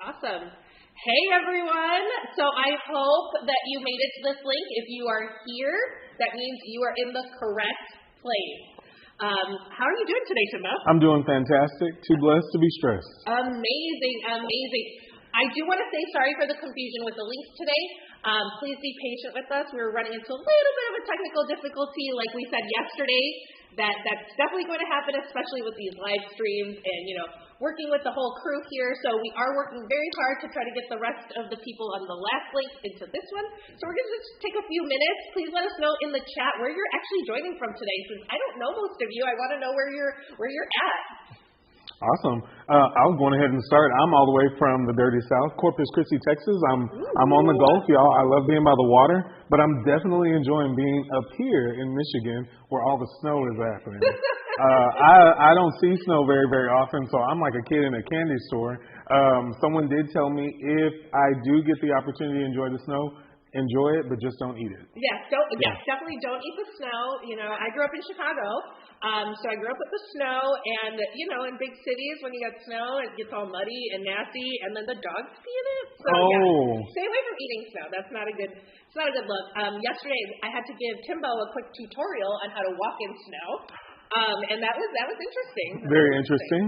Awesome. Hey everyone. So I hope that you made it to this link. If you are here, that means you are in the correct place. How are you doing today, Timbo? I'm doing fantastic. Too blessed to be stressed. Amazing. I do want to say sorry for the confusion with the links today. Please be patient with us. We were running into a little bit of a technical difficulty, like we said yesterday. That's definitely going to happen, especially with these live streams and, working with the whole crew here. So we are working very hard to try to get the rest of the people on the last link into this one. So we're going to just take a few minutes. Please let us know in the chat where you're actually joining from today, since I don't know most of you. I want to know where you're at. Awesome. I'll go ahead and start. I'm all the way from the dirty South, Corpus Christi, Texas. I'm on the Gulf, y'all. I love being by the water, but I'm definitely enjoying being up here in Michigan where all the snow is happening. I don't see snow very, very often, so I'm like a kid in a candy store. Someone did tell me if I do get the opportunity to enjoy the snow, enjoy it, but just don't eat it. Yes, definitely don't eat the snow. I grew up in Chicago, so I grew up with the snow, and in big cities when you get snow, it gets all muddy and nasty, and then the dogs pee in it. So stay away from eating snow. It's not a good look. Yesterday I had to give Timbo a quick tutorial on how to walk in snow, and that was interesting. Very interesting.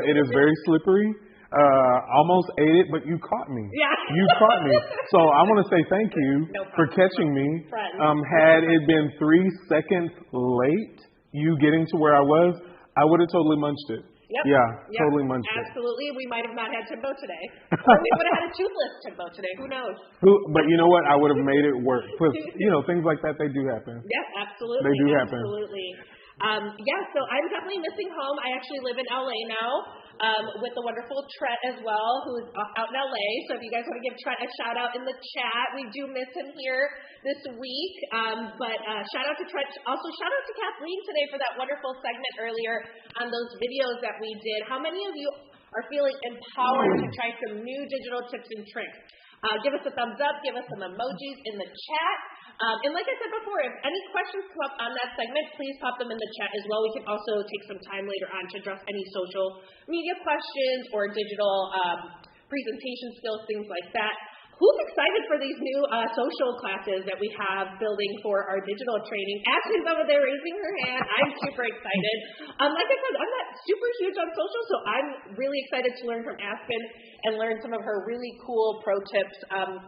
It is very slippery. Almost ate it, but you caught me. Yeah. You caught me. So I want to say thank you for catching me. Had it been 3 seconds late, you getting to where I was, I would have totally munched it. Yep. Yeah, totally munched it. Absolutely. We might have not had Timbo today. Or we would have had a toothless Timbo today. Who knows? But you know what? I would have made it work. Because, things like that, they do happen. Yes, absolutely. They do happen. Absolutely. So I'm definitely missing home. I actually live in LA now with the wonderful Tret as well, who's out in LA. So if you guys want to give Tret a shout out in the chat, we do miss him here this week. But shout out to Tret. Also, shout out to Kathleen today for that wonderful segment earlier on those videos that we did. How many of you are feeling empowered to try some new digital tips and tricks? Give us a thumbs up, give us some emojis in the chat. And like I said before, if any questions come up on that segment, please pop them in the chat as well. We can also take some time later on to address any social media questions or digital presentation skills, things like that. Who's excited for these new social classes that we have building for our digital training? Ashley's over there raising her hand. I'm super excited. Like I said, I'm not super huge on social, so I'm really excited to learn from Aspen and learn some of her really cool pro tips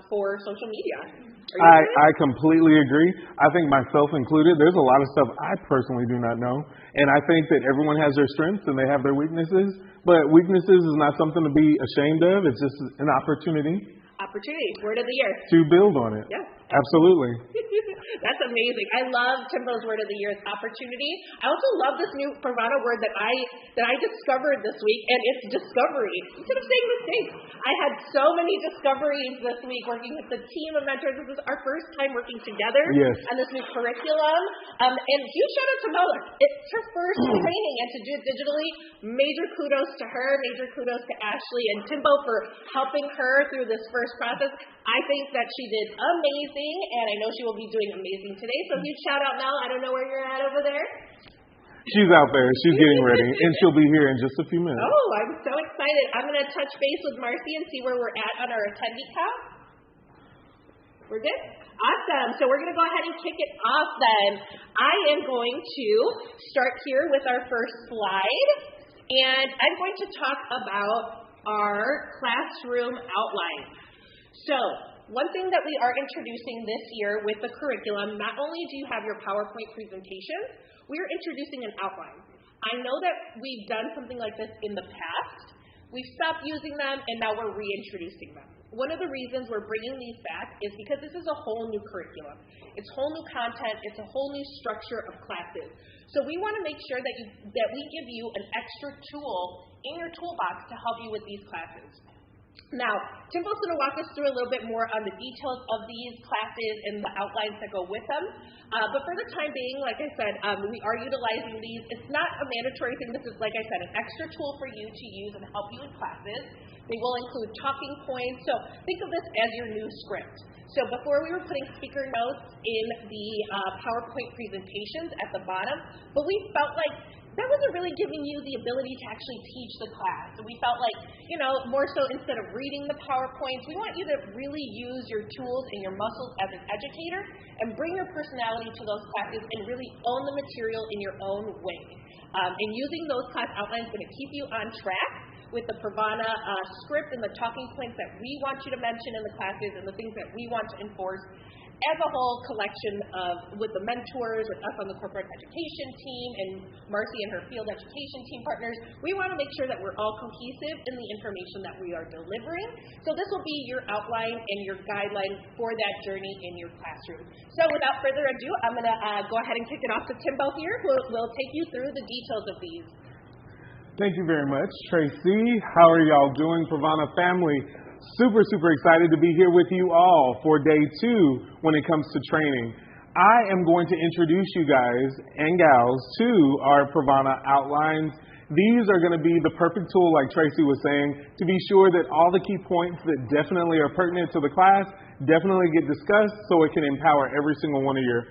for social media. I completely agree. I think myself included, there's a lot of stuff I personally do not know. And I think that everyone has their strengths and they have their weaknesses. But weaknesses is not something to be ashamed of. It's just an opportunity. Word of the year. To build on it. Yeah. Absolutely. That's amazing. I love Timbo's word of the year, opportunity. I also love this new PRAVANA word that I discovered this week, and it's discovery. Instead of saying mistake, I had so many discoveries this week working with the team of mentors. This is our first time working together on this new curriculum. And huge shout out to Mela. It's her first training, and to do it digitally, major kudos to her, major kudos to Ashley and Timbo for helping her through this first process. I think that she did amazing, and I know she will be doing amazing today. So huge shout out, Mel. I don't know where you're at over there. She's out there. She's getting ready, and she'll be here in just a few minutes. Oh, I'm so excited. I'm going to touch base with Marcy and see where we're at on our attendee count. We're good? Awesome. So we're going to go ahead and kick it off then. I am going to start here with our first slide, and I'm going to talk about our classroom outline. So one thing that we are introducing this year with the curriculum, not only do you have your PowerPoint presentations, we are introducing an outline. I know that we've done something like this in the past. We've stopped using them, and now we're reintroducing them. One of the reasons we're bringing these back is because this is a whole new curriculum. It's whole new content. It's a whole new structure of classes. So we want to make sure that we give you an extra tool in your toolbox to help you with these classes. Now, Timbo's going to walk us through a little bit more on the details of these classes and the outlines that go with them. But for the time being, like I said, we are utilizing these. It's not a mandatory thing. This is, like I said, an extra tool for you to use and help you in classes. They will include talking points. So think of this as your new script. So before we were putting speaker notes in the PowerPoint presentations at the bottom, but we felt like that wasn't really giving you the ability to actually teach the class. So we felt like, more so instead of reading the PowerPoints, we want you to really use your tools and your muscles as an educator and bring your personality to those classes and really own the material in your own way. And using those class outlines is going to keep you on track with the PRAVANA script and the talking points that we want you to mention in the classes and the things that we want to enforce as a whole collection with the mentors, with us on the corporate education team, and Marcy and her field education team partners. We want to make sure that we're all cohesive in the information that we are delivering. So this will be your outline and your guideline for that journey in your classroom. So without further ado, I'm going to go ahead and kick it off to Timbo here, who will take you through the details of these. Thank you very much, Tracy. How are y'all doing, PRAVANA family? Super excited to be here with you all for day 2 when it comes to training. I am going to introduce you guys and gals to our PRAVANA outlines. These are going to be the perfect tool, like Tracy was saying, to be sure that all the key points that definitely are pertinent to the class definitely get discussed so it can empower every single one of your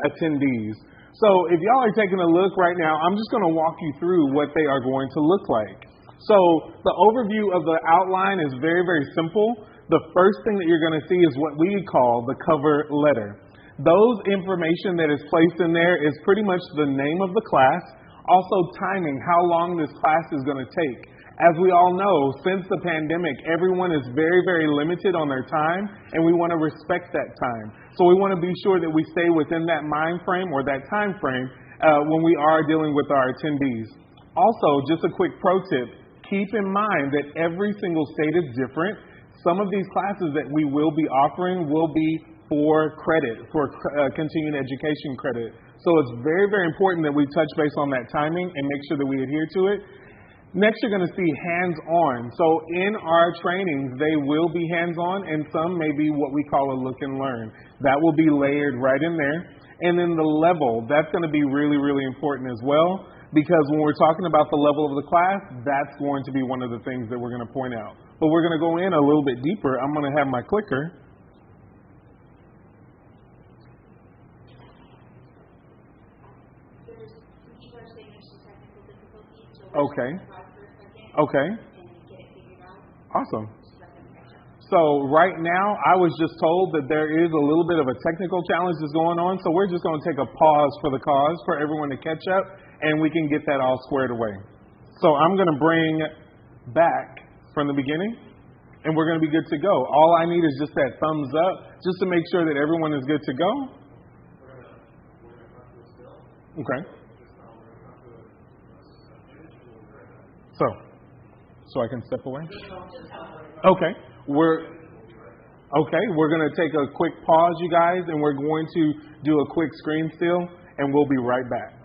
attendees. So if y'all are taking a look right now, I'm just going to walk you through what they are going to look like. So the overview of the outline is very simple. The first thing that you're going to see is what we call the cover letter. Those information that is placed in there is pretty much the name of the class, also timing, how long this class is going to take. As we all know, since the pandemic, everyone is very limited on their time, and we want to respect that time. So we want to be sure that we stay within that mind frame or that time frame when we are dealing with our attendees. Also, just a quick pro tip. Keep in mind that every single state is different. Some of these classes that we will be offering will be for credit, for continuing education credit. So it's very important that we touch base on that timing and make sure that we adhere to it. Next, you're going to see hands-on. So in our trainings, they will be hands-on, and some may be what we call a look and learn. That will be layered right in there. And then the level, that's going to be really important as well. Because when we're talking about the level of the class, that's going to be one of the things that we're going to point out. But we're going to go in a little bit deeper. I'm going to have my clicker. Okay. Awesome. So right now, I was just told that there is a little bit of a technical challenge that's going on. So we're just going to take a pause for the cause for everyone to catch up, and we can get that all squared away. So I'm going to bring back from the beginning, and we're going to be good to go. All I need is just that thumbs up, just to make sure that everyone is good to go. Okay. So I can step away? Okay. We're going to take a quick pause, you guys, and we're going to do a quick screen still, and we'll be right back.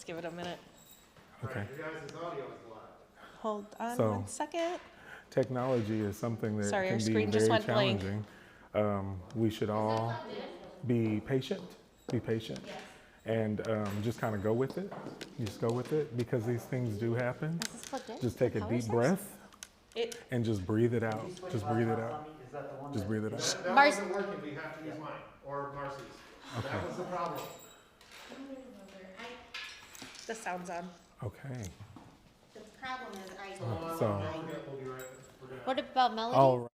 give it a minute. Okay. Your guys' audio is live. Hold on So- 1 second. Technology is something that Sorry, our can be screen just very went blank. challenging. We should all be patient, and just kind of go with it. Just go with it because these things do happen. Is this plugged in? Just take a Power deep source? breath It, and just breathe it out. Just breathe it out. Is that the one? Just breathe it out. That wasn't working. We have to use mine or Marcy's. Okay. That was the problem. the sound's on. Okay. The problem is So, We'll be right. We're gonna. What about melody? all right.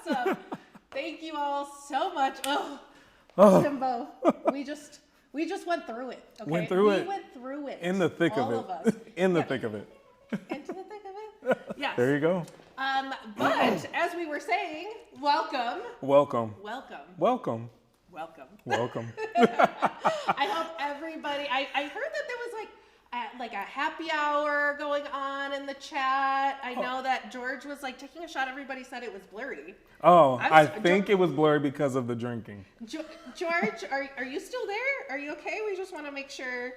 Awesome. Thank you all so much. Oh, Timbo, we just went through it. Okay? Went through it. We went through it. In the thick all of it. Of us. In the thick of it. Into the thick of it. Yes. There you go. But as we were saying, welcome. Welcome. Welcome. Welcome. Welcome. Welcome. I hope everybody. I heard that there was like a happy hour going on in the chat. I know that George was like taking a shot. Everybody said it was blurry. Oh, I think it was blurry because of the drinking. George, are you still there? Are you okay? We just want to make sure.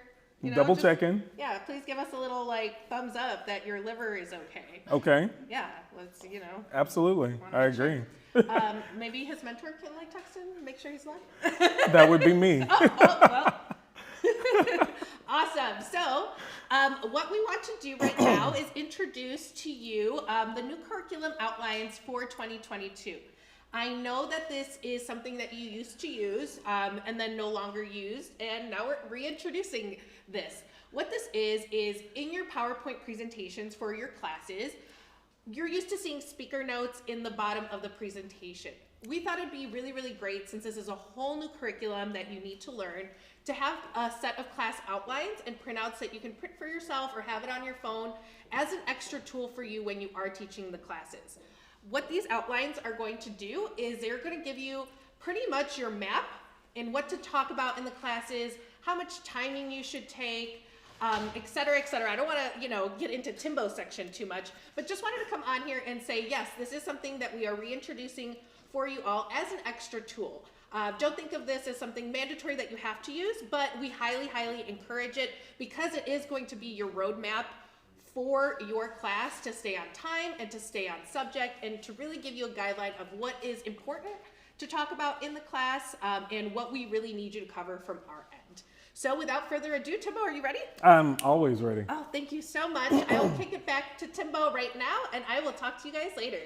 Double checking. Yeah, please give us a little thumbs up that your liver is okay. Okay. Yeah, let's Absolutely, I agree. Maybe his mentor can text him, make sure he's live. That would be me. Well. Awesome. So what we want to do right now is introduce to you the new curriculum outlines for 2022. I know that this is something that you used to use and then no longer used, and now we're reintroducing this. What this is in your PowerPoint presentations for your classes, you're used to seeing speaker notes in the bottom of the presentation. We thought it'd be really, really great, since this is a whole new curriculum that you need to learn, to have a set of class outlines and printouts that you can print for yourself or have it on your phone as an extra tool for you when you are teaching the classes. What these outlines are going to do is they're going to give you pretty much your map and what to talk about in the classes, how much timing you should take, et cetera, et cetera. I don't want to, get into Timbo's section too much, but just wanted to come on here and say, yes, this is something that we are reintroducing for you all as an extra tool. Don't think of this as something mandatory that you have to use, but we highly, highly encourage it because it is going to be your roadmap for your class to stay on time and to stay on subject and to really give you a guideline of what is important to talk about in the class and what we really need you to cover from our end. So without further ado, Timbo, are you ready? I'm always ready. Oh, thank you so much. I will kick it back to Timbo right now, and I will talk to you guys later.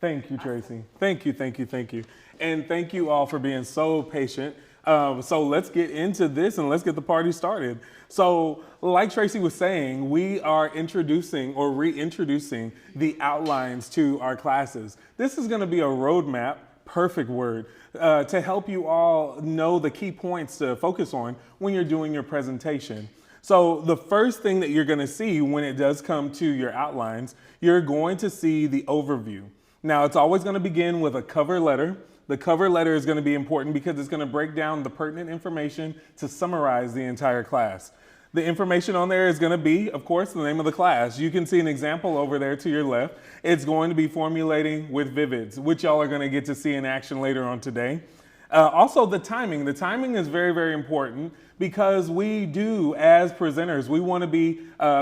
Thank you, Tracy. Thank you, thank you, thank you. And thank you all for being so patient. So let's get into this and let's get the party started. So like Tracy was saying, we are introducing or reintroducing the outlines to our classes. This is going to be a roadmap, perfect word, to help you all know the key points to focus on when you're doing your presentation. So the first thing that you're going to see when it does come to your outlines, you're going to see the overview. Now, it's always going to begin with a cover letter. The cover letter is going to be important because it's going to break down the pertinent information to summarize the entire class. The information on there is going to be, of course, the name of the class. You can see an example over there to your left. It's going to be formulating with vivids, which y'all are going to get to see in action later on today. Also, the timing. The timing is very, very important because we do, as presenters, we want to be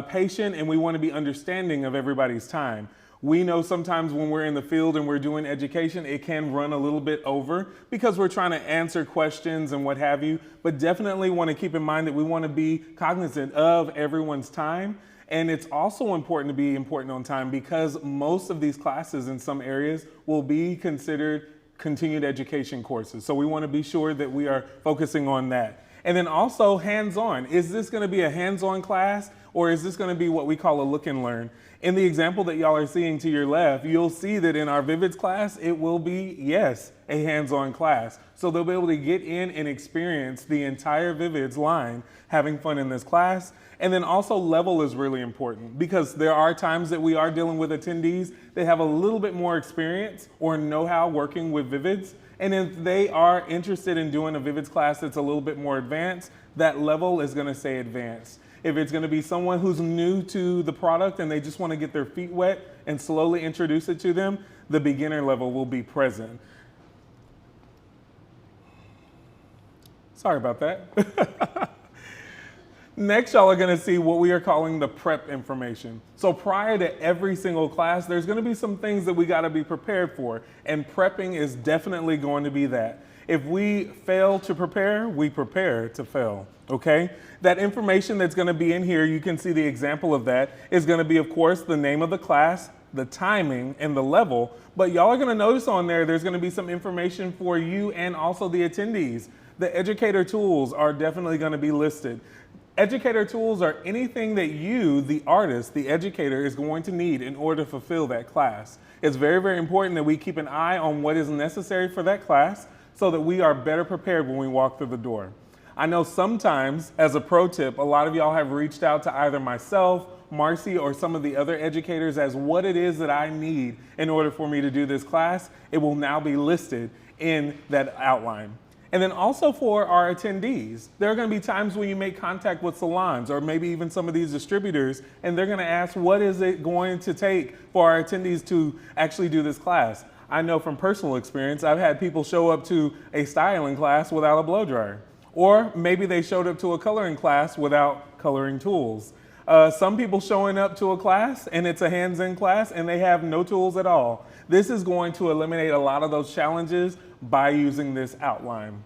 patient and we want to be understanding of everybody's time. We know sometimes when we're in the field and we're doing education, it can run a little bit over because we're trying to answer questions and what have you, but definitely want to keep in mind that we want to be cognizant of everyone's time. And it's also important to be important on time because most of these classes in some areas will be considered continued education courses. So we want to be sure that we are focusing on that. And then also hands-on. Is this going to be a hands-on class or is this going to be what we call a look and learn? In the example that y'all are seeing to your left, you'll see that in our Vivids class, it will be, yes, a hands-on class. So they'll be able to get in and experience the entire Vivids line, having fun in this class. And then also level is really important because there are times that we are dealing with attendees that have a little bit more experience or know-how working with Vivids. And if they are interested in doing a Vivids class that's a little bit more advanced, that level is going to say advanced. If it's going to be someone who's new to the product and they just want to get their feet wet and slowly introduce it to them, the beginner level will be present. Sorry about that. Next, y'all are going to see what we are calling the prep information. So prior to every single class, there's going to be some things that we got to be prepared for, and prepping is definitely going to be that. If we fail to prepare, we prepare to fail, okay? That information that's going to be in here, you can see the example of that, is going to be, of course, the name of the class, the timing, and the level. But y'all are going to notice on there, there's going to be some information for you and also the attendees. The educator tools are definitely going to be listed. Educator tools are anything that you, the artist, the educator, is going to need in order to fulfill that class. It's very, very important that we keep an eye on what is necessary for that class so that we are better prepared when we walk through the door. I know sometimes, as a pro tip, a lot of y'all have reached out to either myself, Marcy, or some of the other educators as what it is that I need in order for me to do this class. It will now be listed in that outline. And then also for our attendees, there are going to be times when you make contact with salons or maybe even some of these distributors, and they're going to ask, what is it going to take for our attendees to actually do this class? I know from personal experience, I've had people show up to a styling class without a blow dryer, or maybe they showed up to a coloring class without coloring tools. Some people showing up to a class and it's a hands-in class and they have no tools at all. This is going to eliminate a lot of those challenges by using this outline.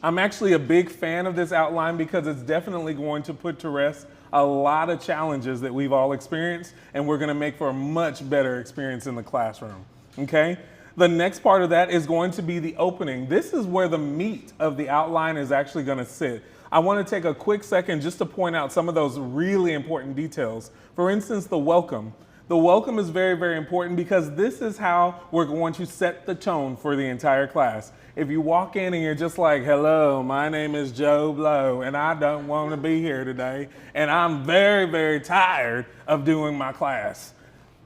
I'm actually a big fan of this outline because it's definitely going to put to rest a lot of challenges that we've all experienced, and we're going to make for a much better experience in the classroom. Okay? The next part of that is going to be the opening. This is where the meat of the outline is actually going to sit. I want to take a quick second just to point out some of those really important details. For instance, the welcome. The welcome is very, very important because this is how we're going to set the tone for the entire class. If you walk in and you're just like, hello, my name is Joe Blow and I don't want to be here today and I'm very, very tired of doing my class.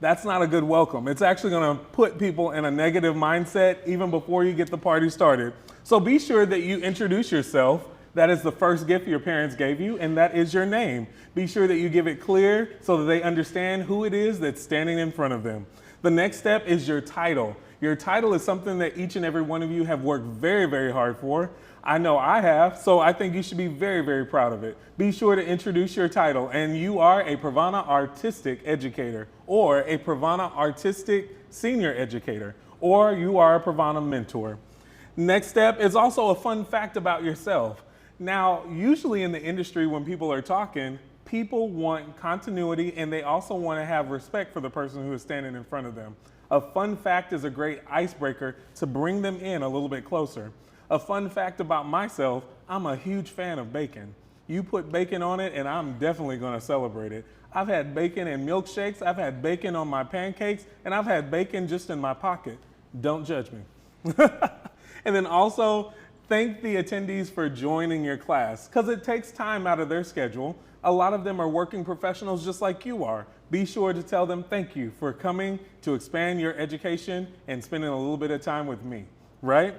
That's not a good welcome. It's actually going to put people in a negative mindset even before you get the party started. So be sure that you introduce yourself. That is the first gift your parents gave you, and that is your name. Be sure that you give it clear so that they understand who it is that's standing in front of them. The next step is your title. Your title is something that each and every one of you have worked very, very hard for. I know I have, so I think you should be very, very proud of it. Be sure to introduce your title, and you are a PRAVANA Artistic Educator, or a PRAVANA Artistic Senior Educator, or you are a PRAVANA Mentor. Next step is also a fun fact about yourself. Now, usually in the industry when people are talking, people want continuity and they also want to have respect for the person who is standing in front of them. A fun fact is a great icebreaker to bring them in a little bit closer. A fun fact about myself, I'm a huge fan of bacon. You put bacon on it and I'm definitely going to celebrate it. I've had bacon in milkshakes, I've had bacon on my pancakes, and I've had bacon just in my pocket. Don't judge me. And then also, thank the attendees for joining your class because it takes time out of their schedule. A lot of them are working professionals just like you are. Be sure to tell them thank you for coming to expand your education and spending a little bit of time with me, right?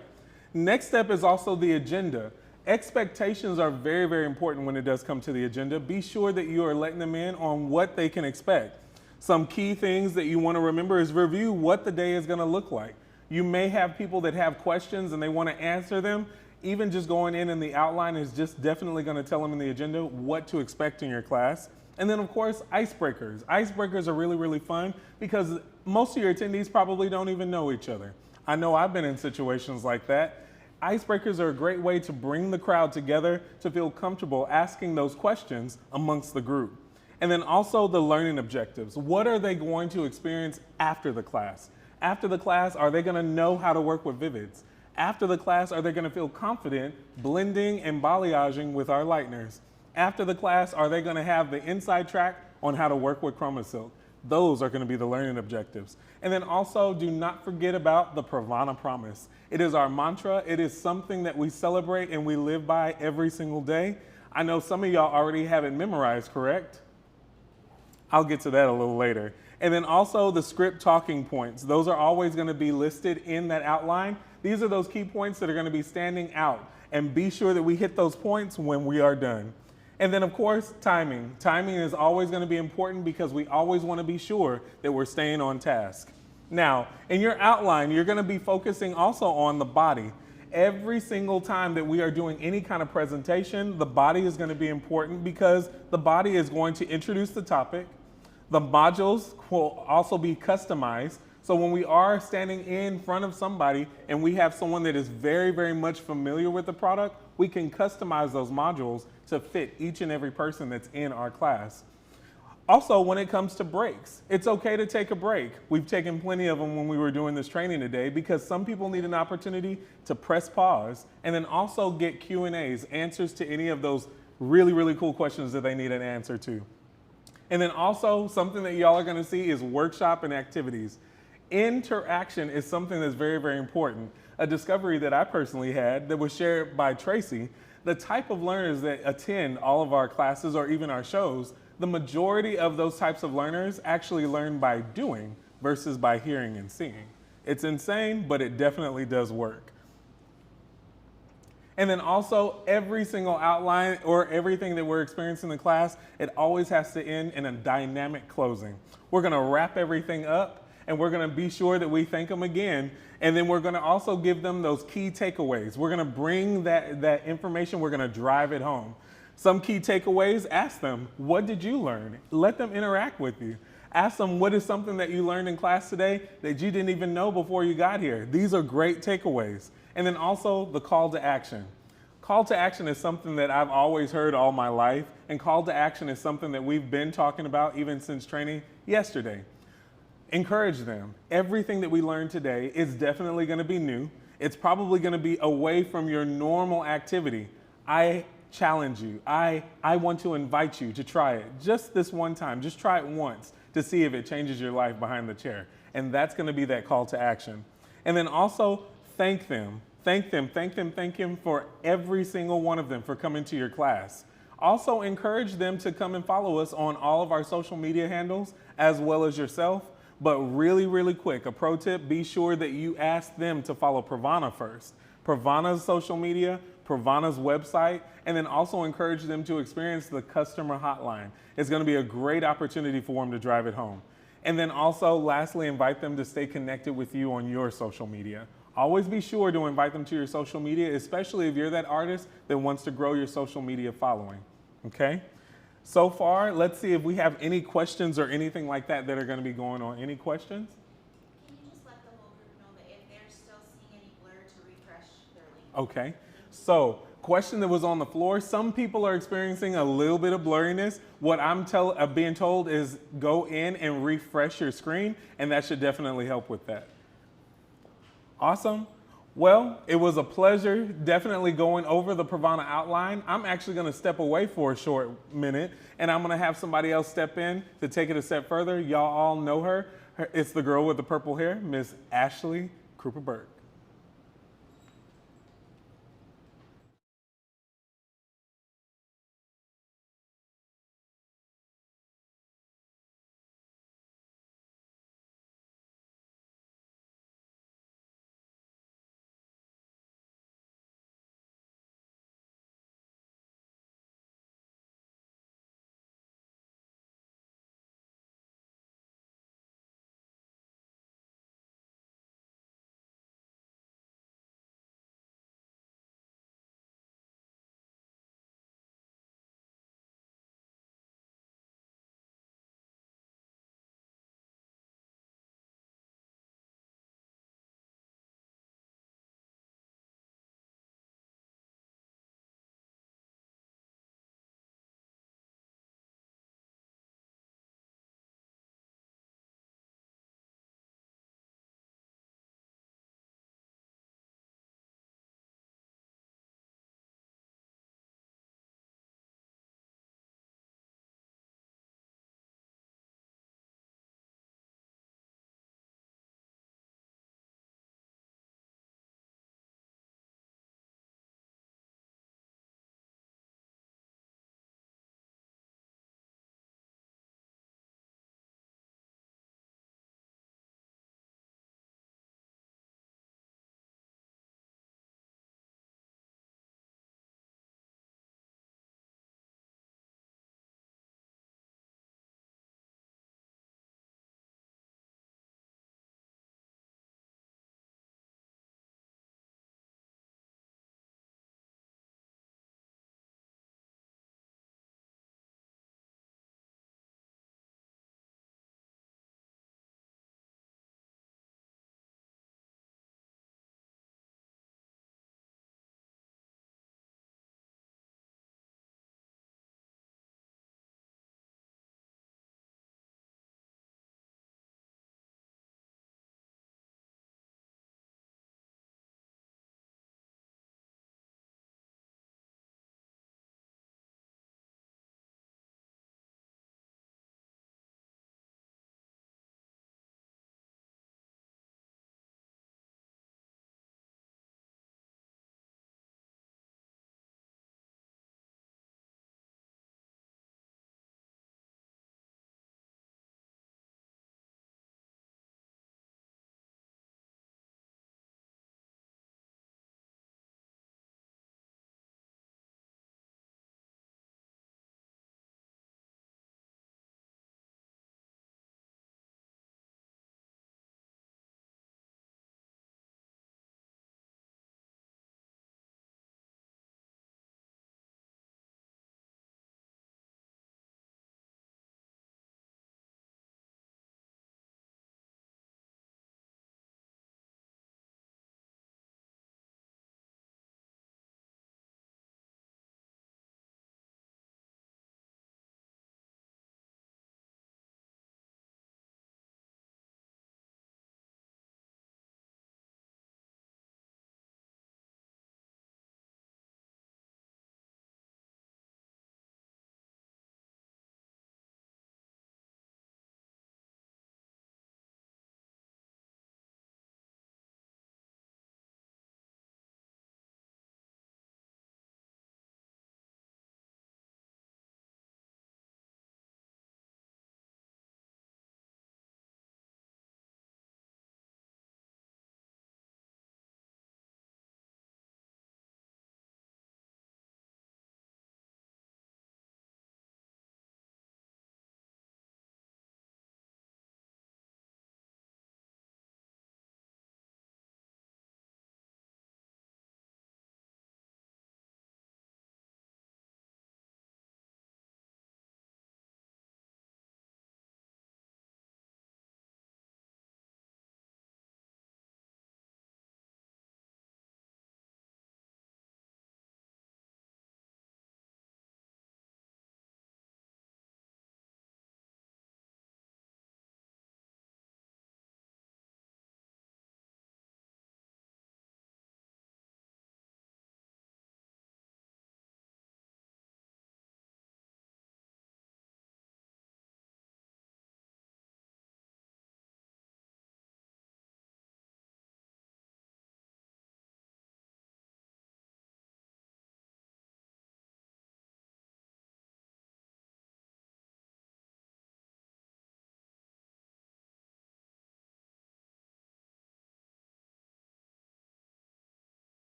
Next step is also the agenda. Expectations are very, very important when it does come to the agenda. Be sure that you are letting them in on what they can expect. Some key things that you want to remember is review what the day is going to look like. You may have people that have questions and they want to answer them. Even just going in the outline is just definitely going to tell them in the agenda what to expect in your class. And then of course, icebreakers. Icebreakers are really, really fun because most of your attendees probably don't even know each other. I know I've been in situations like that. Icebreakers are a great way to bring the crowd together to feel comfortable asking those questions amongst the group. And then also the learning objectives. What are they going to experience after the class? After the class, are they going to know how to work with Vivids? After the class, are they going to feel confident blending and balayaging with our lighteners? After the class, are they going to have the inside track on how to work with ChromaSilk? Those are going to be the learning objectives. And then also, do not forget about the PRAVANA Promise. It is our mantra. It is something that we celebrate and we live by every single day. I know some of y'all already have it memorized, correct? I'll get to that a little later. And then also the script talking points. Those are always going to be listed in that outline. These are those key points that are going to be standing out. And be sure that we hit those points when we are done. And then of course, timing. Timing is always going to be important because we always want to be sure that we're staying on task. Now, in your outline, you're going to be focusing also on the body. Every single time that we are doing any kind of presentation, the body is going to be important because the body is going to introduce the topic. The modules will also be customized. So when we are standing in front of somebody and we have someone that is very, very much familiar with the product, we can customize those modules to fit each and every person that's in our class. Also, when it comes to breaks, it's okay to take a break. We've taken plenty of them when we were doing this training today because some people need an opportunity to press pause and then also get Q&As, answers to any of those Really, really cool questions that they need an answer to. And then also something that y'all are going to see is workshop and activities. Interaction is something that's very, very important. A discovery that I personally had that was shared by Tracy, the type of learners that attend all of our classes or even our shows, the majority of those types of learners actually learn by doing versus by hearing and seeing. It's insane, but it definitely does work. And then also every single outline or everything that we're experiencing in the class, it always has to end in a dynamic closing. We're gonna wrap everything up and we're gonna be sure that we thank them again. And then we're gonna also give them those key takeaways. We're gonna bring that information, we're gonna drive it home. Some key takeaways, ask them, what did you learn? Let them interact with you. Ask them, what is something that you learned in class today that you didn't even know before you got here? These are great takeaways. And then also the call to action. Call to action is something that I've always heard all my life, and call to action is something that we've been talking about even since training yesterday. Encourage them. Everything that we learned today is definitely going to be new. It's probably going to be away from your normal activity. I challenge you. I want to invite you to try it just this one time. Just try it once to see if it changes your life behind the chair. And that's going to be that call to action. And then also thank them. Thank them for every single one of them for coming to your class. Also encourage them to come and follow us on all of our social media handles as well as yourself. But really, really quick, a pro tip, be sure that you ask them to follow PRAVANA first. PRAVANA's social media, PRAVANA's website, and then also encourage them to experience the customer hotline. It's going to be a great opportunity for them to drive it home. And then also, lastly, invite them to stay connected with you on your social media. Always be sure to invite them to your social media, especially if you're that artist that wants to grow your social media following, okay? So far, let's see if we have any questions or anything like that that are going to be going on. Any questions? Can you just let the whole group know that if they're still seeing any blur to refresh their link? Okay, so question that was on the floor, some people are experiencing a little bit of blurriness. What I'm being told is go in and refresh your screen, and that should definitely help with that. Awesome. Well, it was a pleasure definitely going over the PRAVANA outline. I'm actually going to step away for a short minute, and I'm going to have somebody else step in to take it a step further. Y'all all know her. It's the girl with the purple hair, Miss Ashley Krupa-Burke.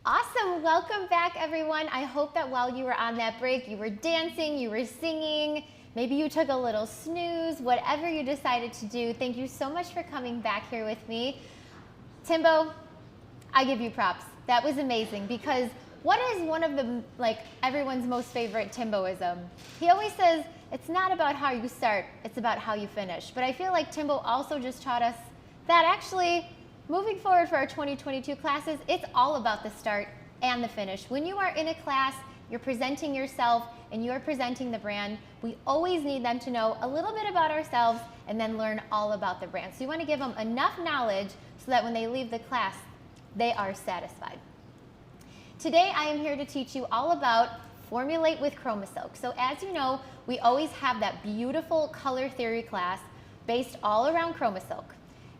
Awesome. Welcome back, everyone. I hope that while you were on that break, you were dancing, you were singing, maybe you took a little snooze, whatever you decided to do. Thank you so much for coming back here with me. Timbo, I give you props. That was amazing, because what is one of the, everyone's most favorite Timboism? He always says, it's not about how you start, it's about how you finish. But I feel like Timbo also just taught us that actually, moving forward for our 2022 classes, it's all about the start and the finish. When you are in a class, you're presenting yourself and you're presenting the brand, we always need them to know a little bit about ourselves and then learn all about the brand. So you want to give them enough knowledge so that when they leave the class, they are satisfied. Today, I am here to teach you all about Formulate with ChromaSilk. So as you know, we always have that beautiful color theory class based all around ChromaSilk.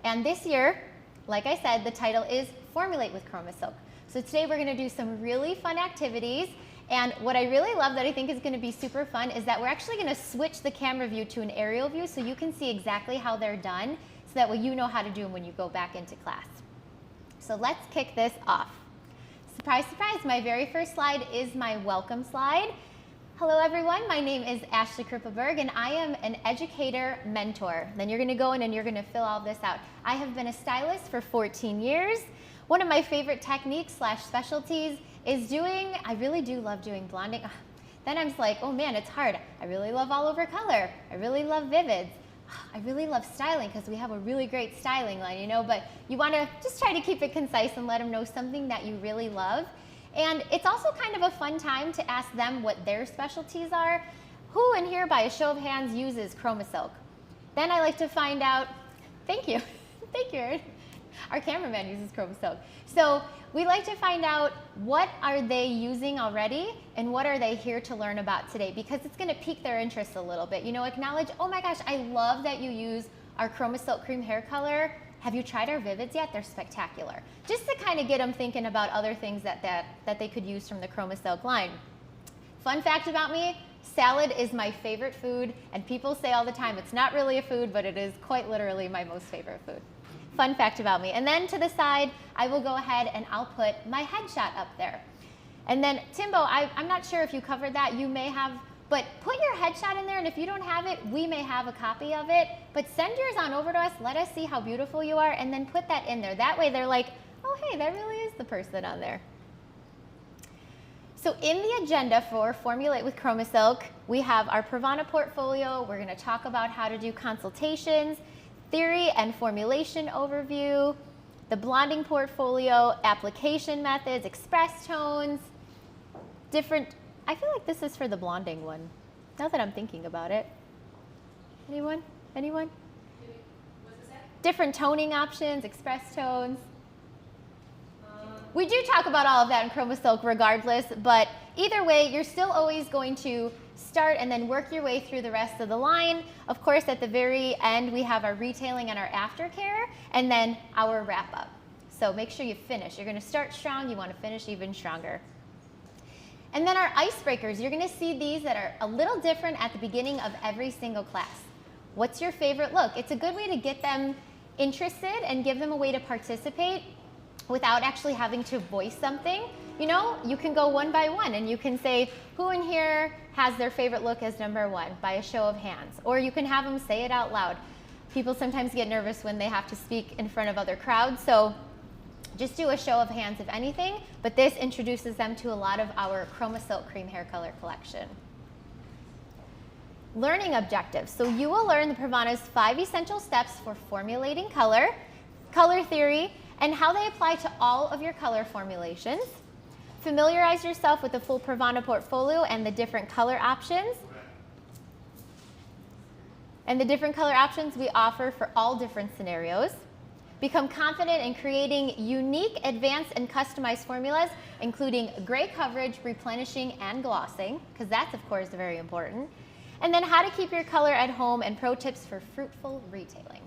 And this year, like I said, the title is Formulate with ChromaSilk. So today we're going to do some really fun activities. And what I really love that I think is going to be super fun is that we're actually going to switch the camera view to an aerial view so you can see exactly how they're done, so that way you know how to do them when you go back into class. So let's kick this off. Surprise, surprise, my very first slide is my welcome slide. Hello everyone, my name is Ashley Krippenberg and I am an educator mentor. Then you're gonna go in and you're gonna fill all this out. I have been a stylist for 14 years. One of my favorite techniques / specialties is doing, I really do love doing blonding. Then I'm just like, oh man, it's hard. I really love all over color. I really love vivids. I really love styling because we have a really great styling line, you know, but you want to just try to keep it concise and let them know something that you really love. And it's also kind of a fun time to ask them what their specialties are. Who in here, by a show of hands, uses ChromaSilk? Then I like to find out, thank you, thank you, Erin. Our cameraman uses ChromaSilk. So we like to find out what are they using already and what are they here to learn about today, because it's going to pique their interest a little bit. You know, acknowledge, oh my gosh, I love that you use our ChromaSilk cream hair color. Have you tried our Vivids yet? They're spectacular. Just to kind of get them thinking about other things that they could use from the ChromaSilk line. Fun fact about me, salad is my favorite food, and people say all the time it's not really a food, but it is quite literally my most favorite food. Fun fact about me. And then to the side, I will go ahead and I'll put my headshot up there. And then, Timbo, I'm not sure if you covered that. You may have, but put your headshot in there, and if you don't have it, we may have a copy of it. But send yours on over to us. Let us see how beautiful you are, and then put that in there. That way they're like, oh, hey, that really is the person on there. So in the agenda for Formulate with ChromaSilk, we have our PRAVANA portfolio. We're going to talk about how to do consultations, theory and formulation overview, the blonding portfolio, application methods, express tones, different, I feel like this is for the blonding one, now that I'm thinking about it. Anyone? Anyone? What was that? Different toning options, express tones. We do talk about all of that in ChromaSilk regardless, but either way, you're still always going to start and then work your way through the rest of the line. Of course, at the very end, we have our retailing and our aftercare, and then our wrap-up. So make sure you finish. You're going to start strong. You want to finish even stronger. And then our icebreakers. You're going to see these that are a little different at the beginning of every single class. What's your favorite look? It's a good way to get them interested and give them a way to participate without actually having to voice something. You know, you can go one by one and you can say, who in here has their favorite look as number one by a show of hands? Or you can have them say it out loud. People sometimes get nervous when they have to speak in front of other crowds, so just do a show of hands if anything, but this introduces them to a lot of our ChromaSilk cream hair color collection. Learning objectives. So you will learn the PRAVANA's 5 essential steps for formulating color, color theory, and how they apply to all of your color formulations. Familiarize yourself with the full PRAVANA portfolio and the different color options. And the different color options we offer for all different scenarios. Become confident in creating unique, advanced, and customized formulas, including gray coverage, replenishing, and glossing, because that's, of course, very important. And then how to keep your color at home and pro tips for fruitful retailing.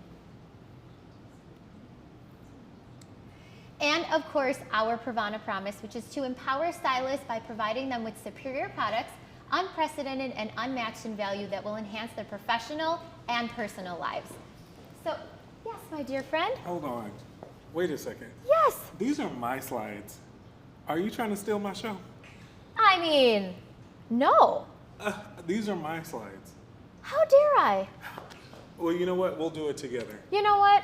And of course, our PRAVANA promise, which is to empower stylists by providing them with superior products, unprecedented and unmatched in value that will enhance their professional and personal lives. So, yes, my dear friend. Hold on. Wait a second. Yes. These are my slides. Are you trying to steal my show? I mean, no. These are my slides. How dare I? Well, you know what? We'll do it together. You know what?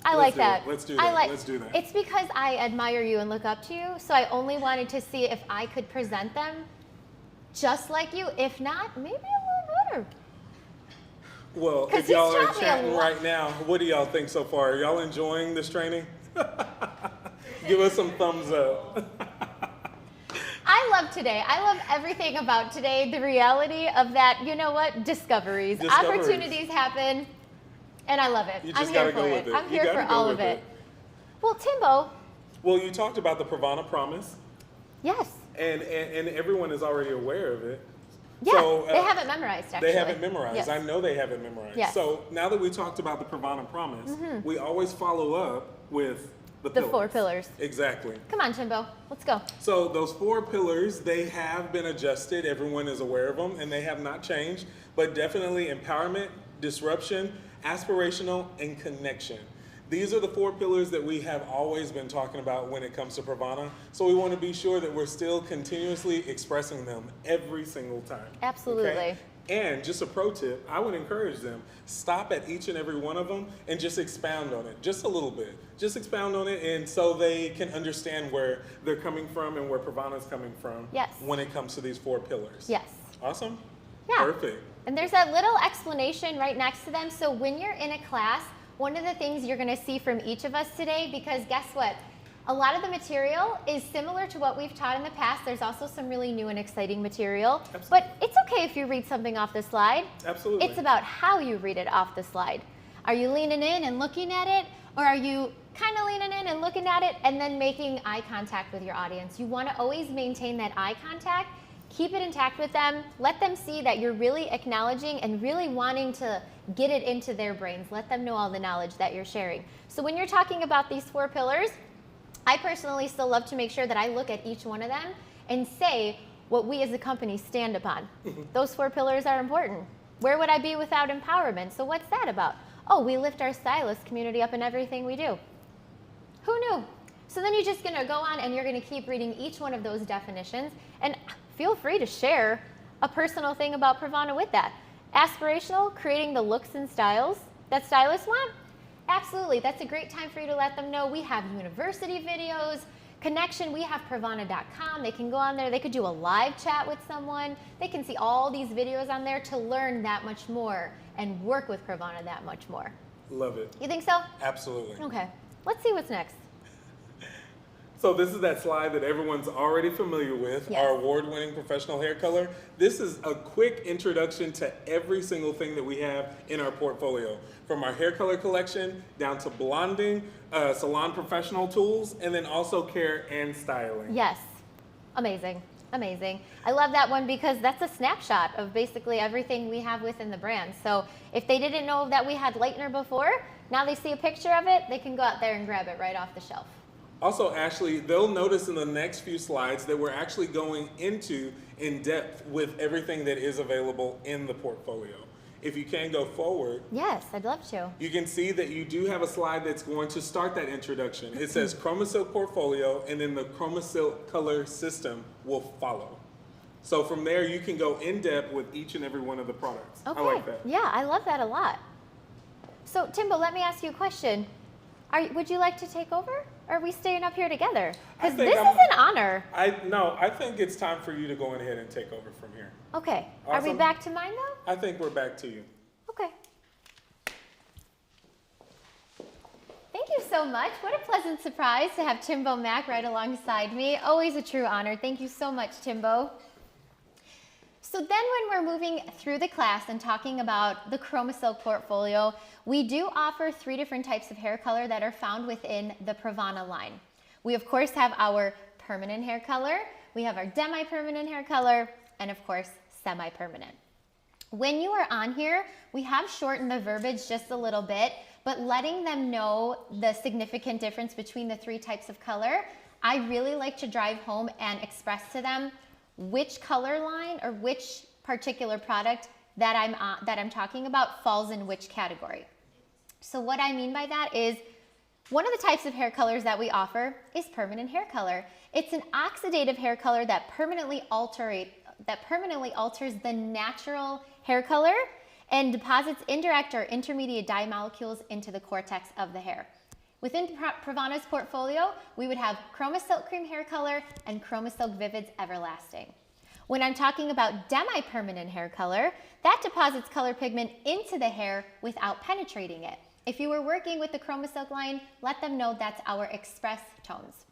I like that. Let's do I that. like, Let's do that. It's because I admire you and look up to you, so I only wanted to see if I could present them just like you. If not, maybe a little better. Well, 'Cause if y'all he's are taught me a chatting lot. right now, what do y'all think so far? Are y'all enjoying this training? Give us some thumbs up. I love today. I love everything about today. The reality of that, you know what? Discoveries. Opportunities happen, and I love it. You I'm just here gotta go for with it. I'm You here gotta for go all with of it. it. Well, Timbo, Well, you talked about the PRAVANA promise, yes. and everyone is already aware of it. Yeah, So, they have it memorized, actually. They have it memorized. Yes. I know they have it memorized. Yes. So now that we talked about the PRAVANA promise, we always follow up with the The pillars. 4 pillars. Exactly. Come on, Timbo. Let's go. So those 4 pillars, they have been adjusted. Everyone is aware of them, and they have not changed. But definitely empowerment, disruption, aspirational, and connection. These are the 4 pillars that we have always been talking about when it comes to PRAVANA. So we want to be sure that we're still continuously expressing them every single time. Absolutely. Okay? And just a pro tip, I would encourage them, stop at each and every one of them and just expound on it, just a little bit. Just expound on it, and so they can understand where they're coming from and where PRAVANA is coming from. Yes. When it comes to these 4 pillars. Yes. Awesome? Yeah. Perfect. And there's that little explanation right next to them. So when you're in a class, one of the things you're going to see from each of us today, because guess what? A lot of the material is similar to what we've taught in the past. There's also some really new and exciting material. Absolutely. But it's okay if you read something off the slide. Absolutely. It's about how you read it off the slide. Are you leaning in and looking at it? Or are you kind of leaning in and looking at it and then making eye contact with your audience? You want to always maintain that eye contact. Keep it intact with them. Let them see that you're really acknowledging and really wanting to get it into their brains. Let them know all the knowledge that you're sharing. So when you're talking about these 4 pillars, I personally still love to make sure that I look at each one of them and say what we as a company stand upon. Those 4 pillars are important. Where would I be without empowerment? So what's that about? Oh, we lift our stylist community up in everything we do. Who knew? So then you're just going to go on and you're going to keep reading each one of those definitions, and feel free to share a personal thing about PRAVANA with that. Aspirational, creating the looks and styles that stylists want. Absolutely, that's a great time for you to let them know we have university videos. Connection, we have pravana.com. They can go on there, they could do a live chat with someone. They can see all these videos on there to learn that much more and work with PRAVANA that much more. Love it. You think so? Absolutely. Okay, let's see what's next. So this is that slide that everyone's already familiar with, Yes. our award-winning professional hair color. This is a quick introduction to every single thing that we have in our portfolio, from our hair color collection down to blonding, salon professional tools, and then also care and styling. Yes, amazing, amazing. I love that one because that's a snapshot of basically everything we have within the brand. So if they didn't know that we had lightener before, now they see a picture of it, they can go out there and grab it right off the shelf. Also, Ashley, they'll notice in the next few slides that we're actually going into in depth with everything that is available in the portfolio. If you can go forward, Yes, I'd love to. you can see that you do have a slide that's going to start that introduction. It says ChromaSilk portfolio, and then the ChromaSilk color system will follow. So from there, you can go in depth with each and every one of the products. Okay. I like that. Yeah, I love that a lot. So Timbo, let me ask you a question. Would you like to take over? Or are we staying up here together? Because this is an honor. I think it's time for you to go ahead and take over from here. Okay. Are we Awesome. back to mine though? I think we're back to you. Okay. Thank you so much. What a pleasant surprise to have Timbo Mack right alongside me. Always a true honor. Thank you so much, Timbo. So then when we're moving through the class and talking about the ChromaSilk portfolio, we do offer 3 different types of hair color that are found within the PRAVANA line. We of course have our permanent hair color, we have our demi-permanent hair color, and of course semi-permanent. When you are on here, we have shortened the verbiage just a little bit, but letting them know the significant difference between the 3 types of color, I really like to drive home and express to them which color line or which particular product that I'm talking about falls in which category. So what I mean by that is One of the types of hair colors that we offer is permanent hair color. It's an oxidative hair color that permanently alters the natural hair color and deposits indirect or intermediate dye molecules into the cortex of the hair. Within Pravana's portfolio, we would have Chroma Silk Cream hair color and Chroma Silk Vivids Everlasting. When I'm talking about demi-permanent hair color, that deposits color pigment into the hair without penetrating it. If you were working with the Chroma Silk line, let them know that's our express tones.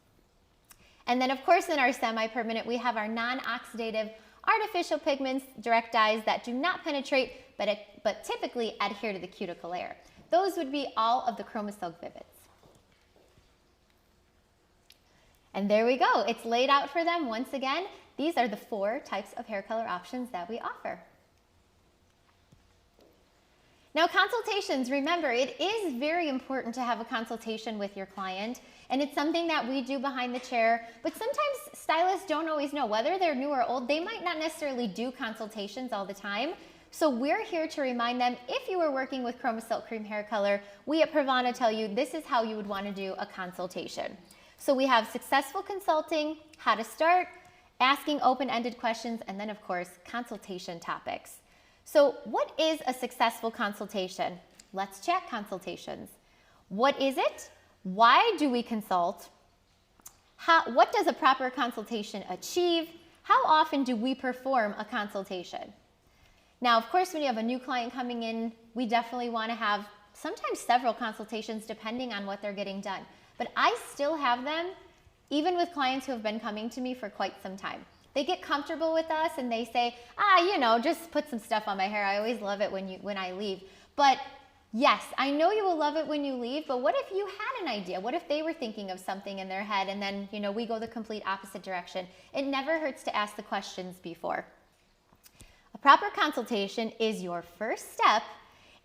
And then of course in our semi-permanent, we have our non-oxidative artificial pigments, direct dyes that do not penetrate, but typically adhere to the cuticle layer. Those would be all of the Chroma Silk Vivids. And there we go. It's laid out for them once again. These are the 4 types of hair color options that we offer. Now consultations, remember, it is very important to have a consultation with your client, and it's something that we do behind the chair, but sometimes stylists don't always know whether they're new or old. They might not necessarily do consultations all the time. So we're here to remind them, if you were working with Chroma Silk Cream hair color, we at Pravana tell you this is how you would want to do a consultation. So we have successful consulting, how to start, asking open-ended questions, and then of course, consultation topics. So what is a successful consultation? Let's chat consultations. What is it? Why do we consult? What does a proper consultation achieve? How often do we perform a consultation? Now, of course, when you have a new client coming in, we definitely want to have sometimes several consultations depending on what they're getting done. But I still have them even with clients who have been coming to me for quite some time. They get comfortable with us and they say, just put some stuff on my hair. I always love it when I leave. But yes, I know you will love it when you leave, but what if you had an idea? What if they were thinking of something in their head and then, we go the complete opposite direction? It never hurts to ask the questions before. A proper consultation is your first step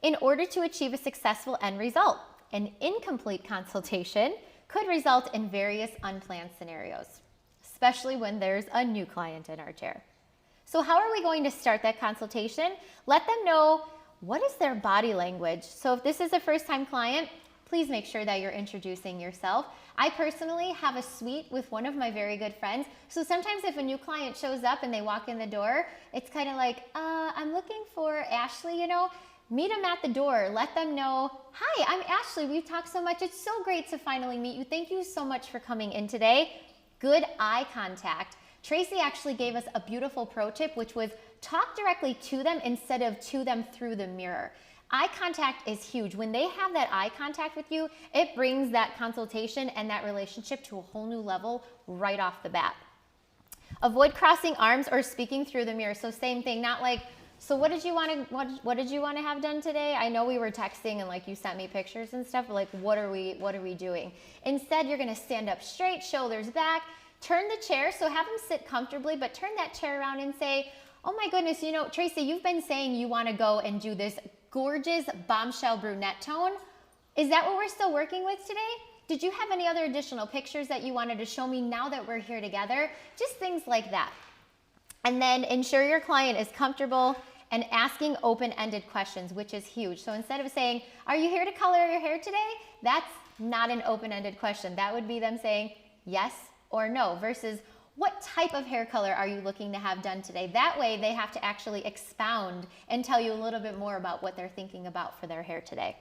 in order to achieve a successful end result. An incomplete consultation could result in various unplanned scenarios, especially when there's a new client in our chair. So how are we going to start that consultation? Let them know what is their body language. So if this is a first-time client, please make sure that you're introducing yourself. I personally have a suite with one of my very good friends. So sometimes if a new client shows up and they walk in the door, it's kind of like, I'm looking for Ashley, meet them at the door. Let them know, hi, I'm Ashley. We've talked so much. It's so great to finally meet you. Thank you so much for coming in today. Good eye contact. Tracy actually gave us a beautiful pro tip, which was talk directly to them instead of to them through the mirror. Eye contact is huge. When they have that eye contact with you, it brings that consultation and that relationship to a whole new level right off the bat. Avoid crossing arms or speaking through the mirror. So same thing, not like, so what did you want to have done today? I know we were texting and you sent me pictures and stuff, but what are we doing? Instead, you're going to stand up straight, shoulders back, turn the chair, so have them sit comfortably, but turn that chair around and say, oh my goodness, Tracy, you've been saying you want to go and do this gorgeous bombshell brunette tone. Is that what we're still working with today? Did you have any other additional pictures that you wanted to show me now that we're here together? Just things like that. And then ensure your client is comfortable and asking open-ended questions, which is huge. So instead of saying, are you here to color your hair today? That's not an open-ended question. That would be them saying yes or no versus what type of hair color are you looking to have done today? That way they have to actually expound and tell you a little bit more about what they're thinking about for their hair today.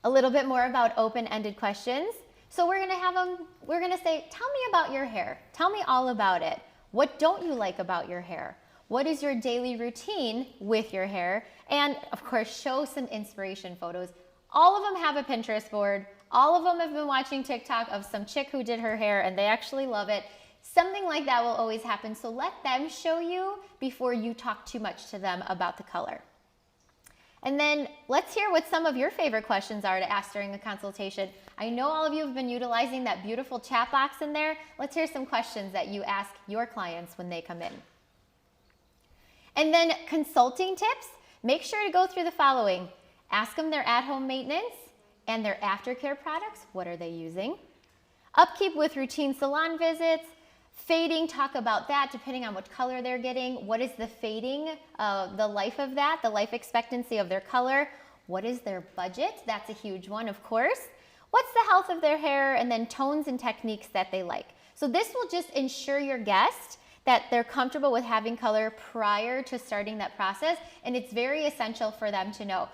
A little bit more about open-ended questions. So we're gonna say, tell me about your hair. Tell me all about it. What don't you like about your hair? What is your daily routine with your hair? And of course, show some inspiration photos. All of them have a Pinterest board. All of them have been watching TikTok of some chick who did her hair and they actually love it. Something like that will always happen. So let them show you before you talk too much to them about the color. And then let's hear what some of your favorite questions are to ask during the consultation. I know all of you have been utilizing that beautiful chat box in there. Let's hear some questions that you ask your clients when they come in. And then consulting tips, make sure to go through the following. Ask them their at-home maintenance and their aftercare products. What are they using? Upkeep with routine salon visits. Fading, talk about that depending on what color they're getting. What is the fading, the life of that, the life expectancy of their color? What is their budget? That's a huge one, of course. what's the health of their hair, and then tones and techniques that they like. So this will just ensure your guest that they're comfortable with having color prior to starting that process, and it's very essential for them to know.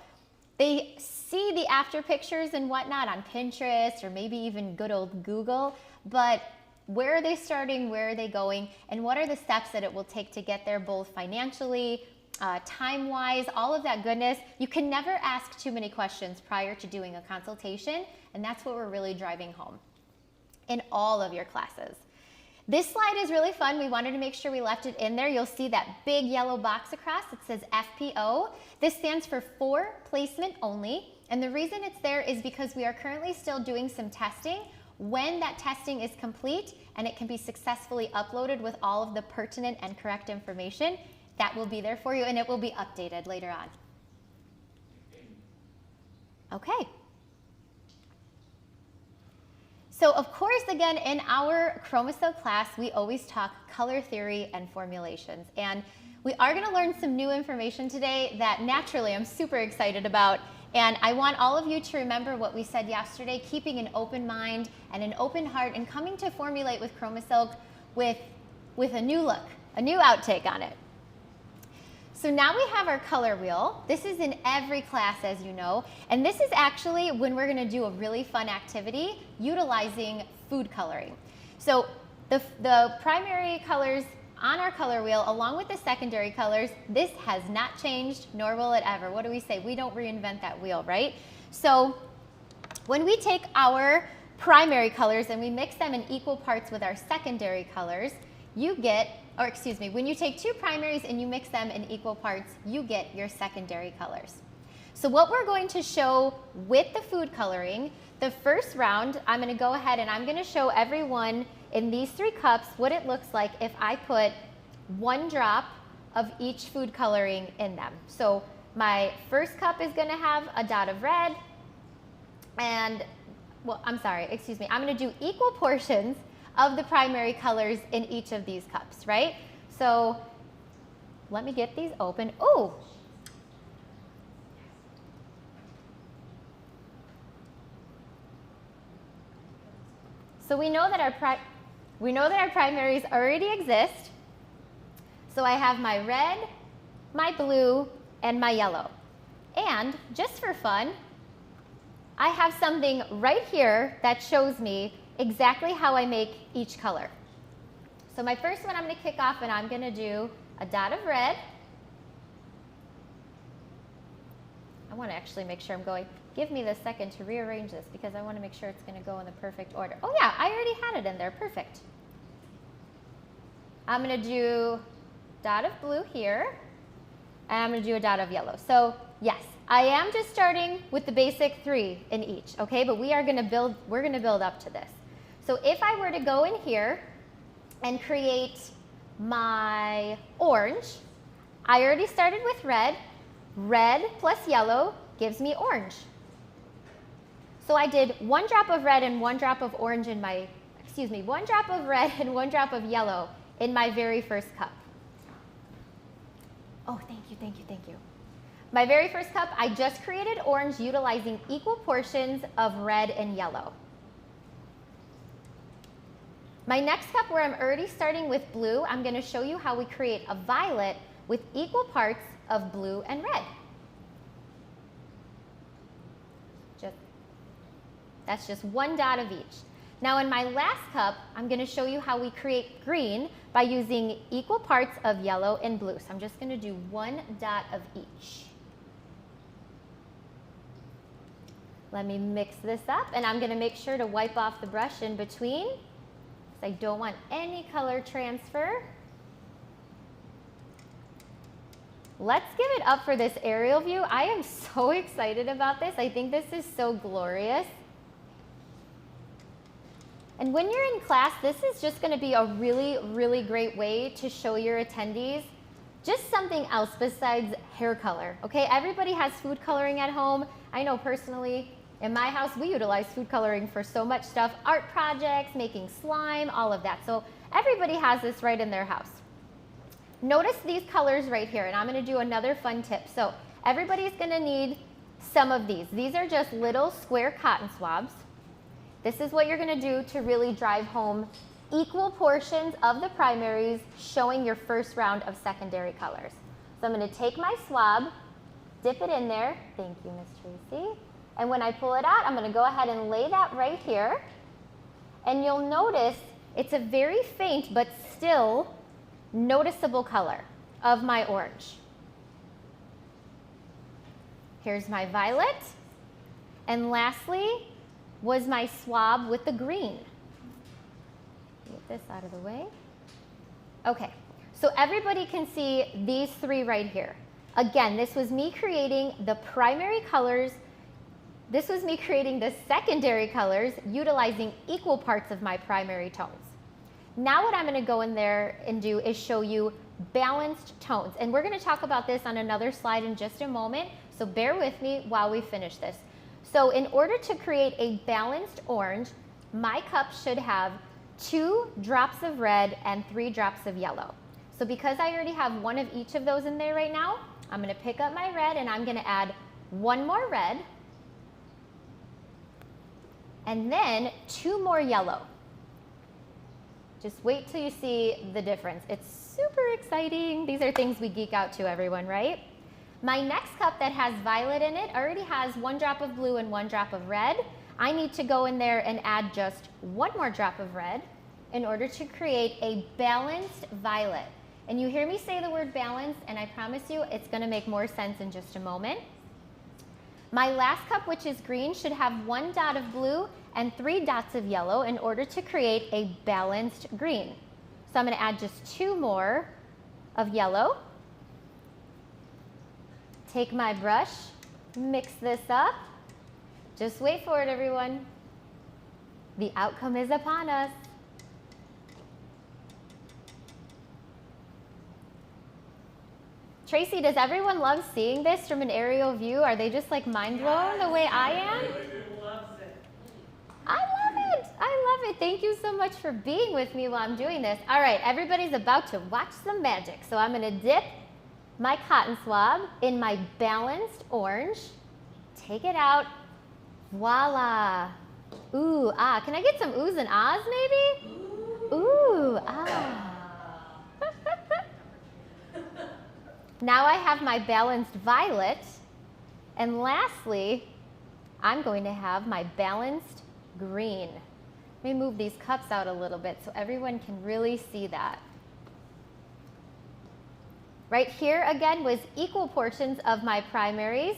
They see the after pictures and whatnot on Pinterest or maybe even good old Google, but where are they starting, where are they going, and what are the steps that it will take to get there, both financially, time-wise, all of that goodness. You can never ask too many questions prior to doing a consultation, and that's what we're really driving home in all of your classes. This slide is really fun. We wanted to make sure we left it in there. You'll see that big yellow box across. It says FPO. This stands for for placement only. And the reason it's there is because we are currently still doing some testing. When that testing is complete and it can be successfully uploaded with all of the pertinent and correct information, that will be there for you, and it will be updated later on. Okay. So of course, again, in our Chromosol class, we always talk color theory and formulations. And we are going to learn some new information today that naturally I'm super excited about. And I want all of you to remember what we said yesterday, keeping an open mind and an open heart and coming to formulate with Chromosol with a new look, a new outtake on it. So now we have our color wheel. This is in every class, as you know, and this is actually when we're going to do a really fun activity utilizing food coloring. So the primary colors on our color wheel, along with the secondary colors, this has not changed, nor will it ever. What do we say? We don't reinvent that wheel, right? So when we take our primary colors and we mix them in equal parts with our secondary colors, you get, or excuse me, when you take two primaries and you mix them in equal parts, you get your secondary colors. So what we're going to show with the food coloring, the first round, I'm going to go ahead and I'm going to show everyone in these 3 cups what it looks like if I put 1 drop of each food coloring in them. So my first cup is going to have a dot of red, and, well, I'm sorry, excuse me, I'm going to do equal portions of the primary colors in each of these cups, right? So let me get these open. Oh, so we know that our primaries already exist. So I have my red, my blue, and my yellow. And just for fun, I have something right here that shows me exactly how I make each color. So my first one I'm going to kick off, and I'm going to do a dot of red. I want to actually make sure I'm going. Give me the second to rearrange this because I want to make sure it's going to go in the perfect order. Oh yeah, I already had it in there. Perfect. I'm going to do dot of blue here, and I'm going to do a dot of yellow. So yes, I am just starting with the basic 3 in each, okay? But we're going to build up to this. So if I were to go in here and create my orange, I already started with red. Red plus yellow gives me orange. So I did 1 drop of red and 1 drop of orange in my, 1 drop of red and 1 drop of yellow in my very first cup. Oh, thank you, thank you, thank you. My very first cup, I just created orange utilizing equal portions of red and yellow. My next cup, where I'm already starting with blue, I'm going to show you how we create a violet with equal parts of blue and red. That's just 1 dot of each. Now in my last cup, I'm going to show you how we create green by using equal parts of yellow and blue. So I'm just going to do 1 dot of each. Let me mix this up, and I'm going to make sure to wipe off the brush in between because I don't want any color transfer. Let's give it up for this aerial view. I am so excited about this. I think this is so glorious. And when you're in class, this is just going to be a really, really great way to show your attendees just something else besides hair color, okay? Everybody has food coloring at home. I know personally, in my house, we utilize food coloring for so much stuff, art projects, making slime, all of that. So everybody has this right in their house. Notice these colors right here, and I'm going to do another fun tip. So everybody's going to need some of these. These are just little square cotton swabs. This is what you're gonna do to really drive home equal portions of the primaries, showing your first round of secondary colors. So I'm gonna take my swab, dip it in there. Thank you, Miss Tracy. And when I pull it out, I'm gonna go ahead and lay that right here. And you'll notice it's a very faint but still noticeable color of my orange. Here's my violet. And lastly was my swab with the green. Get this out of the way. Okay, so everybody can see these three right here. Again, this was me creating the primary colors. This was me creating the secondary colors, utilizing equal parts of my primary tones. Now what I'm gonna go in there and do is show you balanced tones. And we're gonna talk about this on another slide in just a moment, so bear with me while we finish this. So in order to create a balanced orange, my cup should have 2 drops of red and 3 drops of yellow. So because I already have one of each of those in there right now, I'm gonna pick up my red and I'm gonna add 1 more red, and then 2 more yellow. Just wait till you see the difference. It's super exciting. These are things we geek out to, everyone, right? My next cup that has violet in it already has 1 drop of blue and 1 drop of red. I need to go in there and add just 1 more drop of red in order to create a balanced violet. And you hear me say the word balanced, and I promise you it's gonna make more sense in just a moment. My last cup, which is green, should have 1 dot of blue and 3 dots of yellow in order to create a balanced green. So I'm gonna add just 2 more of yellow. Take my brush, mix this up. Just wait for it, everyone. The outcome is upon us. Tracy, does everyone love seeing this from an aerial view? Are they just like mind blown the way I am? I love it. I love it. Thank you so much for being with me while I'm doing this. All right, everybody's about to watch some magic. So I'm gonna dip my cotton swab in my balanced orange, take it out, voila. Ooh, ah, can I get some oohs and ahs maybe? Ooh, ah. Now I have my balanced violet, and lastly, I'm going to have my balanced green. Let me move these cups out a little bit so everyone can really see that. Right here again was equal portions of my primaries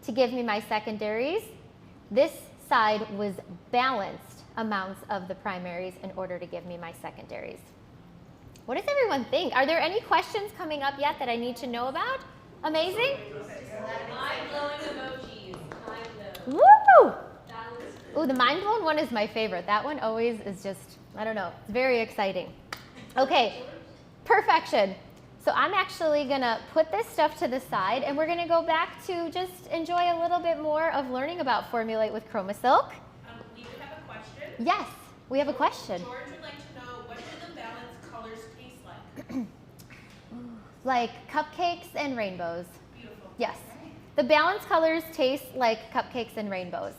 to give me my secondaries. This side was balanced amounts of the primaries in order to give me my secondaries. What does everyone think? Are there any questions coming up yet that I need to know about? Amazing? Mind-blowing emojis. Mind-blowing. Woo! Ooh, the mind-blown one is my favorite. That one always is just, I don't know, it's very exciting. Okay, perfection. So I'm actually gonna put this stuff to the side and we're gonna go back to just enjoy a little bit more of learning about Formulate with ChromaSilk. We do have a question. Yes, we have a question. George would like to know, what do the balanced colors taste like? Like cupcakes and rainbows. Beautiful. Yes. The balanced colors taste like cupcakes and rainbows.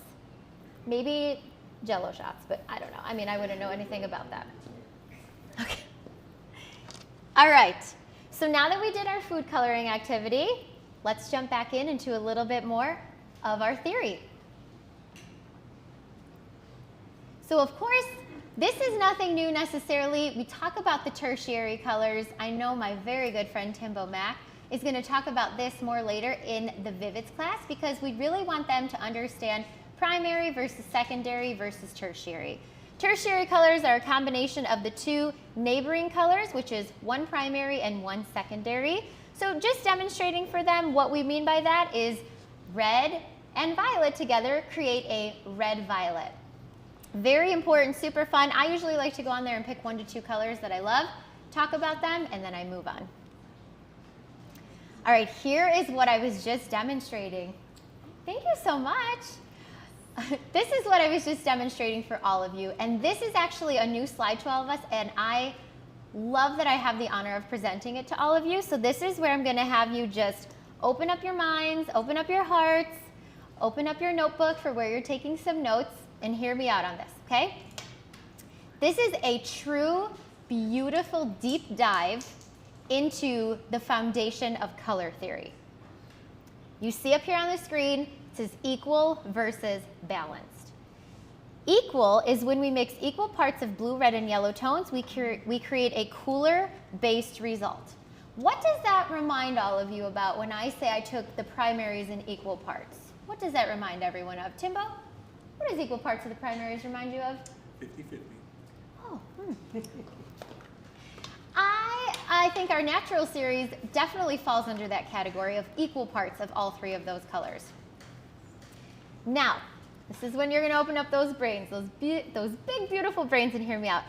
Maybe Jell-O shots, but I don't know. I mean, I wouldn't know anything about that. Okay. All right. So now that we did our food coloring activity, let's jump back into a little bit more of our theory. So of course, this is nothing new necessarily. We talk about the tertiary colors. I know my very good friend Timbo Mack is going to talk about this more later in the Vivids class because we really want them to understand primary versus secondary versus tertiary. Tertiary colors are a combination of the 2 neighboring colors, which is 1 primary and 1 secondary. So just demonstrating for them what we mean by that is red and violet together create a red-violet. Very important, super fun. I usually like to go on there and pick 1 to 2 colors that I love, talk about them, and then I move on. All right, here is what I was just demonstrating. Thank you so much. This is what I was just demonstrating for all of you, and this is actually a new slide to all of us, and I love that I have the honor of presenting it to all of you. So this is where I'm going to have you just open up your minds, open up your hearts, open up your notebook for where you're taking some notes. and hear me out on this, okay? This is a true, beautiful deep dive into the foundation of color theory. You see up here on the screen, it says equal versus balanced. Equal is when we mix equal parts of blue, red, and yellow tones, we create a cooler-based result. What does that remind all of you about when I say I took the primaries in equal parts? What does that remind everyone of? Timbo, what does equal parts of the primaries remind you of? 50-50. Oh, I think our natural series definitely falls under that category of equal parts of all three of those colors. Now, this is when you're going to open up those brains, those big, beautiful brains, and hear me out.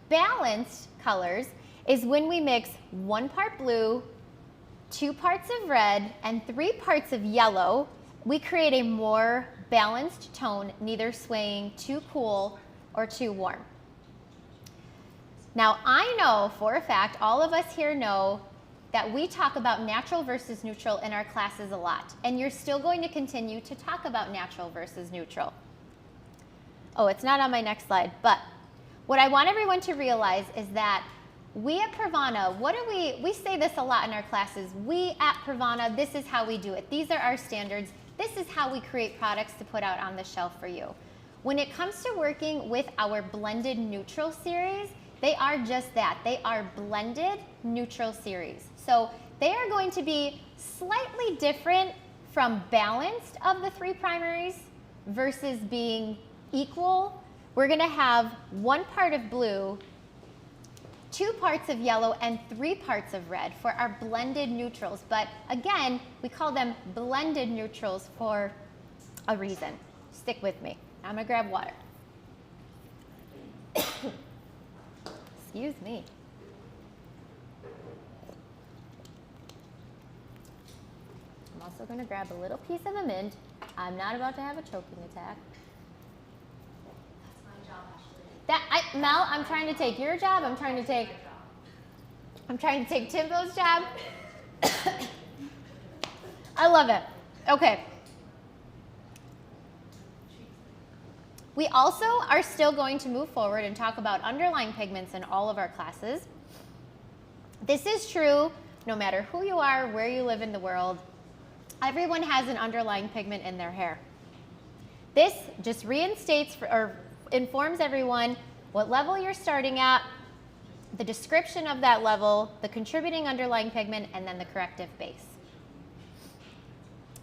Balanced colors is when we mix 1 part blue, 2 parts of red, and 3 parts of yellow. We create a more balanced tone, neither swaying too cool or too warm. Now, I know for a fact, all of us here know that we talk about natural versus neutral in our classes a lot, and you're still going to continue to talk about natural versus neutral. Oh, it's not on my next slide, but what I want everyone to realize is that we at PRAVANA, we say this a lot in our classes. We at PRAVANA, this is how we do it. These are our standards. This is how we create products to put out on the shelf for you. When it comes to working with our blended neutral series, they are just that. They are blended neutral series. So they are going to be slightly different from balanced of the 3 primaries versus being equal. We're going to have 1 part of blue, 2 parts of yellow, and 3 parts of red for our blended neutrals. But again, we call them blended neutrals for a reason. Stick with me. I'm going to grab water. Excuse me. I'm also going to grab a little piece of a mint. I'm not about to have a choking attack. That's my job, Ashley. Mel, I'm trying to take your job. I'm trying to take Timbo's job. I love it. Okay. We also are still going to move forward and talk about underlying pigments in all of our classes. This is true no matter who you are, where you live in the world. Everyone has an underlying pigment in their hair. This just reinstates or informs everyone what level you're starting at, the description of that level, the contributing underlying pigment, and then the corrective base.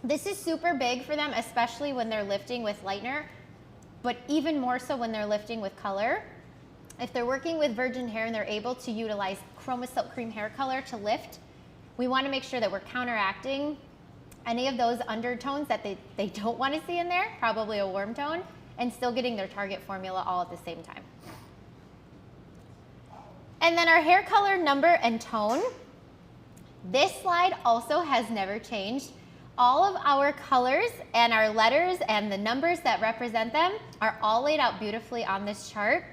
This is super big for them, especially when they're lifting with lightener, but even more so when they're lifting with color. If they're working with virgin hair and they're able to utilize Chroma Silk Cream hair color to lift, we want to make sure that we're counteracting any of those undertones that they don't want to see in there, probably a warm tone, and still getting their target formula all at the same time. And then our hair color, number, and tone. This slide also has never changed. All of our colors and our letters and the numbers that represent them are all laid out beautifully on this chart.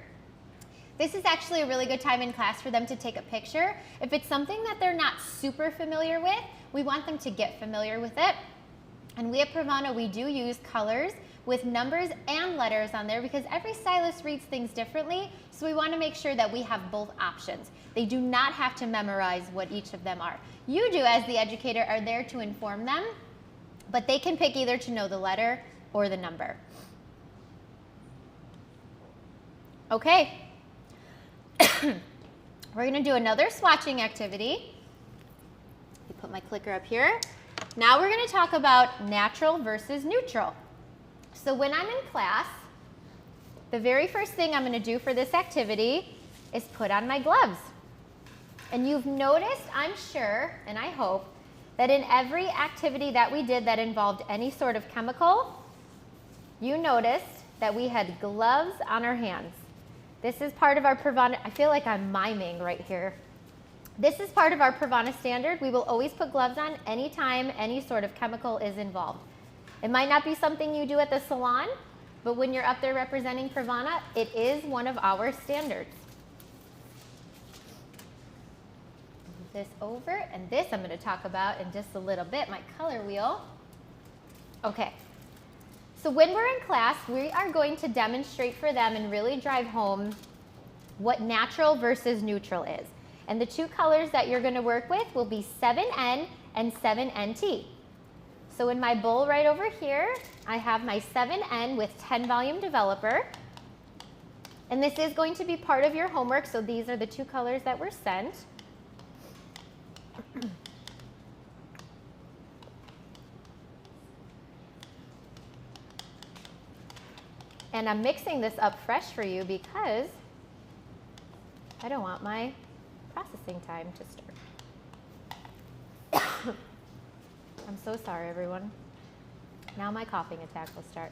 This is actually a really good time in class for them to take a picture. If it's something that they're not super familiar with, we want them to get familiar with it. And we at PRAVANA, we do use colors with numbers and letters on there because every stylist reads things differently, so we want to make sure that we have both options. They do not have to memorize what each of them are. You do, as the educator, are there to inform them, but they can pick either to know the letter or the number. Okay. We're going to do another swatching activity. You put my clicker up here. Now we're going to talk about natural versus neutral. So when I'm in class, the very first thing I'm going to do for this activity is put on my gloves. And you've noticed, I'm sure, and I hope, that in every activity that we did that involved any sort of chemical, you noticed that we had gloves on our hands. This is part of our PRAVANA. I feel like I'm miming right here. This is part of our PRAVANA standard. We will always put gloves on anytime any sort of chemical is involved. It might not be something you do at the salon, but when you're up there representing PRAVANA, it is one of our standards. Move this over, and this I'm going to talk about in just a little bit, my color wheel. Okay, So when we're in class, we are going to demonstrate for them and really drive home what natural versus neutral is. And the two colors that you're going to work with will be 7N and 7NT. So in my bowl right over here, I have my 7N with 10 volume developer. And this is going to be part of your homework, so these are the two colors that were sent. And I'm mixing this up fresh for you because I don't want my processing time to start. I'm so sorry, everyone. Now my coughing attack will start.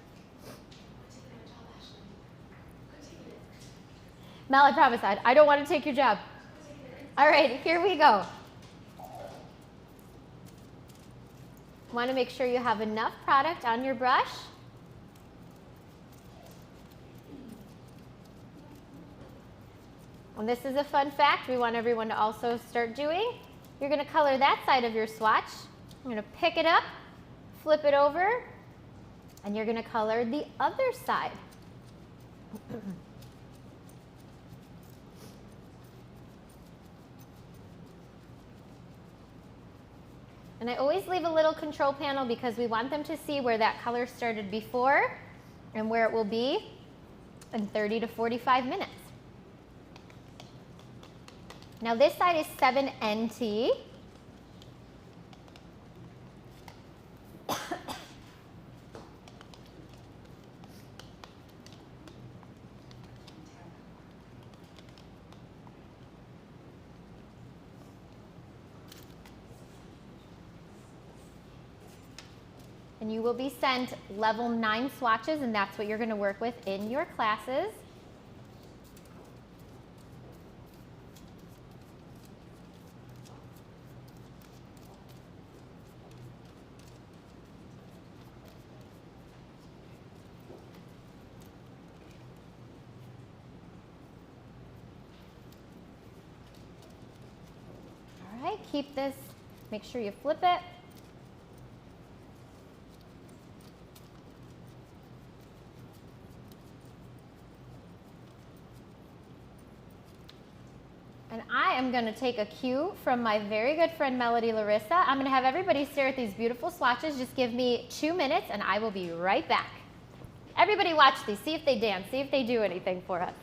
Mel, I promise I don't want to take your job. All right, here we go. Want to make sure you have enough product on your brush. And this is a fun fact we want everyone to also start doing. You're going to color that side of your swatch. You're going to pick it up, flip it over, and you're going to color the other side. And I always leave a little control panel because we want them to see where that color started before and where it will be in 30 to 45 minutes. Now this side is 7NT. And you will be sent level 9 swatches, and that's what you're going to work with in your classes. All right, keep this, make sure you flip it. And I am going to take a cue from my very good friend Melody Larissa. I'm going to have everybody stare at these beautiful swatches. Just give me 2 minutes and I will be right back. Everybody watch these. See if they dance. See if they do anything for us.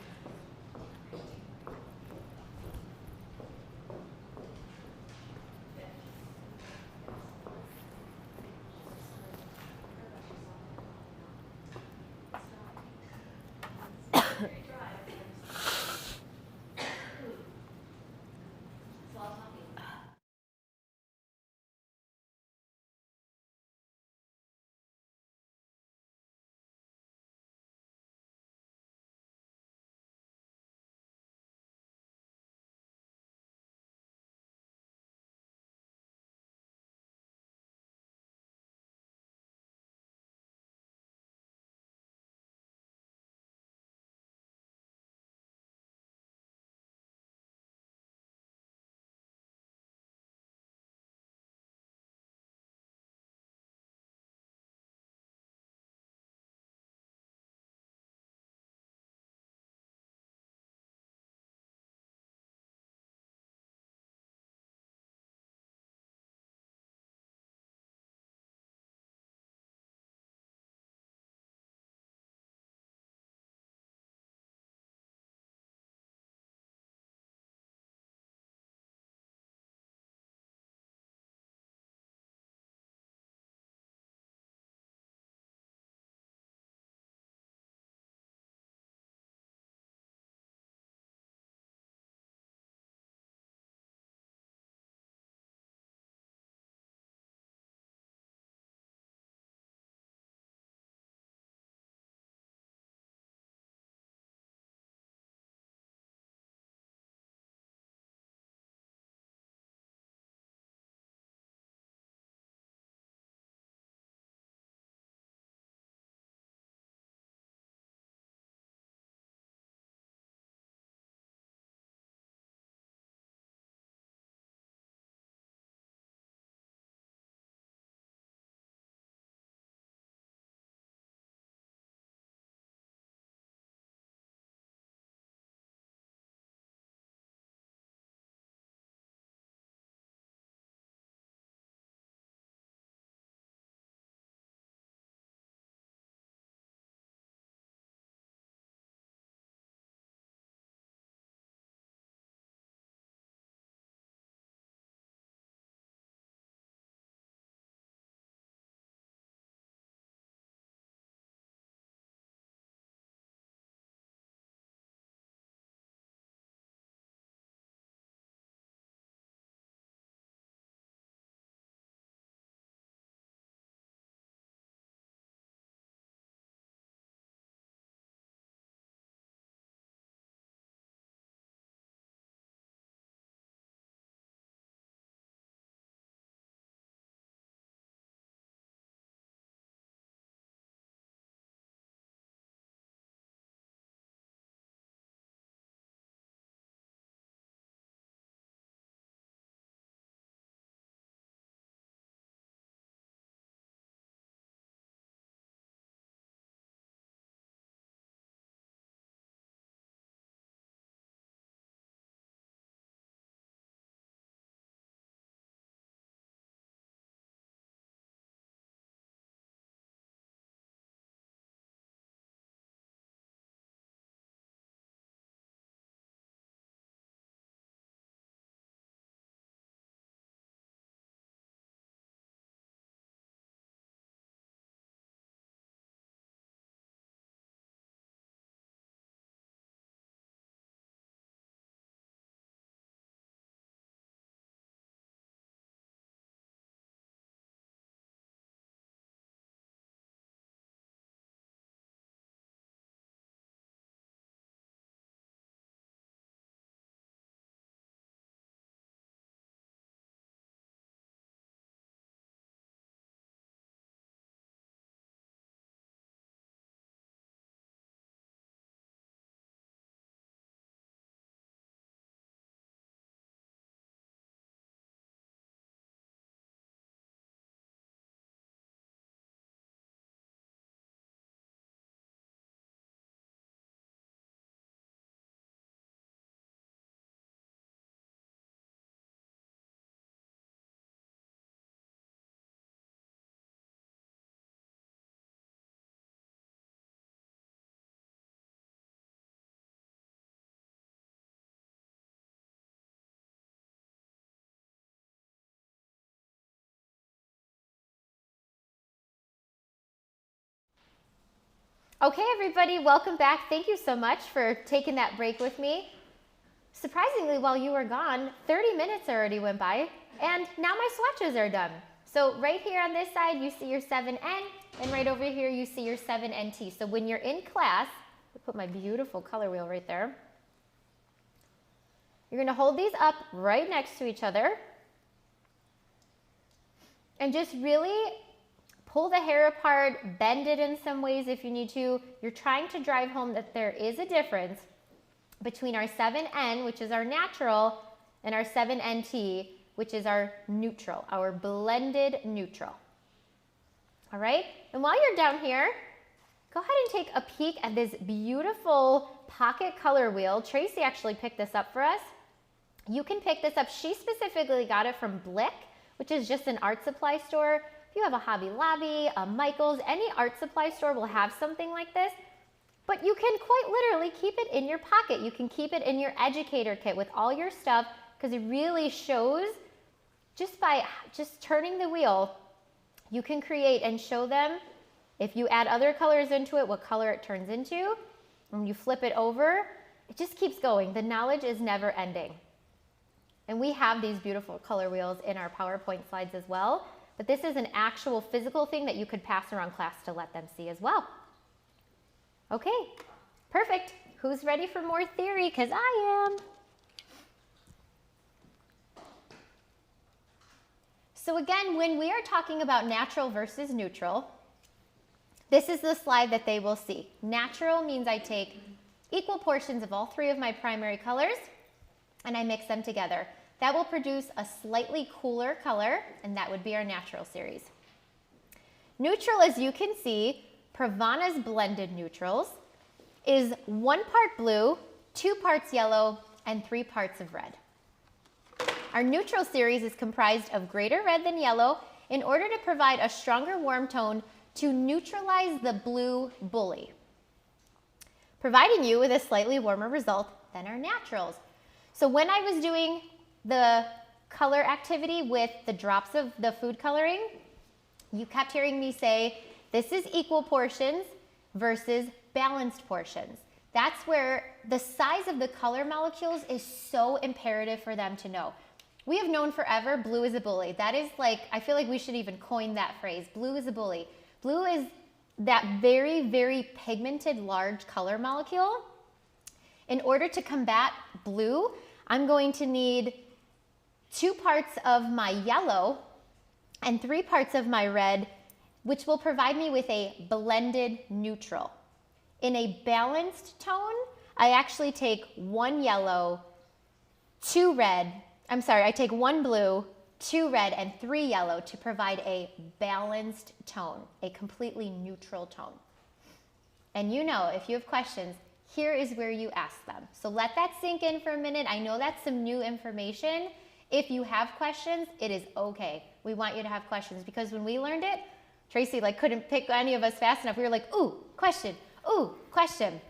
Okay, everybody, welcome back. Thank you so much for taking that break with me. Surprisingly, while you were gone, 30 minutes already went by, and now my swatches are done. So right here on this side, you see your 7N, and right over here, you see your 7NT. So when you're in class, I'll put my beautiful color wheel right there. You're gonna hold these up right next to each other, and just really pull the hair apart, bend it in some ways if you need to. You're trying to drive home that there is a difference between our 7N, which is our natural, and our 7NT, which is our neutral, our blended neutral. All right? And while you're down here, go ahead and take a peek at this beautiful pocket color wheel. Tracy actually picked this up for us. You can pick this up. She specifically got it from Blick, which is just an art supply store. If you have a Hobby Lobby, a Michael's, any art supply store will have something like this. But you can quite literally keep it in your pocket. You can keep it in your educator kit with all your stuff, because it really shows just by just turning the wheel, you can create and show them, if you add other colors into it, what color it turns into. When you flip it over, it just keeps going. The knowledge is never ending. And we have these beautiful color wheels in our PowerPoint slides as well. But this is an actual physical thing that you could pass around class to let them see as well. Okay, perfect. Who's ready for more theory? Because I am. So again, when we are talking about natural versus neutral, this is the slide that they will see. Natural means I take equal portions of all three of my primary colors and I mix them together. That will produce a slightly cooler color, and that would be our natural series. Neutral, as you can see, Pravana's blended neutrals is 1 part blue, 2 parts yellow, and 3 parts of red. Our neutral series is comprised of greater red than yellow in order to provide a stronger warm tone to neutralize the blue bully, providing you with a slightly warmer result than our naturals. So when I was doing the color activity with the drops of the food coloring, you kept hearing me say, this is equal portions versus balanced portions. That's where the size of the color molecules is so imperative for them to know. We have known forever blue is a bully. That is like, I feel like we should even coin that phrase. Blue is a bully. Blue is that very, very pigmented large color molecule. In order to combat blue, I'm going to need 2 parts of my yellow and 3 parts of my red, which will provide me with a blended neutral. In a balanced tone, I actually take 1 yellow, 2 red, I take 1 blue, 2 red, and 3 yellow to provide a balanced tone, a completely neutral tone. And you know, if you have questions, here is where you ask them. So let that sink in for a minute. I know that's some new information. If you have questions, it is okay. We want you to have questions, because when we learned it, Tracy couldn't pick any of us fast enough. We were like, ooh, question, ooh, question.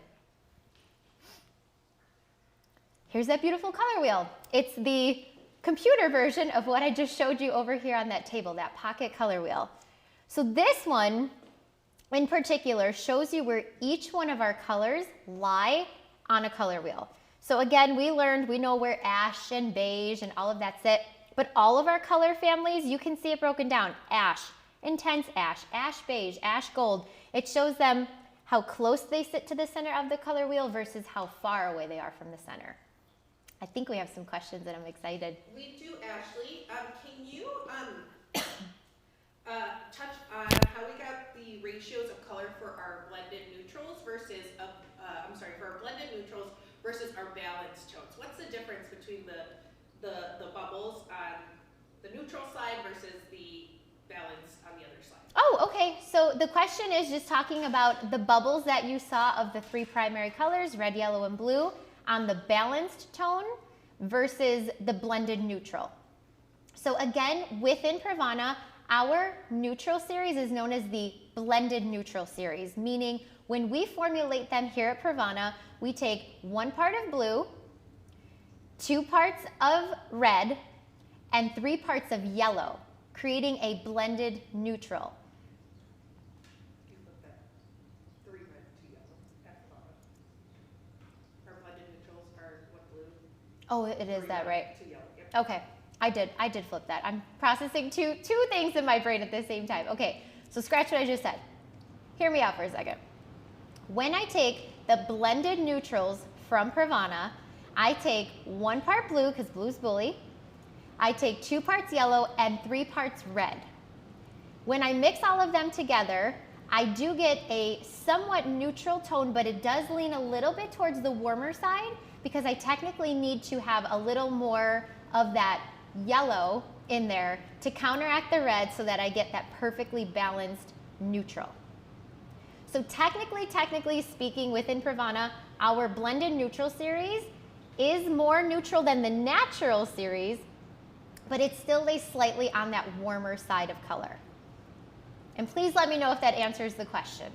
Here's that beautiful color wheel. It's the computer version of what I just showed you over here on that table, that pocket color wheel. So this one in particular shows you where each one of our colors lie on a color wheel. So again, we know where ash and beige and all of that sit, but all of our color families, you can see it broken down. Ash, intense ash, ash beige, ash gold. It shows them how close they sit to the center of the color wheel versus how far away they are from the center. I think we have some questions and I'm excited. We do, Ashley. Can you touch on how we got the ratios of color for our blended neutrals versus, for our blended neutrals versus our balanced tones? What's the difference between the bubbles on the neutral side versus the balance on the other side? Oh, okay. So the question is just talking about the bubbles that you saw of the 3 primary colors, red, yellow, and blue, on the balanced tone versus the blended neutral. So again, within Pravana, our neutral series is known as the blended neutral series, meaning when we formulate them here at Pravana, we take 1 part of blue, 2 parts of red, and 3 parts of yellow, creating a blended neutral. You put that 3 red, 2 Oh, it is that, right? To yellow. Yep. Okay, I did flip that. I'm processing two things in my brain at the same time. Okay, so scratch what I just said. Hear me out for a second. When I take the blended neutrals from Pravana, I take 1 part blue, because blue's bully. I take 2 parts yellow and 3 parts red. When I mix all of them together, I do get a somewhat neutral tone, but it does lean a little bit towards the warmer side because I technically need to have a little more of that yellow in there to counteract the red so that I get that perfectly balanced neutral. So technically speaking, within Pravana, our blended neutral series is more neutral than the natural series, but it still lays slightly on that warmer side of color. And please let me know if that answers the question.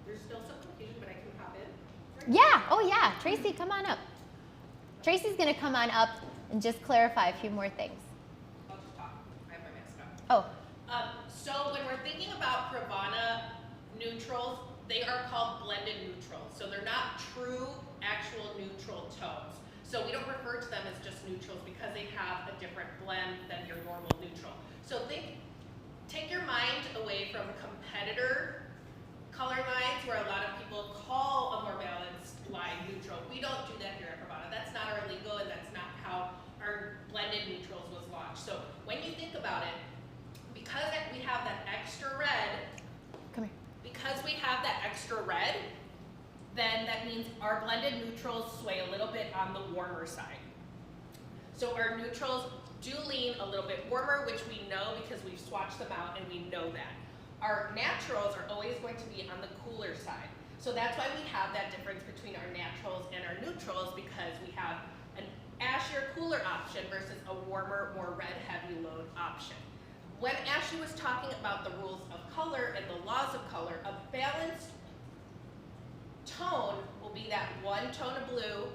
There's still some confusion, but I can hop in. Yeah, oh yeah, Tracy, come on up. Tracy's gonna come on up and just clarify a few more things. I'll just talk. I have my mask on. Oh, So when we're thinking about Pravana neutrals, they are called blended neutrals. So they're not true, actual neutral tones. So we don't refer to them as just neutrals because they have a different blend than your normal neutral. So take your mind away from competitor color lines where a lot of people call a more balanced line neutral. We don't do that here at Pravana. That's not our lingo and that's not how our blended neutrals was launched. So when you think about it, because we have that extra red, come here. because we have that extra red, then that means our blended neutrals sway a little bit on the warmer side. So our neutrals do lean a little bit warmer, which we know because we've swatched them out and we know that. Our naturals are always going to be on the cooler side. So that's why we have that difference between our naturals and our neutrals, because we have an ashier, cooler option versus a warmer, more red, heavy load option. When Ashley was talking about the rules of color and the laws of color, a balanced tone will be that 1 tone of blue,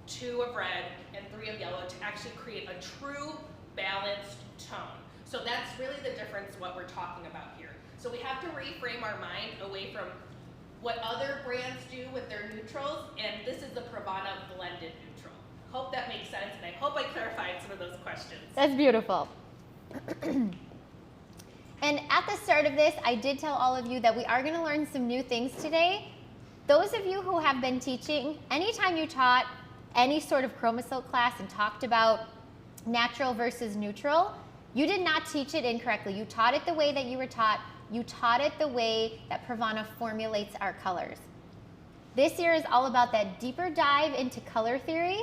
2 of red, and 3 of yellow to actually create a true balanced tone. So that's really the difference what we're talking about here. So we have to reframe our mind away from what other brands do with their neutrals, and this is the Pravana blended neutral. Hope that makes sense, and I hope I clarified some of those questions. That's beautiful. And at the start of this, I did tell all of you that we are going to learn some new things today. Those of you who have been teaching, anytime you taught any sort of chromosome class and talked about natural versus neutral, you did not teach it incorrectly. You taught it the way that you were taught. You taught it the way that Pravana formulates our colors. This year is all about that deeper dive into color theory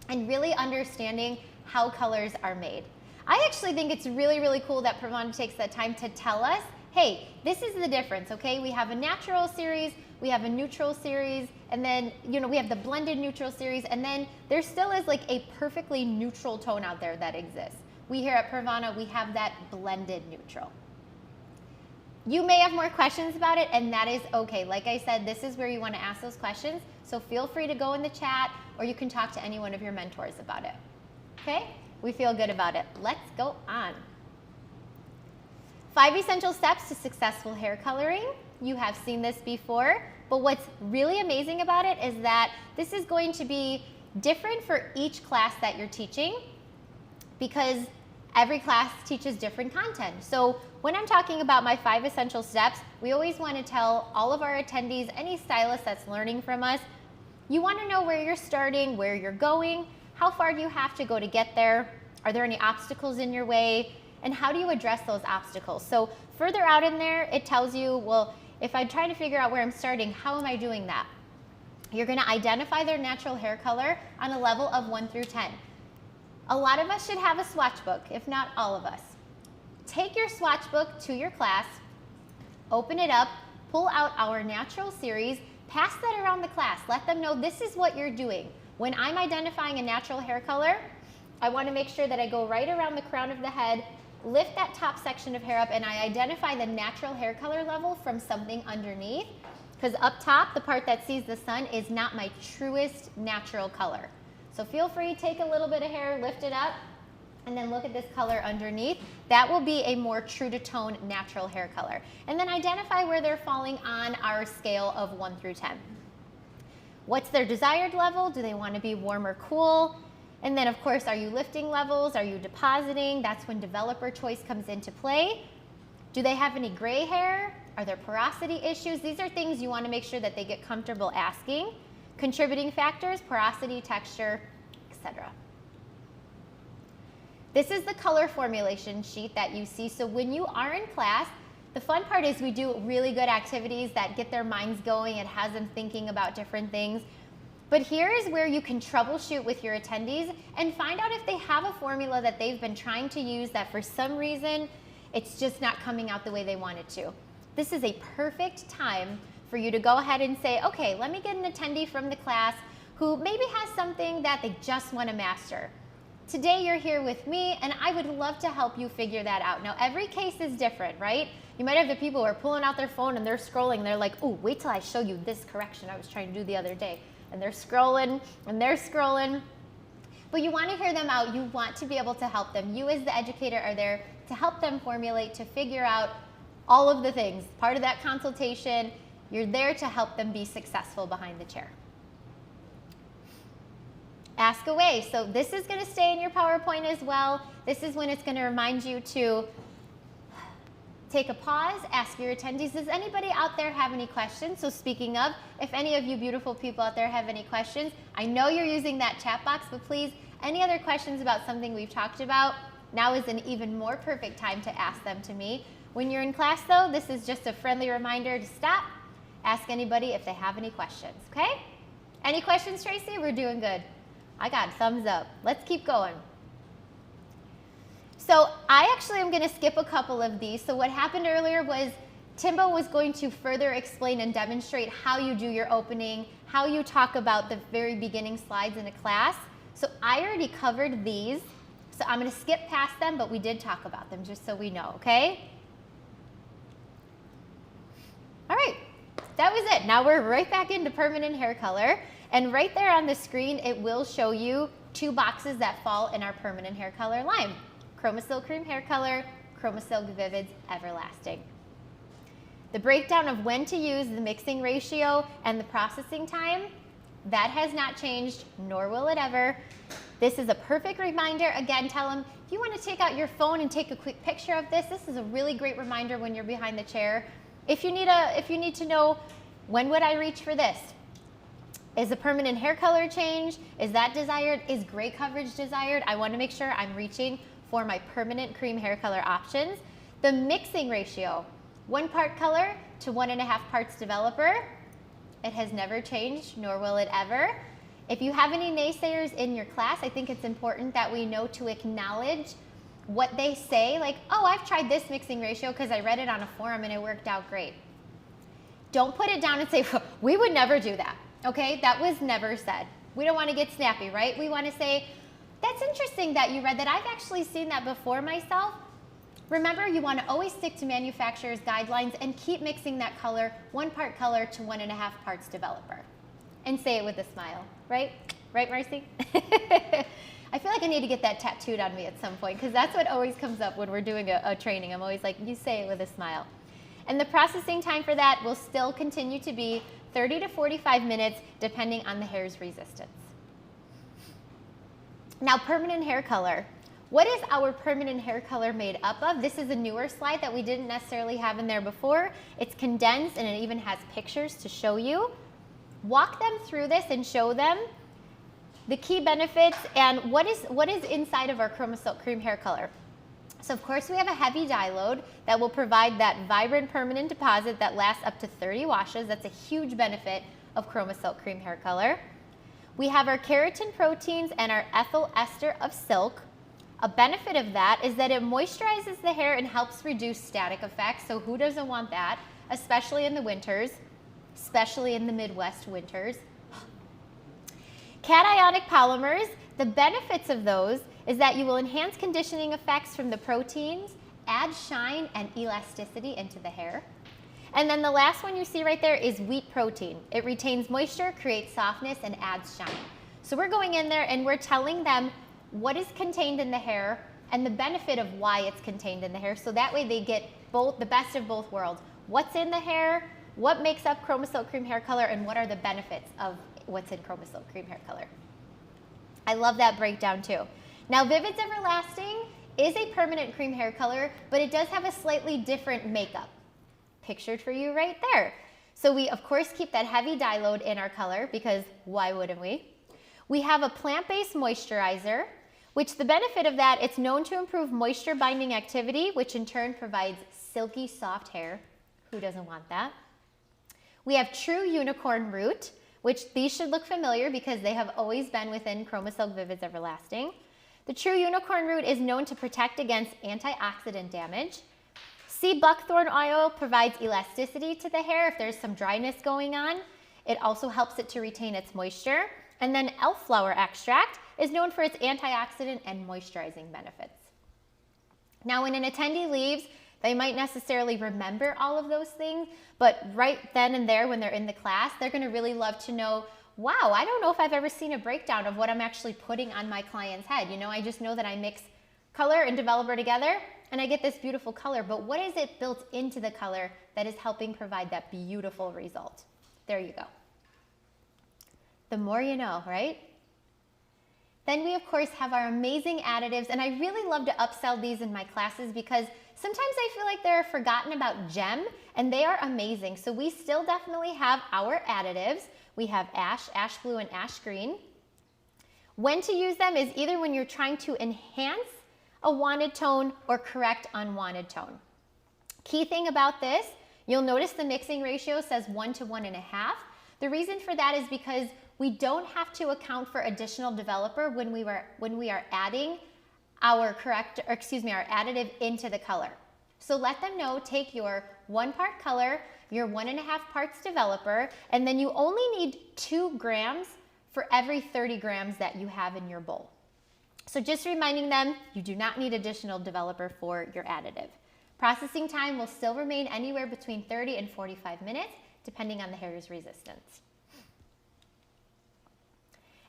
and really understanding how colors are made. I actually think it's really, really cool that Pravana takes that time to tell us, hey, this is the difference, okay? We have a natural series, we have a neutral series, and then, we have the blended neutral series, and then there still is like a perfectly neutral tone out there that exists. We here at Pravana, we have that blended neutral. You may have more questions about it, and that is okay. Like I said, this is where you want to ask those questions, so feel free to go in the chat, or you can talk to any one of your mentors about it, okay? We feel good about it. Let's go on. 5 essential steps to successful hair coloring. You have seen this before, but what's really amazing about it is that this is going to be different for each class that you're teaching because every class teaches different content. So when I'm talking about my 5 essential steps, we always want to tell all of our attendees, any stylist that's learning from us, you want to know where you're starting, where you're going, how far do you have to go to get there? Are there any obstacles in your way? And how do you address those obstacles? So further out in there, it tells you, well, if I'm trying to figure out where I'm starting, how am I doing that? You're going to identify their natural hair color on a level of 1 through 10. A lot of us should have a swatch book, if not all of us. Take your swatch book to your class, open it up, pull out our natural series, pass that around the class. Let them know this is what you're doing. When I'm identifying a natural hair color, I want to make sure that I go right around the crown of the head, lift that top section of hair up, and I identify the natural hair color level from something underneath, because up top, the part that sees the sun is not my truest natural color. So feel free, take a little bit of hair, lift it up, and then look at this color underneath. That will be a more true to tone natural hair color. And then identify where they're falling on our scale of 1 through 10. What's their desired level? Do they want to be warm or cool? And then of course, are you lifting levels? Are you depositing? That's when developer choice comes into play. Do they have any gray hair? Are there porosity issues? These are things you want to make sure that they get comfortable asking. Contributing factors, porosity, texture, etc. This is the color formulation sheet that you see. So when you are in class, the fun part is we do really good activities that get their minds going. It has them thinking about different things. But here is where you can troubleshoot with your attendees and find out if they have a formula that they've been trying to use that for some reason it's just not coming out the way they want it to. This is a perfect time for you to go ahead and say, okay, let me get an attendee from the class who maybe has something that they just want to master. Today you're here with me and I would love to help you figure that out. Now every case is different, right? You might have the people who are pulling out their phone and they're scrolling. They're like, oh, wait till I show you this correction I was trying to do the other day. And they're scrolling and they're scrolling. But you want to hear them out. You want to be able to help them. You as the educator are there to help them formulate, to figure out all of the things. Part of that consultation, you're there to help them be successful behind the chair. Ask away. So this is going to stay in your PowerPoint as well. This is when it's going to remind you to take a pause, ask your attendees, does anybody out there have any questions? So speaking of, if any of you beautiful people out there have any questions, I know you're using that chat box, but please, any other questions about something we've talked about, now is an even more perfect time to ask them to me. When you're in class though, this is just a friendly reminder to stop, ask anybody if they have any questions, okay? Any questions, Tracy? We're doing good. I got thumbs up. Let's keep going. So I actually am going to skip a couple of these. So what happened earlier was Timbo was going to further explain and demonstrate how you do your opening, how you talk about the very beginning slides in a class. So I already covered these. So I'm going to skip past them, but we did talk about them just so we know, okay? All right, that was it. Now we're right back into permanent hair color. And right there on the screen, it will show you two boxes that fall in our permanent hair color line. Chromasilk Cream Hair Color, Chromasilk Vivids Everlasting. The breakdown of when to use the mixing ratio and the processing time, that has not changed, nor will it ever. This is a perfect reminder. Again, tell them, if you want to take out your phone and take a quick picture of this, this is a really great reminder when you're behind the chair. If you need to know, when would I reach for this? Is a permanent hair color change? Is that desired? Is gray coverage desired? I want to make sure I'm reaching for my permanent cream hair color options. The mixing ratio, 1 part color to 1.5 parts developer. It has never changed, nor will it ever. If you have any naysayers in your class, I think it's important that we know to acknowledge what they say, like, oh, I've tried this mixing ratio because I read it on a forum and it worked out great. Don't put it down and say, we would never do that, okay? That was never said. We don't want to get snappy, right? We want to say, that's interesting that you read that. I've actually seen that before myself. Remember, you want to always stick to manufacturer's guidelines and keep mixing that color, 1 part color to 1.5 parts developer. And say it with a smile, right? Right, Marcy? I feel like I need to get that tattooed on me at some point because that's what always comes up when we're doing a training. I'm always like, you say it with a smile. And the processing time for that will still continue to be 30 to 45 minutes depending on the hair's resistance. Now, permanent hair color. What is our permanent hair color made up of? This is a newer slide that we didn't necessarily have in there before. It's condensed and it even has pictures to show you. Walk them through this and show them the key benefits and what is inside of our Chromasilk Cream Hair Color. So of course we have a heavy dye load that will provide that vibrant permanent deposit that lasts up to 30 washes. That's a huge benefit of Chromasilk Cream Hair Color. We have our keratin proteins and our ethyl ester of silk. A benefit of that is that it moisturizes the hair and helps reduce static effects. So who doesn't want that, especially in the winters, especially in the Midwest winters. Cationic polymers, the benefits of those is that you will enhance conditioning effects from the proteins, add shine and elasticity into the hair. And then the last one you see right there is wheat protein. It retains moisture, creates softness, and adds shine. So we're going in there and we're telling them what is contained in the hair and the benefit of why it's contained in the hair. So that way they get both the best of both worlds. What's in the hair, what makes up Chromasilk Cream Hair Color, and what are the benefits of what's in Chromasilk Cream Hair Color. I love that breakdown too. Now, Vivid's Everlasting is a permanent cream hair color, but it does have a slightly different makeup. Pictured for you right there. So we, of course, keep that heavy dye load in our color because why wouldn't we? We have a plant-based moisturizer, which the benefit of that, it's known to improve moisture binding activity, which in turn provides silky soft hair. Who doesn't want that? We have True Unicorn Root, which these should look familiar because they have always been within Chromasilk Vivid's Everlasting. The True Unicorn Root is known to protect against antioxidant damage. Sea buckthorn oil provides elasticity to the hair if there's some dryness going on. It also helps it to retain its moisture. And then elflower extract is known for its antioxidant and moisturizing benefits. Now, when an attendee leaves, they might necessarily remember all of those things, but right then and there when they're in the class, they're gonna really love to know, wow, I don't know if I've ever seen a breakdown of what I'm actually putting on my client's head. You know, I just know that I mix color and developer together and I get this beautiful color, but what is it built into the color that is helping provide that beautiful result? There you go. The more you know, right? Then we, of course, have our amazing additives, and I really love to upsell these in my classes because sometimes I feel like they're a forgotten about gem, and they are amazing. So we still definitely have our additives. We have ash, ash blue, and ash green. When to use them is either when you're trying to enhance a wanted tone or correct unwanted tone. Key thing about this, you'll notice the mixing ratio says 1 to 1.5. The reason for that is because we don't have to account for additional developer when we are adding our additive into the color. So let them know, take your 1 part color, your 1.5 parts developer, and then you only need 2 grams for every 30 grams that you have in your bowl. So just reminding them, you do not need additional developer for your additive. Processing time will still remain anywhere between 30 and 45 minutes, depending on the hair's resistance.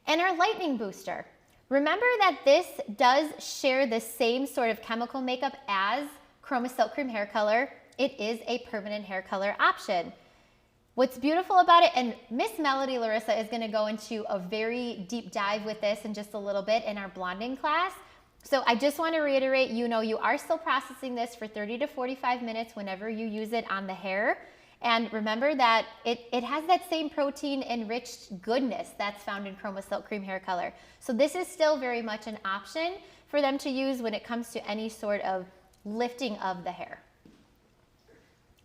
And our lightning booster. Remember that this does share the same sort of chemical makeup as Chromasilk Cream Hair Color. It is a permanent hair color option. What's beautiful about it, and Miss Melody Larissa is gonna go into a very deep dive with this in just a little bit in our blonding class. So I just wanna reiterate, you know, you are still processing this for 30 to 45 minutes whenever you use it on the hair. And remember that it has that same protein enriched goodness that's found in Chromasilk Cream Hair Color. So this is still very much an option for them to use when it comes to any sort of lifting of the hair.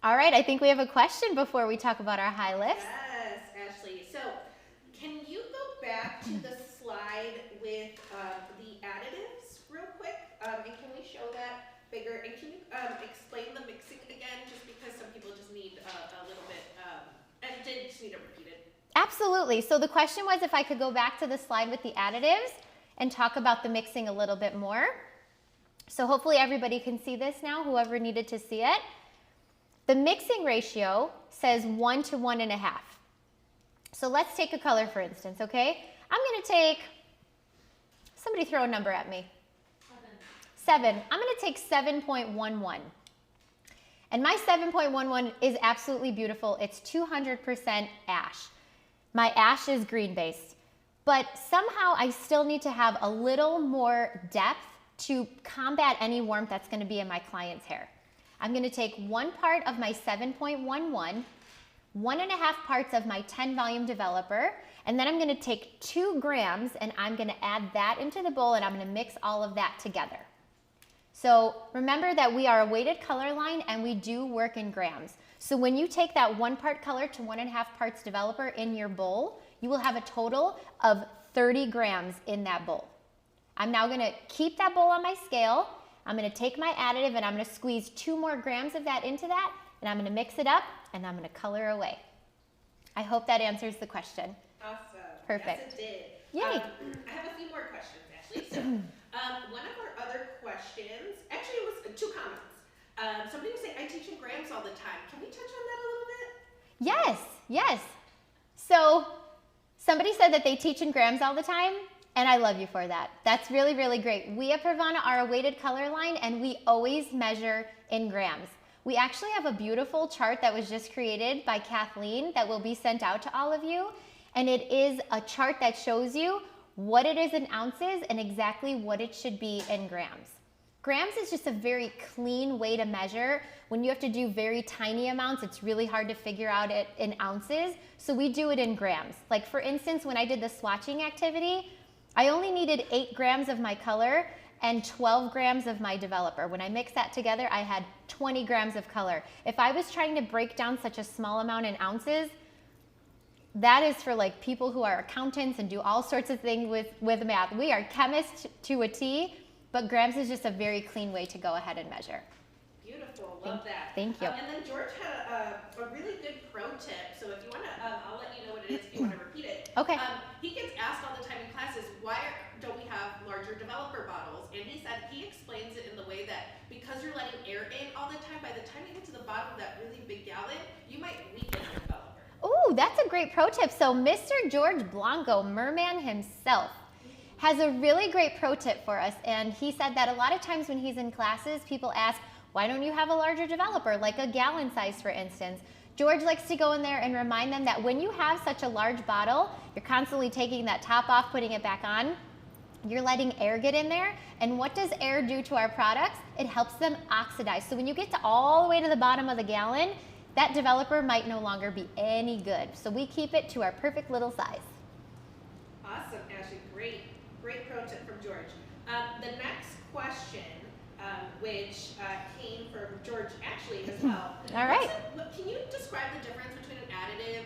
All right, I think we have a question before we talk about our high lifts. Yes, Ashley. So can you go back to the slide with the additives real quick? And can we show that bigger? And can you explain the mixing again, just because some people just need a little bit, and just need it repeated. Absolutely. So the question was if I could go back to the slide with the additives and talk about the mixing a little bit more. So hopefully everybody can see this now, whoever needed to see it. The mixing ratio says 1 to 1.5. So let's take a color, for instance, okay? I'm gonna take, somebody throw a number at me. 7. I'm gonna take 7.11. And my 7.11 is absolutely beautiful. It's 200% ash. My ash is green based, but somehow I still need to have a little more depth to combat any warmth that's gonna be in my client's hair. I'm gonna take 1 part of my 7.11, 1.5 parts of my 10 volume developer, and then I'm gonna take 2 grams and I'm gonna add that into the bowl and I'm gonna mix all of that together. So remember that we are a weighted color line and we do work in grams. So when you take that 1 part color to 1.5 parts developer in your bowl, you will have a total of 30 grams in that bowl. I'm now gonna keep that bowl on my scale. I'm gonna take my additive and I'm gonna squeeze 2 more grams of that into that, and I'm gonna mix it up and I'm gonna color away. I hope that answers the question. Awesome. Perfect. Yes, it did. Yay. I have a few more questions, Ashley. So, one of our other questions, actually it was 2 comments. Somebody was saying, I teach in grams all the time. Can we touch on that a little bit? Yes, yes. So somebody said that they teach in grams all the time, and I love you for that. That's really, really great. We at PRAVANA are a weighted color line, and we always measure in grams. We actually have a beautiful chart that was just created by Kathleen that will be sent out to all of you, and it is a chart that shows you what it is in ounces and exactly what it should be in grams. Grams is just a very clean way to measure. When you have to do very tiny amounts, it's really hard to figure out it in ounces. So we do it in grams. Like for instance, when I did the swatching activity, I only needed 8 grams of my color and 12 grams of my developer. When I mixed that together, I had 20 grams of color. If I was trying to break down such a small amount in ounces, that is for like people who are accountants and do all sorts of things with math. We are chemists to a T, but grams is just a very clean way to go ahead and measure. Beautiful, love that. Thank you. And then George had a really good pro tip. So if you want to, I'll let you know what it is if you want to repeat it. Okay. He gets asked all the time in classes, why don't we have larger developer bottles? And he said he explains it in the way that because you're letting air in all the time, by the time you get to the bottom of that really big gallon, you might weaken the developer. Ooh, that's a great pro tip. So Mr. George Blanco, Merman himself, has a really great pro tip for us. And he said that a lot of times when he's in classes, people ask, why don't you have a larger developer, like a gallon size, for instance? George likes to go in there and remind them that when you have such a large bottle, you're constantly taking that top off, putting it back on. You're letting air get in there. And what does air do to our products? It helps them oxidize. So when you get to all the way to the bottom of the gallon, that developer might no longer be any good. So we keep it to our perfect little size. Awesome, Ashley. Great pro tip from George. The next question, which came from George Ashley as well. All right. Can you describe the difference between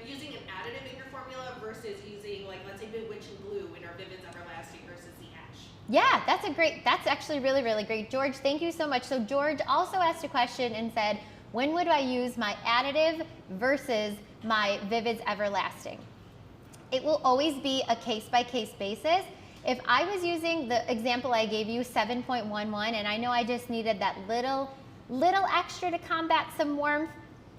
using an additive in your formula versus using, like, let's say, Bewitching Blue in our Vivids Everlasting versus the ash? Yeah, that's actually really, really great. George, thank you so much. So George also asked a question and said, when would I use my additive versus my Vivids Everlasting? It will always be a case-by-case basis. If I was using the example I gave you, 7.11, and I know I just needed that little extra to combat some warmth,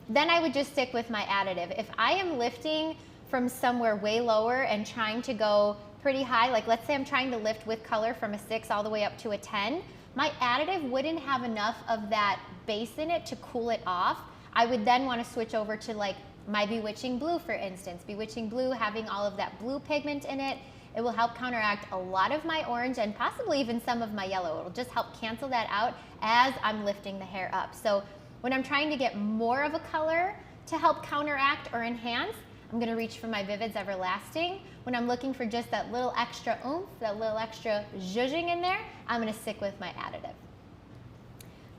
then I would just stick with my additive. If I am lifting from somewhere way lower and trying to go pretty high, like let's say I'm trying to lift with color from a 6 all the way up to a 10, my additive wouldn't have enough of that base in it to cool it off. I would then want to switch over to like my Bewitching Blue, for instance. Bewitching Blue having all of that blue pigment in it, it will help counteract a lot of my orange and possibly even some of my yellow. It'll just help cancel that out as I'm lifting the hair up. So when I'm trying to get more of a color to help counteract or enhance, I'm going to reach for my Vivids Everlasting. When I'm looking for just that little extra oomph, that little extra zhuzhing in there, I'm going to stick with my additive.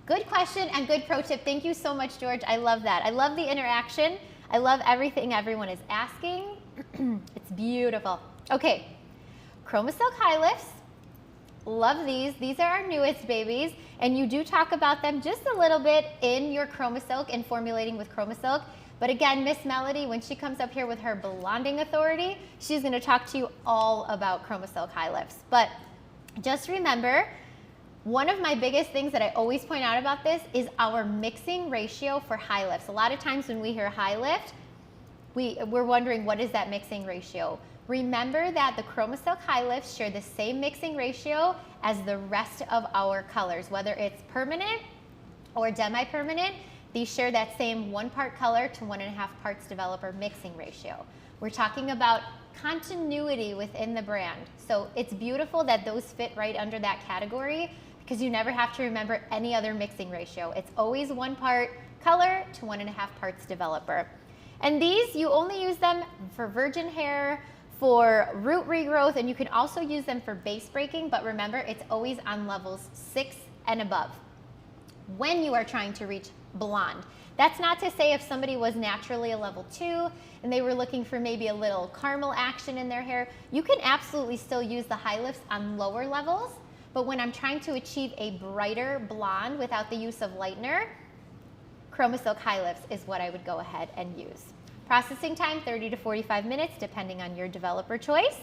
Good question and good pro tip. Thank you so much, George. I love that. I love the interaction. I love everything everyone is asking. It's beautiful. Okay, Chromasilk High Lifts. Love these. These are our newest babies, and you do talk about them just a little bit in your Chromasilk and formulating with Chromasilk. But again, Miss Melody, when she comes up here with her blonding authority, she's going to talk to you all about Chromasilk High Lifts. But just remember, one of my biggest things that I always point out about this is our mixing ratio for high lifts. A lot of times when we hear high lift, we're wondering, what is that mixing ratio? Remember that the Chromasilk High Lifts share the same mixing ratio as the rest of our colors, whether it's permanent or demi-permanent. These share that same 1 part color to 1.5 parts developer mixing ratio. We're talking about continuity within the brand. So it's beautiful that those fit right under that category because you never have to remember any other mixing ratio. It's always 1 part color to 1.5 parts developer. And these, you only use them for virgin hair, for root regrowth, and you can also use them for base breaking, but remember, it's always on levels 6 and above when you are trying to reach blonde. That's not to say if somebody was naturally a level 2 and they were looking for maybe a little caramel action in their hair, you can absolutely still use the high lifts on lower levels, but when I'm trying to achieve a brighter blonde without the use of lightener, Chromasilk High Lifts is what I would go ahead and use. Processing time, 30 to 45 minutes, depending on your developer choice.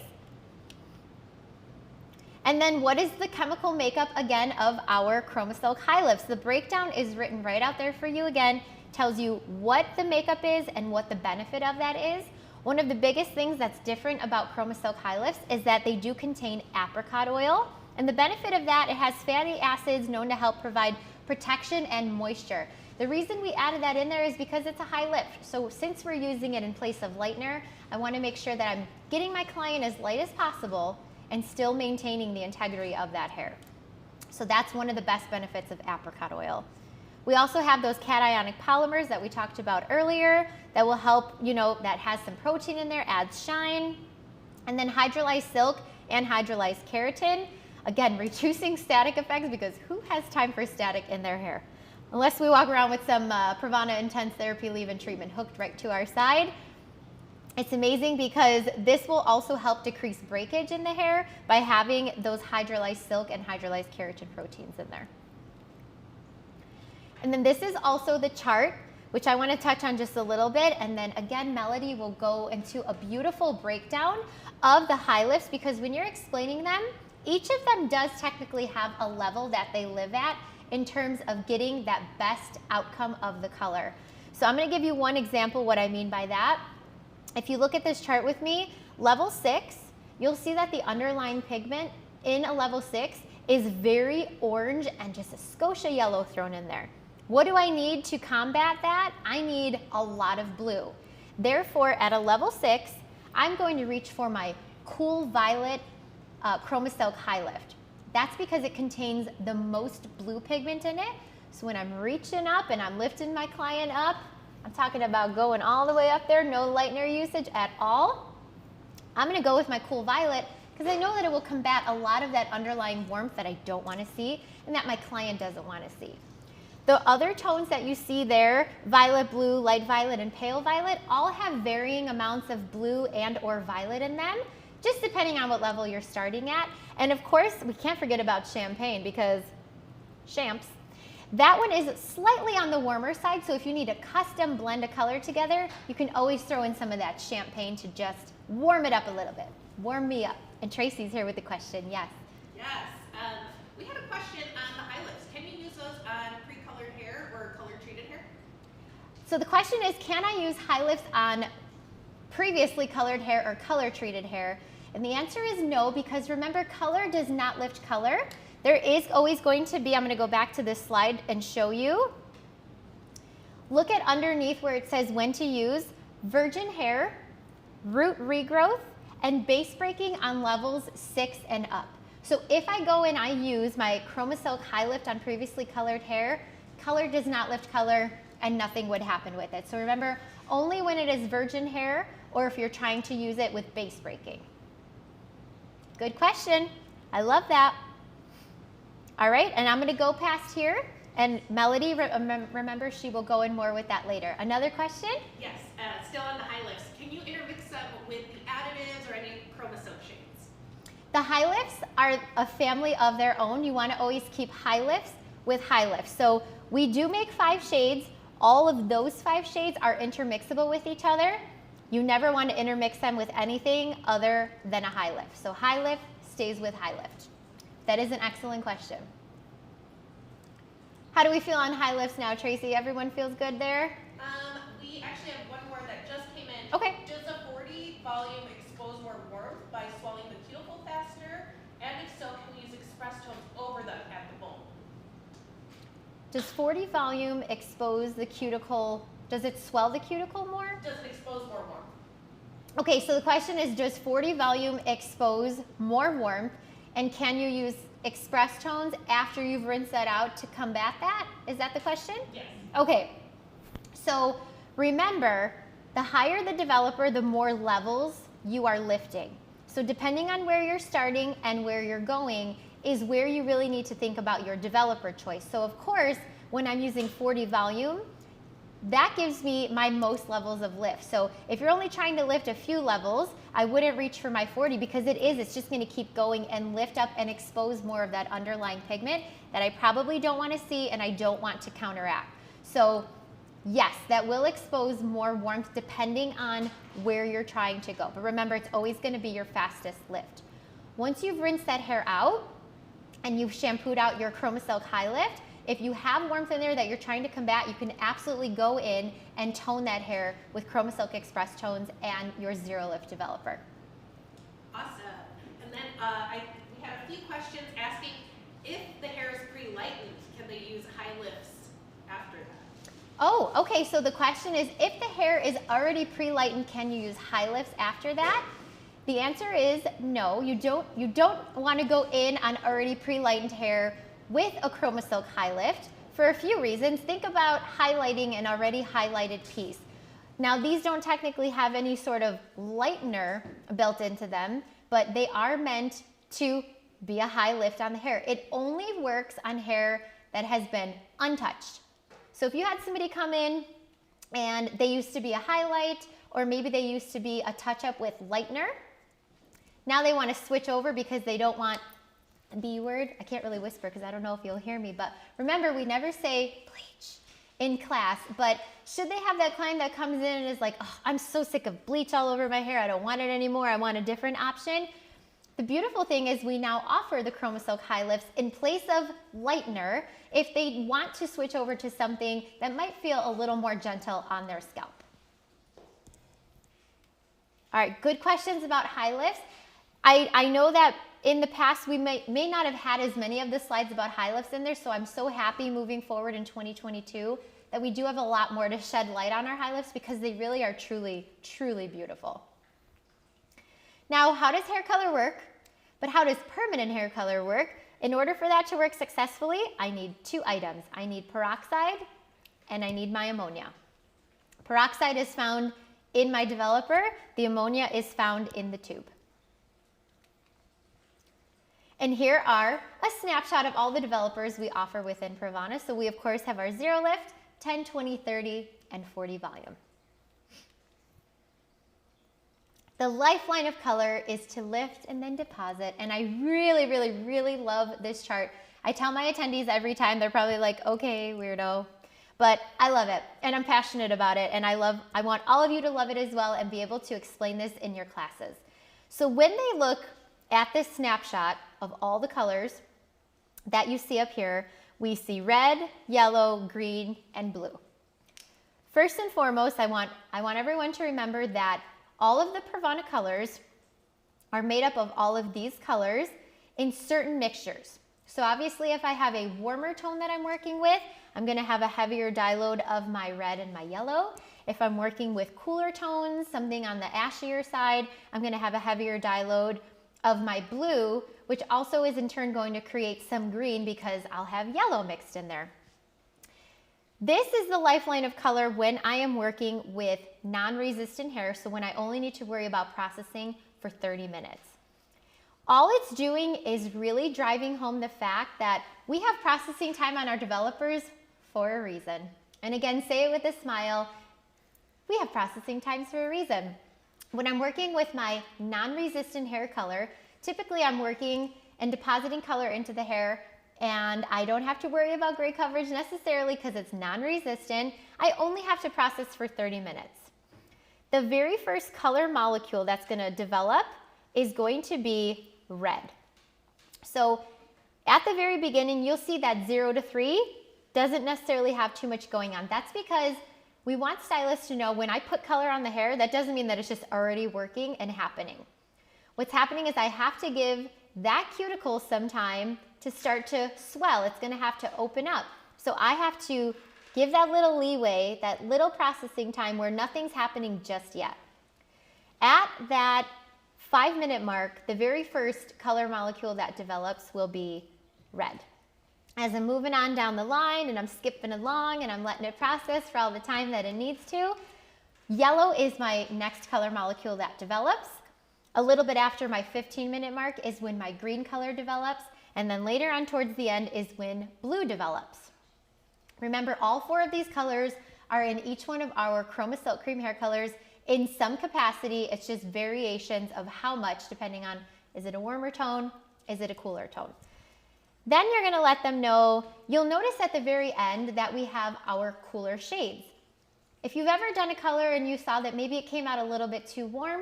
And then what is the chemical makeup, again, of our Chromasilk High Lifts? The breakdown is written right out there for you. Again, tells you what the makeup is and what the benefit of that is. One of the biggest things that's different about Chromasilk High Lifts is that they do contain apricot oil. And the benefit of that, it has fatty acids known to help provide protection and moisture. The reason we added that in there is because it's a high lift. So since we're using it in place of lightener, I want to make sure that I'm getting my client as light as possible and still maintaining the integrity of that hair. So that's one of the best benefits of apricot oil. We also have those cationic polymers that we talked about earlier that will help, that has some protein in there, adds shine. And then hydrolyzed silk and hydrolyzed keratin, again, reducing static effects, because who has time for static in their hair? Unless we walk around with some PRAVANA Intense Therapy Leave-In Treatment hooked right to our side. It's amazing because this will also help decrease breakage in the hair by having those hydrolyzed silk and hydrolyzed keratin proteins in there. And then this is also the chart, which I want to touch on just a little bit, and then again, Melody will go into a beautiful breakdown of the high lifts, because when you're explaining them, each of them does technically have a level that they live at in terms of getting that best outcome of the color. So I'm going to give you one example what I mean by that. If you look at this chart with me, level 6, you'll see that the underlying pigment in a level 6 is very orange and just a scotia yellow thrown in there. What do I need to combat that? I need a lot of blue. Therefore, at a level 6, I'm going to reach for my cool violet Chromasilk High Lift. That's because it contains the most blue pigment in it. So when I'm reaching up and I'm lifting my client up, I'm talking about going all the way up there, no lightener usage at all. I'm going to go with my cool violet because I know that it will combat a lot of that underlying warmth that I don't want to see and that my client doesn't want to see. The other tones that you see there, violet, blue, light violet, and pale violet, all have varying amounts of blue and or violet in them, just depending on what level you're starting at. And of course, we can't forget about champagne because champs. That one is slightly on the warmer side, so if you need a custom blend of color together, you can always throw in some of that champagne to just warm it up a little bit. Warm me up. And Tracy's here with the question, yes. Yes. We had a question on the high lifts. Can you use those on pre-colored hair or color-treated hair? So the question is, can I use high lifts on previously colored hair or color-treated hair? And the answer is no, because remember, color does not lift color. There is always going to be, I'm going to go back to this slide and show you. Look at underneath where it says when to use virgin hair, root regrowth, and base breaking on levels 6 and up. So if I go and I use my Chromasilk High Lift on previously colored hair, color does not lift color and nothing would happen with it. So remember, only when it is virgin hair or if you're trying to use it with base breaking. Good question. I love that. All right, and I'm going to go past here, and Melody, remember, she will go in more with that later. Another question? Yes, still on the high lifts. Can you intermix them with the additives or any Chromasilk shades? The high lifts are a family of their own. You want to always keep high lifts with high lifts. So we do make 5 shades. All of those 5 shades are intermixable with each other. You never want to intermix them with anything other than a high lift. So high lift stays with high lift. That is an excellent question. How do we feel on high lifts now, Tracy? Everyone feels good there? We actually have one more that just came in. Okay. Does a 40 volume expose more warmth by swelling the cuticle faster? And if so, can we use express tones over them at the bone? Does 40 volume expose the cuticle? Does it swell the cuticle more? Does it expose more warmth? Okay, so the question is, does 40 volume expose more warmth? And can you use express tones after you've rinsed that out to combat that? Is that the question? Yes. Okay, so remember, the higher the developer, the more levels you are lifting. So depending on where you're starting and where you're going is where you really need to think about your developer choice. So of course, when I'm using 40 volume, that gives me my most levels of lift. So if you're only trying to lift a few levels, I wouldn't reach for my 40 because it's just going to keep going and lift up and expose more of that underlying pigment that I probably don't want to see and I don't want to counteract. So yes, that will expose more warmth depending on where you're trying to go. But remember, it's always going to be your fastest lift. Once you've rinsed that hair out and you've shampooed out your Chromasilk High Lift, if you have warmth in there that you're trying to combat, you can absolutely go in and tone that hair with Chromasilk Express Tones and your Zero Lift developer. Awesome. And then we had a few questions asking if the hair is pre-lightened, can they use high lifts after that? Oh, okay. So the question is, if the hair is already pre-lightened, can you use high lifts after that? The answer is no. You don't want to go in on already pre-lightened hair with a Chroma Silk High Lift for a few reasons. Think about highlighting an already highlighted piece. Now, these don't technically have any sort of lightener built into them, but they are meant to be a high lift on the hair. It only works on hair that has been untouched. So if you had somebody come in and they used to be a highlight, or maybe they used to be a touch-up with lightener, now they want to switch over because they don't want the B word. I can't really whisper because I don't know if you'll hear me, but remember, we never say bleach in class. But should they have that client that comes in and is like, oh, I'm so sick of bleach all over my hair, I don't want it anymore, I want a different option. The beautiful thing is we now offer the Chroma Silk High Lifts in place of lightener if they want to switch over to something that might feel a little more gentle on their scalp. All right, good questions about high lifts. I know that in the past we may not have had as many of the slides about high lifts in there, so I'm so happy moving forward in 2022 that we do have a lot more to shed light on our high lifts because they really are truly, truly beautiful. Now, how does hair color work? But how does permanent hair color work? In order for that to work successfully, I need two items. I need peroxide and I need my ammonia. Peroxide is found in my developer. The ammonia is found in the tube. And here are a snapshot of all the developers we offer within PRAVANA. So we, of course, have our 0 lift, 10, 20, 30, and 40 volume. The lifeline of color is to lift and then deposit. And I really, really, really love this chart. I tell my attendees every time, they're probably like, okay, weirdo. But I love it and I'm passionate about it. And I want all of you to love it as well and be able to explain this in your classes. So when they look at this snapshot of all the colors that you see up here, we see red, yellow, green, and blue. First and foremost, I want everyone to remember that all of the PRAVANA colors are made up of all of these colors in certain mixtures. So obviously if I have a warmer tone that I'm working with, I'm going to have a heavier dye load of my red and my yellow. If I'm working with cooler tones, something on the ashier side, I'm going to have a heavier dye load of my blue, which also is in turn going to create some green because I'll have yellow mixed in there. This is the lifeline of color when I am working with non-resistant hair, so when I only need to worry about processing for 30 minutes. All it's doing is really driving home the fact that we have processing time on our developers for a reason. And again, say it with a smile, we have processing times for a reason. When I'm working with my non-resistant hair color, typically I'm working and depositing color into the hair and I don't have to worry about gray coverage necessarily because it's non-resistant. I only have to process for 30 minutes. The very first color molecule that's going to develop is going to be red. So at the very beginning, you'll see that 0 to 3 doesn't necessarily have too much going on. That's because we want stylists to know when I put color on the hair, that doesn't mean that it's just already working and happening. What's happening is I have to give that cuticle some time to start to swell. It's going to have to open up. So I have to give that little leeway, that little processing time where nothing's happening just yet. At that 5-minute mark, the very first color molecule that develops will be red. As I'm moving on down the line and I'm skipping along and I'm letting it process for all the time that it needs to, yellow is my next color molecule that develops. A little bit after my 15-minute mark is when my green color develops, and then later on towards the end is when blue develops. Remember, all 4 of these colors are in each one of our Chroma Silk Cream hair colors in some capacity. It's just variations of how much, depending on, is it a warmer tone, is it a cooler tone? Then you're going to let them know, you'll notice at the very end that we have our cooler shades. If you've ever done a color and you saw that maybe it came out a little bit too warm,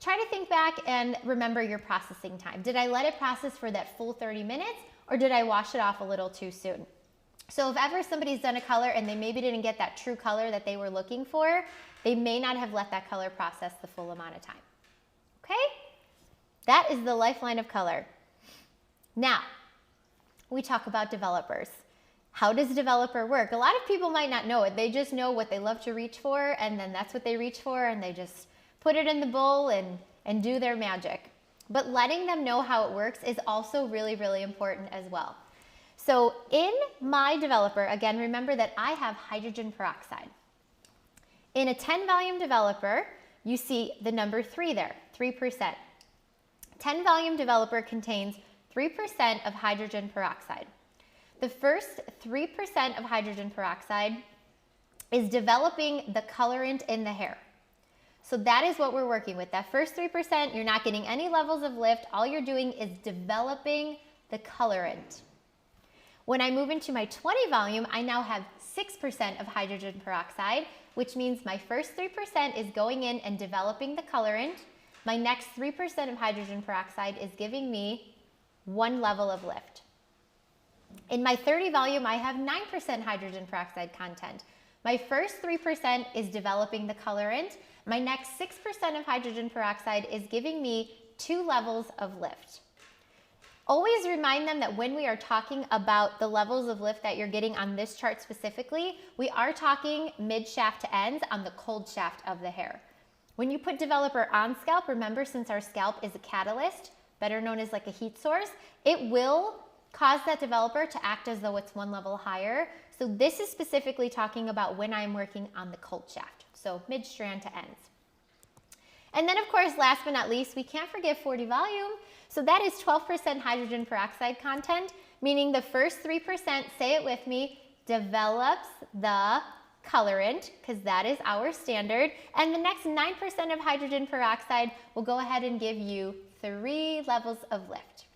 try to think back and remember your processing time. Did I let it process for that full 30 minutes or did I wash it off a little too soon? So if ever somebody's done a color and they maybe didn't get that true color that they were looking for, they may not have let that color process the full amount of time. Okay? That is the lifeline of color. Now, we talk about developers. How does developer work? A lot of people might not know it. They just know what they love to reach for, and then that's what they reach for, and they just put it in the bowl and and do their magic. But letting them know how it works is also really, really important as well. So in my developer, again, remember that I have hydrogen peroxide. In a 10 volume developer, you see the number 3 there, 3%. 10 volume developer contains 3% of hydrogen peroxide. The first 3% of hydrogen peroxide is developing the colorant in the hair. So that is what we're working with. That first 3%, you're not getting any levels of lift. All you're doing is developing the colorant. When I move into my 20 volume, I now have 6% of hydrogen peroxide, which means my first 3% is going in and developing the colorant. My next 3% of hydrogen peroxide is giving me 1 level of lift. In my 30 volume, I have 9% hydrogen peroxide content. My first 3% is developing the colorant. My next 6% of hydrogen peroxide is giving me 2 levels of lift. Always remind them that when we are talking about the levels of lift that you're getting on this chart specifically, we are talking mid-shaft to ends on the cold shaft of the hair. When you put developer on scalp, remember, since our scalp is a catalyst, better known as like a heat source, it will cause that developer to act as though it's 1 level higher. So this is specifically talking about when I'm working on the cold shaft, so mid-strand to ends. And then of course, last but not least, we can't forget 40 volume. So that is 12% hydrogen peroxide content, meaning the first 3%, say it with me, develops the colorant, because that is our standard, and the next 9% of hydrogen peroxide will go ahead and give you 3 levels of lift.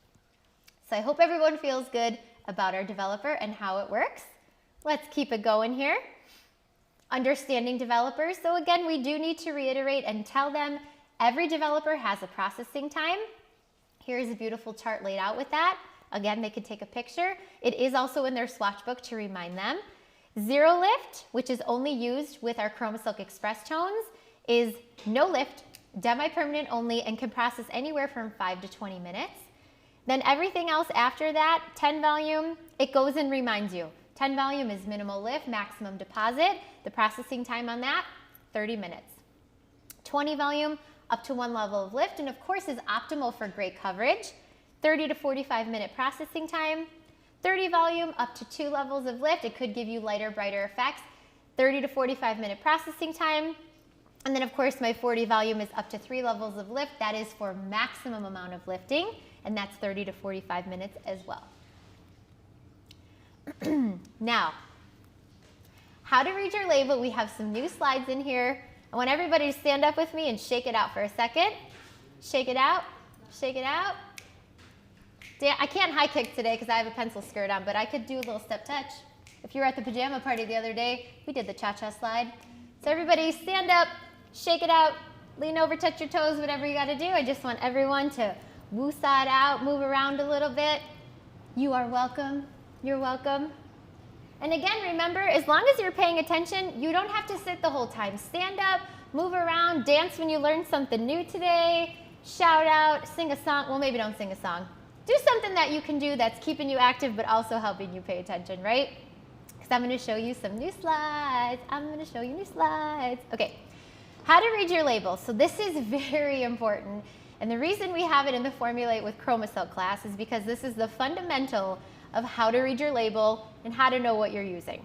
So I hope everyone feels good about our developer and how it works. Let's keep it going here. Understanding developers. So again, we do need to reiterate and tell them every developer has a processing time. Here's a beautiful chart laid out with that. Again, they could take a picture. It is also in their swatch book to remind them. Zero lift, which is only used with our ChromaSilk Express tones, is no lift, demi-permanent only, and can process anywhere from 5 to 20 minutes. Then everything else after that, 10 volume, it goes and reminds you. 10 volume is minimal lift, maximum deposit. The processing time on that, 30 minutes. 20 volume, up to 1 level of lift, and of course is optimal for great coverage. 30 to 45 minute processing time. 30 volume, up to 2 levels of lift. It could give you lighter, brighter effects. 30 to 45 minute processing time. And then of course my 40 volume is up to 3 levels of lift. That is for maximum amount of lifting, and that's 30 to 45 minutes as well. Now, how to read your label. We have some new slides in here. I want everybody to stand up with me and shake it out for a second. Shake it out, shake it out. I can't high kick today because I have a pencil skirt on, but I could do a little step touch. If you were at the pajama party the other day, we did the cha-cha slide. So everybody stand up, shake it out, lean over, touch your toes, whatever you gotta do. I just want everyone to woo-saw it out, move around a little bit. You are welcome, you're welcome. And again, remember, as long as you're paying attention, you don't have to sit the whole time. Stand up, move around, dance when you learned something new today, shout out, sing a song. Well, maybe don't sing a song. Do something that you can do that's keeping you active but also helping you pay attention, right? Because I'm going to show you some new slides. I'm going to show you new slides. Okay, how to read your label. So this is very important. And the reason we have it in the Formulate with ChromaSilk class is because this is the fundamental of how to read your label and how to know what you're using.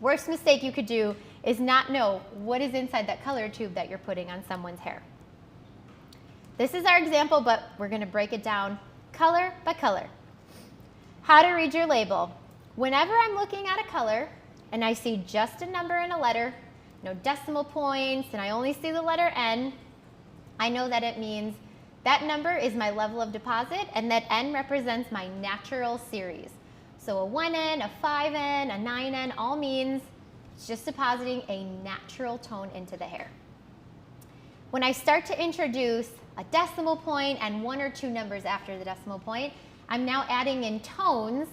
Worst mistake you could do is not know what is inside that color tube that you're putting on someone's hair. This is our example, but we're going to break it down color by color. How to read your label. Whenever I'm looking at a color and I see just a number and a letter, no decimal points, and I only see the letter N, I know that it means that number is my level of deposit, and that N represents my natural series. So a 1N, a 5N, a 9N all means it's just depositing a natural tone into the hair. When I start to introduce a decimal point and 1 or 2 numbers after the decimal point, I'm now adding in tones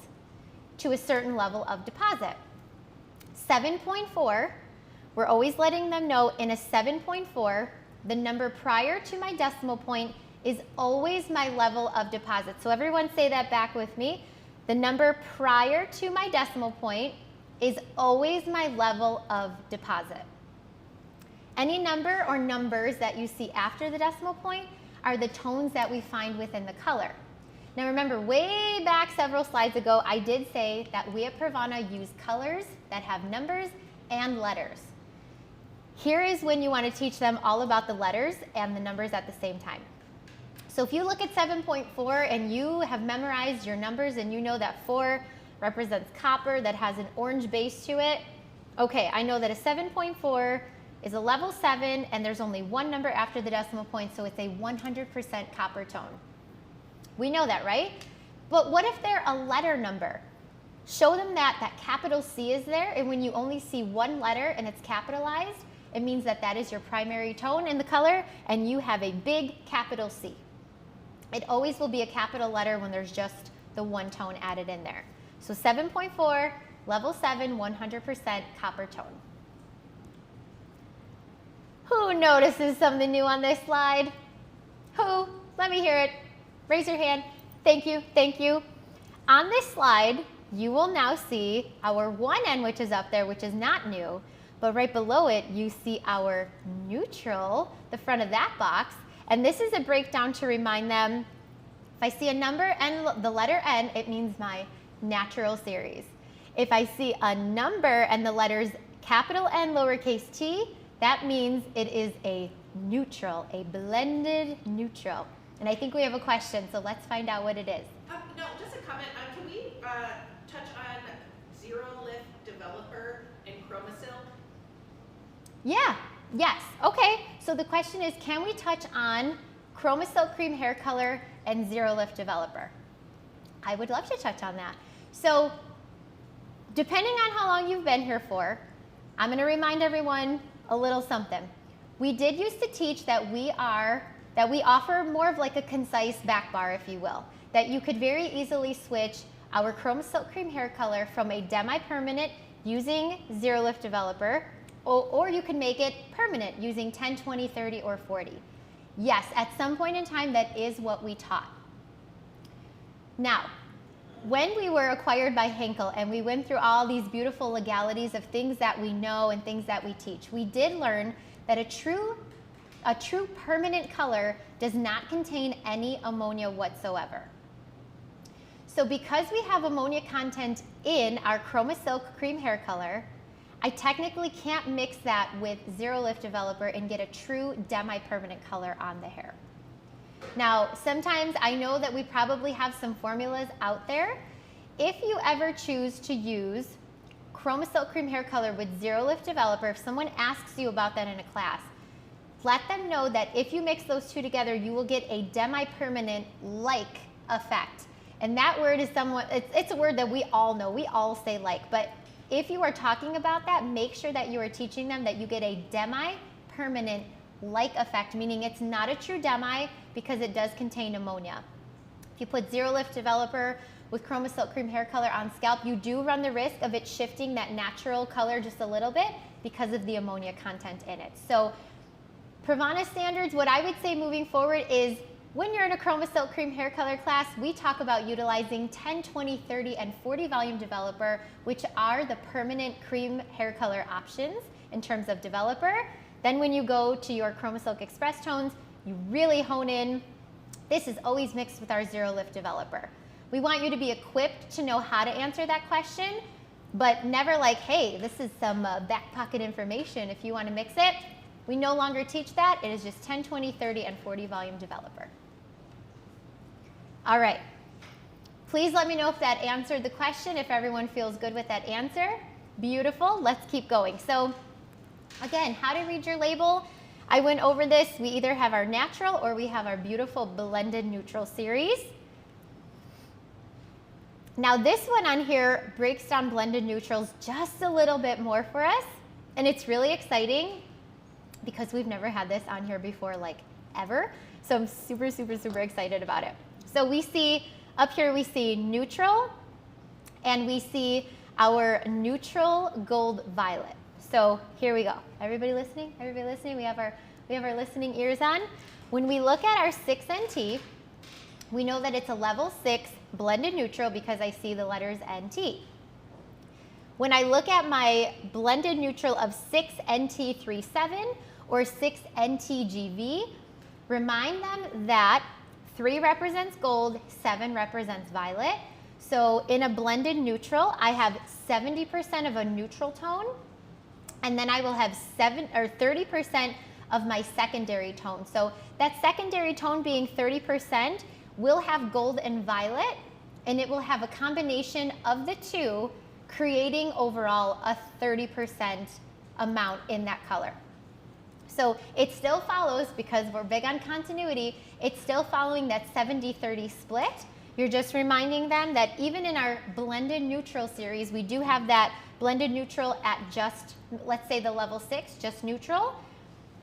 to a certain level of deposit. 7.4, we're always letting them know in a 7.4, the number prior to my decimal point is always my level of deposit. So everyone say that back with me. The number prior to my decimal point is always my level of deposit. Any number or numbers that you see after the decimal point are the tones that we find within the color. Now remember, way back several slides ago, I did say that we at PRAVANA use colors that have numbers and letters. Here is when you want to teach them all about the letters and the numbers at the same time. So if you look at 7.4 and you have memorized your numbers and you know that 4 represents copper that has an orange base to it, okay, I know that a 7.4 is a level 7 and there's only one number after the decimal point, so it's a 100% copper tone. We know that, right? But what if they're a letter number? Show them that that capital C is there, and when you only see one letter and it's capitalized, it means that that is your primary tone in the color and you have a big capital C. It always will be a capital letter when there's just the one tone added in there. So 7.4, level 7, 100% copper tone. Who notices something new on this slide? Who? Let me hear it. Raise your hand. Thank you, thank you. On this slide, you will now see our 1N, which is up there, which is not new, but right below it, you see our neutral, the front of that box, and this is a breakdown to remind them, if I see a number and the letter N, it means my natural series. If I see a number and the letters capital N, lowercase t, that means it is a neutral, a blended neutral. And I think we have a question, so let's find out what it is. No, just a comment. Can we touch on zero lift developer and chromosil? Yeah, yes. Okay, so the question is, can we touch on chromosil cream hair color and zero lift developer? I would love to touch on that. So depending on how long you've been here for, I'm going to remind everyone a little something. We did used to teach that we offer more of like a concise back bar, if you will, that you could very easily switch our chromosil cream hair color from a demi-permanent using zero lift developer, or you can make it permanent using 10, 20, 30, or 40. Yes, at some point in time, that is what we taught. Now, when we were acquired by Henkel and we went through all these beautiful legalities of things that we know and things that we teach, we did learn that a true permanent color does not contain any ammonia whatsoever. So because we have ammonia content in our chromosil cream hair color, I technically can't mix that with zero lift developer and get a true demi-permanent color on the hair. Now, sometimes I know that we probably have some formulas out there. If you ever choose to use chromosil cream hair color with zero lift developer, if someone asks you about that in a class, let them know that if you mix those two together, you will get a demi-permanent like effect. And that word is somewhat, it's a word that we all know, we all say like, but if you are talking about that, make sure that you are teaching them that you get a demi-permanent like effect, meaning it's not a true demi because it does contain ammonia. If you put zero lift developer with chromosil cream hair color on scalp, you do run the risk of it shifting that natural color just a little bit because of the ammonia content in it. So PRAVANA standards, what I would say moving forward is when you're in a chromosil cream hair color class, we talk about utilizing 10, 20, 30, and 40 volume developer, which are the permanent cream hair color options in terms of developer. Then when you go to your chromosilk express tones, you really hone in. This is always mixed with our zero lift developer. We want you to be equipped to know how to answer that question, but never like, hey, this is some back pocket information if you want to mix it. We no longer teach that. It is just 10, 20, 30, and 40 volume developer. All right. Please let me know if that answered the question, if everyone feels good with that answer. Beautiful. Let's keep going. So again, how to read your label. I went over this. We either have our natural or we have our beautiful blended neutral series. Now this one on here breaks down blended neutrals just a little bit more for us. And it's really exciting because we've never had this on here before, like ever. So I'm super, super, super excited about it. So we see, up here we see neutral, and we see our neutral gold violet. So here we go. Everybody listening? Everybody listening? We have our listening ears on. When we look at our 6NT, we know that it's a level 6 blended neutral because I see the letters NT. When I look at my blended neutral of 6NT37, or 6 NTGV, remind them that 3 represents gold, 7 represents violet. So in a blended neutral, I have 70% of a neutral tone, and then I will have 30% of my secondary tone. So that secondary tone being 30% will have gold and violet, and it will have a combination of the two, creating overall a 30% amount in that color. So it still follows, because we're big on continuity, it's still following that 70-30 split. You're just reminding them that even in our blended neutral series, we do have that blended neutral at just, let's say the level 6, just neutral.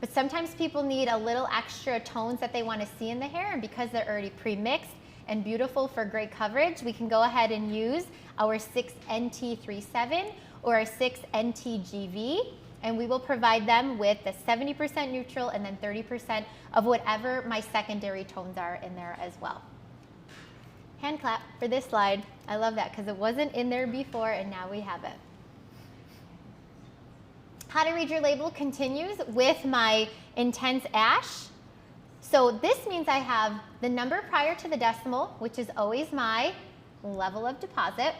But sometimes people need a little extra tones that they want to see in the hair, and because they're already pre-mixed and beautiful for great coverage, we can go ahead and use our 6NT37 or our 6NTGV, and we will provide them with the 70% neutral and then 30% of whatever my secondary tones are in there as well. Hand clap for this slide. I love that because it wasn't in there before and now we have it. How to read your label continues with my intense ash. So this means I have the number prior to the decimal, which is always my level of deposit.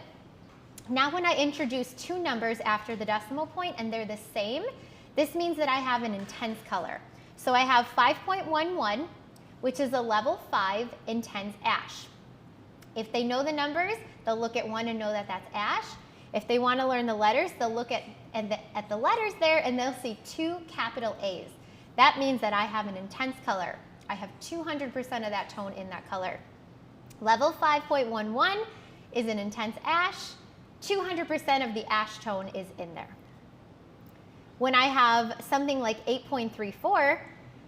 Now when I introduce 2 numbers after the decimal point and they're the same, this means that I have an intense color. So I have 5.11, which is a level 5 intense ash. If they know the numbers, they'll look at 1 and know that that's ash. If they want to learn the letters, they'll look at the letters there and they'll see 2 capital A's. That means that I have an intense color. I have 200% of that tone in that color. Level 5.11 is an intense ash. 200% of the ash tone is in there. When I have something like 8.34,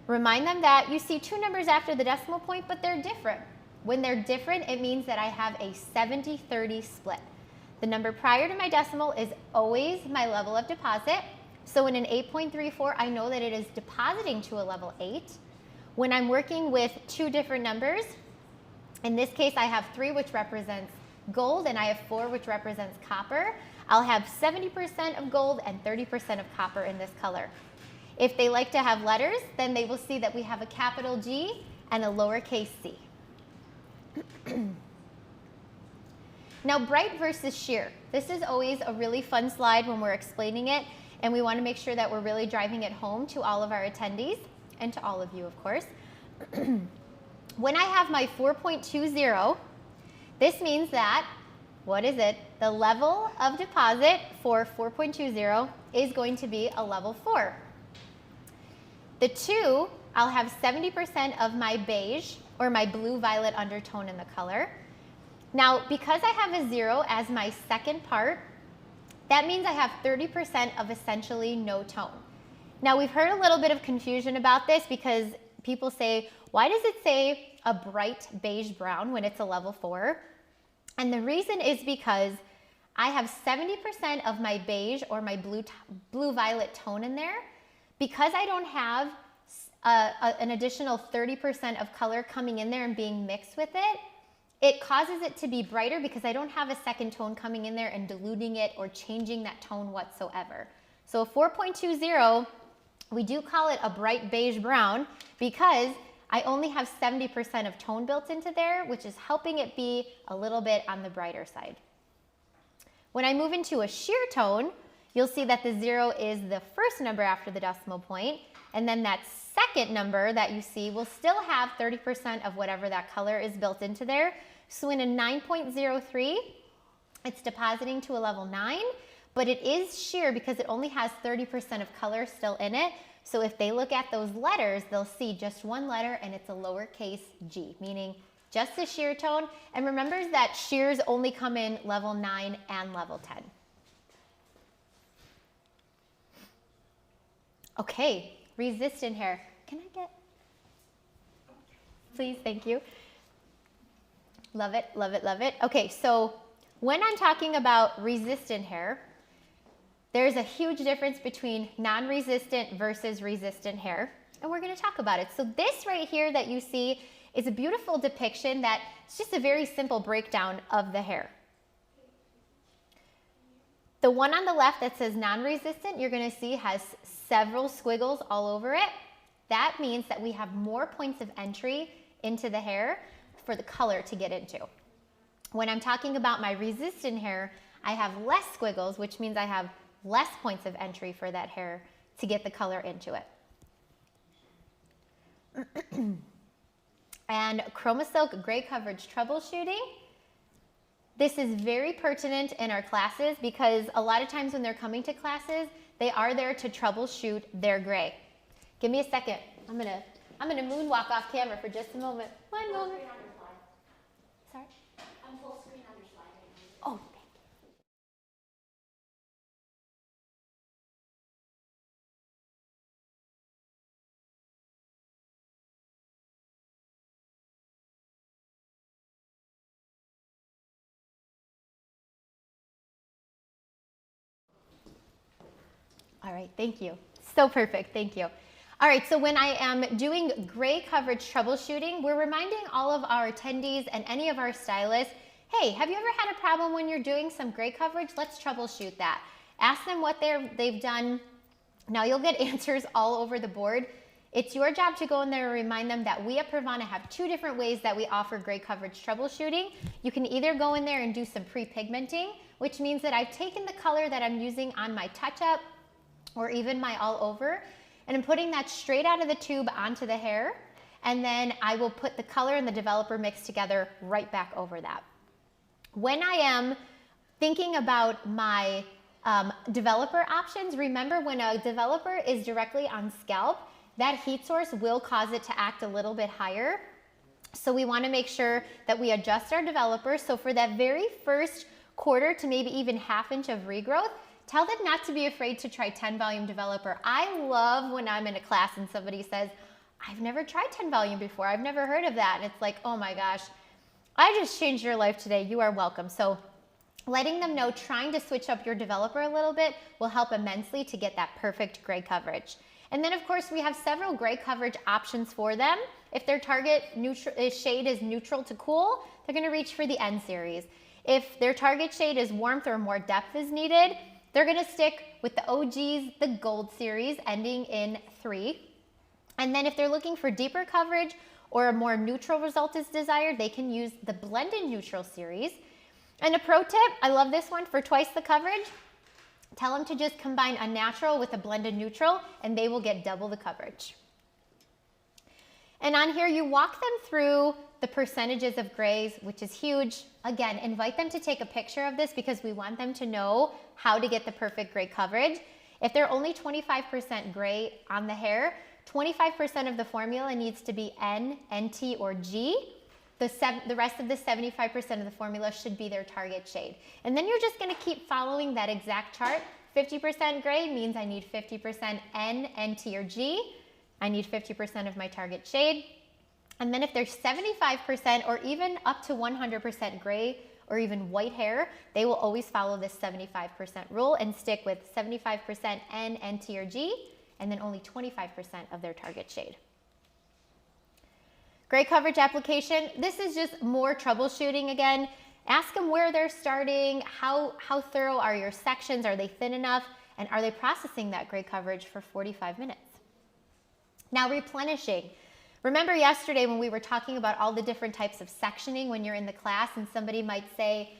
remind them that you see 2 numbers after the decimal point, but they're different. When they're different, it means that I have a 70-30 split. The number prior to my decimal is always my level of deposit. So in an 8.34, I know that it is depositing to a level 8. When I'm working with 2 different numbers, in this case I have 3, which represents gold, and I have 4, which represents copper. I'll have 70% of gold and 30% of copper in this color. If they like to have letters, then they will see that we have a capital G and a lowercase c. Now, bright versus sheer. This is always a really fun slide when we're explaining it, and we want to make sure that we're really driving it home to all of our attendees and to all of you, of course. When I have my 4.20, this means that, what is it? The level of deposit for 4.20 is going to be a level 4. The 2, I'll have 70% of my beige or my blue-violet undertone in the color. Now, because I have a 0 as my second part, that means I have 30% of essentially no tone. Now, we've heard a little bit of confusion about this because people say, why does it say a bright beige brown when it's a level 4? And the reason is because I have 70% of my beige or my blue-violet tone in there. Because I don't have an additional 30% of color coming in there and being mixed with it, it causes it to be brighter because I don't have a second tone coming in there and diluting it or changing that tone whatsoever. So a 4.20, we do call it a bright beige brown because I only have 70% of tone built into there, which is helping it be a little bit on the brighter side. When I move into a sheer tone, you'll see that the 0 is the first number after the decimal point, and then that second number that you see will still have 30% of whatever that color is built into there. So in a 9.03, it's depositing to a level 9, but it is sheer because it only has 30% of color still in it. So if they look at those letters, they'll see just one letter and it's a lowercase g, meaning just the sheer tone. And remember that sheers only come in level 9 and level 10. Okay, resistant hair. Can I get, please, thank you. Love it, love it, love it. Okay, so when I'm talking about resistant hair, there's a huge difference between non-resistant versus resistant hair, and we're gonna talk about it. So this right here that you see is a beautiful depiction that it's just a very simple breakdown of the hair. The one on the left that says non-resistant, you're gonna see has several squiggles all over it. That means that we have more points of entry into the hair for the color to get into. When I'm talking about my resistant hair, I have less squiggles, which means I have less points of entry for that hair to get the color into it. And Chroma Silk Gray Coverage Troubleshooting. This is very pertinent in our classes because a lot of times when they're coming to classes, they are there to troubleshoot their gray. Give me a second. I'm gonna moonwalk off camera for just a moment. One moment. Sorry? I'm full screen on your slide right now. Oh, thank you. All right, thank you. So perfect, thank you. All right, so when I am doing gray coverage troubleshooting, we're reminding all of our attendees and any of our stylists, hey, have you ever had a problem when you're doing some gray coverage? Let's troubleshoot that. Ask them what they've done. Now you'll get answers all over the board. It's your job to go in there and remind them that we at PRAVANA have 2 different ways that we offer gray coverage troubleshooting. You can either go in there and do some pre-pigmenting, which means that I've taken the color that I'm using on my touch-up or even my all over, and I'm putting that straight out of the tube onto the hair, and then I will put the color and the developer mix together right back over that. When I am thinking about my developer options, remember when a developer is directly on scalp, that heat source will cause it to act a little bit higher. So we want to make sure that we adjust our developer. So for that very first quarter to maybe even ½ inch of regrowth, tell them not to be afraid to try 10 volume developer. I love when I'm in a class and somebody says, I've never tried 10 volume before. I've never heard of that. And it's like, oh my gosh, I just changed your life today. You are welcome. So letting them know, trying to switch up your developer a little bit will help immensely to get that perfect gray coverage. And then of course we have several gray coverage options for them. If their target shade is neutral to cool, they're gonna reach for the N series. If their target shade is warmth or more depth is needed, they're gonna stick with the OGs, the Gold series, ending in 3. And then if they're looking for deeper coverage or a more neutral result is desired, they can use the Blended Neutral series. And a pro tip, I love this one, for twice the coverage, tell them to just combine a natural with a blended neutral and they will get double the coverage. And on here, you walk them through the percentages of grays, which is huge. Again, invite them to take a picture of this because we want them to know how to get the perfect gray coverage. If they're only 25% gray on the hair, 25% of the formula needs to be N, NT, or G. The rest of the 75% of the formula should be their target shade. And then you're just gonna keep following that exact chart. 50% gray means I need 50% N, NT, or G. I need 50% of my target shade. And then if there's 75% or even up to 100% gray or even white hair, they will always follow this 75% rule and stick with 75% N, NT, or G, and then only 25% of their target shade. Gray coverage application, this is just more troubleshooting again. Ask them where they're starting, how thorough are your sections, are they thin enough, and are they processing that gray coverage for 45 minutes? Now replenishing. Remember yesterday when we were talking about all the different types of sectioning when you're in the class and somebody might say,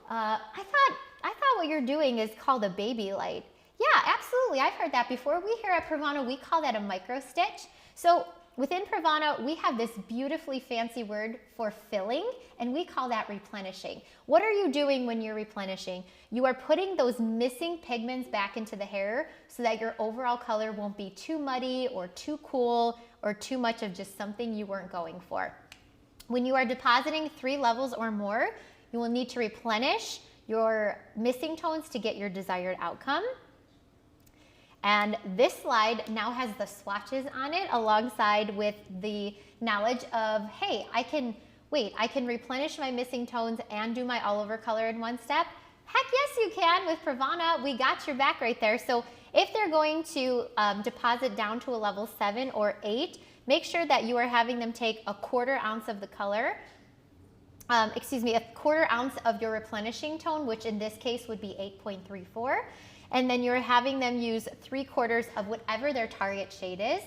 I thought what you're doing is called a baby light. Yeah, absolutely, I've heard that before. We here at PRAVANA, we call that a micro stitch. So within PRAVANA, we have this beautifully fancy word for filling, and we call that replenishing. What are you doing when you're replenishing? You are putting those missing pigments back into the hair so that your overall color won't be too muddy or too cool or too much of just something you weren't going for. When you are depositing 3 levels or more, you will need to replenish your missing tones to get your desired outcome. And this slide now has the swatches on it alongside with the knowledge of, hey, I can replenish my missing tones and do my all over color in one step. Heck yes you can with PRAVANA. We got your back right there. So if they're going to deposit down to a level 7 or 8, make sure that you are having them take a 1/4 ounce of the color a quarter ounce of your replenishing tone, which in this case would be 8.34. And then you're having them use 3/4 of whatever their target shade is.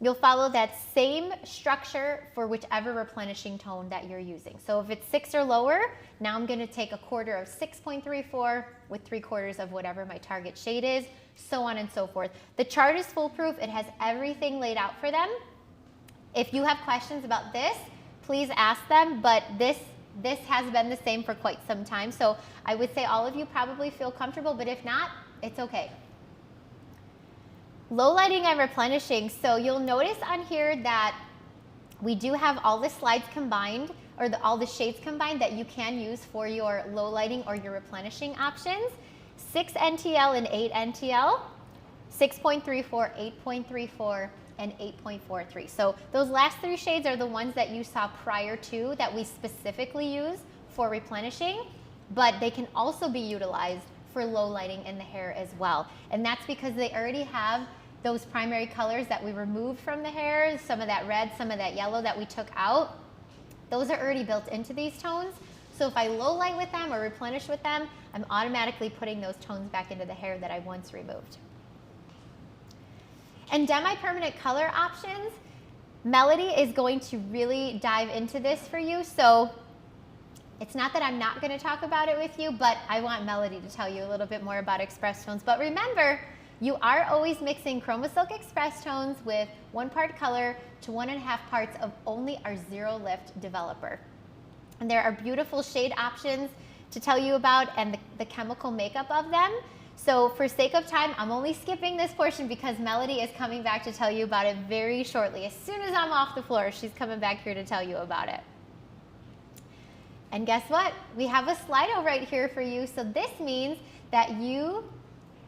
You'll follow that same structure for whichever replenishing tone that you're using. So if it's 6 or lower, now I'm going to take 1/4 of 6.34 with 3/4 of whatever my target shade is, so on and so forth. The chart is foolproof. It has everything laid out for them. If you have questions about this, please ask them, but this has been the same for quite some time. So I would say all of you probably feel comfortable, but if not, it's okay. Low lighting and replenishing. So you'll notice on here that we do have all the slides combined, or all the shades combined that you can use for your low lighting or your replenishing options. 6 NTL and 8 NTL, 6.34, 8.34, and 8.43. So those last 3 shades are the ones that you saw prior to that we specifically use for replenishing, but they can also be utilized for low lighting in the hair as well. And that's because they already have those primary colors that we removed from the hair, some of that red, some of that yellow that we took out. Those are already built into these tones. So if I low light with them or replenish with them, I'm automatically putting those tones back into the hair that I once removed. And demi-permanent color options, Melody is going to really dive into this for you. So it's not that I'm not going to talk about it with you, but I want Melody to tell you a little bit more about express tones. But remember, you are always mixing ChromaSilk express tones with 1 part color to 1.5 parts of only our zero lift developer. And there are beautiful shade options to tell you about and the chemical makeup of them. So for sake of time, I'm only skipping this portion because Melody is coming back to tell you about it very shortly. As soon as I'm off the floor, she's coming back here to tell you about it. And guess what? We have a Slido right here for you. So this means that you,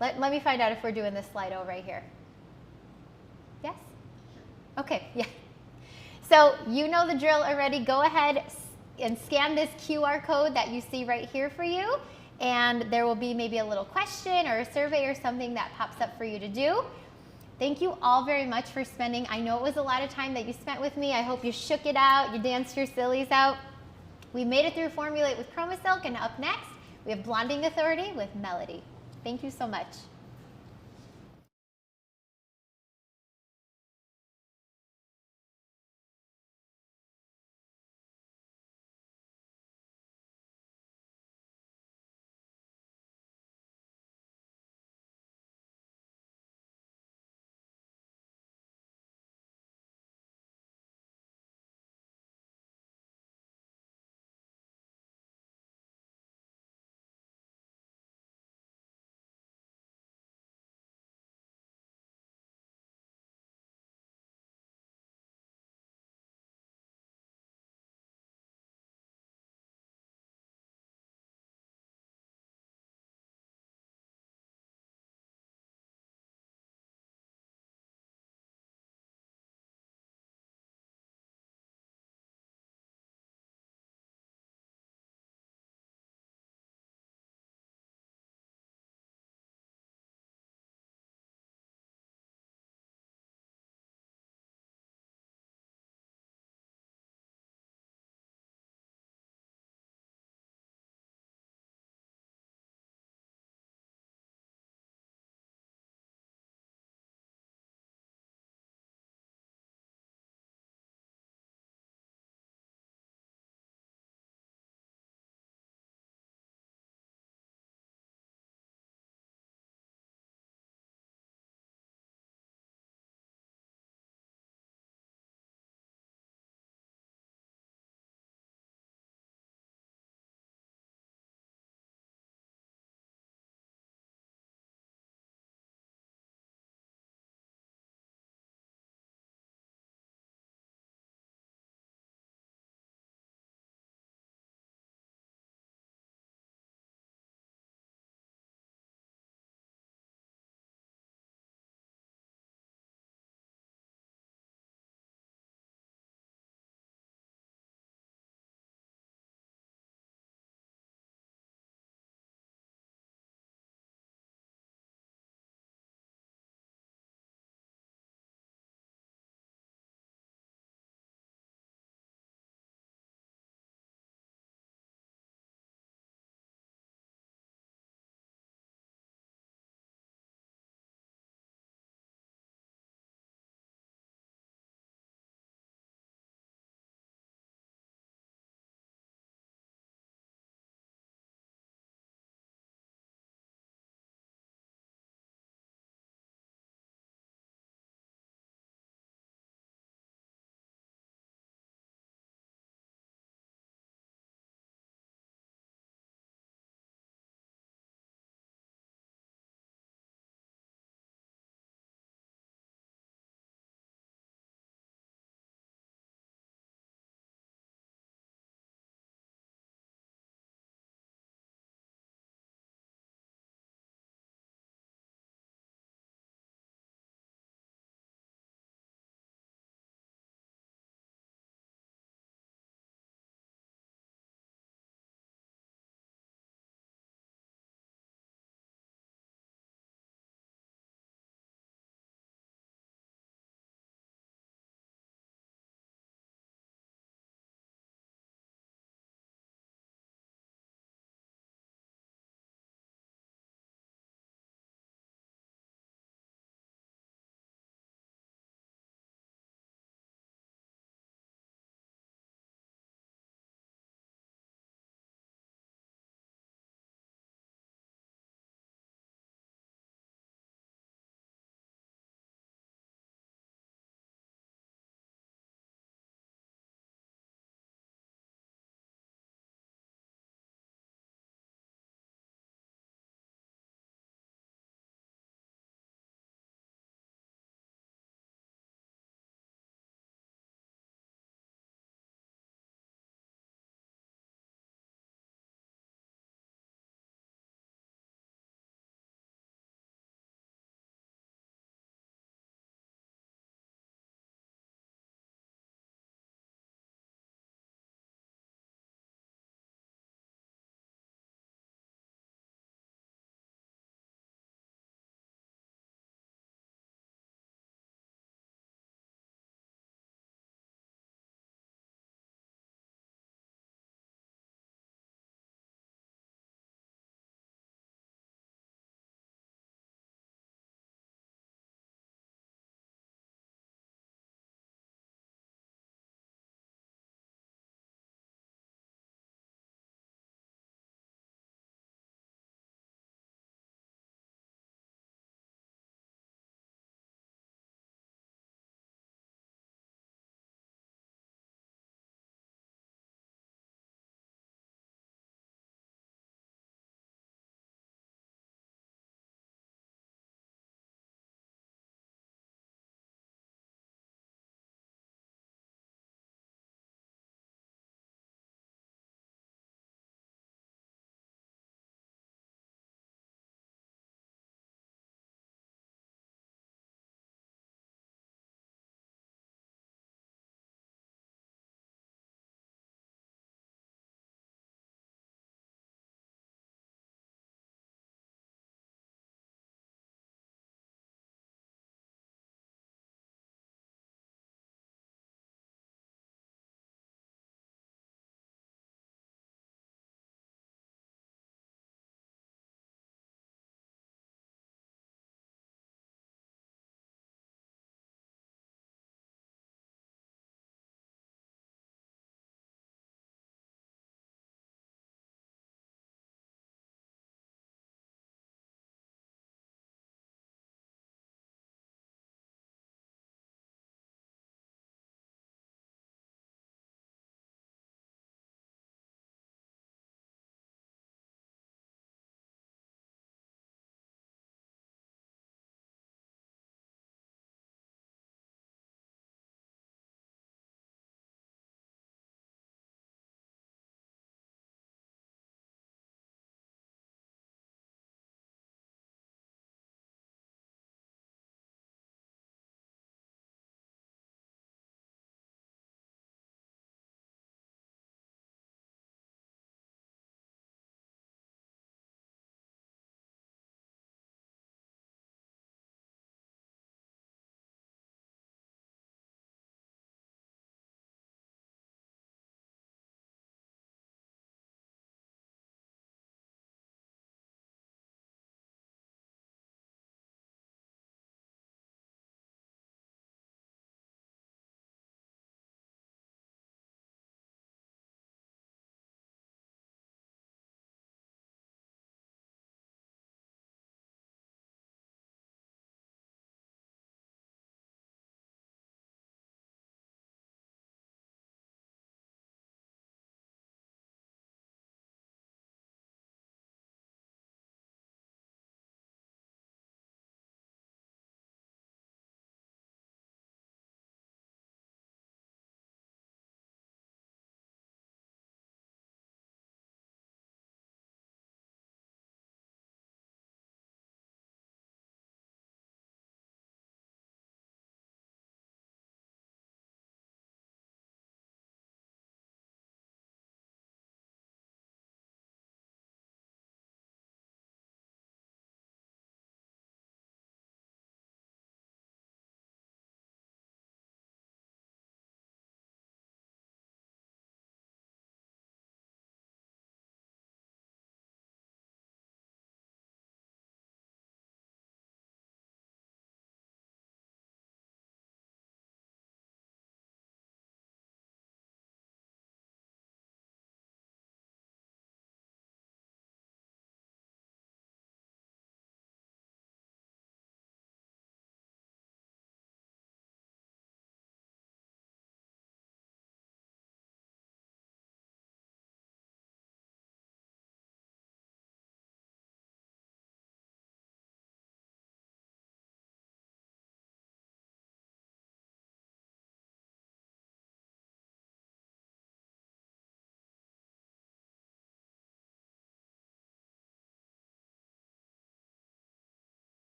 let me find out if we're doing this Slido right here. Yes? Okay, yeah. So you know the drill already. Go ahead and scan this QR code that you see right here for you. And there will be maybe a little question or a survey or something that pops up for you to do. Thank you all very much for spending. I know it was a lot of time that you spent with me. I hope you shook it out, you danced your sillies out. We made it through Formulate with ChromaSilk, and up next, we have Blonding Authority with Melody. Thank you so much.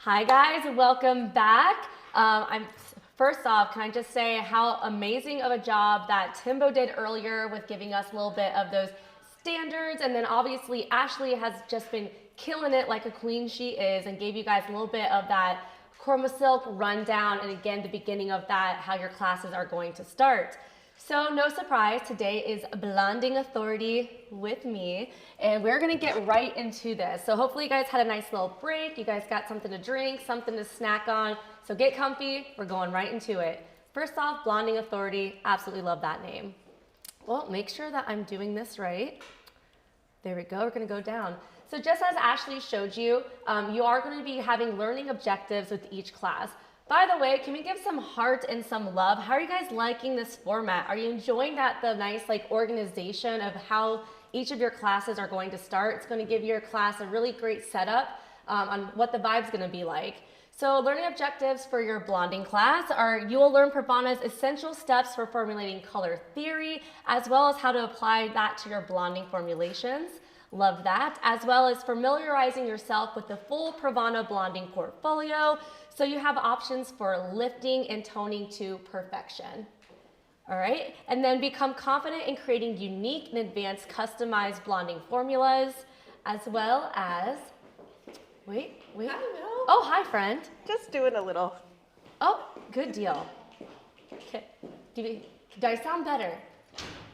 Hi guys, welcome back. First off, can I just say how amazing of a job that Timbo did earlier with giving us a little bit of those standards, and then obviously Ashley has just been killing it like a queen she is and gave you guys a little bit of that Chroma Silk rundown, and again the beginning of that, how your classes are going to start. So no surprise, today is Blonding Authority with me, and we're gonna get right into this. So hopefully you guys had a nice little break, you guys got something to drink, something to snack on, so get comfy, we're going right into it. First off, Blonding Authority, absolutely love that name. Well, make sure that I'm doing this right. There we go, we're gonna go down. So just as Ashley showed you, you are gonna be having learning objectives with each class. By the way, can we give some heart and some love? How are you guys liking this format? Are you enjoying the nice organization of how each of your classes are going to start? It's going to give your class a really great setup on what the vibe's going to be like. So learning objectives for your blonding class are you will learn Pravana's essential steps for formulating color theory, as well as how to apply that to your blonding formulations. Love that, as well as familiarizing yourself with the full Pravana blonding portfolio, so you have options for lifting and toning to perfection. All right, and then become confident in creating unique and advanced customized blonding formulas, as well as, wait. Hello. Oh, hi friend. Just doing a little. Oh, good deal. Okay, do I sound better?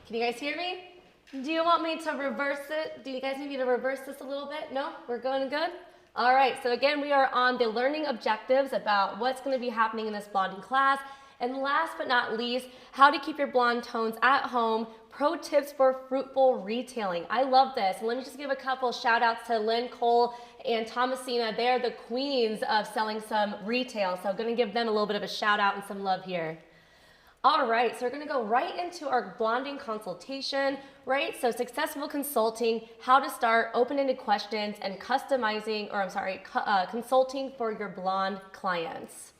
Can you guys hear me? Do you want me to reverse it? Do you guys need me to reverse this a little bit? No? We're going good? All right, so again, we are on the learning objectives about what's going to be happening in this blonding class. And last but not least, how to keep your blonde tones at home, pro tips for fruitful retailing. I love this. Let me just give a couple shout outs to Lynn Cole and Thomasina. They're the queens of selling some retail. So I'm going to give them a little bit of a shout out and some love here. All right, so we're gonna go right into our blonding consultation, right? So successful consulting, how to start, open-ended questions, and consulting for your blonde clients.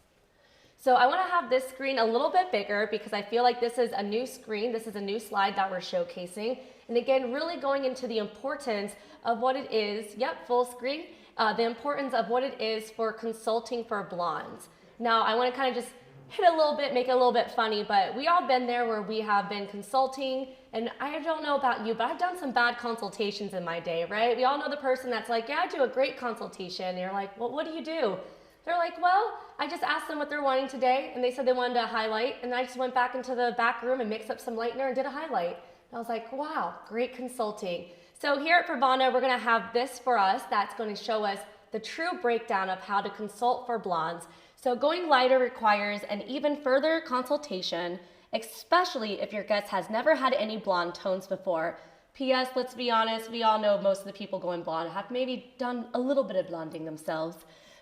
So I wanna have this screen a little bit bigger because I feel like this is a new screen, this is a new slide that we're showcasing. And again, really going into the importance of what it is, full screen, the importance of what it is for consulting for blondes. Now, I wanna kind of just hit a little bit, make it a little bit funny, but we all been there where we have been consulting, and I don't know about you, but I've done some bad consultations in my day, right? We all know the person that's like, yeah, I do a great consultation, and you're like, well, what do you do? They're like, well, I just asked them what they're wanting today, and they said they wanted a highlight, and I just went back into the back room and mixed up some lightener and did a highlight. And I was like, wow, great consulting. So here at Pravana, we're gonna have this for us that's gonna show us the true breakdown of how to consult for blondes. So going lighter requires an even further consultation, especially if your guest has never had any blonde tones before. P.S. Let's be honest, we all know most of the people going blonde have maybe done a little bit of blonding themselves.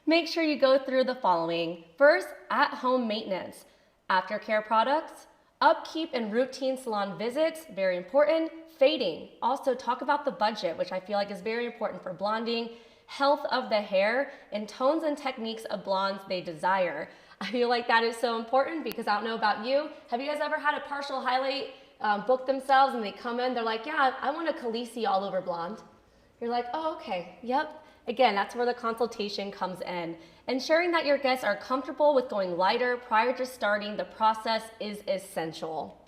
Make sure you go through the following. First, at-home maintenance, aftercare products, upkeep and routine salon visits, very important, fading. Also talk about the budget, which I feel like is very important for blonding, health of the hair, and tones and techniques of blondes they desire. I feel like that is so important because I don't know about you. Have you guys ever had a partial highlight book themselves and they come in, they're like, yeah, I want a Khaleesi all over blonde. You're like, oh, okay, yep. Again, that's where the consultation comes in. Ensuring that your guests are comfortable with going lighter prior to starting the process is essential.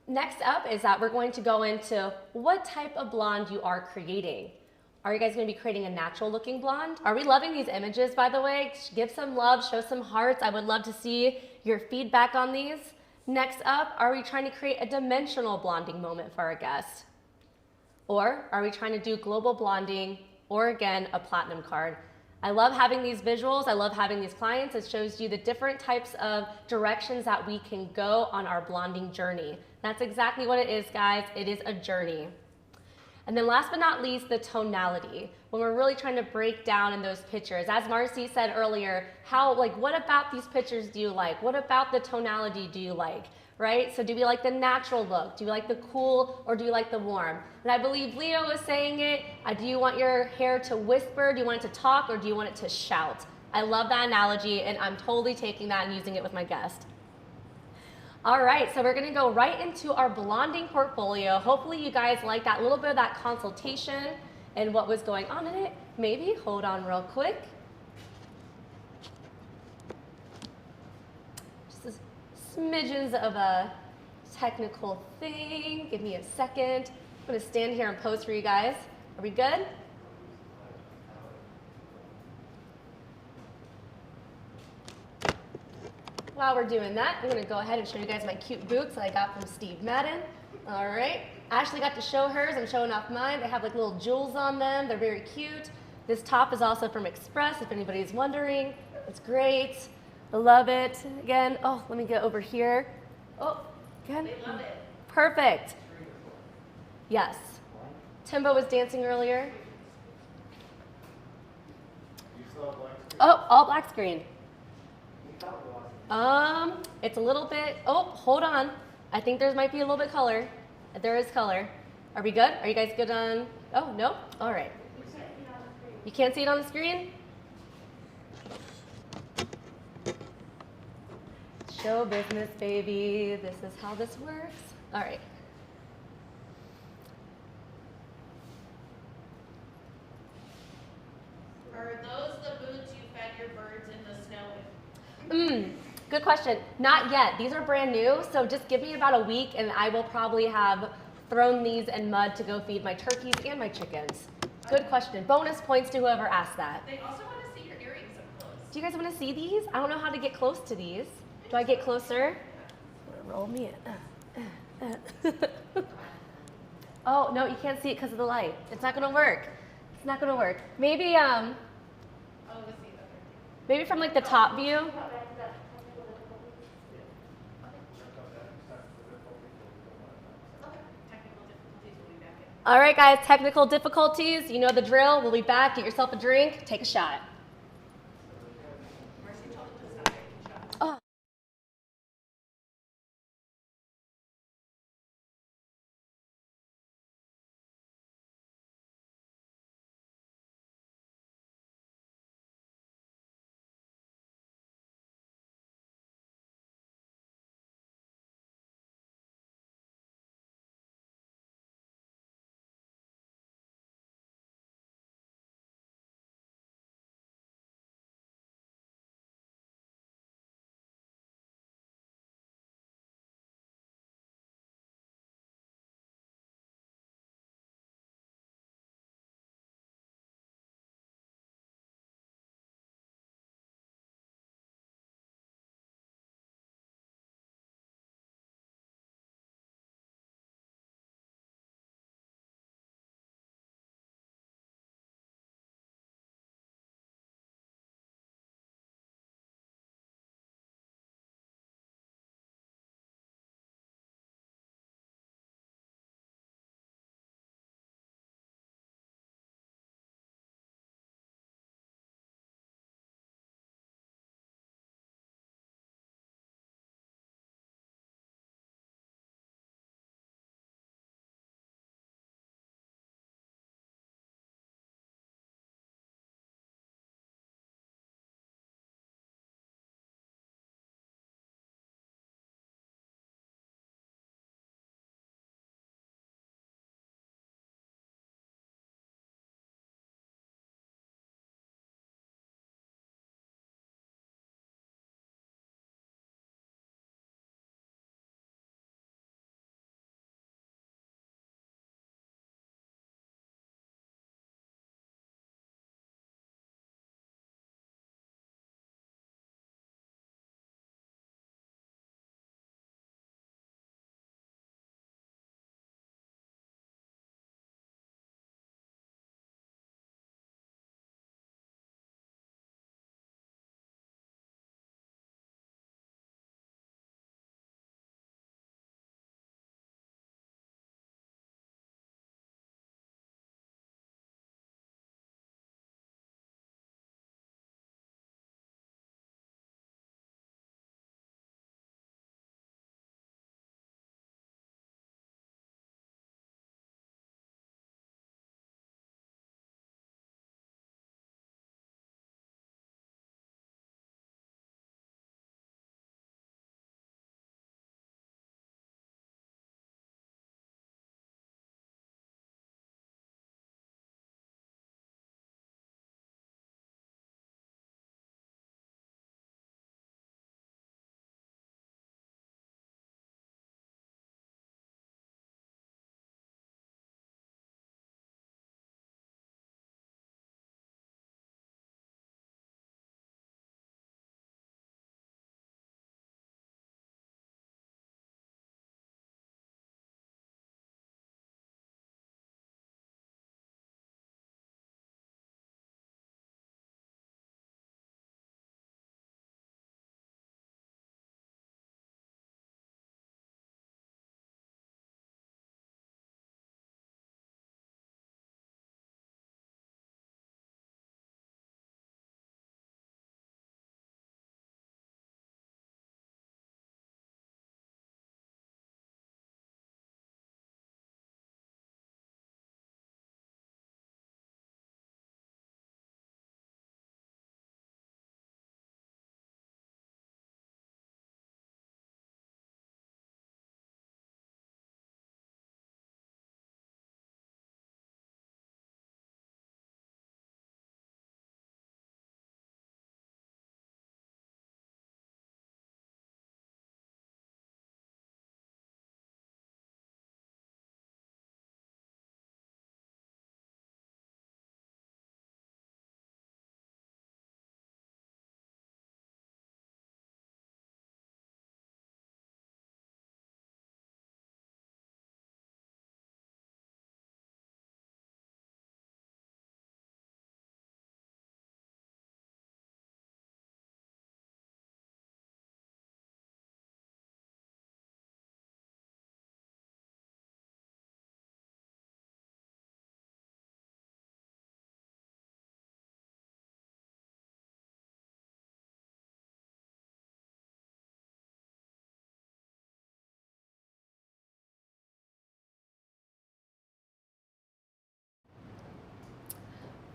Next up is that we're going to go into what type of blonde you are creating. Are you guys going to be creating a natural looking blonde? Are we loving these images, by the way? Give some love, show some hearts. I would love to see your feedback on these. Next up, are we trying to create a dimensional blonding moment for our guests? Or are we trying to do global blonding, or again, a platinum card? I love having these visuals. I love having these clients. It shows you the different types of directions that we can go on our blonding journey. That's exactly what it is, guys. It is a journey. And then last but not least, the tonality. When we're really trying to break down in those pictures. As Marcy said earlier, what about these pictures do you like? What about the tonality do you like, right? So do we like the natural look? Do you like the cool or do you like the warm? And I believe Leo was saying it. Do you want your hair to whisper? Do you want it to talk or do you want it to shout? I love that analogy and I'm totally taking that and using it with my guest. All right, so we're gonna go right into our blonding portfolio. Hopefully you guys like that little bit of that consultation and what was going on in it. Maybe, hold on real quick. smidgens of a technical thing. Give me a second. I'm gonna stand here and pose for you guys. Are we good? While we're doing that, I'm gonna go ahead and show you guys my cute boots that I got from Steve Madden. All right, Ashley got to show hers. I'm showing off mine. They have like little jewels on them. They're very cute. This top is also from Express, if anybody's wondering. It's great. I love it. Again, oh, let me get over here. Oh, again. They love it. Perfect. Yes. Timbo was dancing earlier. Oh, all black screen. It's a little bit, oh, hold on. I think there might be a little bit color. There is color. Are we good? Are you guys good on, oh, no? All right. You can't see it on the screen? Show business, baby. This is how this works. All right. Are those the boots you fed your birds in the snow with? Good question. Not yet. These are brand new, so just give me about a week and I will probably have thrown these in mud to go feed my turkeys and my chickens. Good question. Bonus points to whoever asked that. They also want to see your earrings up close. Do you guys want to see these? I don't know how to get close to these. Do I get closer? Roll me in. Oh, no, you can't see it because of the light. It's not going to work. It's not going to work. Maybe, maybe from like the top view. All right, guys, technical difficulties. You know the drill. We'll be back. Get yourself a drink. Take a shot.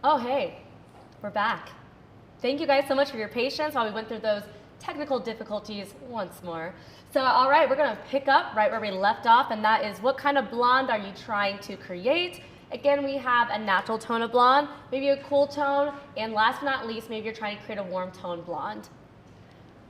Oh, hey, we're back. Thank you guys so much for your patience while we went through those technical difficulties once more. So, all right, we're gonna pick up right where we left off, and that is, what kind of blonde are you trying to create? Again, we have a natural tone of blonde, maybe a cool tone, and last but not least, maybe you're trying to create a warm tone blonde.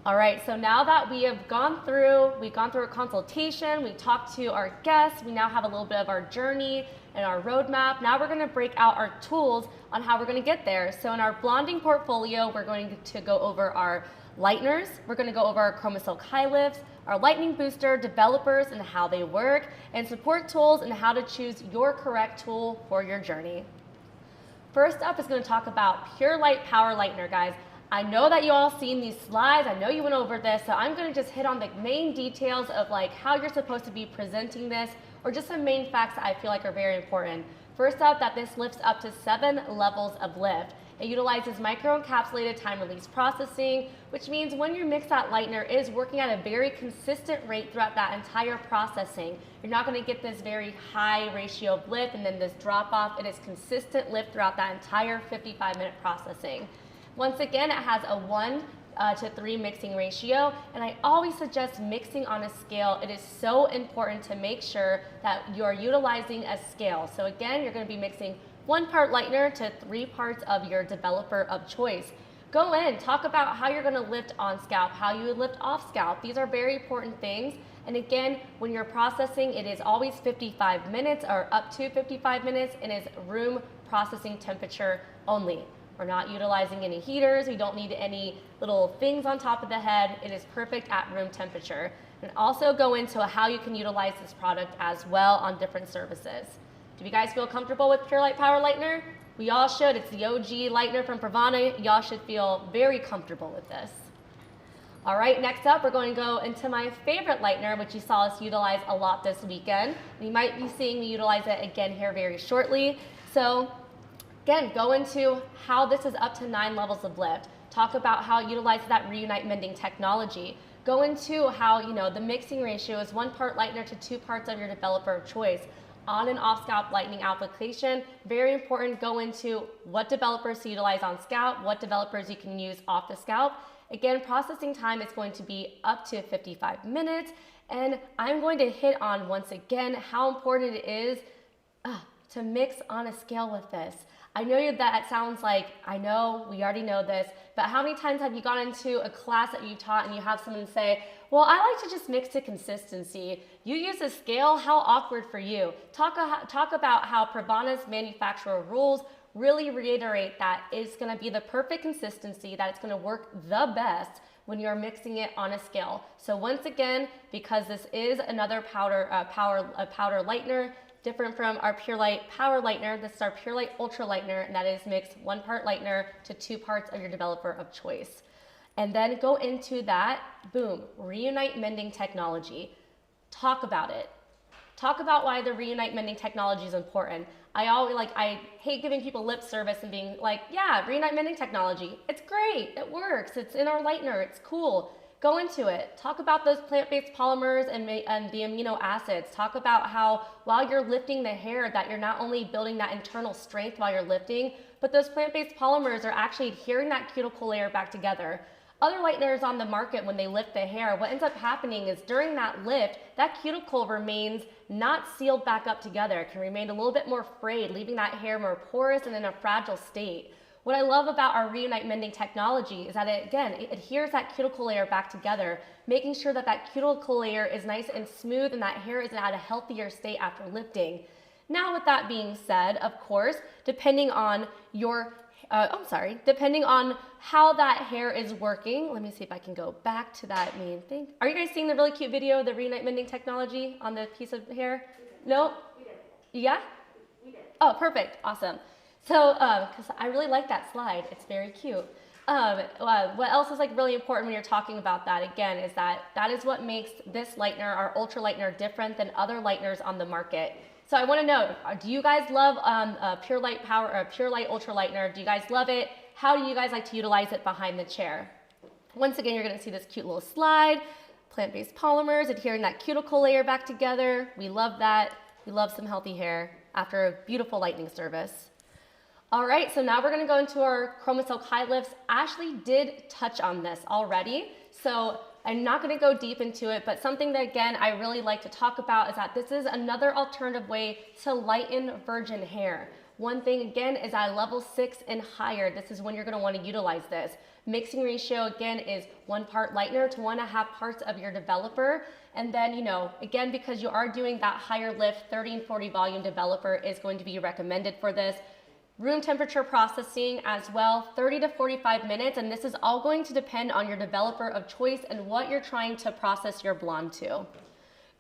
All right, so now that we've gone through a consultation, we talked to our guests, we now have a little bit of our journey and our roadmap. Now we're gonna break out our tools on how we're gonna get there. So in our blonding portfolio, we're going to go over our lighteners, we're gonna go over our Chroma Silk High Lifts, our lightening booster, developers and how they work, and support tools and how to choose your correct tool for your journey. First up is gonna talk about Pure Light Power Lightener, guys. I know that you all seen these slides, I know you went over this, so I'm gonna just hit on the main details of like how you're supposed to be presenting this, or just some main facts that I feel like are very important. First up, that this lifts up to 7 levels of lift. It utilizes microencapsulated time-release processing, which means when your Mix That Lightener is working at a very consistent rate throughout that entire processing, you're not gonna get this very high ratio of lift and then this drop off. It is consistent lift throughout that entire 55-minute processing. Once again, it has a 1 to 3 mixing ratio, and I always suggest mixing on a scale. It is so important to make sure that you're utilizing a scale. So again, you're gonna be mixing 1 part lightener to 3 parts of your developer of choice. Go in, talk about how you're gonna lift on scalp, how you would lift off scalp. These are very important things. And again, when you're processing, it is always 55 minutes or up to 55 minutes, and is room processing temperature only. We're not utilizing any heaters. We don't need any little things on top of the head. It is perfect at room temperature. And also go into how you can utilize this product as well on different services. Do you guys feel comfortable with Pure Light Power Lightener? We all should. It's the OG lightener from PRAVANA. Y'all should feel very comfortable with this. All right, next up, we're going to go into my favorite lightener, which you saw us utilize a lot this weekend. You might be seeing me utilize it again here very shortly. So again, go into how this is up to 9 levels of lift. Talk about how it utilizes that reunite mending technology. Go into how, the mixing ratio is 1 part lightener to 2 parts of your developer of choice. On and off scalp lightening application, very important. Go into what developers to utilize on scalp, what developers you can use off the scalp. Again, processing time is going to be up to 55 minutes. And I'm going to hit on, once again, how important it is to mix on a scale with this. I know that sounds like, I know, we already know this, but how many times have you gone into a class that you taught and you have someone say, well, I like to just mix to consistency. You use a scale, how awkward for you. Talk about how PRAVANA's manufacturer rules really reiterate that it's gonna be the perfect consistency, that it's gonna work the best when you're mixing it on a scale. So once again, because this is another powder lightener, different from our Pure Light Power Lightener, this is our Pure Light Ultra Lightener, and that is mixed 1 part lightener to 2 parts of your developer of choice. And then go into that, boom, reunite mending technology. Talk about it. Talk about why the reunite mending technology is important. I hate giving people lip service and being like, yeah, reunite mending technology, it's great, it works, it's in our lightener, it's cool. Go into it. Talk about those plant-based polymers and the amino acids. Talk about how while you're lifting the hair, that you're not only building that internal strength while you're lifting, but those plant-based polymers are actually adhering that cuticle layer back together. Other lighteners on the market, when they lift the hair, what ends up happening is during that lift, that cuticle remains not sealed back up together. It can remain a little bit more frayed, leaving that hair more porous and in a fragile state. What I love about our reunite mending technology is that it adheres that cuticle layer back together, making sure that that cuticle layer is nice and smooth and that hair is at a healthier state after lifting. Now, with that being said, of course, depending on depending on how that hair is working, let me see if I can go back to that main thing. Are you guys seeing the really cute video of the reunite mending technology on the piece of hair? No? We did. Yeah? We did. Oh, perfect. Awesome. So, because I really like that slide. It's very cute. What else is really important when you're talking about that, again, is that is what makes this lightener, our Ultra Lightener, different than other lighteners on the market. So I want to know, do you guys love Pure Light Ultra Lightener? Do you guys love it? How do you guys like to utilize it behind the chair? Once again, you're going to see this cute little slide, plant-based polymers, adhering that cuticle layer back together. We love that. We love some healthy hair after a beautiful lightening service. All right, so now we're gonna go into our Chroma Silk High Lifts. Ashley did touch on this already, so I'm not gonna go deep into it, but something that, again, I really like to talk about is that this is another alternative way to lighten virgin hair. One thing, again, is at level 6 and higher, this is when you're gonna wanna utilize this. Mixing ratio, again, is 1 part lightener to 1.5 parts of your developer. And then, you know, again, because you are doing that higher lift, 30 and 40 volume developer is going to be recommended for this. Room temperature processing as well, 30 to 45 minutes, and this is all going to depend on your developer of choice and what you're trying to process your blonde to.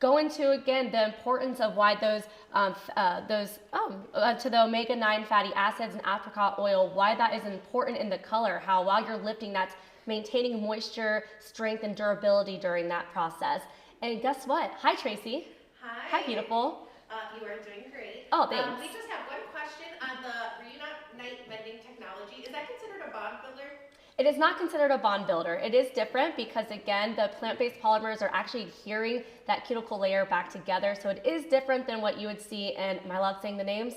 Go into, again, the importance of why to the omega-9 fatty acids and apricot oil, why that is important in the color, how while you're lifting, that's maintaining moisture, strength, and durability during that process. And guess what? Hi, Tracy. Hi. Hi, beautiful. You are doing great. Oh, thanks. We just have one question on the reunite mending technology. Is that considered a bond builder? It is not considered a bond builder. It is different because, again, the plant-based polymers are actually adhering that cuticle layer back together. So it is different than what you would see in, am I allowed saying the names?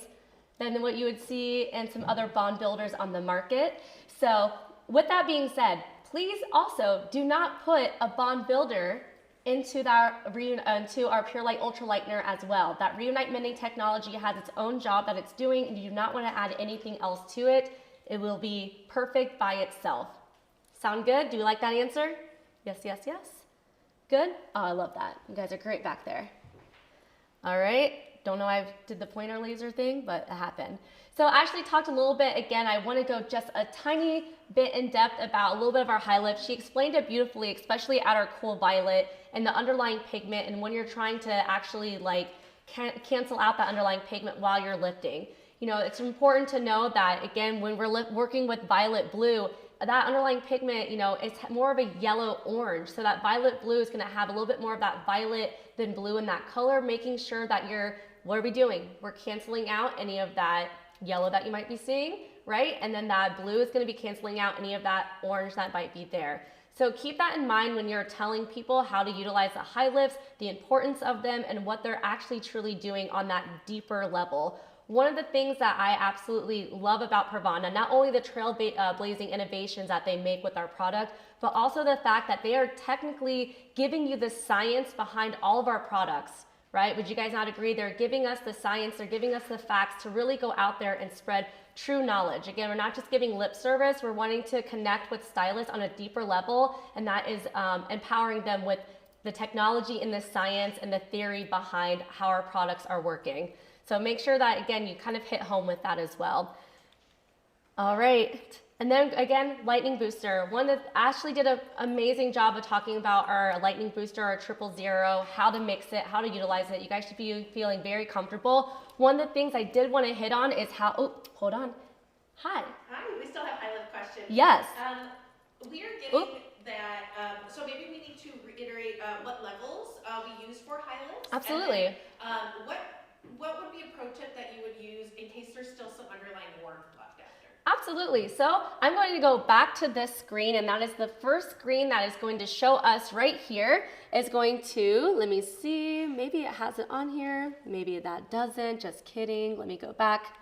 Than what you would see in some other bond builders on the market. So with that being said, please also do not put a bond builder into our Pure Light Ultra Lightener as well. That Reunite Mending technology has its own job that it's doing, and you do not want to add anything else to it. It will be perfect by itself. Sound good? Do you like that answer? Yes, yes, yes. Good? Oh, I love that. You guys are great back there. All right. Don't know I did the pointer laser thing, but it happened. So I actually talked a little bit, again, I want to go just a tiny bit in depth about a little bit of our high lift. She explained it beautifully, especially at our cool violet and the underlying pigment, and when you're trying to actually like cancel out that underlying pigment while you're lifting. You know, it's important to know that, again, when we're working with violet blue, that underlying pigment, you know, it's more of a yellow orange. So that violet blue is going to have a little bit more of that violet than blue in that color, making sure that what are we doing? We're canceling out any of that yellow that you might be seeing, right? And then that blue is going to be canceling out any of that orange that might be there. So keep that in mind when you're telling people how to utilize the high lifts, the importance of them, and what they're actually truly doing on that deeper level. One of the things that I absolutely love about PRAVANA, not only the trailblazing innovations that they make with our product, but also the fact that they are technically giving you the science behind all of our products, right? Would you guys not agree? They're giving us the science, they're giving us the facts to really go out there and spread true knowledge. Again, we're not just giving lip service, we're wanting to connect with stylists on a deeper level, and that is empowering them with the technology and the science and the theory behind how our products are working. So make sure that, again, you kind of hit home with that as well. All right. And then again, lightning booster. One that Ashley did an amazing job of talking about our lightning booster, our 000, how to mix it, how to utilize it. You guys should be feeling very comfortable. One of the things I did want to hit on is how, oh, hold on. Hi. Hi, we still have high lift questions. Yes. We are getting that, so maybe we need to reiterate what levels we use for high lifts. Absolutely. And then, what would be a pro tip that you would use in case there's still some underlying warmth left after? Absolutely. So I'm going to go back to this screen, and that is the first screen that is going to show us right here. Is going to, let me see, maybe it has it on here. Maybe that doesn't, just kidding. Let me go back.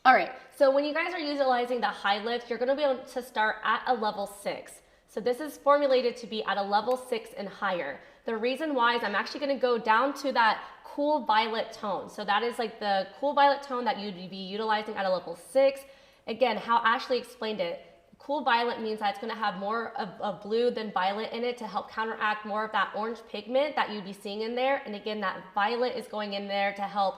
All right, so when you guys are utilizing the high lift, you're gonna be able to start at a level 6. So this is formulated to be at a level 6 and higher. The reason why is I'm actually gonna go down to that cool violet tone. So that is like the cool violet tone that you'd be utilizing at a level 6. Again, how Ashley explained it, cool violet means that it's gonna have more of blue than violet in it to help counteract more of that orange pigment that you'd be seeing in there. And again, that violet is going in there to help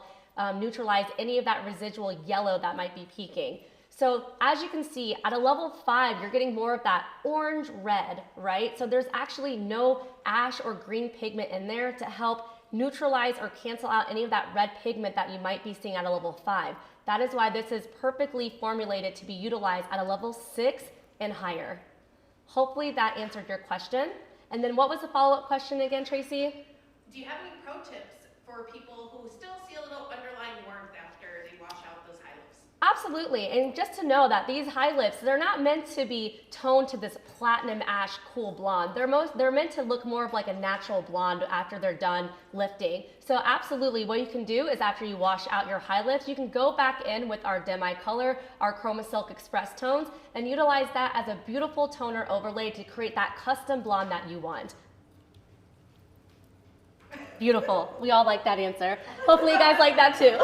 neutralize any of that residual yellow that might be peaking. So as you can see, at a level 5, you're getting more of that orange red, right? So there's actually no ash or green pigment in there to help neutralize or cancel out any of that red pigment that you might be seeing at a level 5. That is why this is perfectly formulated to be utilized at a level 6 and higher. Hopefully that answered your question. And then what was the follow-up question again, Tracy? Do you have any pro tips for people who still see a little underlying warmth after they wash out those high lifts? Absolutely, and just to know that these high lifts, they're not meant to be toned to this platinum ash cool blonde. They're meant to look more of like a natural blonde after they're done lifting. So absolutely, what you can do is after you wash out your high lifts, you can go back in with our Demi Color, our Chroma Silk Express tones, and utilize that as a beautiful toner overlay to create that custom blonde that you want. Beautiful. We all like that answer. Hopefully you guys like that too.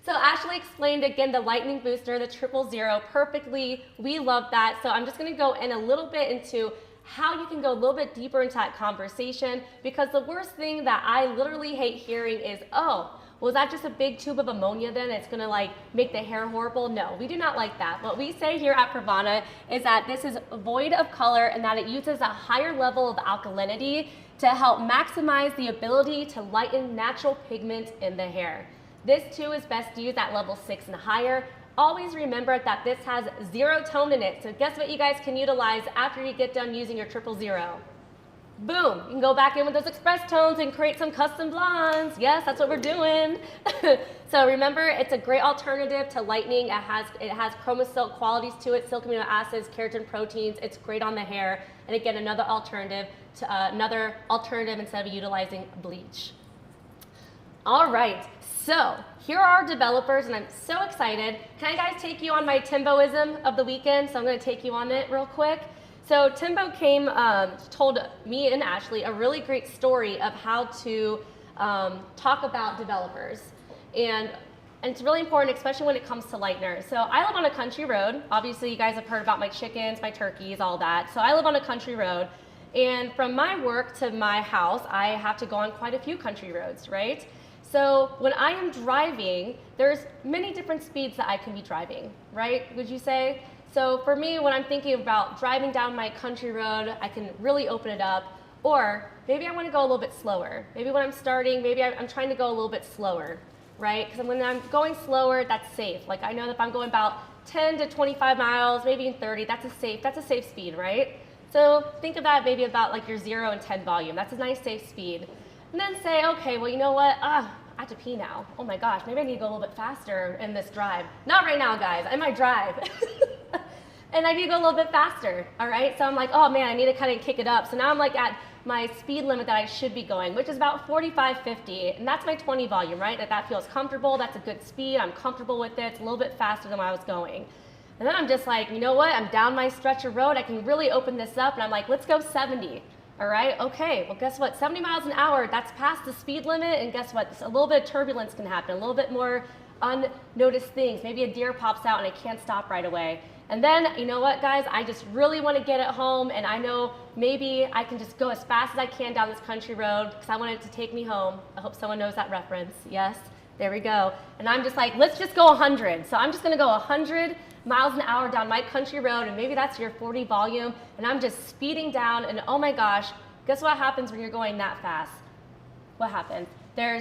So Ashley explained again the lightning booster, the 000 perfectly. We love that. So I'm just going to go in a little bit into how you can go a little bit deeper into that conversation, because the worst thing that I literally hate hearing is, oh, was that just a big tube of ammonia then? It's going to like make the hair horrible? No, we do not like that. What we say here at Pravana is that this is void of color and that it uses a higher level of alkalinity to help maximize the ability to lighten natural pigment in the hair. This too is best used at level 6 and higher. Always remember that this has 0 tone in it. So guess what you guys can utilize after you get done using your 000? Boom, you can go back in with those express tones and create some custom blondes. Yes, that's what we're doing. So remember, it's a great alternative to lightening. It has Chroma Silk qualities to it, silk amino acids, keratin proteins. It's great on the hair. And again, another alternative instead of utilizing bleach. All right, so here are our developers, and I'm so excited. Can I guys take you on my Timboism of the weekend? So I'm going to take you on it real quick. So Timbo came, told me and Ashley a really great story of how to talk about developers. And it's really important, especially when it comes to lighteners. So I live on a country road. Obviously, you guys have heard about my chickens, my turkeys, all that. So I live on a country road. And from my work to my house, I have to go on quite a few country roads, right? So when I am driving, there's many different speeds that I can be driving, right? Would you say? So for me, when I'm thinking about driving down my country road, I can really open it up. Or maybe I want to go a little bit slower. Maybe when I'm starting, maybe I'm trying to go a little bit slower, right? Because when I'm going slower, that's safe. Like I know that if I'm going about 10 to 25 miles, maybe in 30, that's a safe speed, right? So think of that maybe about like your 0 and 10 volume. That's a nice safe speed. And then say, okay, well, you know what? I have to pee now. Oh my gosh, maybe I need to go a little bit faster in this drive. Not right now, guys. I might drive. And I need to go a little bit faster, all right? So I'm like, oh man, I need to kind of kick it up. So now I'm like at my speed limit that I should be going, which is about 45, 50. And that's my 20 volume, right? That feels comfortable. That's a good speed. I'm comfortable with it. It's a little bit faster than what I was going. And then I'm just like, you know what? I'm down my stretch of road. I can really open this up. And I'm like, let's go 70. All right, okay, well guess what, 70 miles an hour, that's past the speed limit, and guess what, a little bit of turbulence can happen, a little bit more unnoticed things. Maybe a deer pops out and I can't stop right away. And then, you know what guys, I just really want to get it home, and I know maybe I can just go as fast as I can down this country road because I want it to take me home. I hope someone knows that reference, yes, there we go. And I'm just like, let's just go 100. So I'm just gonna go 100 miles an hour down my country road, and maybe that's your 40 volume, and I'm just speeding down, and oh my gosh, guess what happens when you're going that fast? What happens?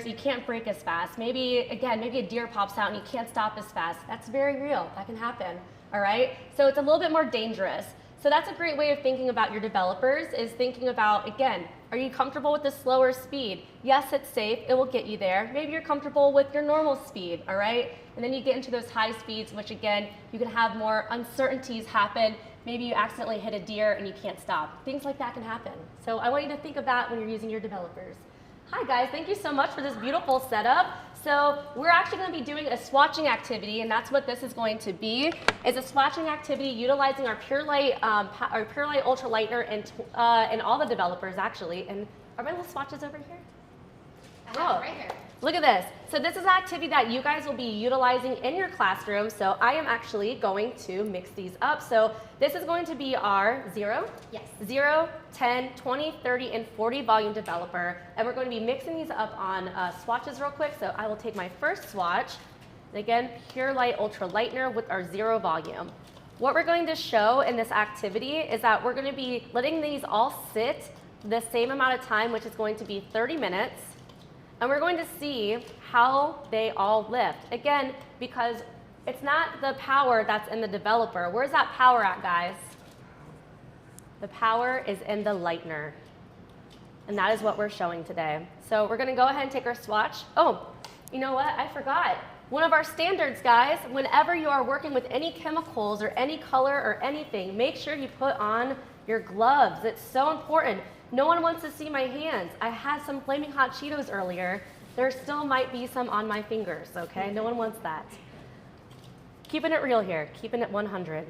You can't brake as fast. Maybe a deer pops out and you can't stop as fast. That's very real. That can happen, all right? So it's a little bit more dangerous. So that's a great way of thinking about your developers, is thinking about, again, are you comfortable with the slower speed? Yes, it's safe. It will get you there. Maybe you're comfortable with your normal speed, all right? And then you get into those high speeds, which again, you can have more uncertainties happen. Maybe you accidentally hit a deer and you can't stop. Things like that can happen. So I want you to think of that when you're using your developers. Hi guys, thank you so much for this beautiful setup. So we're actually going to be doing a swatching activity, and that's what this is going to be, is a swatching activity utilizing our Pure Light Ultra Lightener and all the developers actually. And are my little swatches over here? Oh, right here. Look at this. So this is an activity that you guys will be utilizing in your classroom. So I am actually going to mix these up. So this is going to be our 0, 10, 20, 30, and 40 volume developer. And we're going to be mixing these up on swatches real quick. So I will take my first swatch. And again, Pure Light Ultra Lightener with our 0 volume. What we're going to show in this activity is that we're going to be letting these all sit the same amount of time, which is going to be 30 minutes. And we're going to see how they all lift. Again, because it's not the power that's in the developer. Where's that power at, guys? The power is in the lightener. And that is what we're showing today. So we're going to go ahead and take our swatch. Oh, you know what? I forgot. One of our standards, guys, whenever you are working with any chemicals or any color or anything, make sure you put on your gloves. It's so important. No one wants to see my hands. I had some flaming hot Cheetos earlier. There still might be some on my fingers, okay? No one wants that. Keeping it real here, keeping it 100.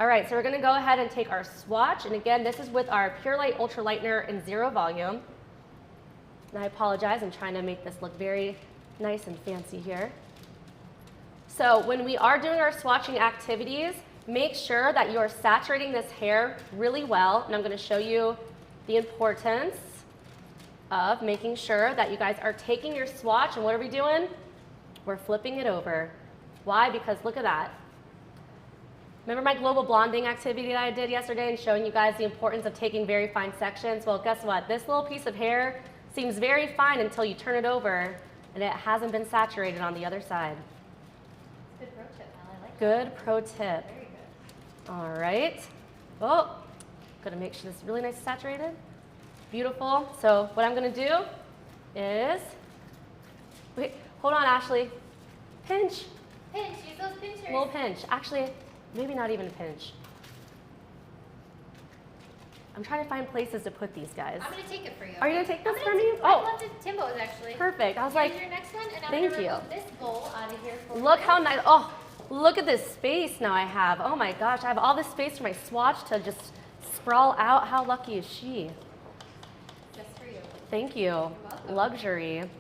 All right, so we're gonna go ahead and take our swatch. And again, this is with our Pure Light Ultra Lightener in 0 volume. And I apologize, I'm trying to make this look very nice and fancy here. So when we are doing our swatching activities, make sure that you are saturating this hair really well. And I'm gonna show you the importance of making sure that you guys are taking your swatch, and what are we doing? We're flipping it over. Why? Because look at that. Remember my global blonding activity that I did yesterday and showing you guys the importance of taking very fine sections? Well, guess what? This little piece of hair seems very fine until you turn it over and it hasn't been saturated on the other side. Good pro tip, Al. I like Good pro tip. that. Very good. All right. Oh, gonna make sure this is really nice and saturated. Beautiful. So what I'm gonna do is, wait, hold on, Ashley. Pinch. Pinch, use those pinchers. A little pinch. Actually, maybe not even a pinch. I'm trying to find places to put these guys. I'm going to take it for you. Are you going to take this for me? I left it Timbo's actually. Perfect. I was Here's like, your next one, and I'm thank going to you. remove this bowl out of here for Look you. how nice. Oh, look at this space now I have. Oh my gosh, I have all this space for my swatch to just sprawl out. How lucky is she? Just for you. Thank you. welcome. Luxury. And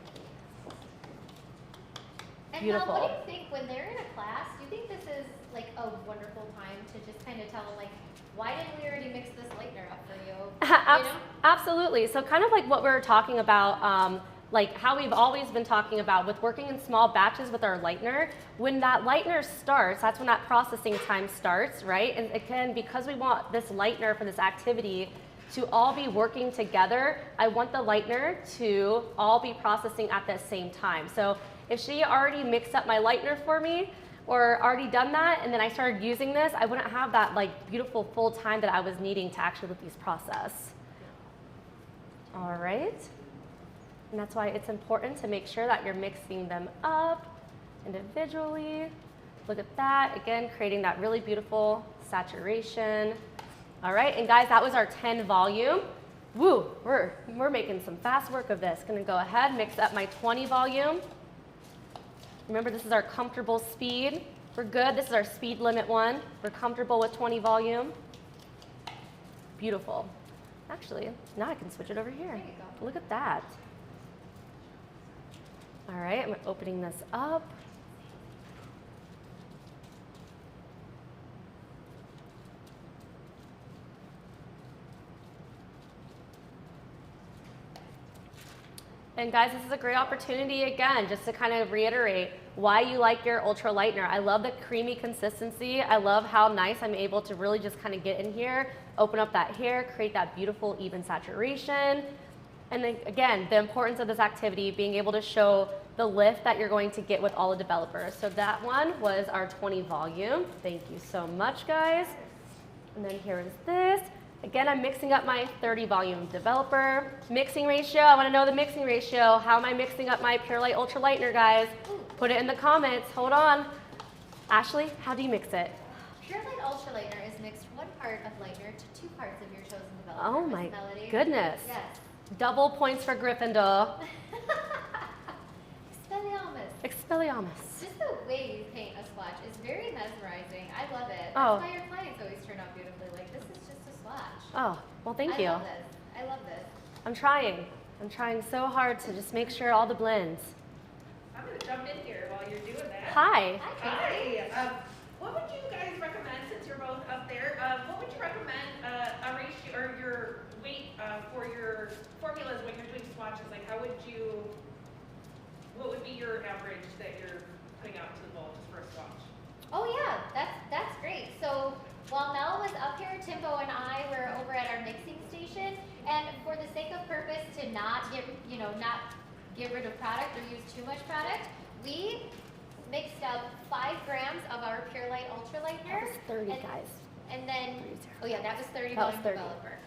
Beautiful. Now, what do you think when they're in a class? Do you think this is like a wonderful time to just kind of tell them, like, why didn't we already mix this lightener up for you? You know? Absolutely. So kind of like what we were talking about, like how we've always been talking about with working in small batches with our lightener. When that lightener starts, that's when that processing time starts, right? And again, because we want this lightener for this activity to all be working together, I want the lightener to all be processing at the same time. So if she already mixed up my lightener for me, or already done that, and then I started using this, I wouldn't have that like beautiful full time that I was needing to actually let these process. All right, and that's why it's important to make sure that you're mixing them up individually. Look at that, again, creating that really beautiful saturation. All right, and guys, that was our 10 volume. Woo, we're making some fast work of this. Gonna go ahead, mix up my 20 volume. Remember, this is our comfortable speed. We're good. This is our speed limit one. We're comfortable with 20 volume. Beautiful. Actually, now I can switch it over here. There you go. Look at that. All right, I'm opening this up. And guys, this is a great opportunity again, just to kind of reiterate why you like your Ultra Lightener. I love the creamy consistency. I love how nice I'm able to really just kind of get in here, open up that hair, create that beautiful even saturation. And then again, the importance of this activity, being able to show the lift that you're going to get with all the developers. So that one was our 20 volume. Thank you so much, guys. And then here is this. Again, I'm mixing up my 30 volume developer. Mixing ratio, I wanna know the mixing ratio. How am I mixing up my Pure Light Ultra Lightener, guys? Put it in the comments, hold on. Ashley, how do you mix it? Pure Light Ultra Lightener is mixed 1 part of lightener to 2 parts of your chosen developer. Oh Miss my Melody. goodness. Yes. Double points for Gryffindor. Expelliarmus. Expelliarmus. Just the way you paint a swatch is very mesmerizing. I love it. That's Oh. why your clients always turn out beautifully. Like, this is just a swatch. Oh, well thank you. I love this. I love this. I'm trying. I'm trying so hard to just make sure all the blends. I'm gonna jump in here while you're doing that. Hi. Hi. What would you guys recommend, since you're both up there? What would you recommend a ratio or your weight for your formulas when you're doing swatches? Like, what would be your average that you're putting out to the bowl just for a swatch? Oh yeah, that's great. So while Mel was up here, Timbo and I were over at our mixing station, and for the sake of purpose to not get rid of product or use too much product, we mixed up 5 grams of our Pure Light Ultra Lightener. That was 30, and, guys. And then, 30. oh yeah, that was 30 That was volume 30. developer.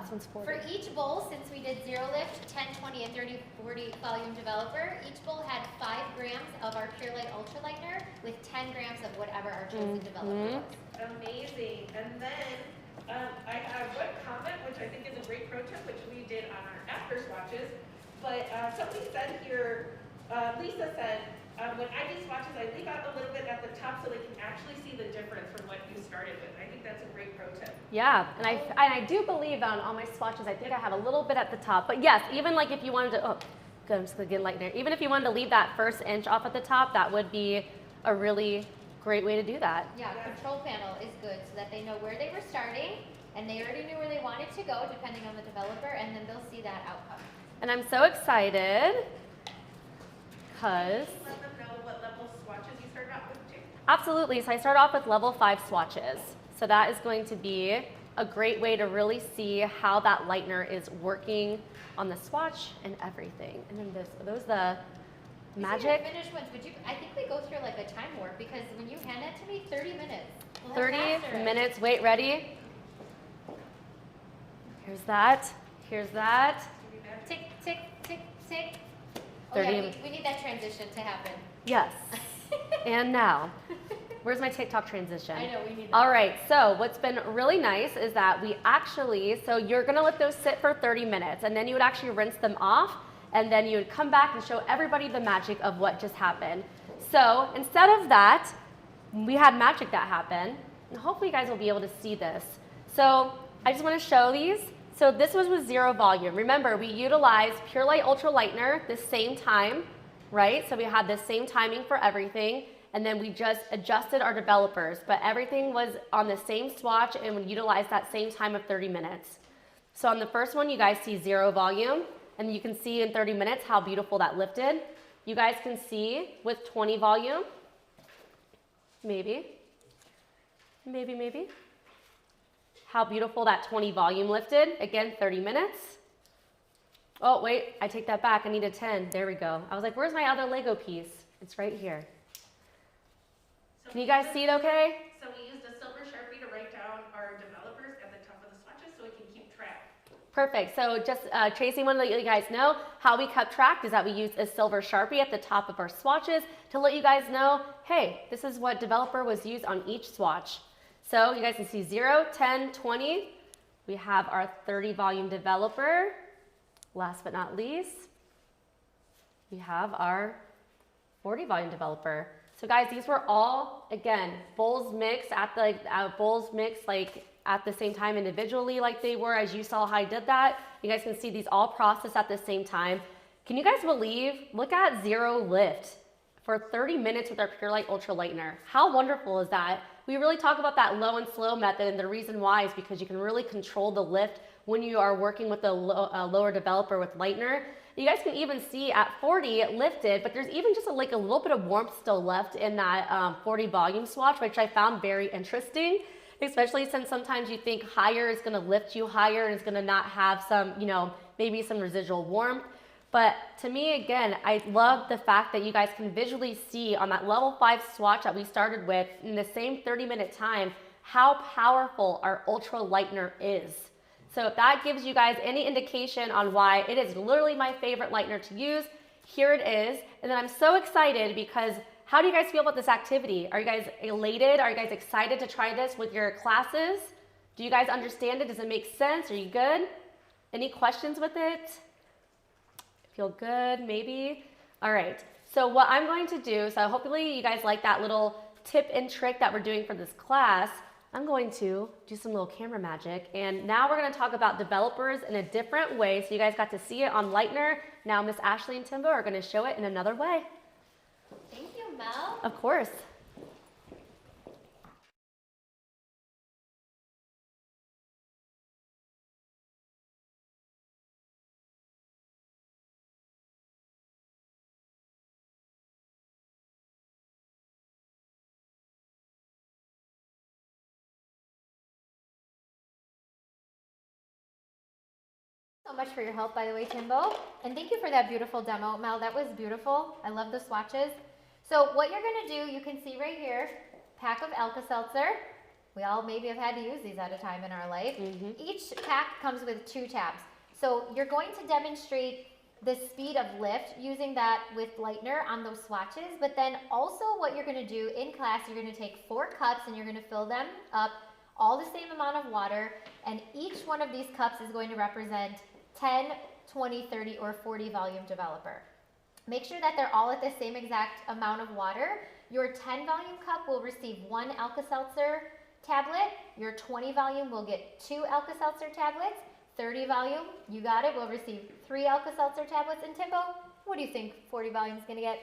This one's 40. For each bowl, since we did 0 lift, 10, 20, and 30, 40 volume developer, each bowl had 5 grams of our Pure Light Ultra Lightener with 10 grams of whatever our chosen developer was. Amazing. And then I have one comment, which I think is a great pro tip, which we did on our after swatches. But somebody said here, Lisa said, when I do swatches, I leave out a little bit at the top so they can actually see the difference from what you started with. I think that's a great pro tip. Yeah, and I do believe on all my swatches, I think I have a little bit at the top. But yes, even like if you wanted to, oh, good, I'm just gonna get lightener. Even if you wanted to leave that first inch off at the top, that would be a really great way to do that. Yeah, control panel is good so that they know where they were starting and they already knew where they wanted to go depending on the developer, and then they'll see that outcome. And I'm so excited because... Let them know what level swatches you started out with too. Absolutely, so I started off with level 5 swatches. So that is going to be a great way to really see how that lightener is working on the swatch and everything. And then those the magic. These are finished ones, but I think we go through like a time warp because when you hand that to me, 30 minutes. 30 minutes, wait, ready? Here's that, here's that. Tick, tick, tick, tick. Oh 30. yeah, we need that transition to happen. Yes, and now. Where's my TikTok transition? I know, we need that. All right, so what's been really nice is that we actually, so you're gonna let those sit for 30 minutes and then you would actually rinse them off and then you would come back and show everybody the magic of what just happened. So instead of that, we had magic that happened, and hopefully you guys will be able to see this. So I just wanna show these. So this was with 0 volume. Remember, we utilized Pure Light Ultra Lightener the same time, right? So we had the same timing for everything. And then we just adjusted our developers, but everything was on the same swatch and we utilized that same time of 30 minutes. So on the first one, you guys see 0 volume, and you can see in 30 minutes how beautiful that lifted. You guys can see with 20 volume, maybe, how beautiful that 20 volume lifted. Again, 30 minutes. Oh, wait, I take that back. I need a 10. There we go. I was like, where's my other Lego piece? It's right here. So Can you guys see it okay? So we used a silver Sharpie to write down our developers at the top of the swatches so we can keep track. Perfect. So just Tracy wanted to let you guys know how we kept track is that we used a silver Sharpie at the top of our swatches to let you guys know, hey, this is what developer was used on each swatch. So you guys can see 0, 10, 20. We have our 30 volume developer. Last but not least, we have our 40 volume developer. So guys, these were all, again, bowls mixed at the at the same time individually like they were, as you saw how I did that. You guys can see these all processed at the same time. Can you guys believe, look at 0 lift for 30 minutes with our Pure Light Ultra Lightener. How wonderful is that? We really talk about that low and slow method, and the reason why is because you can really control the lift when you are working with a lower developer with lightener. You guys can even see at 40 it lifted, but there's even just a little bit of warmth still left in that 40 volume swatch, which I found very interesting, especially since sometimes you think higher is gonna lift you higher and it's gonna not have some, maybe some residual warmth. But to me, again, I love the fact that you guys can visually see on that level 5 swatch that we started with in the same 30-minute time, how powerful our Ultra Lightener is. So if that gives you guys any indication on why it is literally my favorite lightener to use, here it is. And then I'm so excited because how do you guys feel about this activity? Are you guys elated? Are you guys excited to try this with your classes? Do you guys understand it? Does it make sense? Are you good? Any questions with it? Feel good, maybe? All right, so what I'm going to do, so hopefully you guys like that little tip and trick that we're doing for this class. I'm going to do some little camera magic, and now we're gonna talk about developers in a different way, so you guys got to see it on lightener. Now Miss Ashley and Timbo are gonna show it in another way. Thank you, Mel. Of course. So much for your help, by the way, Timbo. And thank you for that beautiful demo, Mel. That was beautiful. I love the swatches. So what you're gonna do, you can see right here, pack of Alka-Seltzer. We all maybe have had to use these at a time in our life. Each pack comes with 2 tabs. So you're going to demonstrate the speed of lift using that with lightener on those swatches, but then also what you're going to do in class, you're going to take 4 cups and you're going to fill them up all the same amount of water, and each one of these cups is going to represent 10, 20, 30, or 40 volume developer. Make sure that they're all at the same exact amount of water. Your 10 volume cup will receive 1 Alka-Seltzer tablet. Your 20 volume will get 2 Alka-Seltzer tablets. 30 volume, you got it, will receive 3 Alka-Seltzer tablets. And Timbo, what do you think 40 volume is going to get?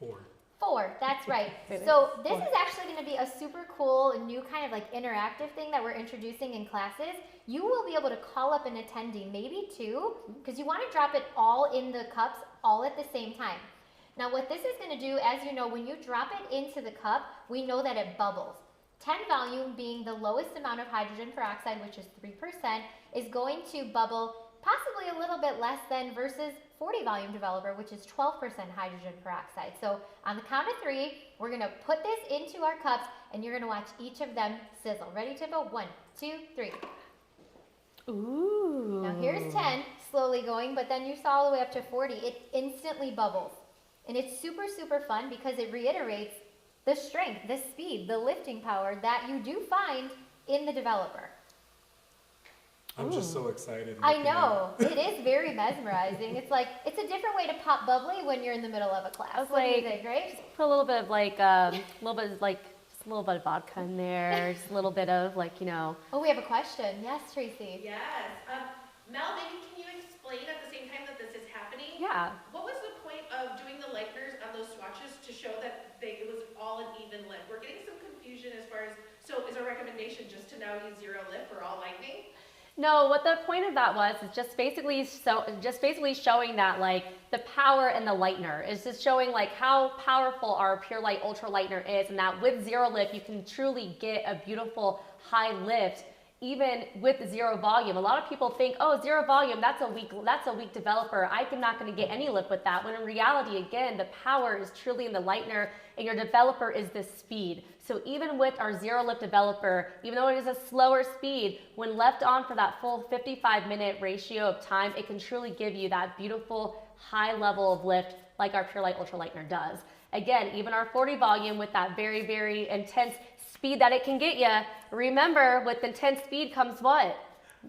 4, that's right. So this is actually going to be a super cool new kind of like interactive thing that we're introducing in classes. You will be able to call up an attendee, maybe 2, because you want to drop it all in the cups all at the same time. Now what this is going to do, as you know, when you drop it into the cup, we know that it bubbles. 10 volume being the lowest amount of hydrogen peroxide, which is 3%, is going to bubble possibly a little bit less than versus 40 volume developer, which is 12% hydrogen peroxide. So on the count of 3, we're going to put this into our cups and you're going to watch each of them sizzle. Ready, Timbo? 1, 2, 3. Ooh. Now here's 10, slowly going, but then you saw all the way up to 40. It instantly bubbles. And it's super, super fun because it reiterates the strength, the speed, the lifting power that you do find in the developer. I'm just so excited. I know. It is very mesmerizing. It's like, it's a different way to pop bubbly when you're in the middle of a class. What do you think, right? Put a little bit of like, just a little bit of vodka in there, just a little bit of like, you know. Oh, we have a question. Yes, Tracy. Yes. Mel, maybe can you explain at the same time that this is happening? Yeah. What was the point of doing the lighteners on those swatches to show that it was all an even lift? We're getting some confusion as far as, so is our recommendation just to now use 0 lift for all lightning? No, what the point of that was is just basically showing that like the power in the lightener is just showing like how powerful our Pure Light Ultra Lightener is, and that with 0 lift you can truly get a beautiful high lift even with 0 volume. A lot of people think, oh, 0 volume, that's a weak developer. I'm not going to get any lift with that. When in reality, again, the power is truly in the lightener, and your developer is the speed. So even with our 0 lift developer, even though it is a slower speed, when left on for that full 55-minute ratio of time, it can truly give you that beautiful high level of lift like our Pure Light Ultra Lightener does. Again, even our 40 volume with that very, very intense speed that it can get you. Remember, with intense speed comes what?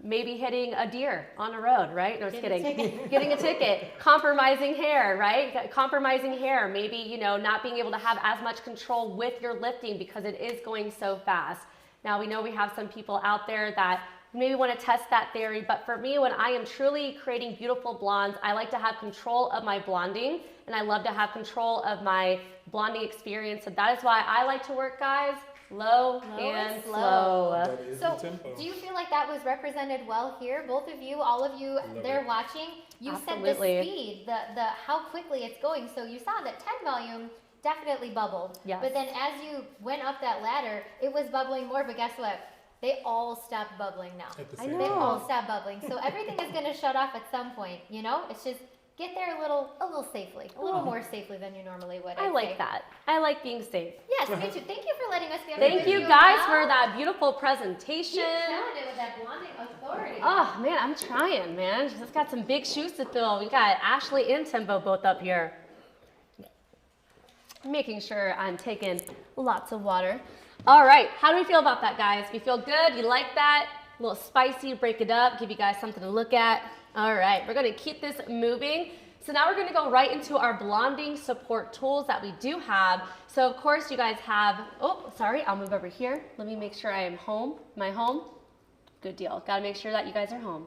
Maybe hitting a deer on the road, right? No, just kidding. Getting a ticket. Compromising hair, right? Compromising hair. Maybe, you know, not being able to have as much control with your lifting because it is going so fast. Now, we know we have some people out there that maybe want to test that theory, but for me, when I am truly creating beautiful blondes, I like to have control of my blonding, and I love to have control of my blonding experience. So that is why I like to work, guys, low and slow. So do you feel like that was represented well here? Both of you, all of you there watching, you Absolutely. said the speed, the how quickly it's going. So you saw that 10 volume definitely bubbled. Yes. But then as you went up that ladder, it was bubbling more, but guess what? They all stopped bubbling now. I They know. all stopped bubbling. So everything is going to shut off at some point, you know? It's just get there a little safely, a little more safely than you normally would. I I'd like say. that. I like being safe. Yes, me too. Thank you for letting us be on here Thank with you guys Mel. for that beautiful presentation. Keep killing it with that blonding authority. Oh man, I'm trying, man. Just got some big shoes to fill. We got Ashley and Timbo both up here. Making sure I'm taking lots of water. All right, how do we feel about that, guys? You feel good? You like that? A little spicy, break it up, give you guys something to look at. All right, we're gonna keep this moving. So now we're gonna go right into our blonding support tools that we do have. So of course you guys have, oh, sorry, I'll move over here. Let me make sure I am home, my home. Good deal, gotta make sure that you guys are home.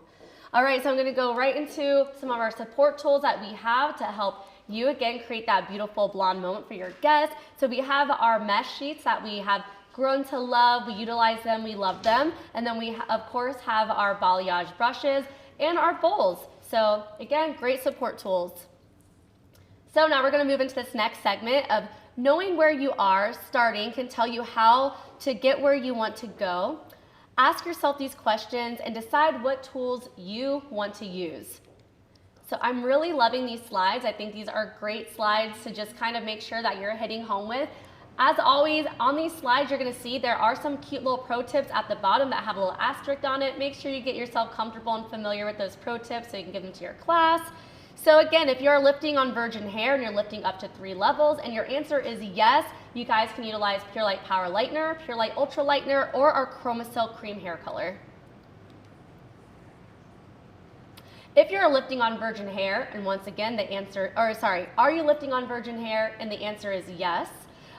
All right, so I'm gonna go right into some of our support tools that we have to help you again create that beautiful blonde moment for your guests. So we have our mesh sheets that we have grown to love, we utilize them, we love them. And then we of course have our balayage brushes and our bowls. So again, great support tools. So now we're gonna move into this next segment of knowing where you are starting can tell you how to get where you want to go. Ask yourself these questions and decide what tools you want to use. So I'm really loving these slides. I think these are great slides to just kind of make sure that you're hitting home with. As always, on these slides, you're gonna see there are some cute little pro tips at the bottom that have a little asterisk on it. Make sure you get yourself comfortable and familiar with those pro tips so you can give them to your class. So again, if you're lifting on virgin hair and you're lifting up to 3 levels and your answer is yes, you guys can utilize Pure Light Power Lightener, Pure Light Ultra Lightener, or our Chroma Silk Cream Hair Color. If you're lifting on virgin hair, and once again the answer, or sorry, are you lifting on virgin hair? And the answer is yes.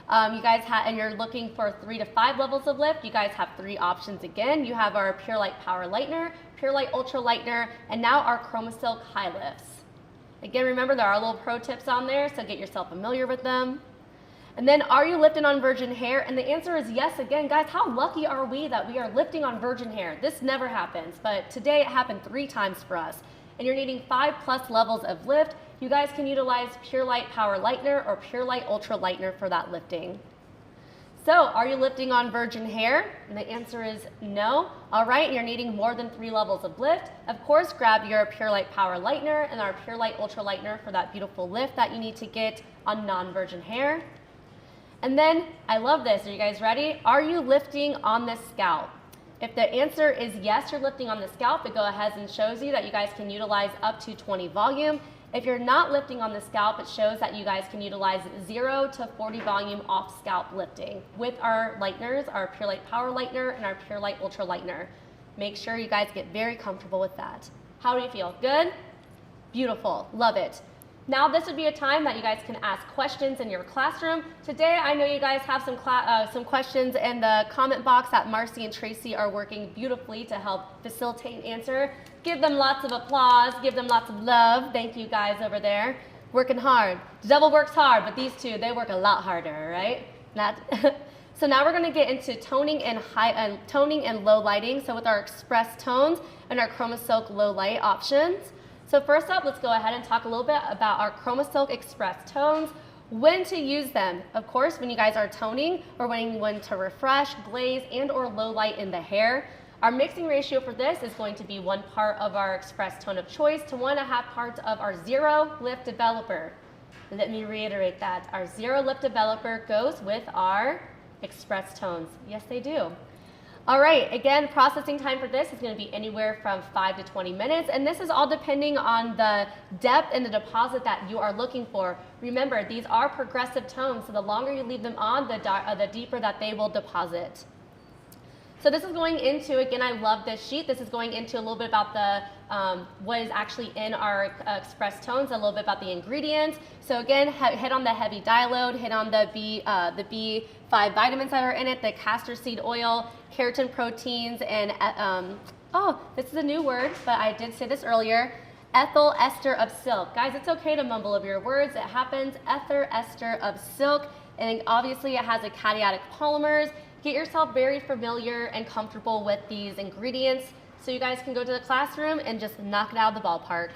You guys have, and you're looking for 3 to 5 levels of lift, you guys have 3 options again. You have our Pure Light Power Lightener, Pure Light Ultra Lightener, and now our Chroma Silk High Lifts. Again, remember there are little pro tips on there, so get yourself familiar with them. And then, are you lifting on virgin hair? And the answer is yes again. Guys, how lucky are we that we are lifting on virgin hair? This never happens, but today it happened 3 times for us. And you're needing 5+ levels of lift. You guys can utilize Pure Light Power Lightener or Pure Light Ultra Lightener for that lifting. So, are you lifting on virgin hair? And the answer is no. All right, you're needing more than 3 levels of lift. Of course, grab your Pure Light Power Lightener and our Pure Light Ultra Lightener for that beautiful lift that you need to get on non-virgin hair. And then, I love this. Are you guys ready? Are you lifting on the scalp? If the answer is yes, you're lifting on the scalp, it goes ahead and shows you that you guys can utilize up to 20 volume. If you're not lifting on the scalp, it shows that you guys can utilize 0 to 40 volume off scalp lifting with our lighteners, our Pure Light Power Lightener and our Pure Light Ultra Lightener. Make sure you guys get very comfortable with that. How do you feel? Good? Beautiful. Love it. Now this would be a time that you guys can ask questions in your classroom. Today I know you guys have some questions in the comment box that Marcy and Tracy are working beautifully to help facilitate and answer. Give them lots of applause, give them lots of love. Thank you guys over there. Working hard. The devil works hard, but these two, they work a lot harder, right? So now we're gonna get into toning and low lighting. So with our express tones and our Chroma Silk low light options. So first up, let's go ahead and talk a little bit about our Chroma Silk Express tones, when to use them. Of course, when you guys are toning or when to refresh, glaze, and or low light in the hair. Our mixing ratio for this is going to be 1 part of our express tone of choice to 1.5 parts of our zero lift developer. Let me reiterate that. Our zero lift developer goes with our express tones. Yes, they do. All right, again, processing time for this is going to be anywhere from 5 to 20 minutes, and this is all depending on the depth and the deposit that you are looking for. Remember, these are progressive tones, so the longer you leave them on, the deeper that they will deposit. So this is going into, again, I love this sheet. This is going into a little bit about the what is actually in our express tones, a little bit about the ingredients. So again, hit on the heavy dye load, hit on the B5 vitamins that are in it, the castor seed oil, keratin proteins, and oh, this is a new word, but I did say this earlier, ethyl ester of silk. Guys, it's okay to mumble over your words. It happens. Ethyl ester of silk, and obviously it has a cationic polymers. Get yourself very familiar and comfortable with these ingredients so you guys can go to the classroom and just knock it out of the ballpark.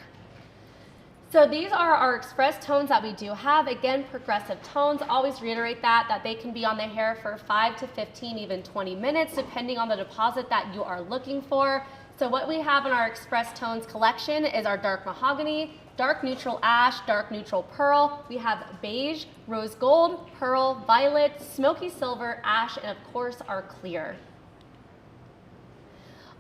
So these are our express tones that we do have. Again, progressive tones. Always reiterate that they can be on the hair for 5 to 15, even 20 minutes, depending on the deposit that you are looking for. So what we have in our express tones collection is our dark mahogany, dark neutral ash, dark neutral pearl. We have beige, rose gold, pearl, violet, smoky silver, ash, and of course our clear.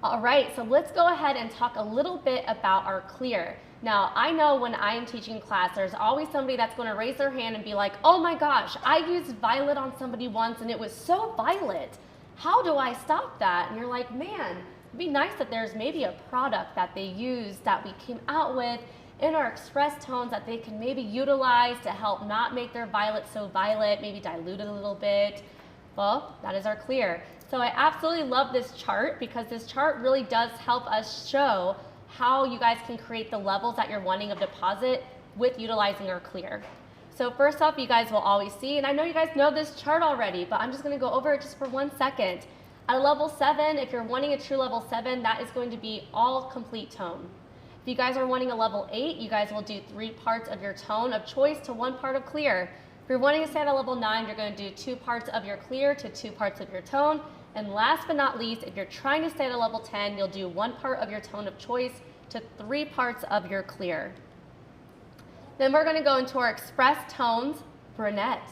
All right, so let's go ahead and talk a little bit about our clear. Now, I know when I am teaching class, there's always somebody that's going to raise their hand and be like, oh my gosh, I used violet on somebody once and it was so violet. How do I stop that? And you're like, man, it'd be nice that there's maybe a product that they use that we came out with in our express tones that they can maybe utilize to help not make their violet so violet, maybe dilute it a little bit. Well, that is our clear. So I absolutely love this chart because this chart really does help us show how you guys can create the levels that you're wanting of deposit with utilizing our clear. So first off, you guys will always see, and I know you guys know this chart already, but I'm just gonna go over it just for 1 second. At level 7, if you're wanting a true level 7, that is going to be all complete tone. If you guys are wanting a level 8, you guys will do 3 parts of your tone of choice to 1 part of clear. If you're wanting to stay at a level 9, you're going to do 2 parts of your clear to 2 parts of your tone. And last but not least, if you're trying to stay at a level 10, you'll do 1 part of your tone of choice to 3 parts of your clear. Then we're going to go into our express tones, brunette.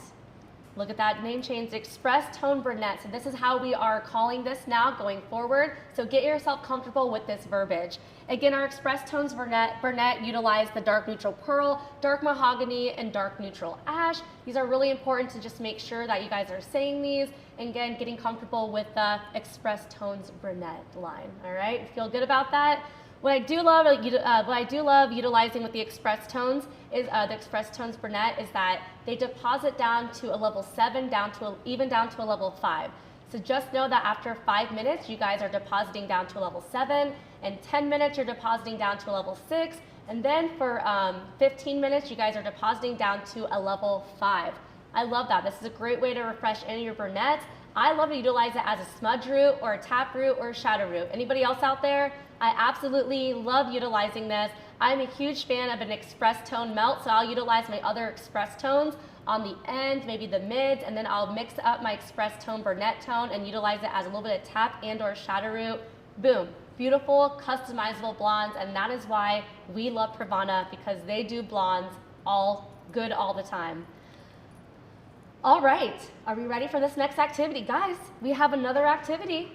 Look at that name change, Express Tone Brunette. So this is how we are calling this now going forward. So get yourself comfortable with this verbiage. Again, our Express Tones Brunette utilize the dark neutral pearl, dark mahogany, and dark neutral ash. These are really important to just make sure that you guys are saying these. And again, getting comfortable with the Express Tones Brunette line. All right, feel good about that? What I do love utilizing with the Express Tones is the Express Tones Brunette is that they deposit down to a level 7, even down to a level 5. So just know that after 5 minutes, you guys are depositing down to a level 7, and 10 minutes, you're depositing down to a level 6, and then for 15 minutes, you guys are depositing down to a level 5. I love that. This is a great way to refresh any of your brunettes. I love to utilize it as a smudge root or a tap root or a shadow root. Anybody else out there? I absolutely love utilizing this. I'm a huge fan of an express tone melt, so I'll utilize my other express tones on the end, maybe the mids, and then I'll mix up my express tone brunette tone and utilize it as a little bit of tap and or shadow root. Boom. Beautiful, customizable blondes, and that is why we love Pravana, because they do blondes all good all the time. All right, are we ready for this next activity? Guys, we have another activity.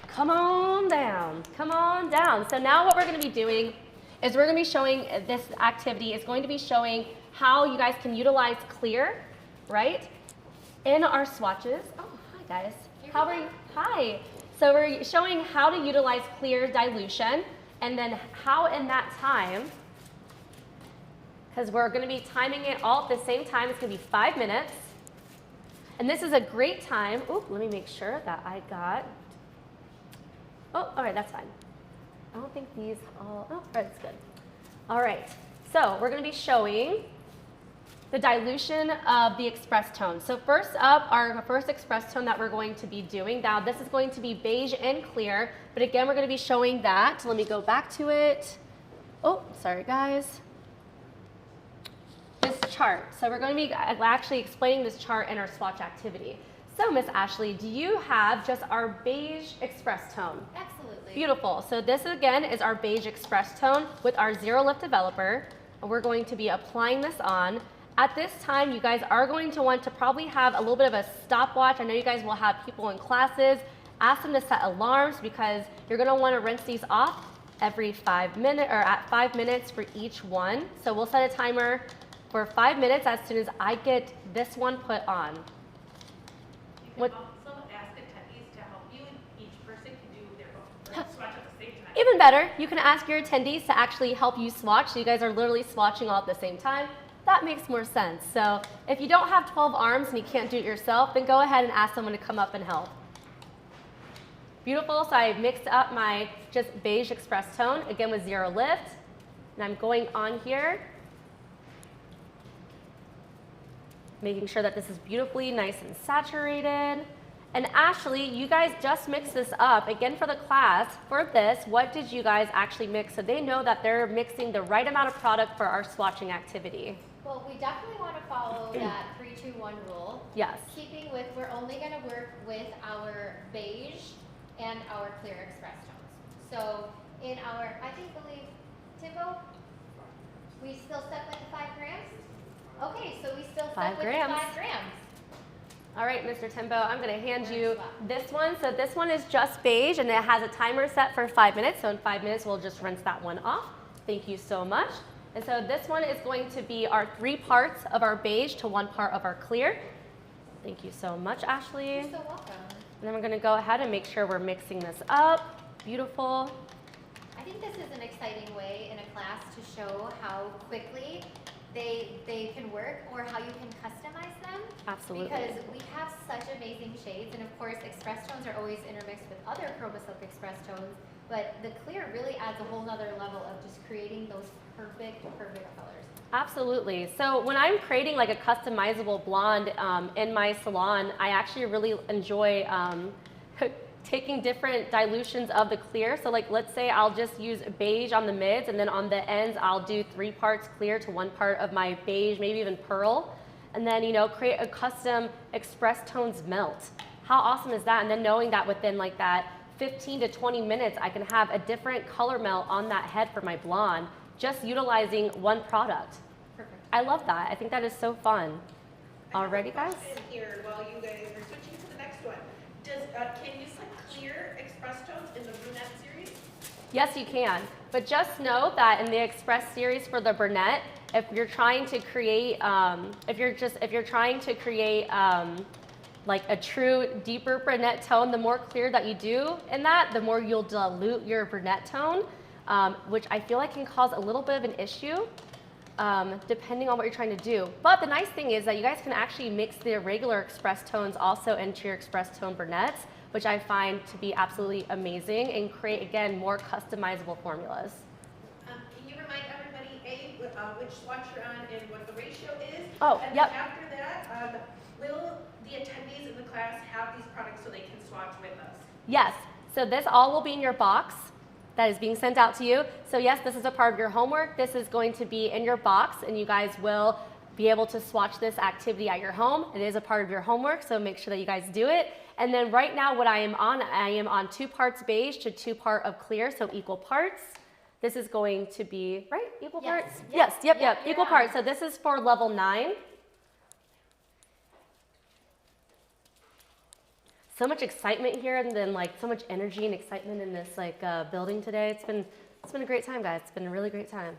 Come on down, come on down. So now what we're gonna be doing is we're gonna be showing, this activity is going to be showing how you guys can utilize clear, right, in our swatches. Oh, hi guys, how are you? Hi. So we're showing how to utilize clear dilution, and then how in that time, because we're going to be timing it all at the same time. It's going to be 5 minutes. And this is a great time. Oh, let me make sure that I got. Oh, all right, that's fine. I don't think these all, oh, that's good. All right, so we're going to be showing the dilution of the express tone. So first up, our first express tone that we're going to be doing. Now this is going to be beige and clear, but again, we're going to be showing that. Let me go back to it. Oh, sorry guys. This chart. So we're going to be actually explaining this chart in our swatch activity. So Miss Ashley, do you have just our beige express tone? Absolutely. Beautiful. So this again is our beige express tone with our zero lift developer. And we're going to be applying this on. At this time, you guys are going to want to probably have a little bit of a stopwatch. I know you guys will have people in classes. Ask them to set alarms because you're going to want to rinse these off every 5 minutes or at 5 minutes for each one. So we'll set a timer for 5 minutes as soon as I get this one put on. You can also ask attendees to help you, and each person can do their own swatch at the same time. Even better, you can ask your attendees to actually help you swatch, so you guys are literally swatching all at the same time. That makes more sense. So if you don't have 12 arms and you can't do it yourself, then go ahead and ask someone to come up and help. Beautiful, so I mixed up my just beige express tone, again with zero lift, and I'm going on here, making sure that this is beautifully nice and saturated. And Ashley, you guys just mixed this up. Again, for the class, for this, what did you guys actually mix so they know that they're mixing the right amount of product for our swatching activity? Well, we definitely want to follow that 3-2-1 rule. Yes. Keeping with, we're only going to work with our beige and our clear express tones. So in our, believe, Timbo, we still stuck with the 5 grams? Okay, so we still stuck with the 5 grams. All right, Mr. Timbo, I'm going to hand you this one. So this one is just beige, and it has a timer set for 5 minutes. So in 5 minutes, we'll just rinse that one off. Thank you so much. And so this one is going to be our 3 parts of our beige to 1 part of our clear. Thank you so much, Ashley. You're so welcome. And then we're going to go ahead and make sure we're mixing this up. Beautiful. I think this is an exciting way in a class to show how quickly they can work or how you can customize them. Absolutely. Because we have such amazing shades, and of course express tones are always intermixed with other Silk express tones, but the clear really adds a whole nother level of just creating those perfect colors. Absolutely. So when I'm creating like a customizable blonde in my salon, I actually really enjoy taking different dilutions of the clear. So like, let's say I'll just use beige on the mids, and then on the ends, I'll do 3 parts clear to 1 part of my beige, maybe even pearl. And then, you know, create a custom express tones melt. How awesome is that? And then knowing that within like that 15 to 20 minutes, I can have a different color melt on that head for my blonde, just utilizing 1 product. Perfect. I love that. I think that is so fun. Alrighty, guys. Question here while you guys are switching to the next one. Can you select clear express tones in the brunette series? Yes, you can. But just know that in the Express series for the brunette, if you're trying to create, like a true deeper brunette tone, the more clear that you do in that, the more you'll dilute your brunette tone, which I feel like can cause a little bit of an issue. Depending on what you're trying to do. But the nice thing is that you guys can actually mix the regular express tones also into your express tone brunettes, which I find to be absolutely amazing and create, again, more customizable formulas. Can you remind everybody, which swatch you're on and what the ratio is? Oh, and yep. After that, will the attendees in the class have these products so they can swatch with us? Yes. So this all will be in your box that is being sent out to you. So yes, this is a part of your homework. This is going to be in your box, and you guys will be able to swatch this activity at your home. It is a part of your homework, so make sure that you guys do it. And then right now what I am on 2 parts beige to 2 part of clear, so equal parts. This is going to be, right, equal parts? Yes, yep, equal parts. So this is for level 9. So much excitement here, and then like so much energy and excitement in this building today. It's been a great time, guys. It's been a really great time.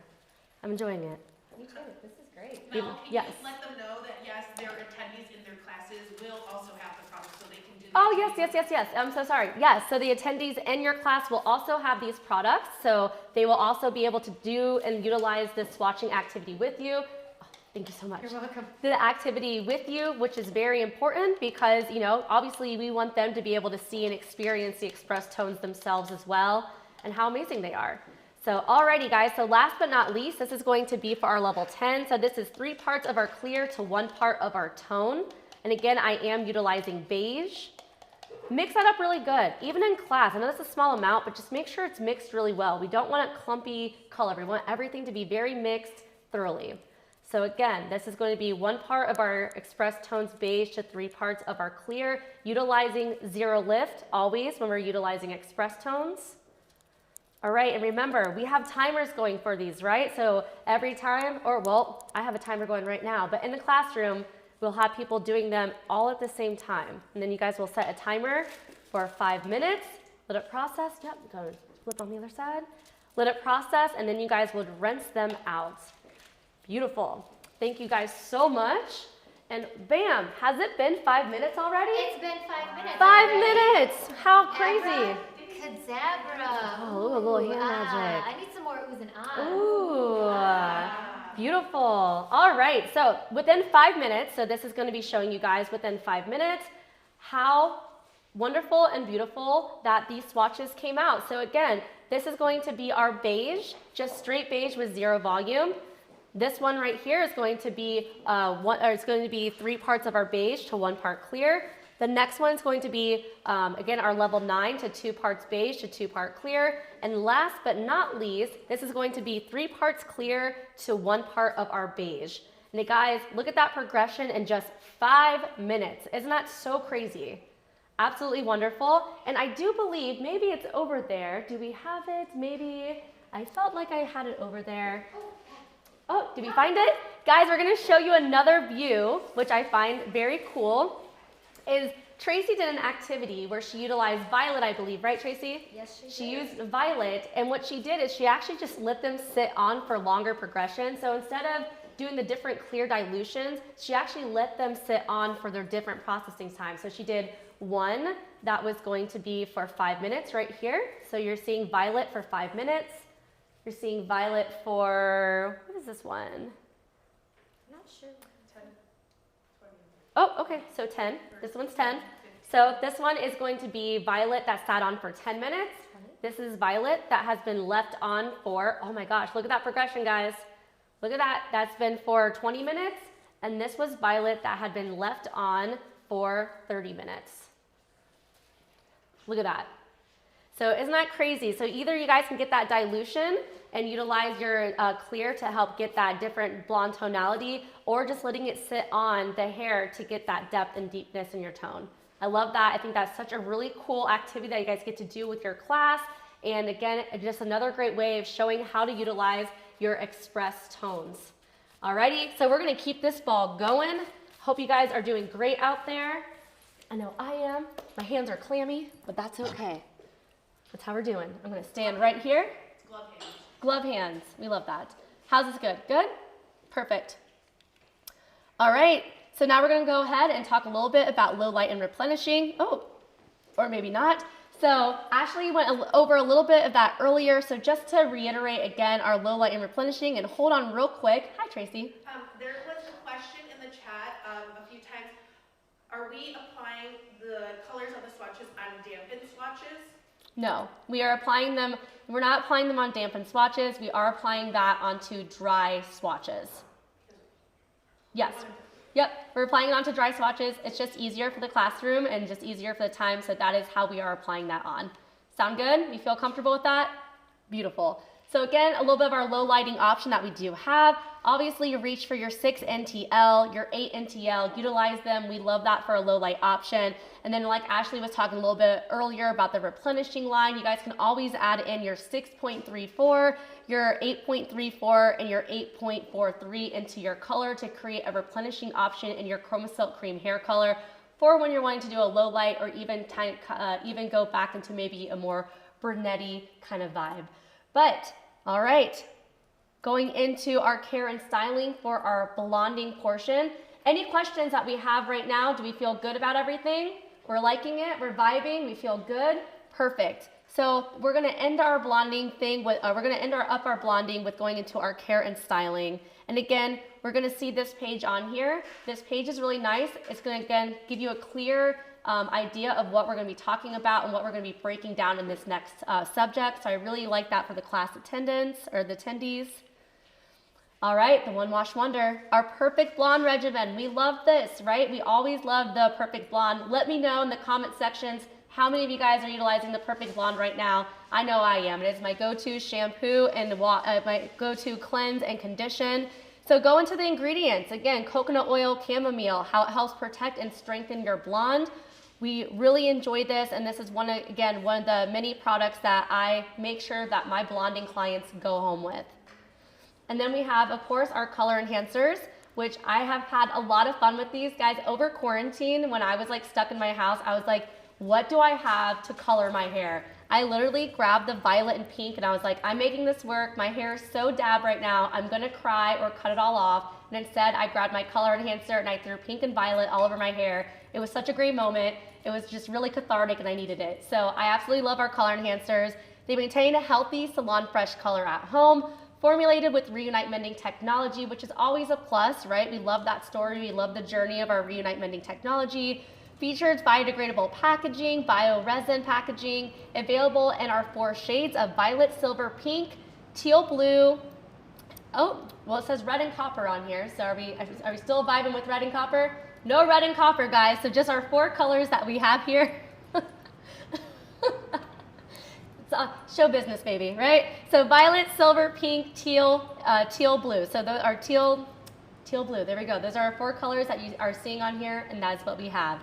I'm enjoying it. Me too. This is great. Now, can Yes. you let them know that yes, their attendees in their classes will also have the products so they can do Oh, yes. I'm so sorry. Yes, so the attendees in your class will also have these products. So they will also be able to do and utilize this swatching activity with you. Oh, thank you so much. You're welcome. The activity with you, which is very important because, you know, obviously we want them to be able to see and experience the express tones themselves as well and how amazing they are. So alrighty guys, so last but not least, this is going to be for our level 10. So this is 3 parts of our clear to 1 part of our tone. And again, I am utilizing beige. Mix that up really good, even in class. I know that's a small amount, but just make sure it's mixed really well. We don't want a clumpy color. We want everything to be very mixed thoroughly. So again, this is going to be 1 part of our express tones beige to 3 parts of our clear, utilizing 0 lift always when we're utilizing express tones. All right, and remember, we have timers going for these, right? So every time, or well, I have a timer going right now, but in the classroom, we'll have people doing them all at the same time. And then you guys will set a timer for 5 minutes, let it process. Yep, go flip on the other side. Let it process, and then you guys would rinse them out. Beautiful. Thank you guys so much. And bam, has it been 5 minutes already? It's been 5 minutes. 5 minutes. How crazy. Abracadabra. Oh, a little hand magic. I need some more oohs and ahs. Ooh, beautiful. All right, so within 5 minutes, so this is going to be showing you guys within 5 minutes how wonderful and beautiful that these swatches came out. So again, this is going to be our beige, just straight beige with 0 volume. This one right here is going to be it's going to be 3 parts of our beige to 1 part clear. The next one is going to be, again, our level 9 to 2 parts beige to 2 part clear. And last but not least, this is going to be 3 parts clear to 1 part of our beige. And guys, look at that progression in just 5 minutes. Isn't that so crazy? Absolutely wonderful. And I do believe maybe it's over there. Do we have it? Maybe. I felt like I had it over there. Oh, did we find it? Guys, we're going to show you another view, which I find very cool. Is Tracy did an activity where she utilized violet, I believe, right, Tracy? Yes, she did. She used violet, and what she did is she actually just let them sit on for longer progression. So instead of doing the different clear dilutions, she actually let them sit on for their different processing times. So she did one that was going to be for 5 minutes right here. So you're seeing violet for 5 minutes. You're seeing violet for, what is this one? I'm not sure. Oh, okay, so 10. This one's 10. So this one is going to be violet that sat on for 10 minutes. This is violet that has been left on for, oh my gosh, look at that progression, guys. Look at that. That's been for 20 minutes. And this was violet that had been left on for 30 minutes. Look at that. So isn't that crazy? So either you guys can get that dilution and utilize your clear to help get that different blonde tonality, or just letting it sit on the hair to get that depth and deepness in your tone. I love that. I think that's such a really cool activity that you guys get to do with your class. And again, just another great way of showing how to utilize your express tones. Alrighty, so we're gonna keep this ball going. Hope you guys are doing great out there. I know I am. My hands are clammy, but that's okay. That's how we're doing. I'm gonna stand right here. Glove hands. Glove hands, we love that. How's this good? Good? Perfect. All right, so now we're gonna go ahead and talk a little bit about low light and replenishing. Oh, or maybe not. So Ashley went over a little bit of that earlier. So just to reiterate again, our low light and replenishing, and hold on real quick. Hi, Tracy. There was a question in the chat a few times. Are we applying the colors of the swatches on dampened swatches? No, we are applying them. We're not applying them on dampened swatches. We are applying that onto dry swatches. Yes. Yep, we're applying it onto dry swatches. It's just easier for the classroom and just easier for the time, so that is how we are applying that on. Sound good? You feel comfortable with that? Beautiful. So again, a little bit of our low lighting option that we do have. Obviously, you reach for your 6 NTL, your 8 NTL, utilize them. We love that for a low light option. And then like Ashley was talking a little bit earlier about the replenishing line, you guys can always add in your 6.34, your 8.34, and your 8.43 into your color to create a replenishing option in your Chroma Silk Cream hair color for when you're wanting to do a low light or even go back into maybe a more brunette-y kind of vibe. But, all right, going into our care and styling for our blonding portion. Any questions that we have right now? Do we feel good about everything? We're liking it, we're vibing, we feel good? Perfect. So we're gonna end our blonding thing with, we're gonna end our blonding with going into our care and styling. And again, we're gonna see this page on here. This page is really nice. It's gonna, again, give you a clear idea of what we're going to be talking about and what we're going to be breaking down in this next subject. So I really like that for the class attendance or the attendees. All right, the One Wash Wonder, our perfect blonde regimen. We love this, right? We always love the perfect blonde. Let me know in the comment sections how many of you guys are utilizing the perfect blonde right now. I know I am. It is my go-to shampoo and my go-to cleanse and condition. So go into the ingredients. Again, coconut oil, chamomile, how it helps protect and strengthen your blonde. We really enjoy this, and this is one of the many products that I make sure that my blonding clients go home with. And then we have, of course, our color enhancers, which I have had a lot of fun with these guys over quarantine. When I was like stuck in my house, I was like, what do I have to color my hair? I literally grabbed the violet and pink and I was like, I'm making this work. My hair is so dab right now. I'm gonna cry or cut it all off. And instead I grabbed my color enhancer and I threw pink and violet all over my hair. It was such a great moment. It was just really cathartic and I needed it. So I absolutely love our color enhancers. They maintain a healthy salon fresh color at home, formulated with Reunite Mending technology, which is always a plus, right? We love that story. We love the journey of our Reunite Mending technology. Features biodegradable packaging, bio-resin packaging, available in our 4 shades of violet, silver, pink, teal blue. Oh, well, it says red and copper on here. So are we still vibing with red and copper? No red and copper, guys. So just our 4 colors that we have here. It's show business, baby, right? So violet, silver, pink, teal, teal blue. So those are teal blue. There we go. Those are our 4 colors that you are seeing on here, and that's what we have.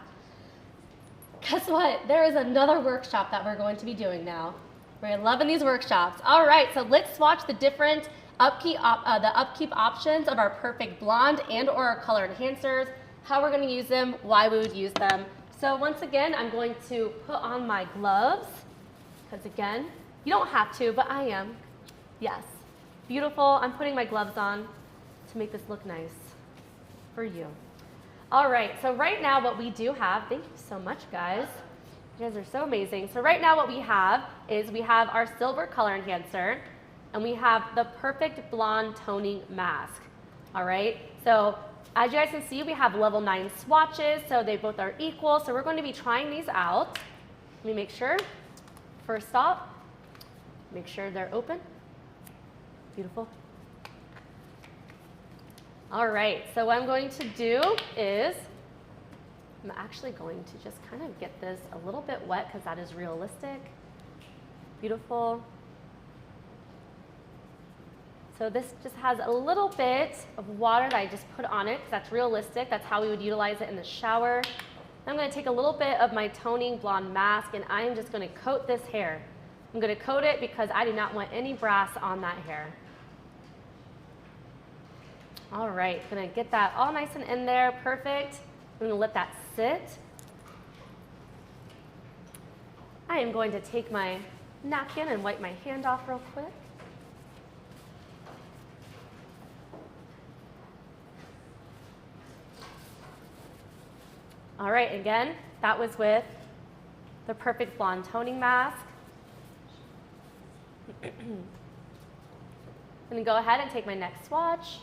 Guess what? There is another workshop that we're going to be doing now. We're loving these workshops. All right, so let's swatch the different upkeep options of our perfect blonde and or our color enhancers, how we're going to use them, why we would use them. So once again, I'm going to put on my gloves, because again, you don't have to, but I am. Yes, beautiful. I'm putting my gloves on to make this look nice for you. All right, so right now what we do have, thank you so much, guys. You guys are so amazing. So right now what we have is we have our silver color enhancer and we have the perfect blonde toning mask. All right, so as you guys can see, we have level 9 swatches, so they both are equal. So we're going to be trying these out. Let me make sure. First off, make sure they're open. Beautiful. All right, so what I'm going to do is I'm actually going to just kind of get this a little bit wet because that is realistic. Beautiful. So this just has a little bit of water that I just put on it because that's realistic. That's how we would utilize it in the shower. I'm going to take a little bit of my toning blonde mask and I am just going to coat this hair. I'm going to coat it because I do not want any brass on that hair. All right, gonna get that all nice and in there, perfect. I'm gonna let that sit. I am going to take my napkin and wipe my hand off real quick. All right, again, that was with the Perfect Blonde Toning Mask. I'm gonna go ahead and take my next swatch.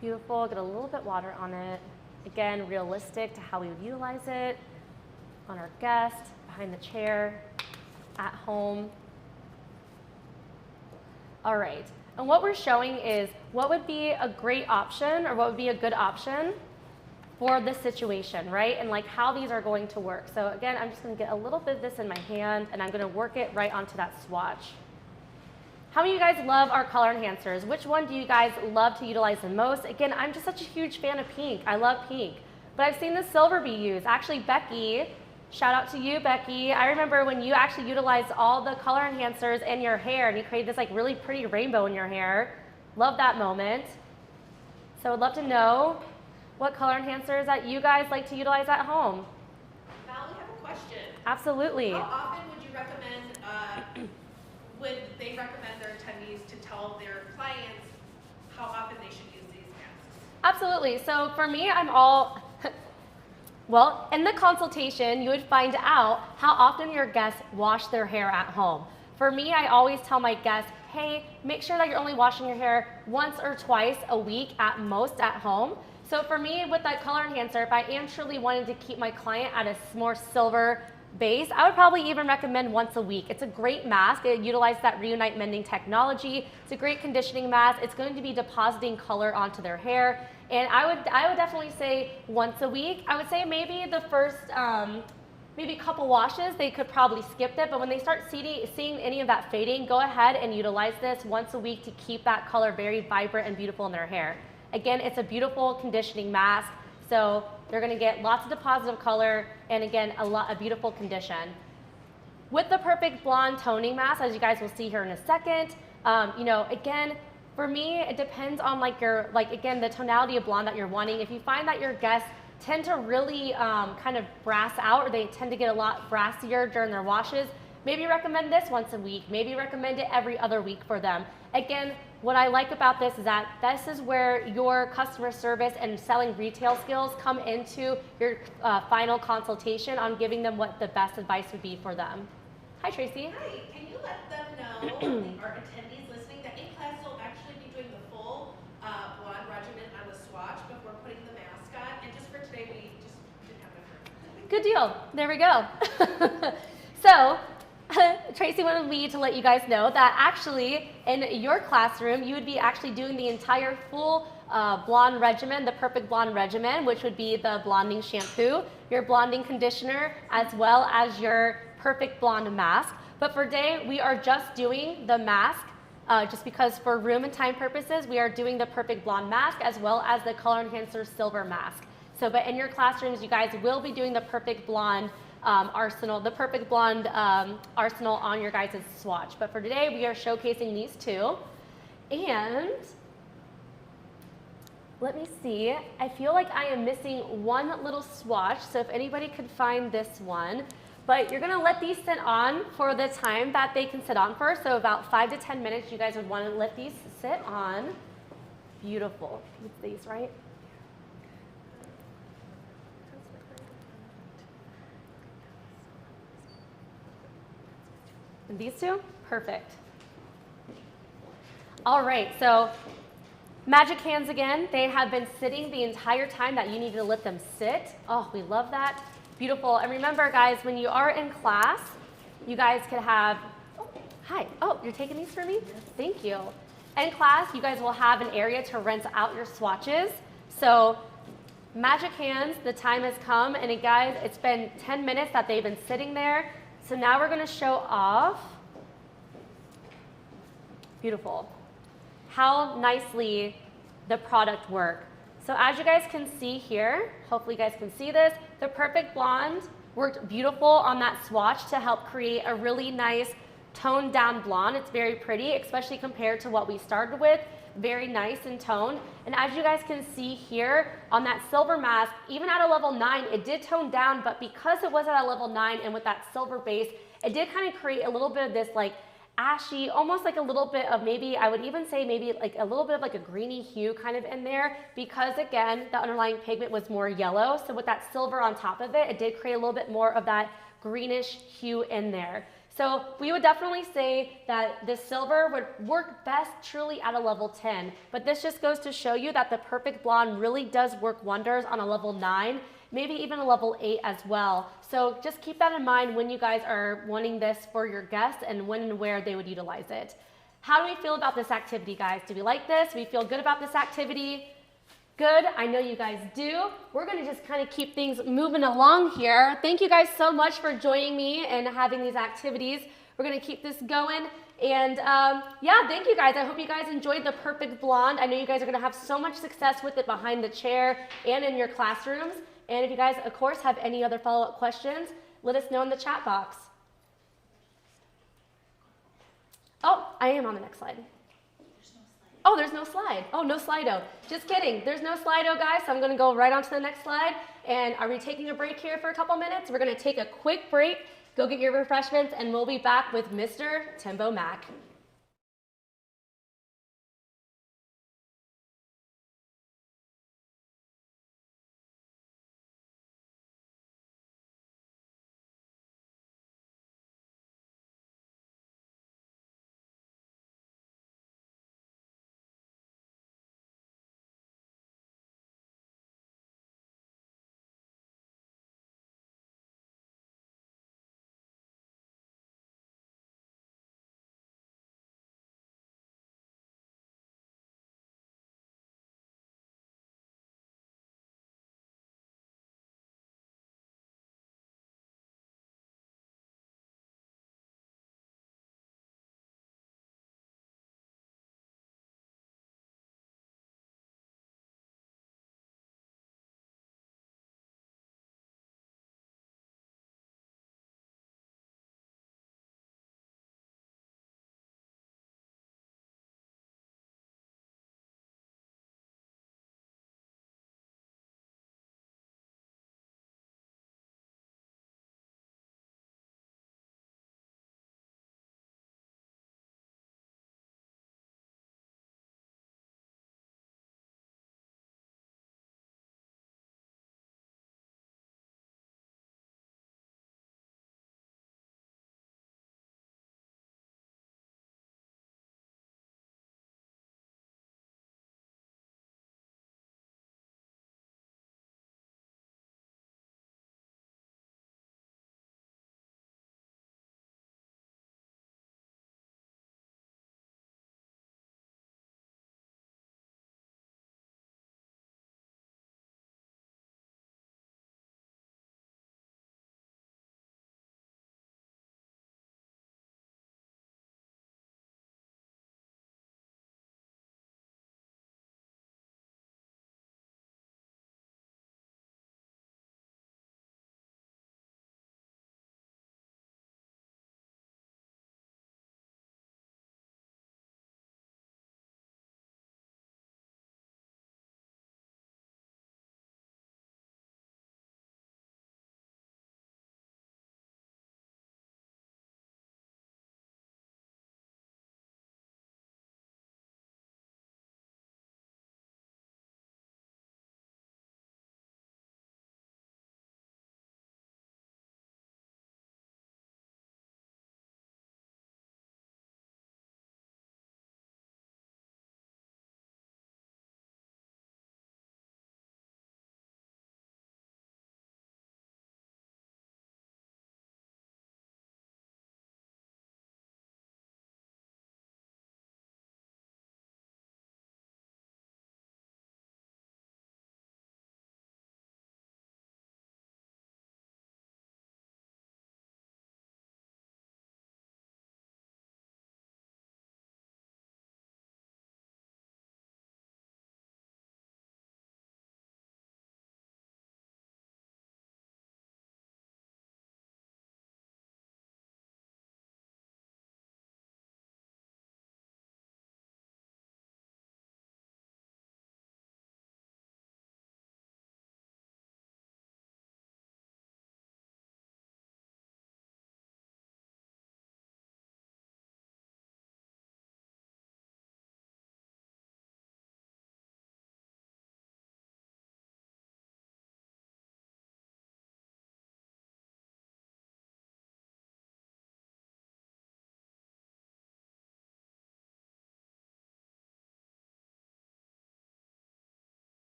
Beautiful, get a little bit water on it. Again, realistic to how we would utilize it on our guest, behind the chair, at home. All right, and what we're showing is what would be a great option or what would be a good option for this situation, right? And like how these are going to work. So again, I'm just gonna get a little bit of this in my hand and I'm gonna work it right onto that swatch. How many of you guys love our color enhancers? Which one do you guys love to utilize the most? Again, I'm just such a huge fan of pink. I love pink. But I've seen the silver be used. Actually, Becky, shout out to you, Becky. I remember when you actually utilized all the color enhancers in your hair and you created this like really pretty rainbow in your hair. Love that moment. So I'd love to know what color enhancers that you guys like to utilize at home. Now we have a question. Absolutely. How often would you recommend, would they recommend their attendees to tell their clients how often they should use these masks? Absolutely. So for me, I'm all, well, in the consultation, you would find out how often your guests wash their hair at home. For me, I always tell my guests, hey, make sure that you're only washing your hair once or twice a week at most at home. So for me, with that color enhancer, if I am truly wanting to keep my client at a more silver base, I would probably even recommend once a week. It's a great mask. It utilizes that reunite mending technology. It's a great conditioning mask. It's going to be depositing color onto their hair. And I would definitely say once a week. I would say maybe the first maybe a couple washes, they could probably skip it. But when they start seeing any of that fading, go ahead and utilize this once a week to keep that color very vibrant and beautiful in their hair. Again, it's a beautiful conditioning mask, so they're gonna get lots of deposit of color and again, a beautiful condition. With the Perfect Blonde Toning Mask, as you guys will see here in a second, you know, again, for me, it depends on again, the tonality of blonde that you're wanting. If you find that your guests tend to really kind of brass out or they tend to get a lot brassier during their washes, maybe recommend this once a week, maybe recommend it every other week for them. Again, what I like about this is that this is where your customer service and selling retail skills come into your final consultation on giving them what the best advice would be for them. Hi, Tracy. Hi, can you let them know, our attendees listening, that in class they'll actually be doing the full blonde regimen on the swatch before putting the mask on, and just for today we just didn't have enough. Good deal. There we go. So, Tracy wanted me to let you guys know that actually in your classroom, you would be actually doing the entire full blonde regimen, the Perfect Blonde regimen, which would be the blonding shampoo, your blonding conditioner, as well as your Perfect Blonde mask. But for today, we are just doing the mask, just because for room and time purposes, we are doing the Perfect Blonde mask as well as the Color Enhancer Silver mask. So, but in your classrooms, you guys will be doing the Perfect Blonde arsenal, the Perfect Blonde arsenal on your guys' swatch. But for today, we are showcasing these two. And let me see, I feel like I am missing one little swatch. So if anybody could find this one, but you're gonna let these sit on for the time that they can sit on for. So about 5 to 10 minutes, you guys would wanna let these sit on. Beautiful, with these, right? And these two? Perfect. All right, so magic hands again. They have been sitting the entire time that you need to let them sit. Oh, we love that. Beautiful. And remember, guys, when you are in class, you guys can have, oh, hi. Oh, you're taking these for me? Thank you. In class, you guys will have an area to rinse out your swatches. So magic hands, the time has come. And guys, it's been 10 minutes that they've been sitting there. So now we're going to show off, beautiful, how nicely the product works. So as you guys can see here, hopefully you guys can see this, the Perfect Blonde worked beautiful on that swatch to help create a really nice toned down blonde. It's very pretty, especially compared to what we started with. very nice in tone. And as you guys can see here on that silver mask, even at a level 9, it did tone down, but because it was at a level 9 and with that silver base, it did kind of create a little bit of this like ashy, almost like a little bit of maybe, I would even say maybe like a little bit of like a greeny hue kind of in there, because again, the underlying pigment was more yellow. So with that silver on top of it, it did create a little bit more of that greenish hue in there. So we would definitely say that this silver would work best truly at a level 10, but this just goes to show you that the Perfect Blonde really does work wonders on a level 9, maybe even a level 8 as well. So just keep that in mind when you guys are wanting this for your guests and when and where they would utilize it. How do we feel about this activity, guys? Do we like this? Do we feel good about this activity? Good, I know you guys do. We're gonna just kind of keep things moving along here. Thank you guys so much for joining me and having these activities. We're gonna keep this going. And yeah, thank you guys. I hope you guys enjoyed the Perfect Blonde. I know you guys are gonna have so much success with it behind the chair and in your classrooms. And if you guys, of course, have any other follow-up questions, let us know in the chat box. Oh, I am on the next slide. Oh, there's no slide. Oh, no Slido. Just kidding. There's no Slido, guys, so I'm going to go right on to the next slide. And are we taking a break here for a couple minutes? We're going to take a quick break, go get your refreshments, and we'll be back with Mr. Timbo Mack.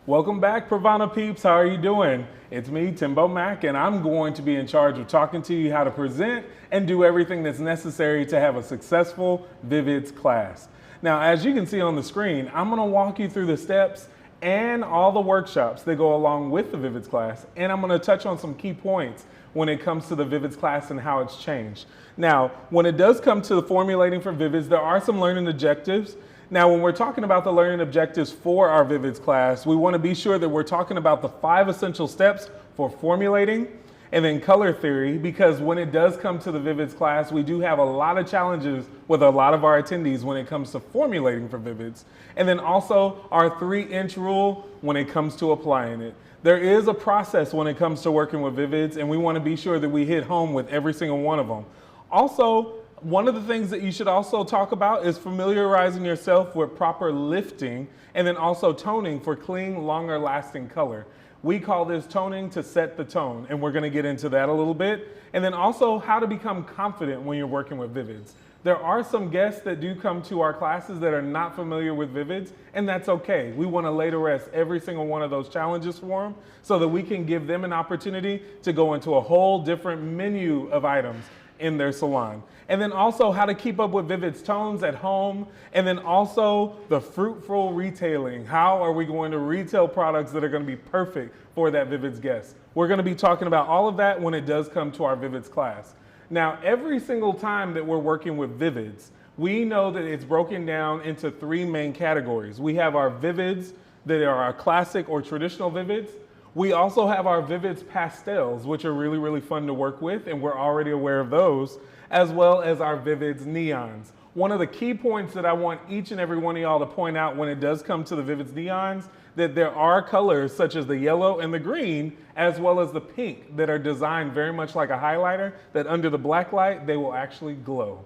Welcome back, Pravana peeps. How are you doing? It's me, Timbo Mack, and I'm going to be in charge of talking to you how to present and do everything that's necessary to have a successful Vivids class. Now, as you can see on the screen, I'm going to walk you through the steps and all the workshops that go along with the Vivids class, and I'm going to touch on some key points when it comes to the Vivids class and how it's changed. Now, when it does come to the formulating for Vivids, there are some learning objectives. Now, when we're talking about the learning objectives for our Vivids class, we want to be sure that we're talking about the 5 essential steps for formulating and then color theory, because when it does come to the Vivids class, we do have a lot of challenges with a lot of our attendees when it comes to formulating for Vivids. And then also our 3-inch rule when it comes to applying it. There is a process when it comes to working with Vivids, and we want to be sure that we hit home with every single one of them. Also, one of the things that you should also talk about is familiarizing yourself with proper lifting and then also toning for clean, longer lasting color. We call this toning to set the tone, and we're going to get into that a little bit. And then also how to become confident when you're working with Vivids. There are some guests that do come to our classes that are not familiar with Vivids, and that's okay. We want to lay to rest every single one of those challenges for them so that we can give them an opportunity to go into a whole different menu of items in their salon. And then also how to keep up with Vivids tones at home, and then also the fruitful retailing. How are we going to retail products that are going to be perfect for that Vivids guest? We're going to be talking about all of that when it does come to our Vivids class. Now, every single time that we're working with Vivids, we know that it's broken down into 3 main categories. We have our Vivids that are our classic or traditional Vivids. We also have our Vivids pastels, which are really, really fun to work with, and we're already aware of those, as well as our Vivids neons. One of the key points that I want each and every one of y'all to point out when it does come to the Vivids neons, that there are colors such as the yellow and the green, as well as the pink, that are designed very much like a highlighter, that under the black light, they will actually glow.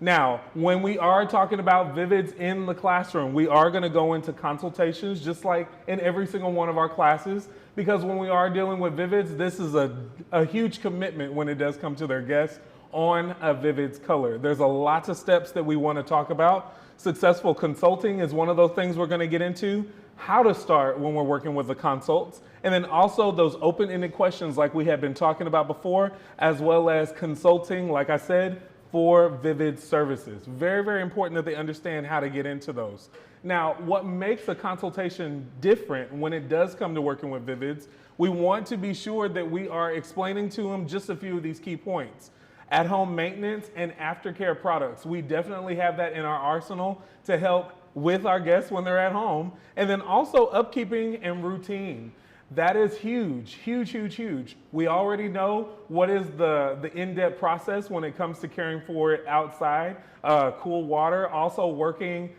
Now, when we are talking about Vivids in the classroom, we are going to go into consultations just like in every single one of our classes, because when we are dealing with Vivids, this is a huge commitment when it does come to their guests on a Vivids color. There's a lot of steps that we want to talk about. Successful consulting is one of those things we're going to get into, how to start when we're working with the consults, and then also those open-ended questions like we have been talking about before, as well as consulting, like I said, for Vivids services. Very, very important that they understand how to get into those. Now, what makes a consultation different when it does come to working with Vivids, we want to be sure that we are explaining to them just a few of these key points. At-home maintenance and aftercare products. We definitely have that in our arsenal to help with our guests when they're at home. And then also upkeeping and routine. That is huge, huge, huge, huge. We already know what is the in-depth process when it comes to caring for it outside. Cool water, also working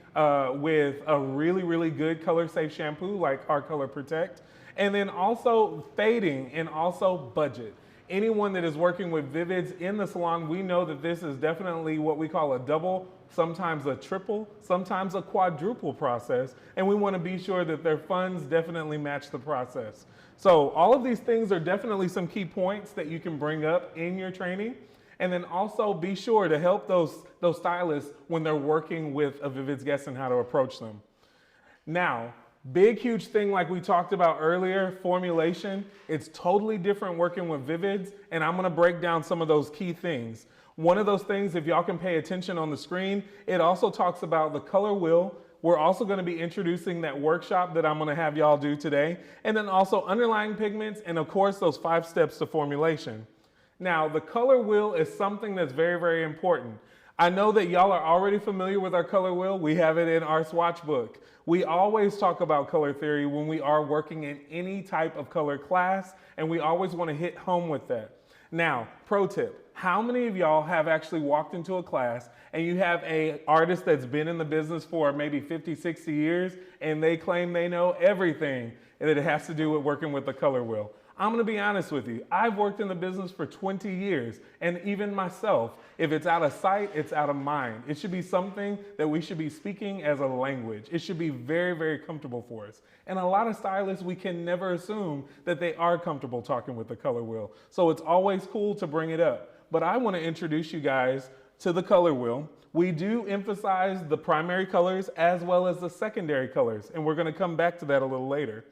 with a really, really good color-safe shampoo like our Color Protect. And then also fading and also budget. Anyone that is working with Vivids in the salon, we know that this is definitely what we call a double, sometimes a triple, sometimes a quadruple process, and we want to be sure that their funds definitely match the process. So all of these things are definitely some key points that you can bring up in your training, and then also be sure to help those stylists when they're working with a Vivids guest and how to approach them. Now, big, huge thing like we talked about earlier, formulation. It's totally different working with Vivids, and I'm going to break down some of those key things. One of those things, if y'all can pay attention on the screen, it also talks about the color wheel. We're also going to be introducing that workshop that I'm going to have y'all do today, and then also underlying pigments, and of course those 5 steps to formulation. Now, the color wheel is something that's very, very important. I know that y'all are already familiar with our color wheel. We have it in our swatch book. We always talk about color theory when we are working in any type of color class, and we always want to hit home with that. Now, pro tip, how many of y'all have actually walked into a class and you have an artist that's been in the business for maybe 50, 60 years, and they claim they know everything that it has to do with working with the color wheel? I'm going to be honest with you. I've worked in the business for 20 years, and even myself, if it's out of sight, it's out of mind. It should be something that we should be speaking as a language. It should be very, very comfortable for us. And a lot of stylists, we can never assume that they are comfortable talking with the color wheel. So it's always cool to bring it up. But I want to introduce you guys to the color wheel, we do emphasize the primary colors as well as the secondary colors, and we're going to come back to that a little later.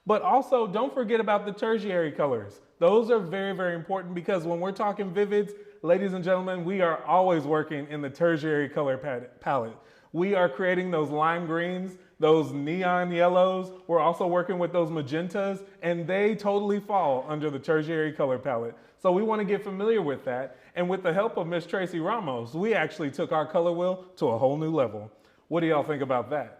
But also, don't forget about the tertiary colors. Those are very, very important because when we're talking vivids, ladies and gentlemen, we are always working in the tertiary color palette. We are creating those lime greens, those neon yellows. We're also working with those magentas, and they totally fall under the tertiary color palette. So we want to get familiar with that. And with the help of Miss Tracy Ramos, we actually took our color wheel to a whole new level. What do y'all think about that?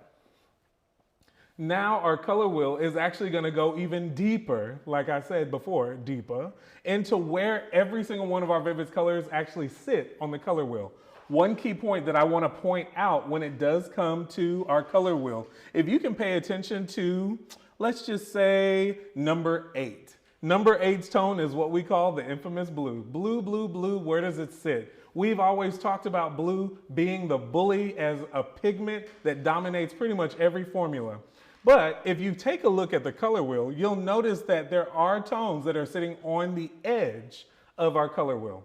Now our color wheel is actually going to go even deeper, like I said before, deeper, into where every single one of our vivid colors actually sit on the color wheel. One key point that I want to point out when it does come to our color wheel, if you can pay attention to, let's just say number 8. Number 8's tone is what we call the infamous blue. Blue, blue, blue, where does it sit? We've always talked about blue being the bully as a pigment that dominates pretty much every formula. But if you take a look at the color wheel, you'll notice that there are tones that are sitting on the edge of our color wheel.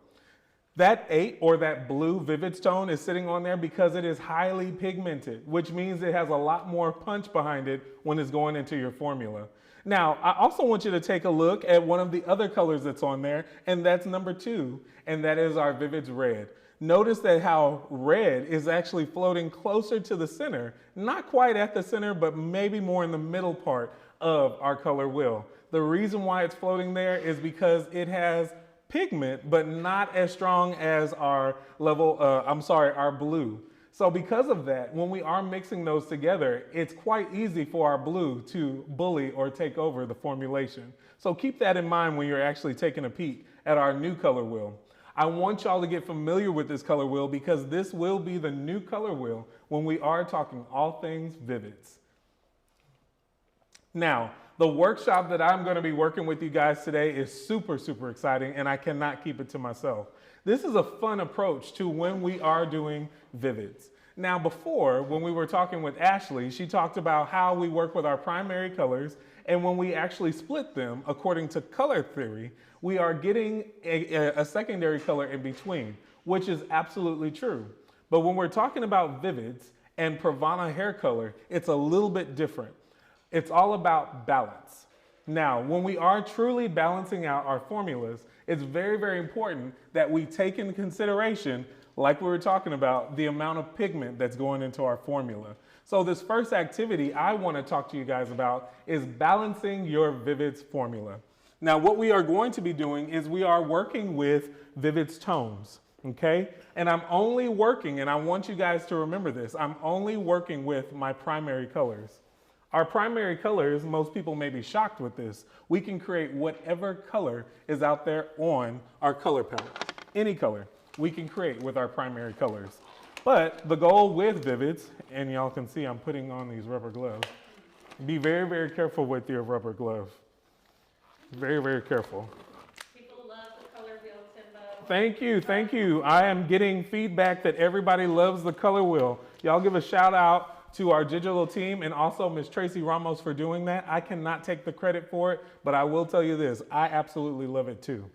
That 8 or that blue vivid tone is sitting on there because it is highly pigmented, which means it has a lot more punch behind it when it's going into your formula. Now, I also want you to take a look at one of the other colors that's on there, and that's number 2, and that is our Vivid's Red. Notice that how red is actually floating closer to the center, not quite at the center, but maybe more in the middle part of our color wheel. The reason why it's floating there is because it has pigment, but not as strong as our our blue. So because of that, when we are mixing those together, it's quite easy for our blue to bully or take over the formulation. So keep that in mind when you're actually taking a peek at our new color wheel. I want y'all to get familiar with this color wheel because this will be the new color wheel when we are talking all things vivids. Now, the workshop that I'm going to be working with you guys today is super, super exciting, and I cannot keep it to myself. This is a fun approach to when we are doing vivids. Now, before, when we were talking with Ashley, she talked about how we work with our primary colors, and when we actually split them according to color theory, we are getting a secondary color in between, which is absolutely true. But when we're talking about vivids and PRAVANA hair color, it's a little bit different. It's all about balance. Now, when we are truly balancing out our formulas, it's very, very important that we take into consideration, like we were talking about, the amount of pigment that's going into our formula. So this first activity I want to talk to you guys about is balancing your Vivid's formula. Now, what we are going to be doing is we are working with Vivid's tones, okay? And I'm only working, and I want you guys to remember this, I'm only working with my primary colors. Our primary colors, most people may be shocked with this, we can create whatever color is out there on our color palette. Any color we can create with our primary colors. But the goal with Vivids, and y'all can see I'm putting on these rubber gloves, be very, very careful with your rubber glove. Very, very careful. People love the color wheel, Timbo. Thank you, thank you. I am getting feedback that everybody loves the color wheel. Y'all give a shout out to our digital team and also Miss Tracy Ramos for doing that. I cannot take the credit for it, but I will tell you this, I absolutely love it too.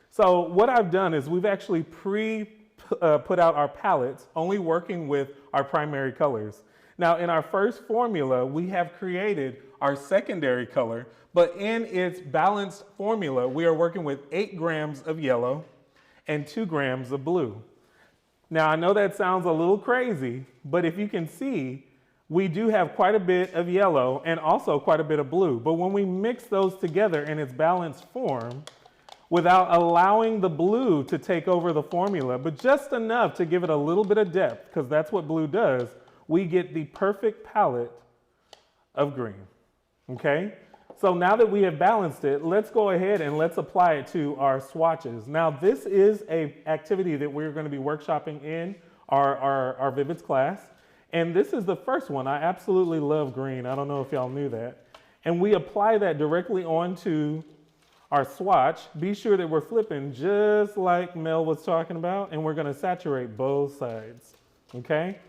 So what I've done is we've actually put out our palettes, only working with our primary colors. Now in our first formula, we have created our secondary color, but in its balanced formula, we are working with 8 grams of yellow and 2 grams of blue. Now I know that sounds a little crazy, but if you can see, we do have quite a bit of yellow and also quite a bit of blue. But when we mix those together in its balanced form, without allowing the blue to take over the formula, but just enough to give it a little bit of depth, because that's what blue does, we get the perfect palette of green, okay? So now that we have balanced it, let's go ahead and let's apply it to our swatches. Now this is an activity that we're going to be workshopping in our Vivids class. And this is the first one. I absolutely love green. I don't know if y'all knew that. And we apply that directly onto our swatch. Be sure that we're flipping just like Mel was talking about, and we're going to saturate both sides, okay?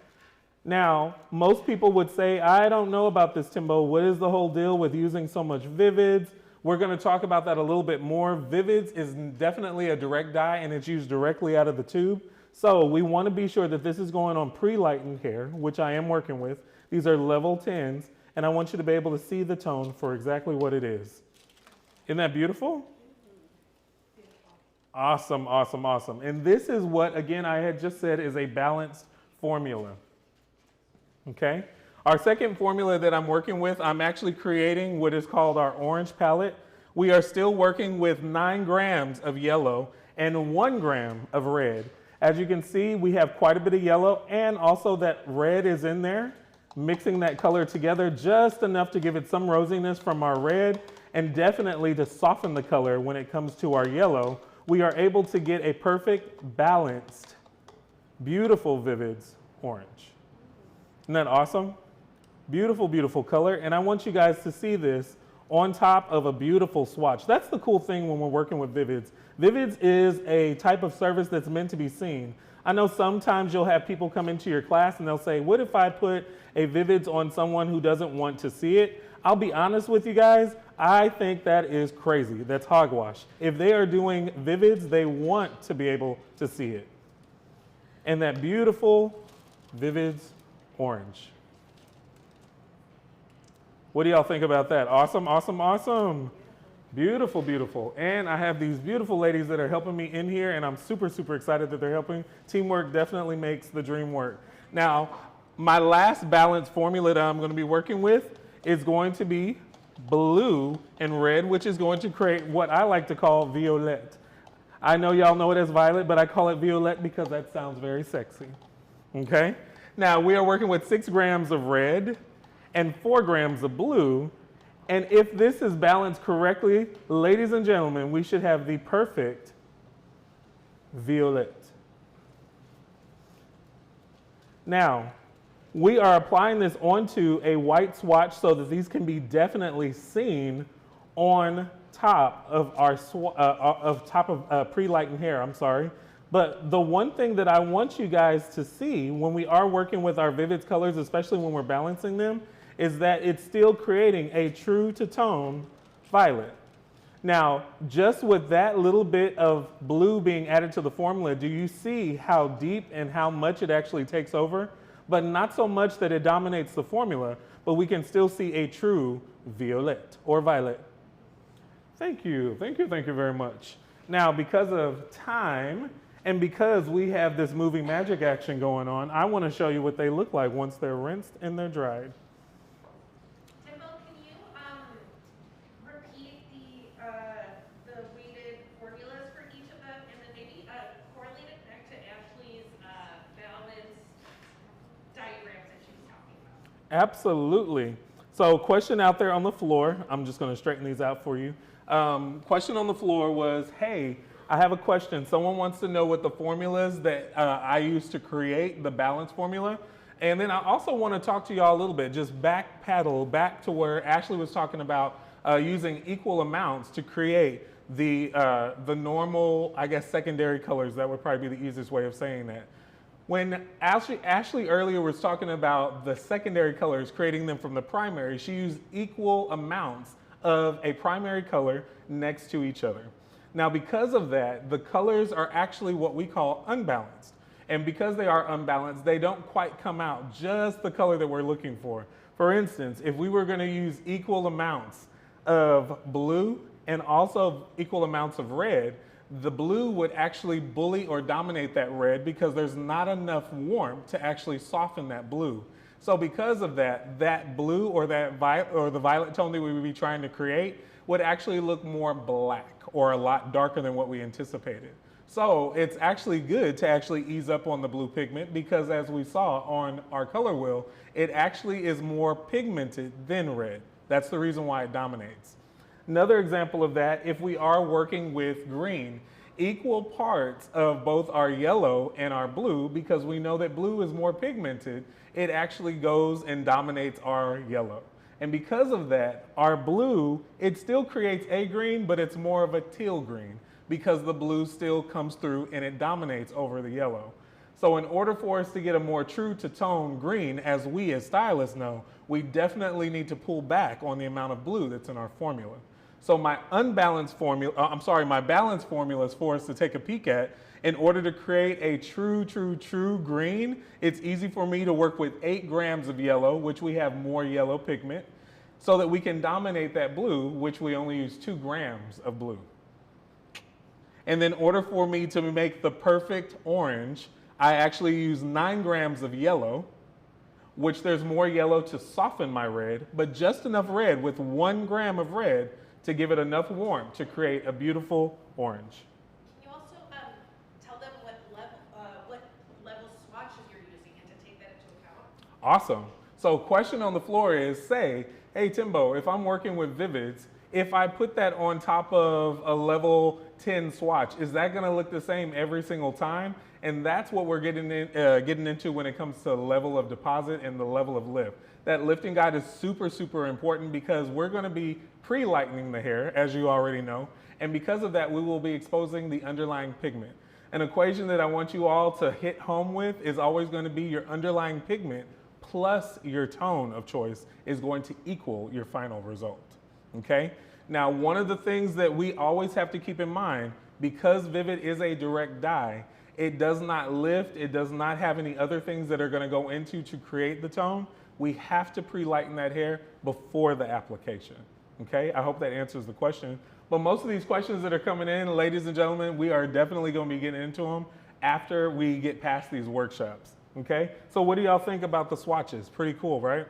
Now, most people would say, I don't know about this, Timbo. What is the whole deal with using so much Vivids? We're going to talk about that a little bit more. Vivids is definitely a direct dye, and it's used directly out of the tube. So we want to be sure that this is going on pre-lightened hair, which I am working with. These are level 10s, and I want you to be able to see the tone for exactly what it is. Isn't that beautiful? Awesome, awesome, awesome. And this is what, again, I had just said is a balanced formula. Okay? Our second formula that I'm working with, I'm actually creating what is called our orange palette. We are still working with 9 grams of yellow and 1 gram of red. As you can see, we have quite a bit of yellow, and also that red is in there, mixing that color together just enough to give it some rosiness from our red, and definitely to soften the color when it comes to our yellow. We are able to get a perfect, balanced, beautiful Vivids orange. Isn't that awesome? Beautiful, beautiful color. And I want you guys to see this on top of a beautiful swatch. That's the cool thing when we're working with Vivids. Vivids is a type of service that's meant to be seen. I know sometimes you'll have people come into your class and they'll say, what if I put a Vivids on someone who doesn't want to see it? I'll be honest with you guys, I think that is crazy. That's hogwash. If they are doing Vivids, they want to be able to see it. And that beautiful Vivids orange. What do y'all think about that? Awesome, awesome, awesome. Beautiful, beautiful. And I have these beautiful ladies that are helping me in here, and I'm super, super excited that they're helping. Teamwork definitely makes the dream work. Now, my last balance formula that I'm going to be working with is going to be blue and red, which is going to create what I like to call violet. I know y'all know it as violet, but I call it violet because that sounds very sexy. Okay? Now, we are working with 6 grams of red and 4 grams of blue. And if this is balanced correctly, ladies and gentlemen, we should have the perfect violet. Now, we are applying this onto a white swatch so that these can be definitely seen on top of our pre-lightened hair. I'm sorry. But the one thing that I want you guys to see when we are working with our Vivids colors, especially when we're balancing them, is that it's still creating a true to tone violet. Now, just with that little bit of blue being added to the formula, do you see how deep and how much it actually takes over? But not so much that it dominates the formula, but we can still see a true violet or violet. Thank you, thank you, thank you very much. Now, because of time and because we have this moving magic action going on, I want to show you what they look like once they're rinsed and they're dried. Timbo, can you repeat the weighted formulas for each of them, and then maybe correlate it back to Ashley's balance diagrams that she was talking about? Absolutely. So question out there on the floor, I'm just going to straighten these out for you. Question on the floor was, hey, I have a question. Someone wants to know what the formulas that I use to create the balance formula. And then I also want to talk to y'all a little bit, just backpedal back to where Ashley was talking about using equal amounts to create the normal, I guess, secondary colors. That would probably be the easiest way of saying that. When Ashley earlier was talking about the secondary colors, creating them from the primary, she used equal amounts of a primary color next to each other. Now, because of that, the colors are actually what we call unbalanced. And because they are unbalanced, they don't quite come out just the color that we're looking for. For instance, if we were going to use equal amounts of blue and also equal amounts of red, the blue would actually bully or dominate that red because there's not enough warmth to actually soften that blue. So because of that, that blue or that the violet tone that we would be trying to create would actually look more black or a lot darker than what we anticipated. So it's actually good to actually ease up on the blue pigment because as we saw on our color wheel, it actually is more pigmented than red. That's the reason why it dominates. Another example of that, if we are working with green, equal parts of both our yellow and our blue, because we know that blue is more pigmented, it actually goes and dominates our yellow. And because of that, our blue, it still creates a green, but it's more of a teal green because the blue still comes through and it dominates over the yellow. So in order for us to get a more true to tone green, as we as stylists know, we definitely need to pull back on the amount of blue that's in our formula. So my unbalanced formula, my balanced formula is for us to take a peek at. In order to create a true green, it's easy for me to work with 8 grams of yellow, which we have more yellow pigment, so that we can dominate that blue, which we only use 2 grams of blue. And in order for me to make the perfect orange, I actually use 9 grams of yellow, which there's more yellow to soften my red, but just enough red with 1 gram of red to give it enough warmth to create a beautiful orange. Can you also tell them what level swatches you're using and to take that into account? Awesome. So question on the floor is, say, hey Timbo, if I'm working with Vivids, if I put that on top of a level 10 swatch, is that gonna look the same every single time? And that's what we're getting into when it comes to the level of deposit and the level of lift. That lifting guide is super important because we're gonna be pre-lightening the hair, as you already know. And because of that, we will be exposing the underlying pigment. An equation that I want you all to hit home with is always gonna be your underlying pigment plus your tone of choice is going to equal your final result, okay? Now, one of the things that we always have to keep in mind, because Vivid is a direct dye, it does not lift, it does not have any other things that are gonna go into to create the tone. We have to pre-lighten that hair before the application, okay? I hope that answers the question. But most of these questions that are coming in, ladies and gentlemen, we are definitely gonna be getting into them after we get past these workshops, okay? So what do y'all think about the swatches? Pretty cool, right?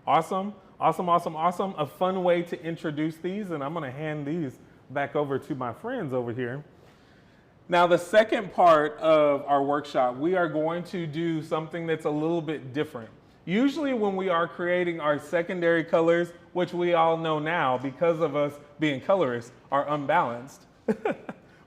Awesome. A fun way to introduce these, and I'm gonna hand these back over to my friends over here. Now, the second part of our workshop, we are going to do something that's a little bit different. Usually when we are creating our secondary colors, which we all know now because of us being colorists, are unbalanced,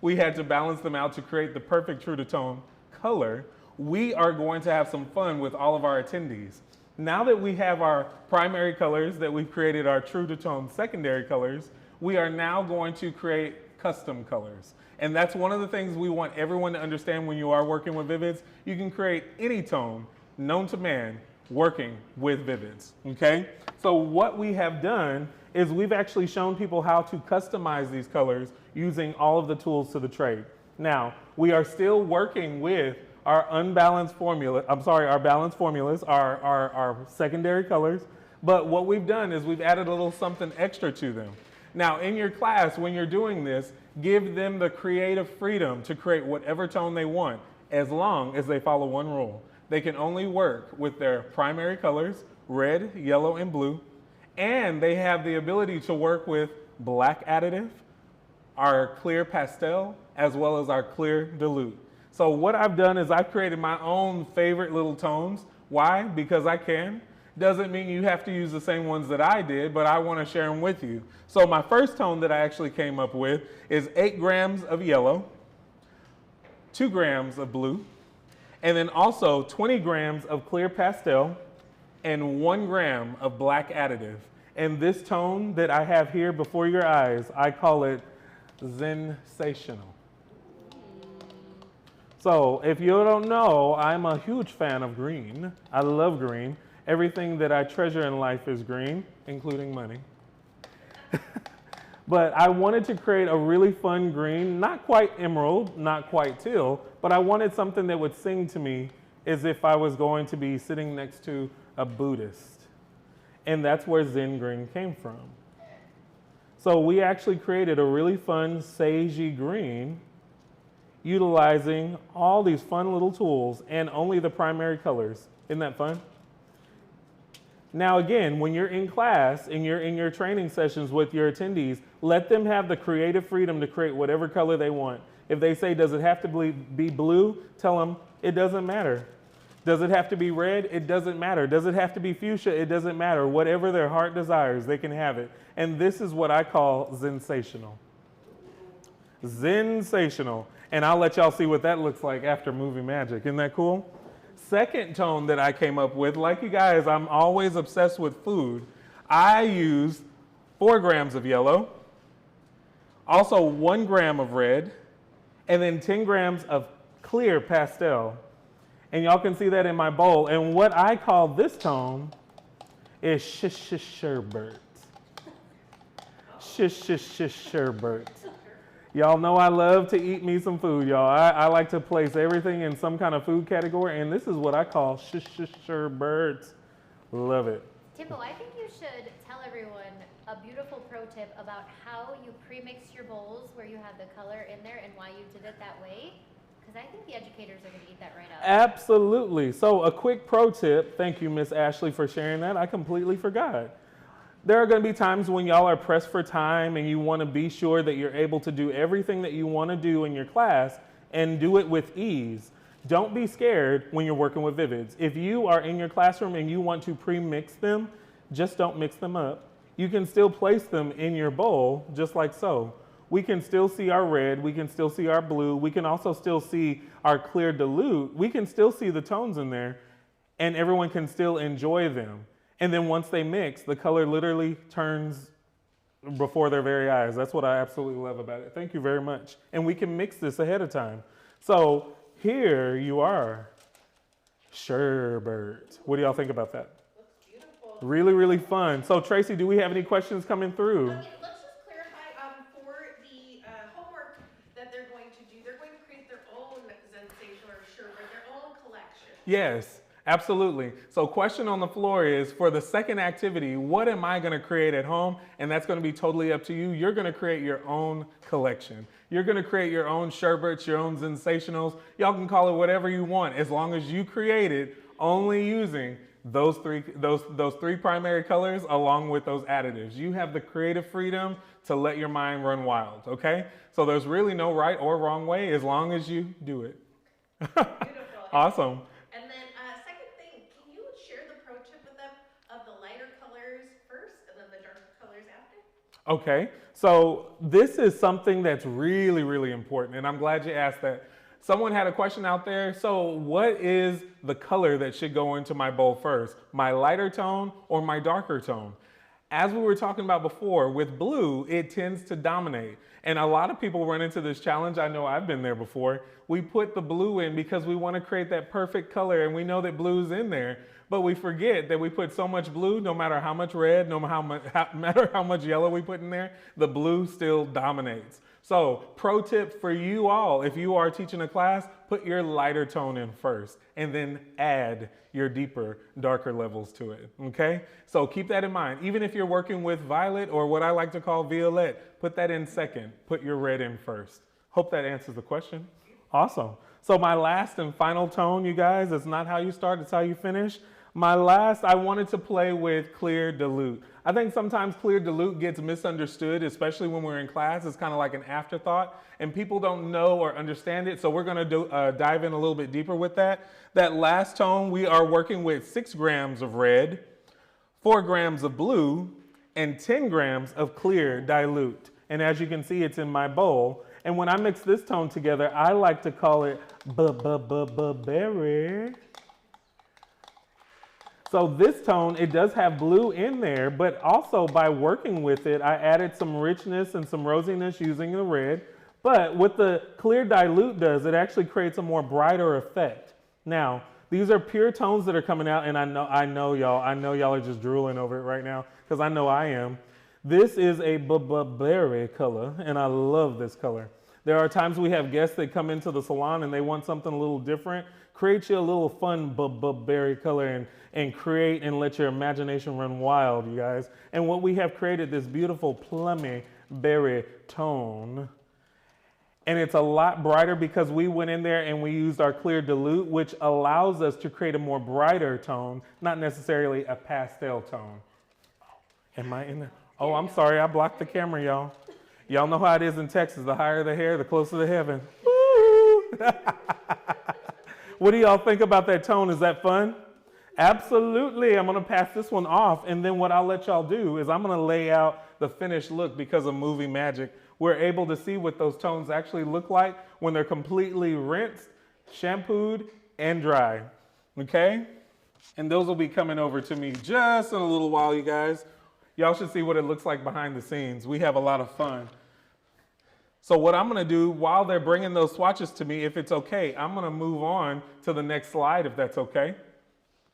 we had to balance them out to create the perfect true to tone color. We are going to have some fun with all of our attendees. Now that we have our primary colors, that we've created our true to tone secondary colors, we are now going to create custom colors. And that's one of the things we want everyone to understand when you are working with Vivids. You can create any tone known to man working with Vivids, okay? So what we have done is we've actually shown people how to customize these colors using all of the tools to the trade. Now, we are still working with our balanced formulas, our secondary colors, but what we've done is we've added a little something extra to them. Now, in your class, when you're doing this, give them the creative freedom to create whatever tone they want, as long as they follow one rule. They can only work with their primary colors, red, yellow, and blue, and they have the ability to work with black additive, our clear pastel, as well as our clear dilute. So what I've done is I've created my own favorite little tones. Why? Because I can. Doesn't mean you have to use the same ones that I did, but I want to share them with you. So my first tone that I actually came up with is 8 grams of yellow, 2 grams of blue, and then also 20 grams of clear pastel and 1 gram of black additive. And this tone that I have here before your eyes, I call it Sensational. So if you don't know, I'm a huge fan of green. I love green. Everything that I treasure in life is green, including money. But I wanted to create a really fun green, not quite emerald, not quite teal, but I wanted something that would sing to me as if I was going to be sitting next to a Buddhist. And that's where Zen green came from. So we actually created a really fun sagey green utilizing all these fun little tools and only the primary colors. Isn't that fun? Now again, when you're in class and you're in your training sessions with your attendees, let them have the creative freedom to create whatever color they want. If they say, does it have to be blue? Tell them it doesn't matter. Does it have to be red? It doesn't matter. Does it have to be fuchsia? It doesn't matter. Whatever their heart desires, they can have it. And this is what I call sensational. Sensational. And I'll let y'all see what that looks like after movie magic. Isn't that cool? Second tone that I came up with, like you guys, I'm always obsessed with food. I used 4 grams of yellow, also 1 gram of red, and then 10 grams of clear pastel. And y'all can see that in my bowl. And what I call this tone is sherbet. sherbet. Y'all know I love to eat me some food, y'all. I like to place everything in some kind of food category, and this is what I call sherbet. Love it. Timbo, I think you should tell everyone a beautiful pro tip about how you pre-mix your bowls where you have the color in there and why you did it that way. Because I think the educators are going to eat that right up. Absolutely. So a quick pro tip. Thank you, Miss Ashley, for sharing that. I completely forgot. There are going to be times when y'all are pressed for time and you want to be sure that you're able to do everything that you want to do in your class and do it with ease. Don't be scared when you're working with Vivids. If you are in your classroom and you want to pre-mix them, just don't mix them up. You can still place them in your bowl just like so. We can still see our red, we can still see our blue, we can also still see our clear dilute, we can still see the tones in there, and everyone can still enjoy them. And then once they mix, the color literally turns before their very eyes. That's what I absolutely love about it. Thank you very much. And we can mix this ahead of time. So here you are, sherbet. What do y'all think about that? Looks beautiful. Really, really fun. So Tracy, do we have any questions coming through? Okay, let's just clarify for the homework that they're going to do. They're going to create their own sensation or sherbet, their own collection. Yes, absolutely. So question on the floor is, for the second activity, what am I going to create at home? And that's going to be totally up to you. You're going to create your own collection. You're going to create your own sherbets, your own sensationals. Y'all can call it whatever you want, as long as you create it only using those three primary colors along with those additives. You have the creative freedom to let your mind run wild, okay? So there's really no right or wrong way as long as you do it. Beautiful. Awesome. And then second thing, can you share the pro tip with them of the lighter colors first and then the darker colors after? Okay, so this is something that's really, really important, and I'm glad you asked that. Someone had a question out there. So what is the color that should go into my bowl first? My lighter tone or my darker tone? As we were talking about before, with blue, it tends to dominate. And a lot of people run into this challenge. I know I've been there before. We put the blue in because we want to create that perfect color, and we know that blue's in there. But we forget that we put so much blue, no matter how much red, no matter how much yellow we put in there, the blue still dominates. So pro tip for you all, if you are teaching a class, put your lighter tone in first and then add your deeper, darker levels to it, okay? So keep that in mind. Even if you're working with violet or what I like to call violette, put that in second, put your red in first. Hope that answers the question. Awesome. So my last and final tone, you guys, it's not how you start, it's how you finish. My last, I wanted to play with clear dilute. I think sometimes clear dilute gets misunderstood, especially when we're in class. It's kind of like an afterthought, and people don't know or understand it. So we're going to dive in a little bit deeper with that. That last tone, we are working with 6 grams of red, 4 grams of blue, and 10 grams of clear dilute. And as you can see, it's in my bowl. And when I mix this tone together, I like to call it berry. So this tone, it does have blue in there, but also by working with it, I added some richness and some rosiness using the red. But what the clear dilute does, it actually creates a more brighter effect. Now, these are pure tones that are coming out, and I know y'all are just drooling over it right now, because I know I am. This is a berry color, and I love this color. There are times we have guests that come into the salon and they want something a little different. Create you a little fun berry color and create and let your imagination run wild, you guys. And what we have created, this beautiful plummy berry tone. And it's a lot brighter because we went in there and we used our clear dilute, which allows us to create a more brighter tone, not necessarily a pastel tone. Am I in there? Oh, I'm sorry, I blocked the camera, y'all. Y'all know how it is in Texas. The higher the hair, the closer to heaven. Woo! What do y'all think about that tone? Is that fun? Absolutely. I'm going to pass this one off. And then what I'll let y'all do is I'm going to lay out the finished look because of movie magic. We're able to see what those tones actually look like when they're completely rinsed, shampooed, and dry. Okay? And those will be coming over to me just in a little while, you guys. Y'all should see what it looks like behind the scenes. We have a lot of fun. So what I'm going to do while they're bringing those swatches to me, if it's okay, I'm going to move on to the next slide if that's okay.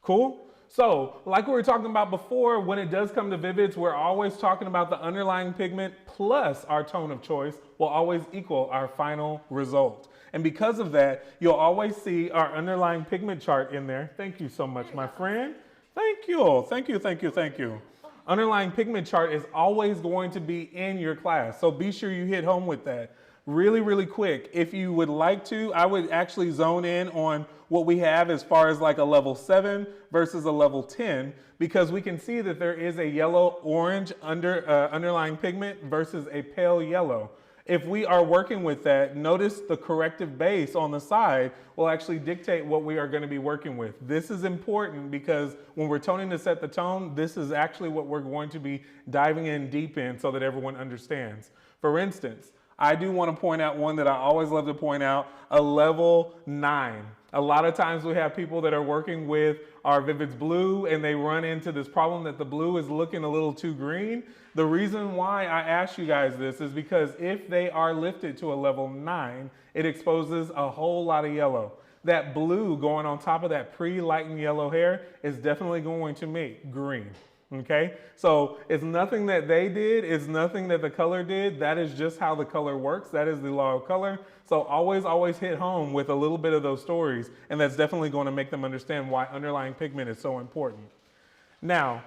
Cool? So, like we were talking about before, when it does come to Vivids, we're always talking about the underlying pigment plus our tone of choice will always equal our final result. And because of that, you'll always see our underlying pigment chart in there. Thank you so much, my friend. Thank you, thank you, thank you, thank you. Underlying pigment chart is always going to be in your class, so be sure you hit home with that. Really, really quick, if you would like to, I would actually zone in on what we have as far as like a level 7 versus a level 10, because we can see that there is a yellow-orange underlying pigment versus a pale yellow. If we are working with that, notice the corrective base on the side will actually dictate what we are going to be working with. This is important because when we're toning to set the tone, this is actually what we're going to be diving in deep in so that everyone understands. For instance, I do want to point out one that I always love to point out, a level 9. A lot of times we have people that are working with our Vivids Blue and they run into this problem that the blue is looking a little too green. The reason why I ask you guys this is because if they are lifted to a level 9, it exposes a whole lot of yellow. That blue going on top of that pre-lightened yellow hair is definitely going to make green. Okay, so it's nothing that they did, it's nothing that the color did, that is just how the color works, that is the law of color. So always hit home with a little bit of those stories, and that's definitely going to make them understand why underlying pigment is so important. Now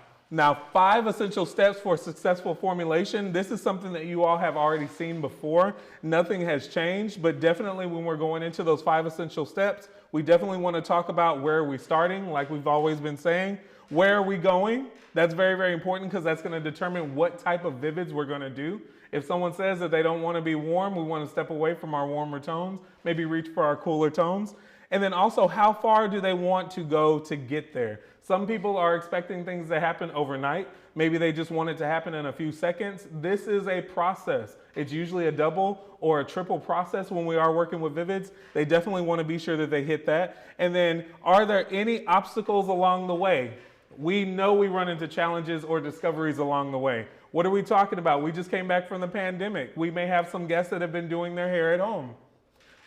5 essential steps for successful formulation. This is something that you all have already seen before. Nothing has changed, but definitely when we're going into those 5 essential steps, we definitely want to talk about where are we starting, like we've always been saying. Where are we going? That's very, very important because that's going to determine what type of Vivids we're going to do. If someone says that they don't want to be warm, we want to step away from our warmer tones, maybe reach for our cooler tones. And then also, how far do they want to go to get there? Some people are expecting things to happen overnight. Maybe they just want it to happen in a few seconds. This is a process. It's usually a double or a triple process when we are working with Vivids. They definitely want to be sure that they hit that. And then, are there any obstacles along the way? We know we run into challenges or discoveries along the way. What are we talking about? We just came back from the pandemic. We may have some guests that have been doing their hair at home.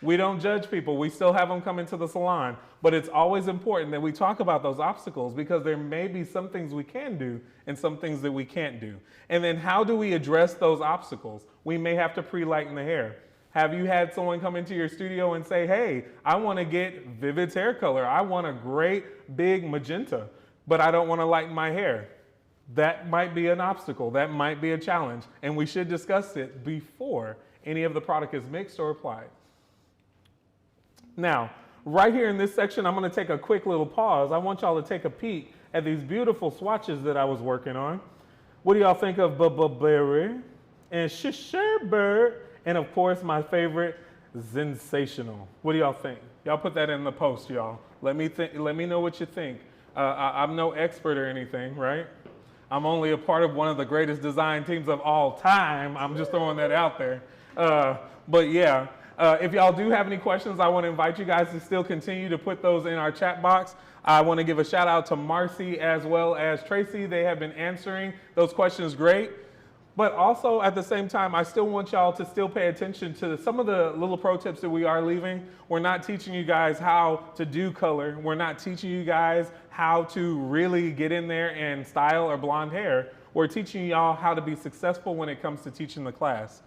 We don't judge people. We still have them come into the salon. But it's always important that we talk about those obstacles because there may be some things we can do and some things that we can't do. And then how do we address those obstacles? We may have to pre-lighten the hair. Have you had someone come into your studio and say, hey, I want to get Vivid's hair color. I want a great big magenta, but I don't want to lighten my hair. That might be an obstacle. That might be a challenge. And we should discuss it before any of the product is mixed or applied. Now, right here in this section, I'm going to take a quick little pause. I want y'all to take a peek at these beautiful swatches that I was working on. What do y'all think of Berry and Shisherbird? And of course, my favorite, Sensational. What do y'all think? Y'all put that in the post, y'all. Let me know what you think. I'm no expert or anything, right? I'm only a part of one of the greatest design teams of all time. I'm just throwing that out there. But yeah, if y'all do have any questions, I want to invite you guys to still continue to put those in our chat box. I want to give a shout out to Marcy as well as Tracy. They have been answering those questions great. But also at the same time, I still want y'all to still pay attention to some of the little pro tips that we are leaving. We're not teaching you guys how to do color. We're not teaching you guys how to really get in there and style or blonde hair. We're teaching y'all how to be successful when it comes to teaching the class.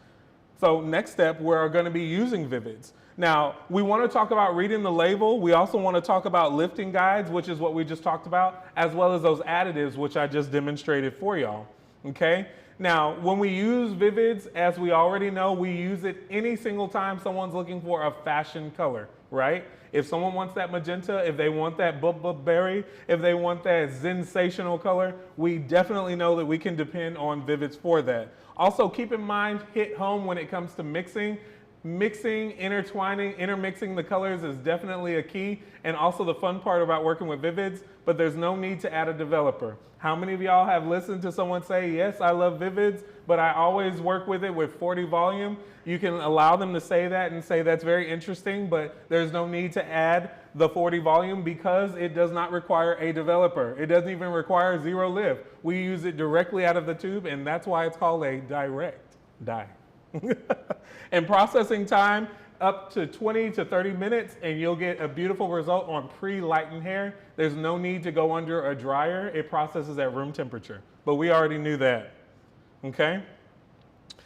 So next step, we're going to be using Vivids. Now, we want to talk about reading the label. We also want to talk about lifting guides, which is what we just talked about, as well as those additives, which I just demonstrated for y'all. Okay? Now, when we use Vivids, as we already know, we use it any single time someone's looking for a fashion color, right? If someone wants that magenta, if they want that berry, if they want that sensational color, we definitely know that we can depend on Vivids for that. Also, keep in mind, hit home when it comes to mixing. Mixing, intertwining, intermixing the colors is definitely a key, and also the fun part about working with Vivids, but there's no need to add a developer. How many of y'all have listened to someone say, yes, I love Vivids, but I always work with it with 40 volume? You can allow them to say that and say that's very interesting, but there's no need to add the 40 volume because it does not require a developer. It doesn't even require zero lift. We use it directly out of the tube, and that's why it's called a direct dye. And processing time, up to 20 to 30 minutes and you'll get a beautiful result on pre-lightened hair. There's no need to go under a dryer. It processes at room temperature, but we already knew that, okay?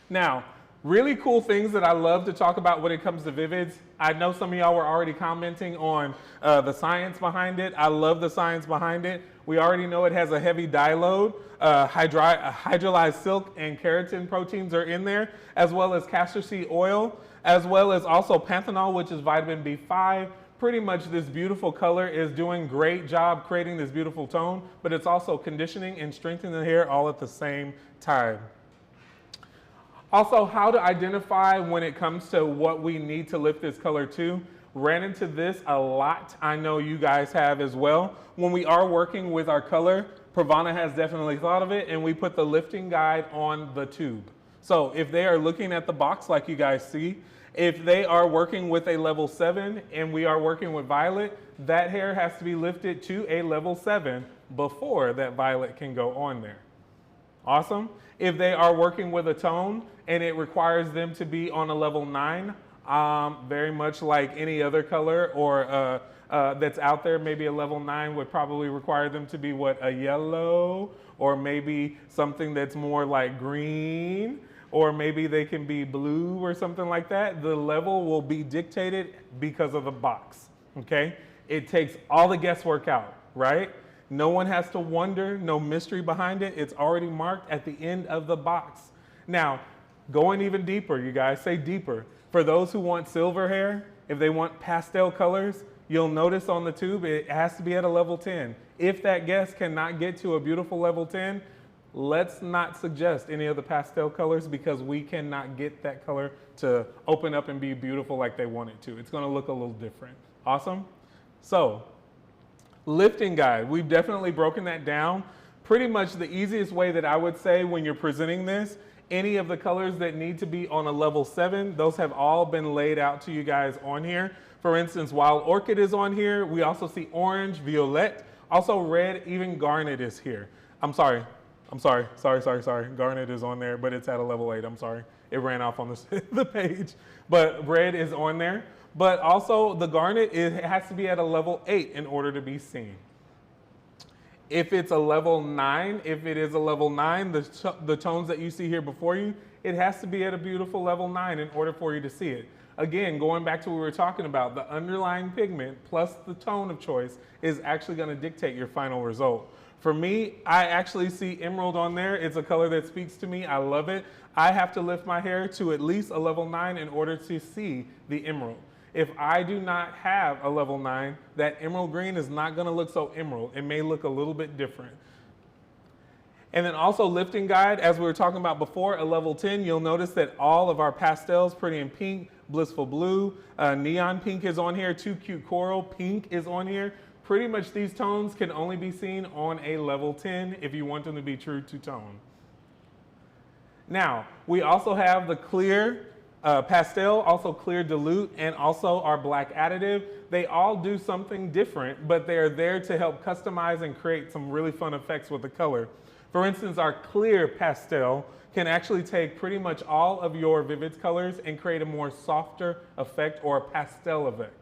Now, really cool things that I love to talk about when it comes to Vivids. I know some of y'all were already commenting on the science behind it. I love the science behind it. We already know it has a heavy dye load. Hydrolyzed silk and keratin proteins are in there, as well as castor seed oil, as well as also panthenol, which is vitamin B5. Pretty much this beautiful color is doing great job creating this beautiful tone, but it's also conditioning and strengthening the hair all at the same time. Also, how to identify when it comes to what we need to lift this color to. Ran into this a lot. I know you guys have as well. When we are working with our color, Pravana has definitely thought of it, and we put the lifting guide on the tube. So if they are looking at the box like you guys see, if they are working with a level 7 and we are working with violet, that hair has to be lifted to a level 7 before that violet can go on there. Awesome. If they are working with a tone and it requires them to be on a level 9, very much like any other color or that's out there, maybe a level 9 would probably require them to be what, a yellow, or maybe something that's more like green, or maybe they can be blue or something like that. The level will be dictated because of the box, okay? It takes all the guesswork out, right? No one has to wonder, no mystery behind it. It's already marked at the end of the box. Now, going even deeper, you guys, say deeper. For those who want silver hair, if they want pastel colors, you'll notice on the tube it has to be at a level 10. If that guest cannot get to a beautiful level 10, let's not suggest any of the pastel colors because we cannot get that color to open up and be beautiful like they want it to. It's gonna look a little different. Awesome? So, lifting guide, we've definitely broken that down. Pretty much the easiest way that I would say when you're presenting this, any of the colors that need to be on a level 7, those have all been laid out to you guys on here. For instance, Wild Orchid is on here. We also see orange, violet, also red, even garnet is here. Sorry. Garnet is on there, but it's at a level 8, I'm sorry. It ran off on the page, but red is on there. But also the garnet, it has to be at a level 8 in order to be seen. If it's a level 9, the tones that you see here before you, it has to be at a beautiful level 9 in order for you to see it. Again, going back to what we were talking about, the underlying pigment plus the tone of choice is actually going to dictate your final result. For me, I actually see emerald on there. It's a color that speaks to me. I love it. I have to lift my hair to at least a level 9 in order to see the emerald. If I do not have a level 9, that emerald green is not going to look so emerald. It may look a little bit different. And then also lifting guide, as we were talking about before, a level 10, you'll notice that all of our pastels, Pretty in Pink, Blissful Blue, Neon Pink is on here, Too Cute Coral, Pink is on here. Pretty much these tones can only be seen on a level 10 if you want them to be true to tone. Now, we also have the clear pastel, also clear dilute, and also our black additive. They all do something different, but they are there to help customize and create some really fun effects with the color. For instance, our clear pastel can actually take pretty much all of your Vivids colors and create a more softer effect or a pastel effect.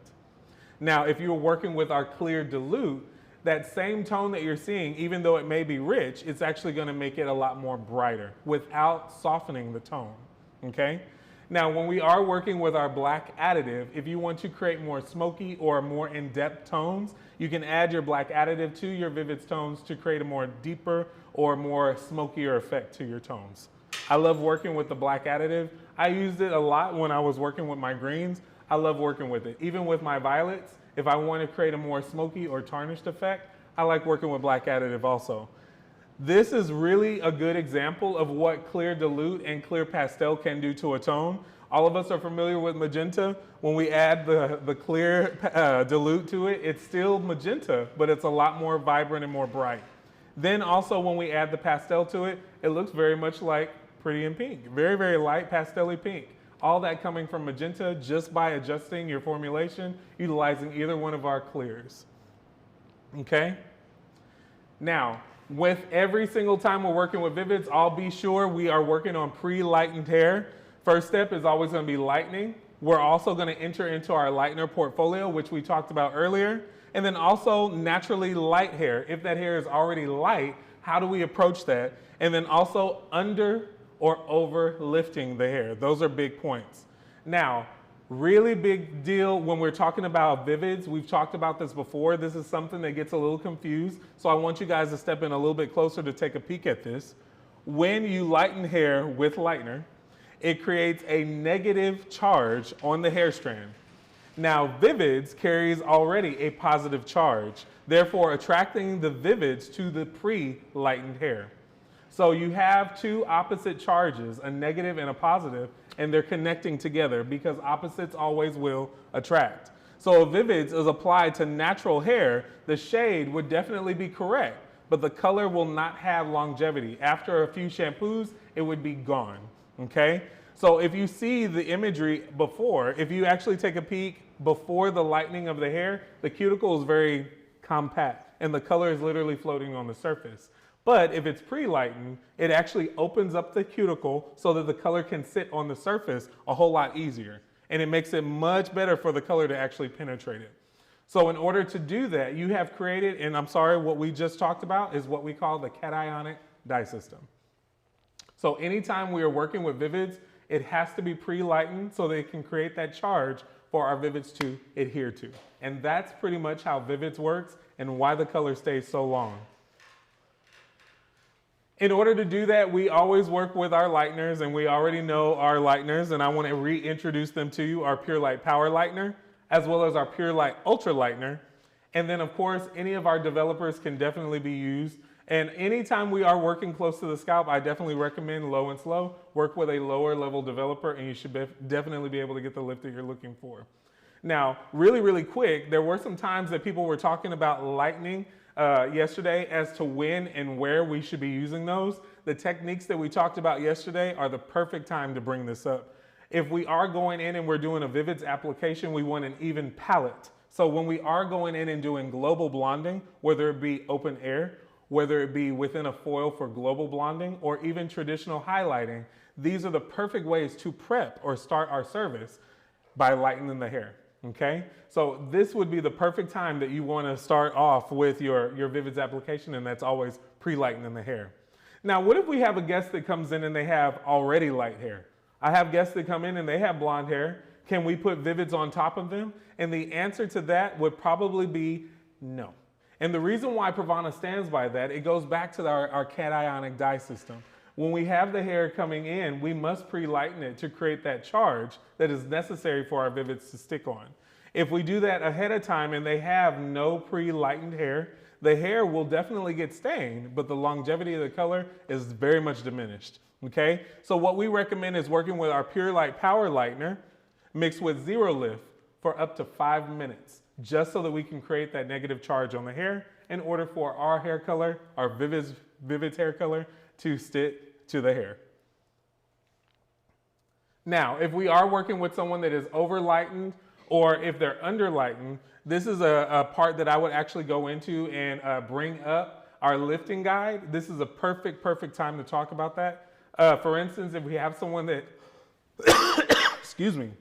Now, if you're working with our clear dilute, that same tone that you're seeing, even though it may be rich, it's actually going to make it a lot more brighter without softening the tone, okay? Now, when we are working with our black additive, if you want to create more smoky or more in-depth tones, you can add your black additive to your Vivids tones to create a more deeper or more smokier effect to your tones. I love working with the black additive. I used it a lot when I was working with my greens. I love working with it. Even with my violets, if I want to create a more smoky or tarnished effect, I like working with black additive also. This is really a good example of what clear dilute and clear pastel can do to a tone. All of us are familiar with magenta. When we add the clear dilute to it, it's still magenta, but it's a lot more vibrant and more bright. Then also when we add the pastel to it, it looks very much like Pretty in Pink. Very, very light pastel-y pink. All that coming from magenta just by adjusting your formulation, utilizing either one of our clears. Okay? Now, with every single time we're working with Vivids, I'll be sure we are working on pre-lightened hair. First step is always going to be lightening. We're also going to enter into our lightener portfolio, which we talked about earlier. And then also naturally light hair. If that hair is already light, how do we approach that? And then also under or over lifting the hair. Those are big points. Now, really big deal when we're talking about vivids. We've talked about this before. This is something that gets a little confused. So I want you guys to step in a little bit closer to take a peek at this. When you lighten hair with lightener, it creates a negative charge on the hair strand. Now, vivids carries already a positive charge, therefore attracting the vivids to the pre-lightened hair. So you have two opposite charges, a negative and a positive, and they're connecting together because opposites always will attract. So if vivids is applied to natural hair, the shade would definitely be correct, but the color will not have longevity. After a few shampoos, it would be gone, okay? So if you see the imagery before, if you actually take a peek before the lightening of the hair, the cuticle is very compact and the color is literally floating on the surface. But if it's pre-lightened, it actually opens up the cuticle so that the color can sit on the surface a whole lot easier. And it makes it much better for the color to actually penetrate it. So in order to do that, you have created, and I'm sorry, what we just talked about is what we call the cationic dye system. So anytime we are working with vivids, it has to be pre-lightened so they can create that charge for our vivids to adhere to. And that's pretty much how vivids works and why the color stays so long. In order to do that, we always work with our lighteners, and we already know our lighteners, and I want to reintroduce them to you, our Pure Light Power Lightener, as well as our Pure Light Ultra Lightener. And then, of course, any of our developers can definitely be used. And anytime we are working close to the scalp, I definitely recommend low and slow. Work with a lower level developer, and you should definitely be able to get the lift that you're looking for. Now, really quick, there were some times that people were talking about lightening yesterday as to when and where we should be using those. The techniques that we talked about yesterday are the perfect time to bring this up. If we are going in and we're doing a vivids application, we want an even palette. So when we are going in and doing global blonding, whether it be open air, whether it be within a foil for global blonding, or even traditional highlighting, these are the perfect ways to prep or start our service by lightening the hair. Okay, so this would be the perfect time that you want to start off with your vivids application, and that's always pre-lightening the hair. Now, what if we have a guest that comes in and they have already light hair? I have guests that come in and they have blonde hair. Can we put vivids on top of them? And the answer to that would probably be no. And the reason why PRAVANA stands by that, it goes back to our cationic dye system. When we have the hair coming in, we must pre-lighten it to create that charge that is necessary for our vivids to stick on. If we do that ahead of time and they have no pre-lightened hair, the hair will definitely get stained, but the longevity of the color is very much diminished, okay? So what we recommend is working with our Pure Light Power Lightener mixed with zero lift for up to 5 minutes, just so that we can create that negative charge on the hair in order for our hair color, our vivids hair color, to stick to the hair. Now, if we are working with someone that is over lightened or if they're under lightened, this is a part that I would actually go into and bring up our lifting guide. This is a perfect time to talk about that. For instance, if we have someone that, excuse me,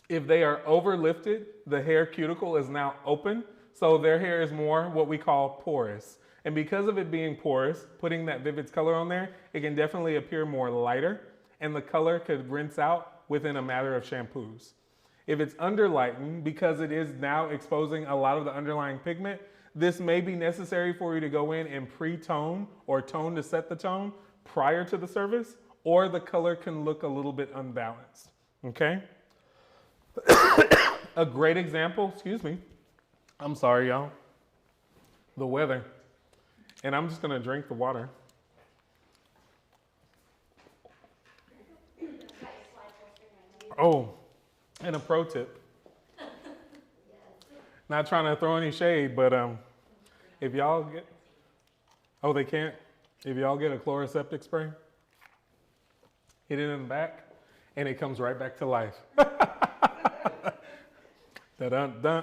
if they are over lifted, the hair cuticle is now open, so their hair is more what we call porous. And because of it being porous, putting that vivids color on there, it can definitely appear more lighter, and the color could rinse out within a matter of shampoos. If it's under lightened, because it is now exposing a lot of the underlying pigment, this may be necessary for you to go in and pre-tone or tone to set the tone prior to the service, or the color can look a little bit unbalanced, okay? A great example, excuse me, I'm sorry y'all, the weather. And I'm just gonna drink the water. Oh, and a pro tip. Not trying to throw any shade, but if y'all get, oh, they can't? If y'all get a chloroseptic spray, hit it in the back, and it comes right back to life. Dun-dun-dun.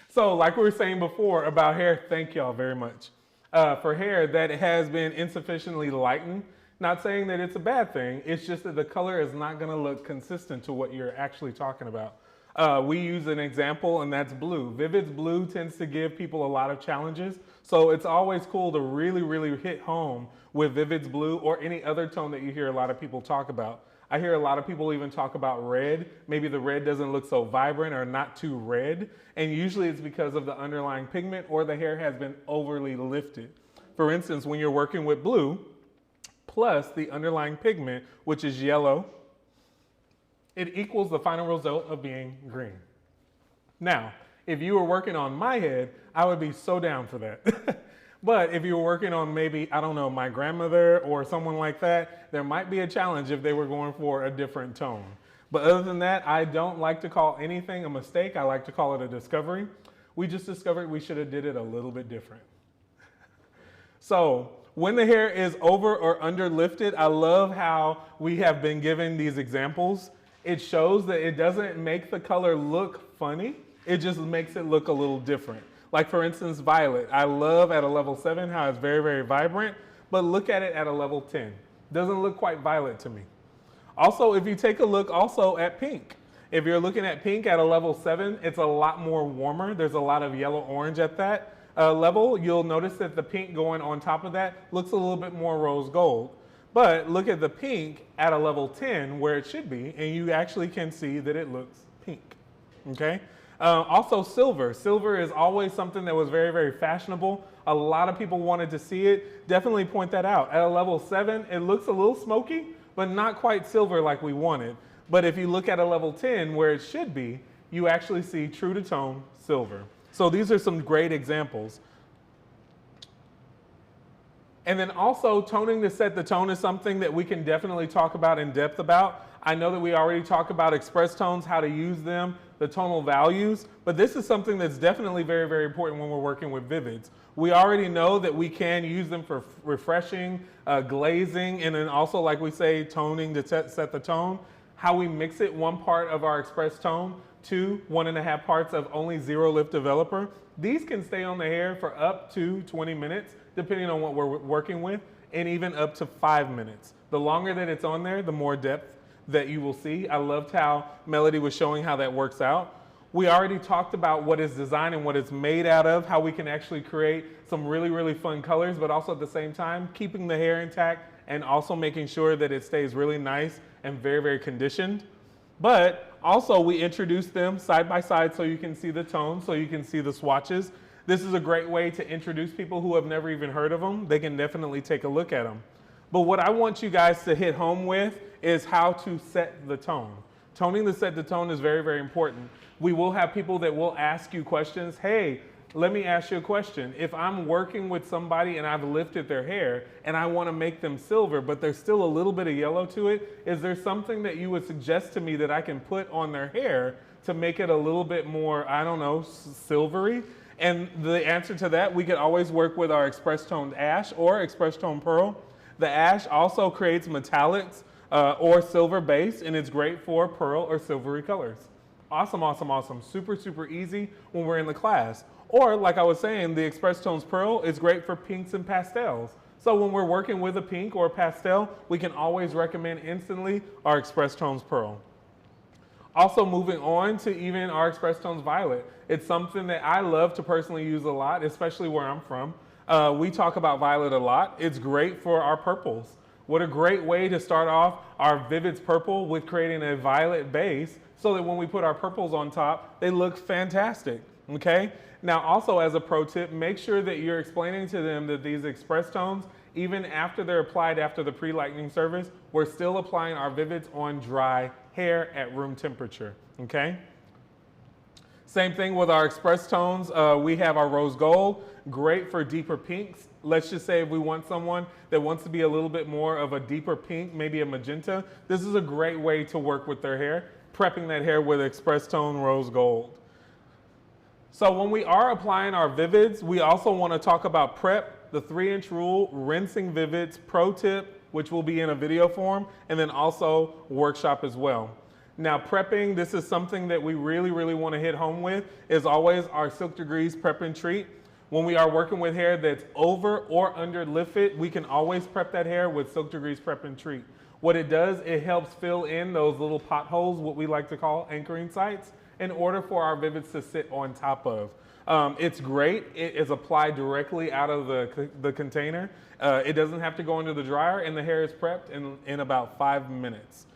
So like we were saying before about hair, thank y'all very much. For hair that has been insufficiently lightened, Not saying that it's a bad thing, it's just that the color is not gonna look consistent to what you're actually talking about. We use an example, and that's blue. Vivid's blue tends to give people a lot of challenges, so it's always cool to really, really hit home with Vivid's blue or any other tone that you hear a lot of people talk about. I hear a lot of people even talk about red. Maybe the red doesn't look so vibrant or not too red, and usually it's because of the underlying pigment or the hair has been overly lifted. For instance, when you're working with blue, plus the underlying pigment, which is yellow, it equals the final result of being green. Now, if you were working on my head, I would be so down for that. But if you were working on maybe, I don't know, my grandmother or someone like that, there might be a challenge if they were going for a different tone. But other than that, I don't like to call anything a mistake. I like to call it a discovery. We just discovered we should have did it a little bit different. So when the hair is over or under lifted, I love how we have been given these examples. It shows that it doesn't make the color look funny. It just makes it look a little different. Like for instance, violet. I love at a level 7 how it's very, very vibrant, but look at it at a level 10. Doesn't look quite violet to me. Also, if you take a look also at pink, if you're looking at pink at a level 7, it's a lot more warmer. There's a lot of yellow orange at that level. You'll notice that the pink going on top of that looks a little bit more rose gold. But look at the pink at a level 10 where it should be, and you actually can see that it looks pink, okay? Also silver. Silver is always something that was very, very fashionable. A lot of people wanted to see it. Definitely point that out. At a level 7, it looks a little smoky, but not quite silver like we wanted. But if you look at a level 10 where it should be, you actually see true to tone silver. So these are some great examples. And then also toning to set the tone is something that we can definitely talk about in depth about. I know that we already talked about express tones, how to use them, the tonal values, but this is something that's definitely very, very important when we're working with Vivids. We already know that we can use them for refreshing, glazing, and then also, like we say, toning to set the tone. How we mix it, 1 part of our express tone, 2, 1.5 parts of only zero lift developer. These can stay on the hair for up to 20 minutes, depending on what we're working with, and even up to 5 minutes. The longer that it's on there, the more depth that you will see. I loved how Melody was showing how that works out. We already talked about what is designed and what it's made out of, how we can actually create some really, really fun colors, but also at the same time, keeping the hair intact and also making sure that it stays really nice and very, very conditioned. But also we introduced them side by side so you can see the tones, so you can see the swatches. This is a great way to introduce people who have never even heard of them. They can definitely take a look at them. But what I want you guys to hit home with is how to set the tone. Toning to set the tone is very, very important. We will have people that will ask you questions. Hey, let me ask you a question. If I'm working with somebody and I've lifted their hair and I want to make them silver, but there's still a little bit of yellow to it, is there something that you would suggest to me that I can put on their hair to make it a little bit more, I don't know, silvery? And the answer to that, we could always work with our express toned ash or express toned pearl. The ash also creates metallics or silver base, and it's great for pearl or silvery colors. Awesome, awesome, awesome. Super, super easy when we're in the class. Or like I was saying, the express tones pearl is great for pinks and pastels. So when we're working with a pink or a pastel, we can always recommend instantly our express tones pearl. Also moving on to even our express tones violet. It's something that I love to personally use a lot, especially where I'm from. We talk about violet a lot. It's great for our purples. What a great way to start off our Vivids purple with creating a violet base so that when we put our purples on top, they look fantastic, okay? Now also as a pro tip, make sure that you're explaining to them that these express tones, even after they're applied after the pre-lightening service, we're still applying our Vivids on dry hair at room temperature, okay? Same thing with our express tones. We have our rose gold, great for deeper pinks. Let's just say if we want someone that wants to be a little bit more of a deeper pink, maybe a magenta, this is a great way to work with their hair, prepping that hair with express tone rose gold. So when we are applying our Vivids, we also want to talk about prep, the 3-inch rule, rinsing Vivids, pro tip, which will be in a video form, and then also workshop as well. Now prepping, this is something that we really, really want to hit home with, is always our Silk Degrees Prep and Treat. When we are working with hair that's over or under lift fit, we can always prep that hair with Silk Degrees Prep and Treat. What it does, it helps fill in those little potholes, what we like to call anchoring sites, in order for our Vivids to sit on top of. It's great. It is applied directly out of the container. It doesn't have to go into the dryer, and the hair is prepped in about 5 minutes.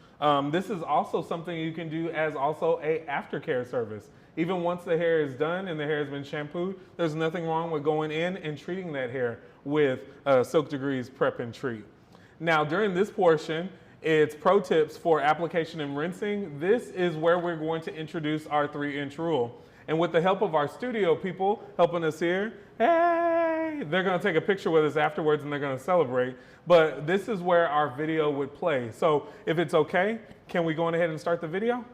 This is also something you can do as also a aftercare service. Even once the hair is done and the hair has been shampooed, there's nothing wrong with going in and treating that hair with Silk Degrees Prep and Treat. Now, during this portion, it's pro tips for application and rinsing. This is where we're going to introduce our 3-inch rule. And with the help of our studio people helping us here, hey, they're going to take a picture with us afterwards and they're going to celebrate. But this is where our video would play. So if it's okay, can we go on ahead and start the video?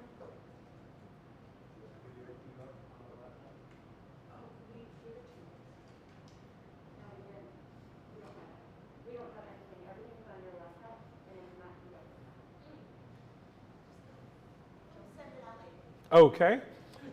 Okay,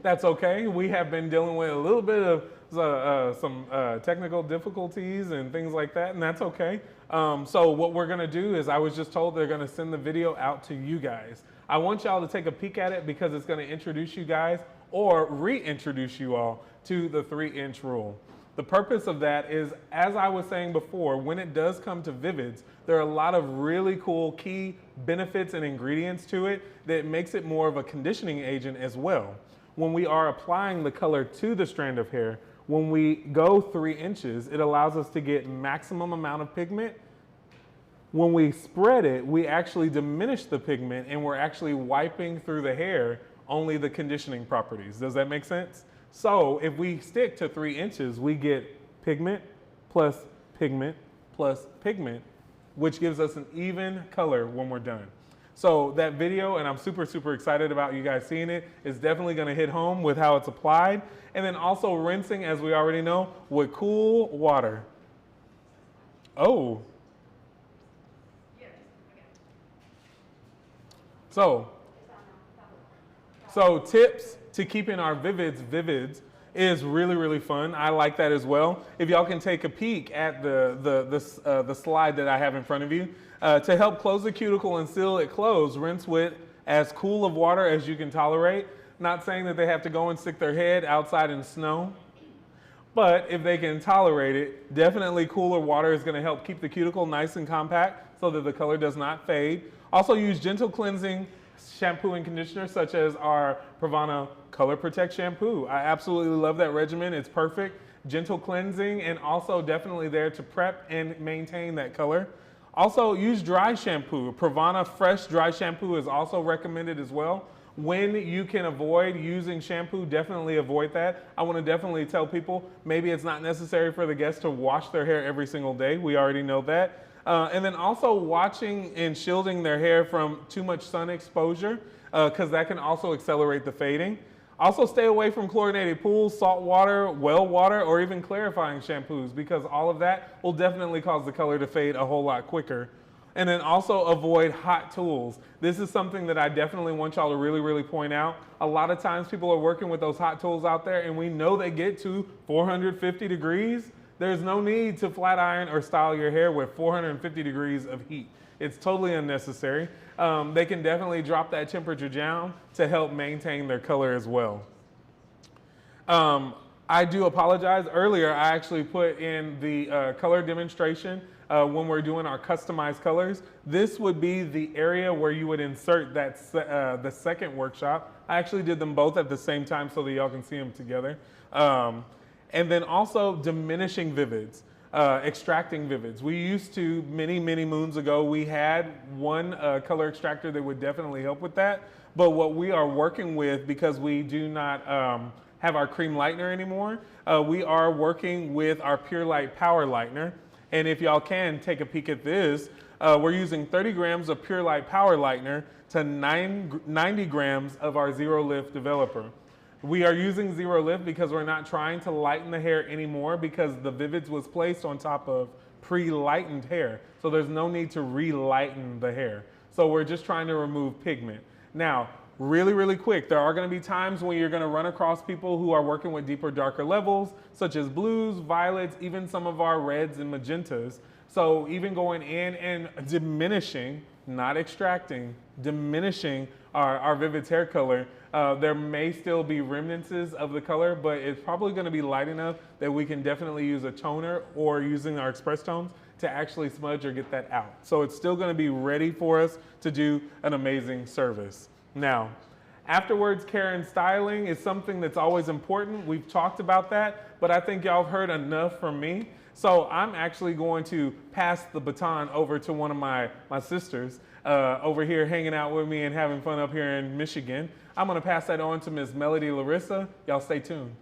that's okay. We have been dealing with a little bit of some technical difficulties and things like that, and that's okay. So what we're gonna do is, I was just told they're gonna send the video out to you guys. I want y'all to take a peek at it because it's gonna introduce you guys or reintroduce you all to the 3-inch rule. The purpose of that is, as I was saying before, when it does come to Vivids, there are a lot of really cool key benefits and ingredients to it that makes it more of a conditioning agent as well. When we are applying the color to the strand of hair, when we go 3 inches, it allows us to get maximum amount of pigment. When we spread it, we actually diminish the pigment and we're actually wiping through the hair only the conditioning properties. Does that make sense? So if we stick to 3 inches, we get pigment plus pigment plus pigment, which gives us an even color when we're done. So that video, and I'm super, super excited about you guys seeing it, is definitely gonna hit home with how it's applied. And then also rinsing, as we already know, with cool water. Oh. So tips to keeping our Vivids is really, really fun. I like that as well. If y'all can take a peek at the slide that I have in front of you, to help close the cuticle and seal it closed, rinse with as cool of water as you can tolerate. Not saying that they have to go and stick their head outside in snow, but if they can tolerate it, definitely cooler water is gonna help keep the cuticle nice and compact so that the color does not fade. Also use gentle cleansing shampoo and conditioner such as our PRAVANA Color Protect shampoo. I absolutely love that regimen. It's perfect. Gentle cleansing and also definitely there to prep and maintain that color. Also use dry shampoo. PRAVANA Fresh Dry Shampoo is also recommended as well. When you can avoid using shampoo, definitely avoid that. I want to definitely tell people maybe it's not necessary for the guests to wash their hair every single day. We already know that. And then also watching and shielding their hair from too much sun exposure because that can also accelerate the fading. Also stay away from chlorinated pools, salt water, well water, or even clarifying shampoos because all of that will definitely cause the color to fade a whole lot quicker. And then also avoid hot tools. This is something that I definitely want y'all to really, really point out. A lot of times people are working with those hot tools out there and we know they get to 450 degrees. There's no need to flat iron or style your hair with 450 degrees of heat. It's totally unnecessary. They can definitely drop that temperature down to help maintain their color as well. I do apologize. Earlier, I actually put in the color demonstration when we're doing our customized colors. This would be the area where you would insert that the second workshop. I actually did them both at the same time so that y'all can see them together. And then also diminishing Vivids, extracting Vivids. We used to, many, many moons ago, we had one color extractor that would definitely help with that. But what we are working with, because we do not have our cream lightener anymore, we are working with our Pure Light Power Lightener. And if y'all can take a peek at this, we're using 30 grams of Pure Light Power Lightener to 90 grams of our Zero Lift Developer. We are using Zero Lift because we're not trying to lighten the hair anymore because the Vivids was placed on top of pre-lightened hair. So there's no need to re-lighten the hair. So we're just trying to remove pigment. Now, really, really quick, there are going to be times when you're going to run across people who are working with deeper, darker levels, such as blues, violets, even some of our reds and magentas. So even going in and diminishing, not extracting, diminishing our vivid hair color, there may still be remnants of the color, but it's probably going to be light enough that we can definitely use a toner or using our express tones to actually smudge or get that out. So it's still going to be ready for us to do an amazing service. Now, afterwards, care and styling is something that's always important. We've talked about that, but I think y'all have heard enough from me. So I'm actually going to pass the baton over to one of my sisters over here hanging out with me and having fun up here in Michigan. I'm going to pass that on to Ms. Melody Larissa. Y'all stay tuned.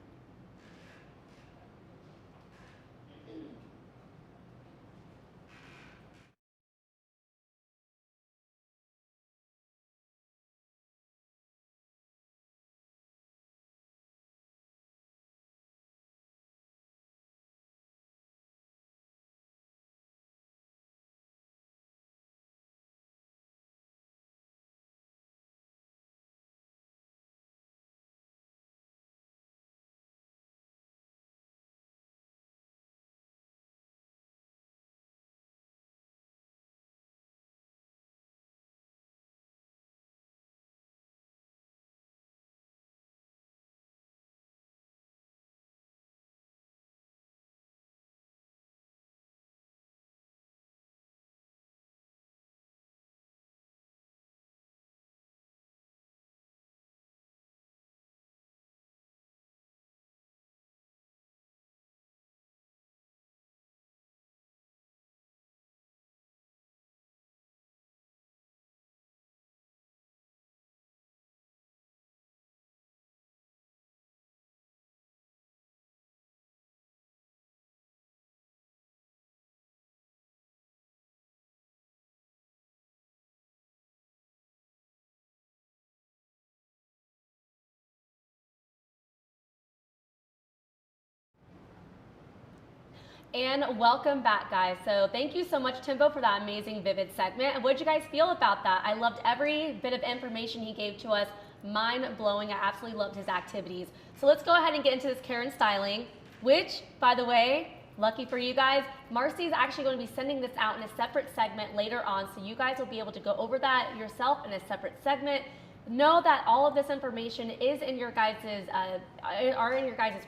And welcome back, guys. So thank you so much, Timbo, for that amazing Vivid segment. And what did you guys feel about that? I loved every bit of information he gave to us. Mind-blowing. I absolutely loved his activities. So let's go ahead and get into this care and styling, which, by the way, lucky for you guys, Marcy is actually going to be sending this out in a separate segment later on, so you guys will be able to go over that yourself in a separate segment. Know that all of this information is in your guys'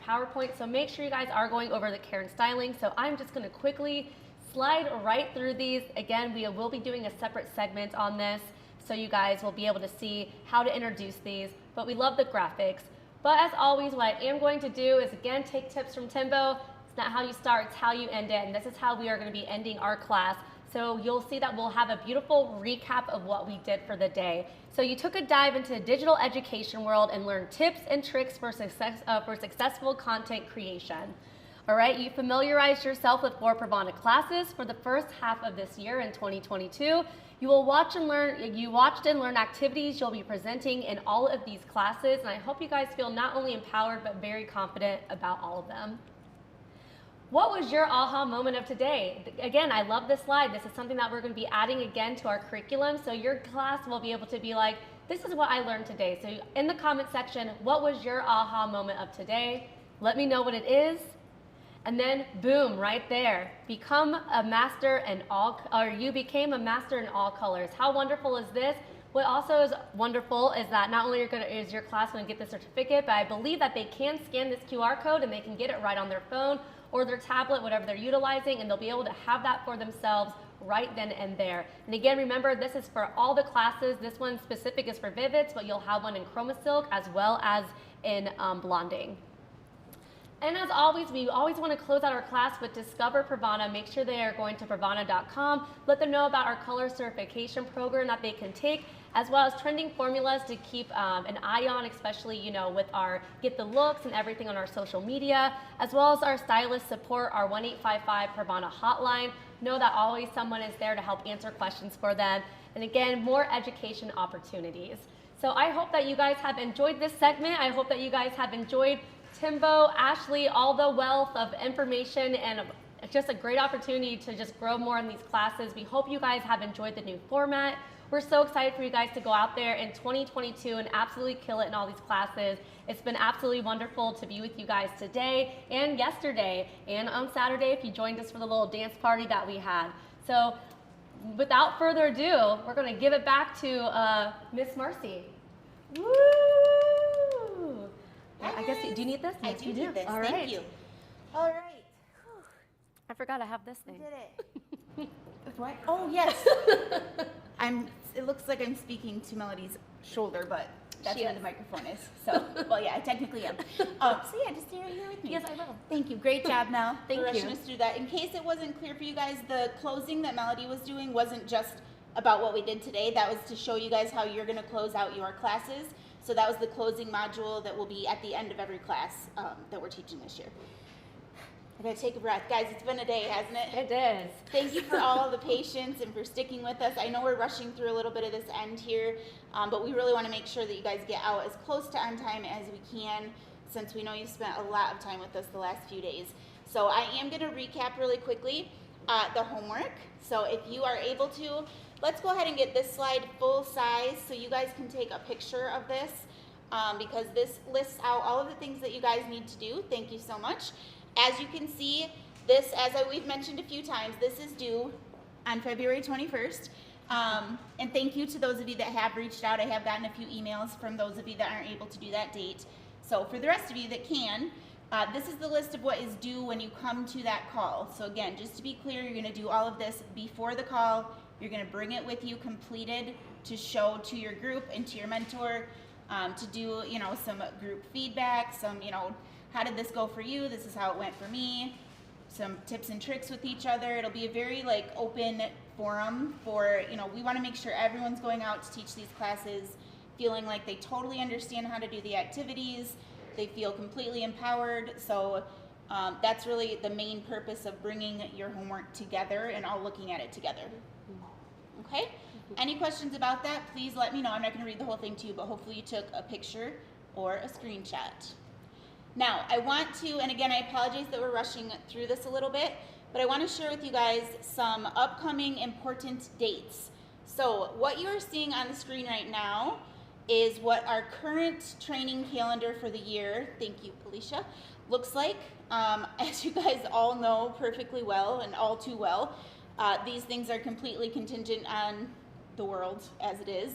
PowerPoint, so make sure you guys are going over the care and styling. So I'm just going to quickly slide right through these. Again, we will be doing a separate segment on this, so you guys will be able to see how to introduce these. But we love the graphics. But as always, what I am going to do is, again, take tips from Timbo. It's not how you start, it's how you end it, and this is how we are going to be ending our class. So you'll see that we'll have a beautiful recap of what we did for the day. So you took a dive into the digital education world and learned tips and tricks for successful content creation. All right, you familiarized yourself with 4 PRAVANA classes for the first half of this year in 2022. You watched and learn activities you'll be presenting in all of these classes, and I hope you guys feel not only empowered but very confident about all of them. What was your aha moment of today? Again, I love this slide. This is something that we're going to be adding again to our curriculum, so your class will be able to be like, this is what I learned today. So in the comment section, what was your aha moment of today? Let me know what it is. And then boom, right there, become a master in all, or you became a master in all colors. How wonderful is this? What also is wonderful is that not only is your class going to get the certificate, but I believe that they can scan this QR code and they can get it right on their phone or their tablet, whatever they're utilizing, and they'll be able to have that for themselves right then and there. And again, remember, this is for all the classes. This one specific is for Vivids, but you'll have one in Chroma Silk as well as in blonding. And as always, we always want to close out our class with Discover PRAVANA. Make sure they are going to pravana.com. Let them know about our color certification program that they can take, as well as trending formulas to keep an eye on, especially, you know, with our Get the Looks and everything on our social media, as well as our stylist support, our 1-855 PRAVANA hotline. Know that always someone is there to help answer questions for them. And again, more education opportunities. So I hope that you guys have enjoyed this segment. I hope that you guys have enjoyed Timbo, Ashley, all the wealth of information and just a great opportunity to just grow more in these classes. We hope you guys have enjoyed the new format. We're so excited for you guys to go out there in 2022 and absolutely kill it in all these classes. It's been absolutely wonderful to be with you guys today and yesterday and on Saturday if you joined us for the little dance party that we had. So without further ado, we're going to give it back to Miss Marcy. Woo! I guess, do you need this? I Yes, do you need this. All Thank right. you. All right. I forgot I have this thing. Did it. What? Oh, yes. It looks like I'm speaking to Melody's shoulder, but that's She where is. the microphone is. So, well, yeah, I technically am. So yeah, just stay right here with me. Yes, I will. Thank you. Great job, Mel. Thank for rushing you. us through that. In case it wasn't clear for you guys, the closing that Melody was doing wasn't just about what we did today. That was to show you guys how you're going to close out your classes. So that was the closing module that will be at the end of every class that we're teaching this year. I gotta take a breath. Guys, it's been a day, hasn't it? It is. Thank you for all the patience and for sticking with us. I know we're rushing through a little bit of this end here, but we really want to make sure that you guys get out as close to on time as we can, since we know you've spent a lot of time with us the last few days. So I am going to recap really quickly the homework. So if you are able to, let's go ahead and get this slide full size so you guys can take a picture of this, because this lists out all of the things that you guys need to do. Thank you so much. As you can see, this, we've mentioned a few times, this is due on February 21st. And thank you to those of you that have reached out. I have gotten a few emails from those of you that aren't able to do that date. So for the rest of you that can, this is the list of what is due when you come to that call. So again, just to be clear, you're going to do all of this before the call. You're going to bring it with you completed to show to your group and to your mentor, to do, some group feedback, some, how did this go for you? This is how it went for me. Some tips and tricks with each other. It'll be a very open forum for, we want to make sure everyone's going out to teach these classes feeling like they totally understand how to do the activities. They feel completely empowered. So that's really the main purpose of bringing your homework together and all looking at it together. Okay? Any questions about that? Please let me know. I'm not going to read the whole thing to you, but hopefully you took a picture or a screenshot. Now, I want to, and again, I apologize that we're rushing through this a little bit, but I want to share with you guys some upcoming important dates. So what you are seeing on the screen right now is what our current training calendar for the year, thank you, Felicia, looks like. As you guys all know perfectly well and all too well, these things are completely contingent on the world as it is.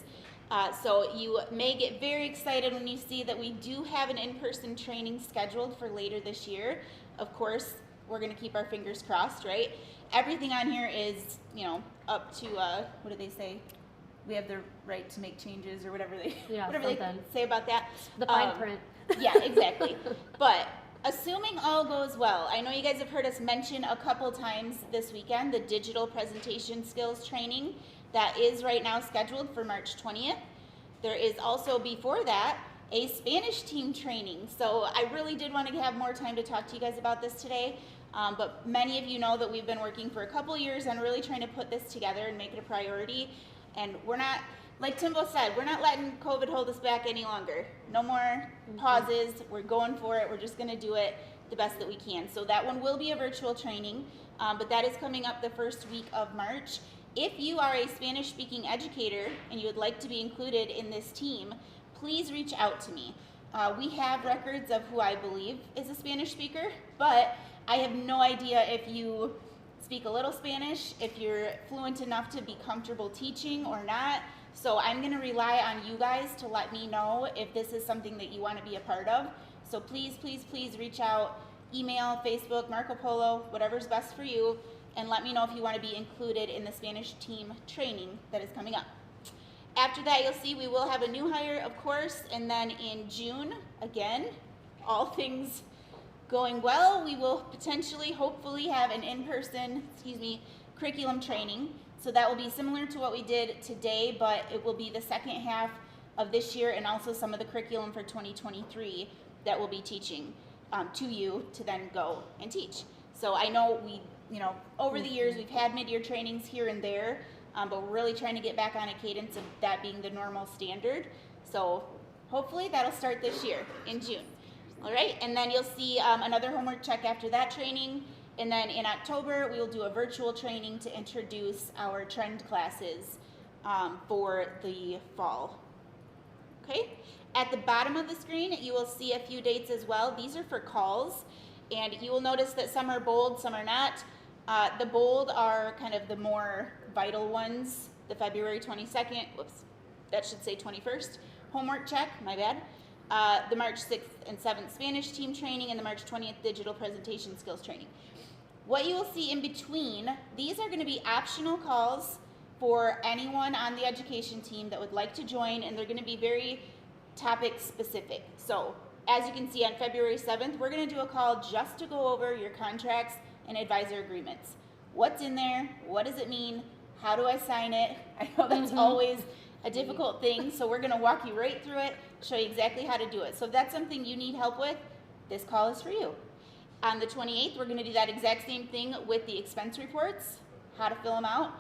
So you may get very excited when you see that we do have an in-person training scheduled for later this year. Of course, we're going to keep our fingers crossed, right? Everything on here is, up to, what do they say? We have the right to make changes or whatever they say about that. The fine print. Yeah, exactly. But assuming all goes well, I know you guys have heard us mention a couple times this weekend the digital presentation skills training. That is right now scheduled for March 20th. There is also, before that, a Spanish team training. So I really did want to have more time to talk to you guys about this today. But many of you know that we've been working for a couple years on really trying to put this together and make it a priority. And we're not, like Timbo said, we're not letting COVID hold us back any longer. No more pauses. We're going for it. We're just going to do it the best that we can. So that one will be a virtual training, but that is coming up the first week of March. If you are a Spanish-speaking educator and you would like to be included in this team, please reach out to me. We have records of who I believe is a Spanish speaker, but I have no idea if you speak a little Spanish, if you're fluent enough to be comfortable teaching or not. So I'm going to rely on you guys to let me know if this is something that you want to be a part of. So please, please, please reach out, email, Facebook, Marco Polo, whatever's best for you, and let me know if you want to be included in the Spanish team training that is coming up. After that, you'll see we will have a new hire, of course, and then in June, again, all things going well, we will potentially, hopefully, have an in-person, curriculum training. So that will be similar to what we did today, but it will be the second half of this year and also some of the curriculum for 2023 that we'll be teaching to you to then go and teach. So I know over the years we've had mid-year trainings here and there, but we're really trying to get back on a cadence of that being the normal standard. So hopefully that'll start this year in June. All right, and then you'll see another homework check after that training. And then in October, we will do a virtual training to introduce our trend classes for the fall. Okay? At the bottom of the screen, you will see a few dates as well. These are for calls, and you will notice that some are bold, some are not. The bold are kind of the more vital ones. The February 22nd, whoops, that should say 21st, homework check, my bad. The March 6th and 7th Spanish team training, and the March 20th digital presentation skills training. What you will see in between, these are going to be optional calls for anyone on the education team that would like to join, and they're going to be very topic specific. So as you can see on February 7th, we're going to do a call just to go over your contracts and advisor agreements. What's in there? What does it mean? How do I sign it? I know that's always a difficult thing, so we're going to walk you right through it, show you exactly how to do it. So if that's something you need help with, this call is for you. On the 28th, we're going to do that exact same thing with the expense reports, how to fill them out,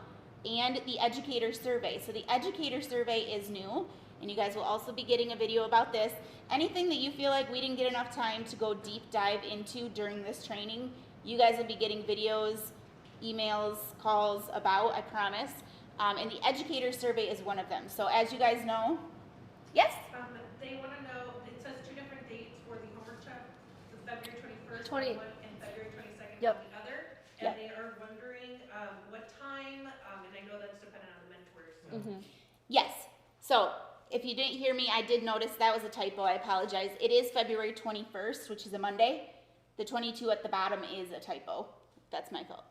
and the educator survey. So the educator survey is new, and you guys will also be getting a video about this. Anything that you feel like we didn't get enough time to go deep dive into during this training, you guys will be getting videos, emails, calls about, I promise. And the educator survey is one of them. So as you guys know, yes? They want to know, it says 2 different dates for the homework check, the February 21st 20. one and February 22nd Yep. on the other. And they are wondering what time, and I know that's dependent on the mentors. Yes. So if you didn't hear me, I did notice that was a typo. I apologize. It is February 21st, which is a Monday. The 22 at the bottom is a typo. That's my fault.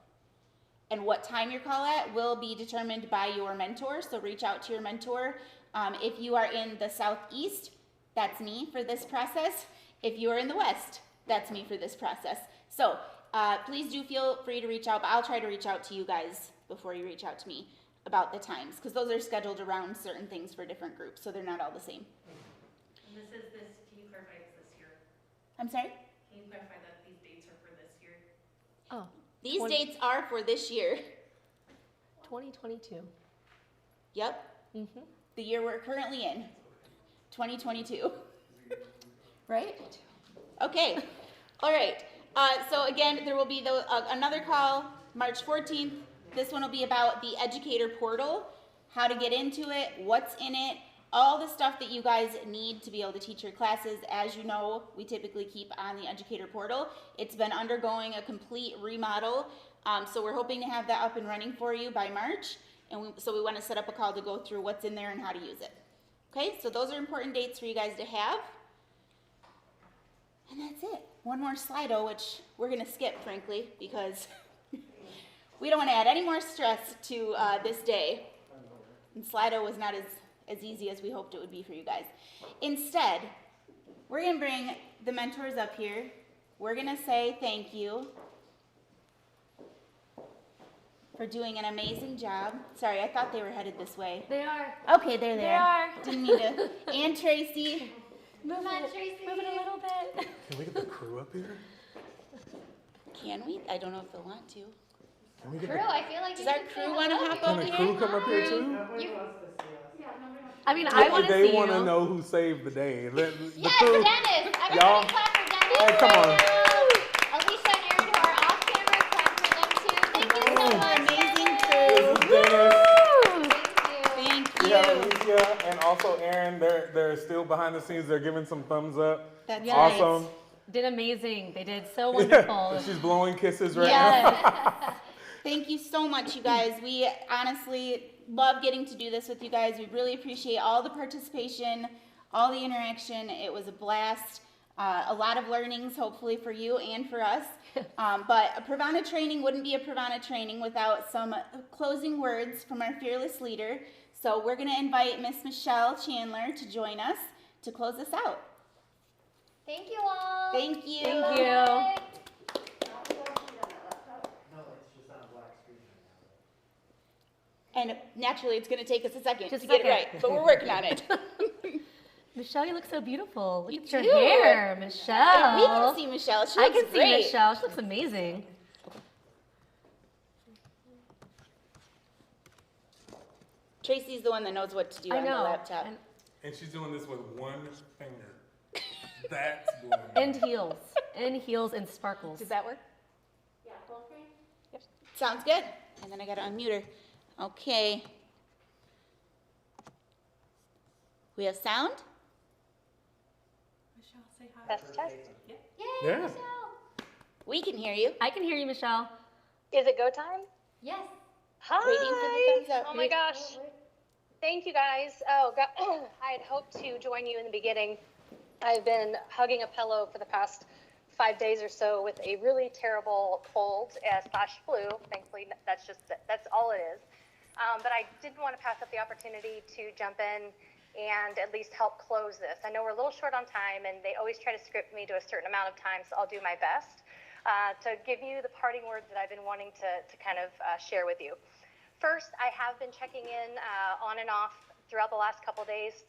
And what time your call at will be determined by your mentor, so reach out to your mentor. If you are in the southeast, that's me for this process. If you are in the west, that's me for this process. So please do feel free to reach out, but I'll try to reach out to you guys before you reach out to me about the times, because those are scheduled around certain things for different groups, so they're not all the same. And can you clarify it's this year? I'm sorry? Can you clarify that these dates are for this year? Oh, These dates are for this year. 2022. Yep. The year we're currently in, 2022. Right? Okay. All right. So again, there will be another call March 14th. This one will be about the educator portal, how to get into it, what's in it, all the stuff that you guys need to be able to teach your classes. As you know, we typically keep on the educator portal. It's been undergoing a complete remodel, so we're hoping to have that up and running for you by March, and so we want to set up a call to go through what's in there and how to use it. Okay, so those are important dates for you guys to have. And that's it. One more Slido, which we're going to skip, frankly, because we don't want to add any more stress to this day. And Slido was not as easy as we hoped it would be for you guys. Instead, we're going to bring the mentors up here. We're going to say thank you for doing an amazing job. Sorry, I thought they were headed this way. They are. Okay, they're there. They are. Didn't mean to. And Tracy. Move it, Tracy. Move it a little bit. Can we get the crew up here? Can we? I don't know if they'll want to. Can we get Crew, I feel like Does you our should crew say want to hello. hop Can over the here? crew come up here too? Nobody wants to see us. I mean, I want to see you. They want to know who saved the day. The Yes, crew, Dennis. Everybody Y'all- clap for Dennis. Hey, come on. Alicia and Aaron, who are off camera, clap for them too. Thank you so Oh, much, amazing Dennis. crew. Thank you. Thank we you. have Alicia and also Aaron. They're still behind the scenes. They're giving some thumbs up. That's Yes. Awesome. Did amazing. They did so wonderful. She's blowing kisses right now. Yes. Thank you so much, you guys. We honestly love getting to do this with you guys. We really appreciate all the participation, all the interaction. It was a blast. A lot of learnings, hopefully, for you and for us. But a Pravana training wouldn't be a Pravana training without some closing words from our fearless leader. So we're going to invite Miss Michelle Chandler to join us to close us out. Thank you all. Thank you. Thank you. No, it's just on a black screen. And naturally, it's going to take us a second Just to a get it second. right, but we're working on it. Michelle, you look so beautiful. Look You at your do. hair, Michelle. We can see Michelle. She I looks can see great. Michelle. She looks amazing. Tracy's the one that knows what to do I on the know. laptop. And she's doing this with one finger. That's blowing. And heels. And heels and sparkles. Does that work? Yeah, full screen? Yep. Sounds good. And then I got to unmute her. Okay. We have sound? Michelle, say hi. Test, test. Yeah. Yay, Yeah. Michelle. We can hear you. I can hear you, Michelle. Is it go time? Yes. Hi. Waiting for the thumbs up. Oh my gosh. Thank you guys. Oh, God. I had hoped to join you in the beginning. I've been hugging a pillow for the past 5 days or so with a really terrible cold slash flu. Thankfully, that's all it is. But I didn't want to pass up the opportunity to jump in and at least help close this. I know we're a little short on time, and they always try to script me to a certain amount of time, so I'll do my best to give you the parting words that I've been wanting to kind of share with you. First, I have been checking in on and off throughout the last couple days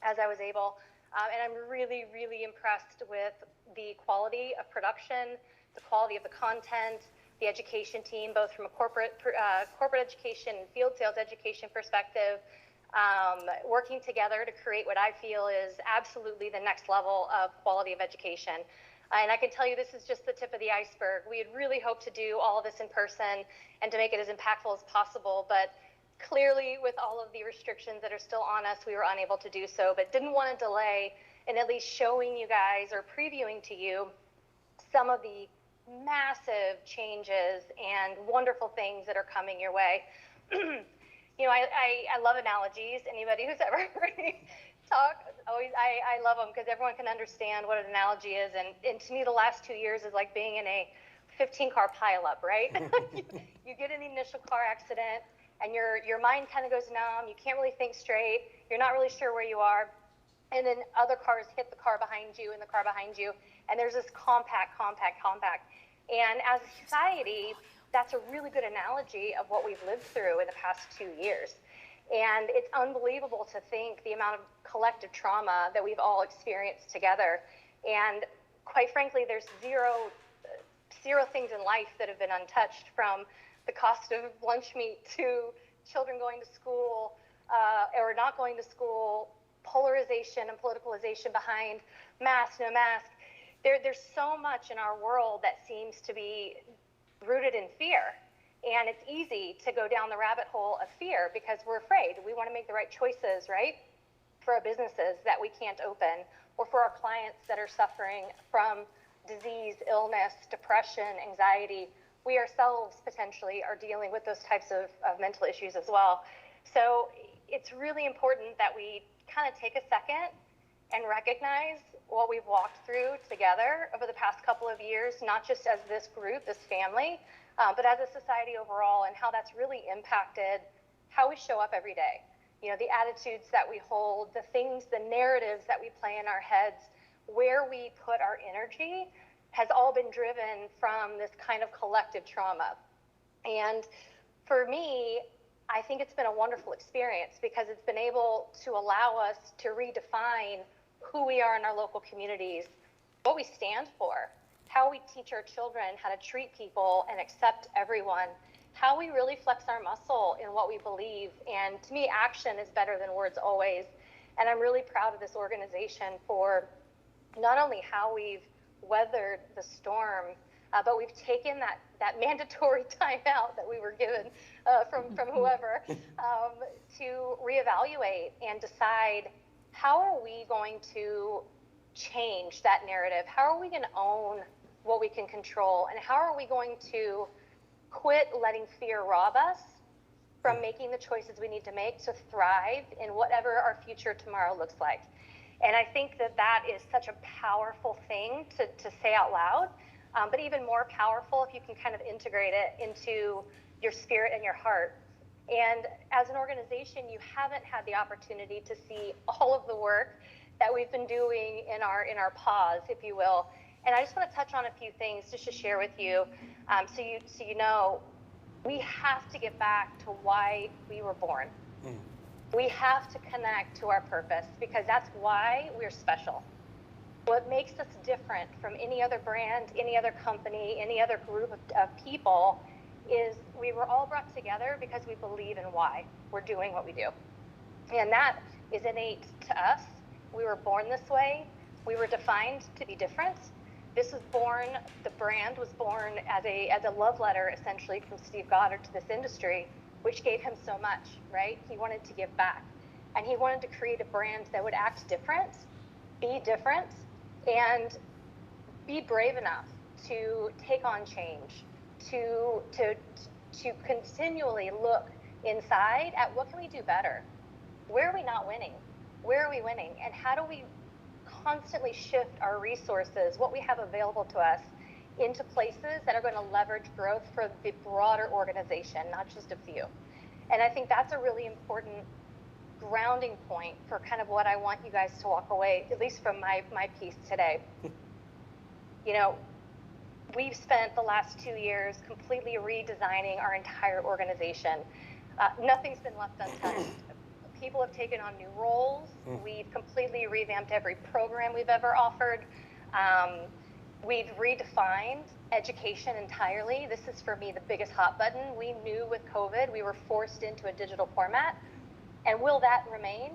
as I was able, and I'm really, really impressed with the quality of production, the quality of the content, the education team, both from a corporate education and field sales education perspective, working together to create what I feel is absolutely the next level of quality of education. And I can tell you this is just the tip of the iceberg. We had really hoped to do all of this in person and to make it as impactful as possible, but clearly with all of the restrictions that are still on us, we were unable to do so, but didn't want to delay in at least showing you guys or previewing to you some of the massive changes and wonderful things that are coming your way. You know, I love analogies. Anybody who's ever heard me talk, I love them because everyone can understand what an analogy is. And to me, the last 2 years is like being in a 15-car pileup, right? You get in the initial car accident, and your mind kind of goes numb. You can't really think straight. You're not really sure where you are. And then other cars hit the car behind you and the car behind you, and there's this compact. And as a society, that's a really good analogy of what we've lived through in the past 2 years. And it's unbelievable to think the amount of collective trauma that we've all experienced together. And quite frankly, there's zero things in life that have been untouched, from the cost of lunch meat to children going to school or not going to school, polarization and politicalization behind mask, no mask. There's so much in our world that seems to be rooted in fear. And it's easy to go down the rabbit hole of fear because we're afraid. We want to make the right choices, right? For our businesses that we can't open, or for our clients that are suffering from disease, illness, depression, anxiety. We ourselves potentially are dealing with those types of mental issues as well. So it's really important that we kind of take a second and recognize what we've walked through together over the past couple of years, not just as this group, this family, but as a society overall, and how that's really impacted how we show up every day. You know, the attitudes that we hold, the things, the narratives that we play in our heads, where we put our energy has all been driven from this kind of collective trauma. And for me, I think it's been a wonderful experience because it's been able to allow us to redefine who we are in our local communities, what we stand for, how we teach our children how to treat people and accept everyone, how we really flex our muscle in what we believe. And to me, action is better than words always. And I'm really proud of this organization for not only how we've weathered the storm, but we've taken that mandatory time out that we were given from whoever to reevaluate and decide, how are we going to change that narrative? How are we going to own what we can control? And how are we going to quit letting fear rob us from making the choices we need to make to thrive in whatever our future tomorrow looks like? And I think that is such a powerful thing to say out loud, but even more powerful if you can kind of integrate it into your spirit and your heart. And as an organization, you haven't had the opportunity to see all of the work that we've been doing in our pause, if you will. And I just want to touch on a few things just to share with you, so you know, we have to get back to why we were born. We have to connect to our purpose because that's why we're special. What makes us different from any other brand, any other company, any other group of people is we were all brought together because we believe in why we're doing what we do. And that is innate to us. We were born this way. We were defined to be different. This was born, the brand was born as a love letter, essentially, from Steve Goddard to this industry, which gave him so much, right? He wanted to give back. And he wanted to create a brand that would act different, be different, and be brave enough to take on change, to continually look inside at what can we do better? Where are we not winning? Where are we winning? And how do we constantly shift our resources, what we have available to us, into places that are going to leverage growth for the broader organization, not just a few. And I think that's a really important grounding point for kind of what I want you guys to walk away, at least from my piece today. You know, we've spent the last 2 years completely redesigning our entire organization. Nothing's been left untouched. People have taken on new roles. We've completely revamped every program we've ever offered. We've redefined education entirely. This is, for me, the biggest hot button. We knew with COVID we were forced into a digital format. And will that remain?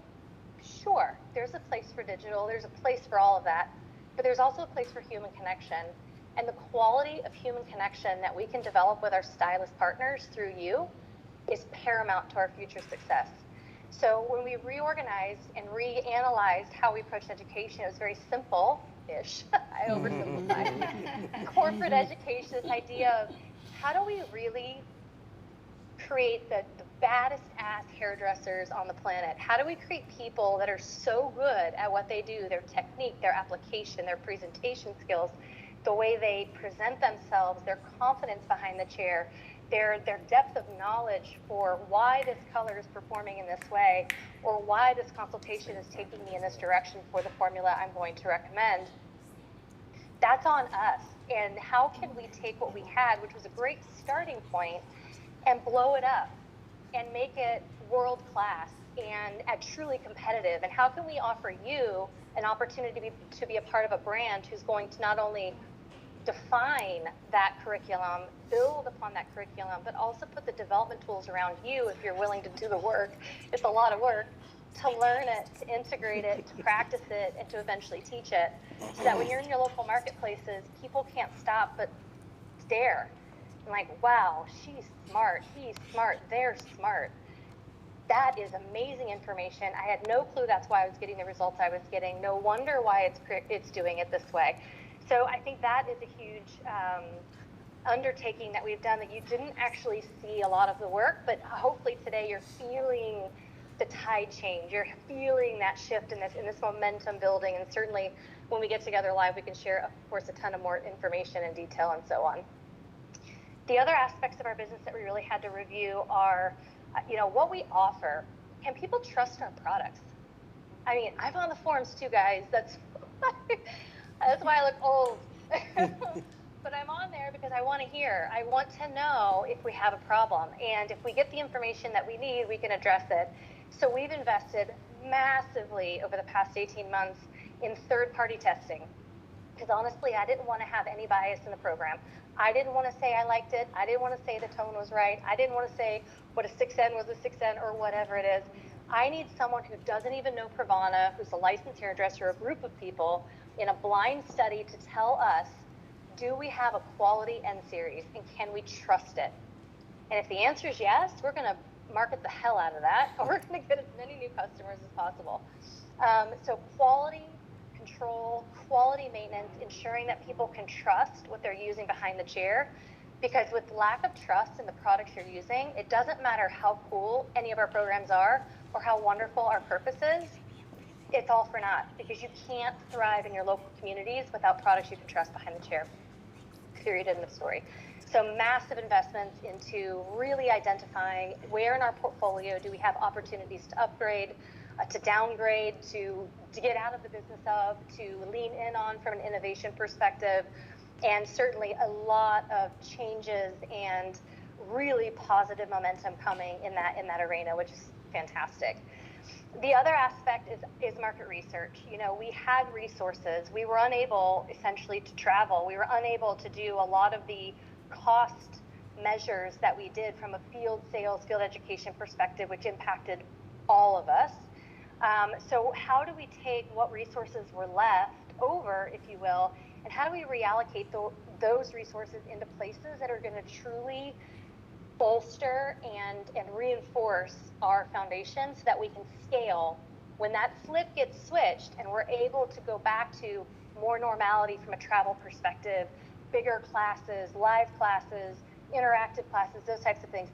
Sure. There's a place for digital. There's a place for all of that. But there's also a place for human connection. And the quality of human connection that we can develop with our stylist partners through you is paramount to our future success. So when we reorganized and reanalyzed how we approach education, it was very simple-ish. I oversimplified. Corporate education, this idea of how do we really create the baddest ass hairdressers on the planet? How do we create people that are so good at what they do, their technique, their application, their presentation skills, the way they present themselves, their confidence behind the chair, their depth of knowledge for why this color is performing in this way, or why this consultation is taking me in this direction for the formula I'm going to recommend. That's on us. And how can we take what we had, which was a great starting point, and blow it up and make it world class and truly competitive? And how can we offer you an opportunity to be a part of a brand who's going to not only define that curriculum, build upon that curriculum, but also put the development tools around you if you're willing to do the work. It's a lot of work to learn it, to integrate it, to practice it, and to eventually teach it, so that when you're in your local marketplaces, people can't stop but stare. And like, wow, she's smart, he's smart, they're smart. That is amazing information. I had no clue that's why I was getting the results I was getting. No wonder why it's doing it this way. So I think that is a huge undertaking that we've done, that you didn't actually see a lot of the work, but hopefully today you're feeling the tide change. You're feeling that shift in this momentum building, and certainly when we get together live, we can share, of course, a ton of more information and detail and so on. The other aspects of our business that we really had to review are, what we offer. Can people trust our products? I mean, I'm on the forums too, guys. That's why I look old. But I'm on there because I want to hear. I want to know if we have a problem. And if we get the information that we need, we can address it. So we've invested massively over the past 18 months in third-party testing. Because honestly, I didn't want to have any bias in the program. I didn't want to say I liked it. I didn't want to say the tone was right. I didn't want to say what a 6N was a 6N or whatever it is. I need someone who doesn't even know Pravana, who's a licensed hairdresser, a group of people, in a blind study to tell us, do we have a quality N series and can we trust it? And if the answer is yes, we're going to market the hell out of that, and we're going to get as many new customers as possible. So quality control, quality maintenance, ensuring that people can trust what they're using behind the chair. Because with lack of trust in the products you're using, it doesn't matter how cool any of our programs are or how wonderful our purpose is, it's all for naught, because you can't thrive in your local communities without products you can trust behind the chair. Period, end of story. So massive investments into really identifying where in our portfolio do we have opportunities to upgrade, to downgrade, to get out of the business of, to lean in on from an innovation perspective, and certainly a lot of changes and really positive momentum coming in that arena, which is fantastic. The other aspect is market research. We had resources. We were unable essentially to travel. We were unable to do a lot of the cost measures that we did from a field sales, field education perspective, which impacted all of us. So how do we take what resources were left over, if you will, and how do we reallocate those resources into places that are going to truly bolster and reinforce our foundation so that we can scale when that flip gets switched and we're able to go back to more normality from a travel perspective, bigger classes, live classes, interactive classes, those types of things.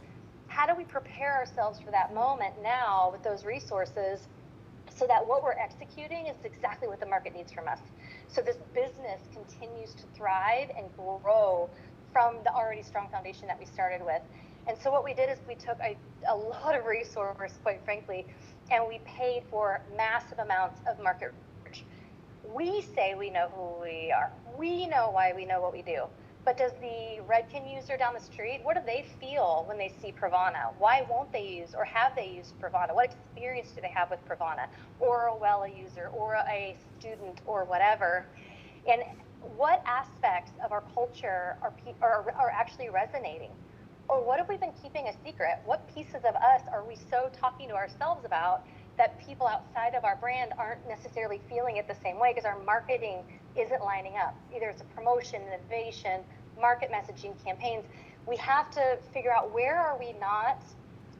How do we prepare ourselves for that moment now with those resources so that what we're executing is exactly what the market needs from us? So this business continues to thrive and grow from the already strong foundation that we started with. And so what we did is we took a lot of resource, quite frankly, and we paid for massive amounts of market research. We say we know who we are. We know why we know what we do. But does the Redken user down the street, what do they feel when they see PRAVANA? Why won't they use, or have they used PRAVANA? What experience do they have with PRAVANA? Or a Wella user, or a student, or whatever? And what aspects of our culture are actually resonating? Or what have we been keeping a secret? What pieces of us are we so talking to ourselves about that people outside of our brand aren't necessarily feeling it the same way because our marketing isn't lining up? Either it's a promotion, innovation, market messaging, campaigns. We have to figure out where are we not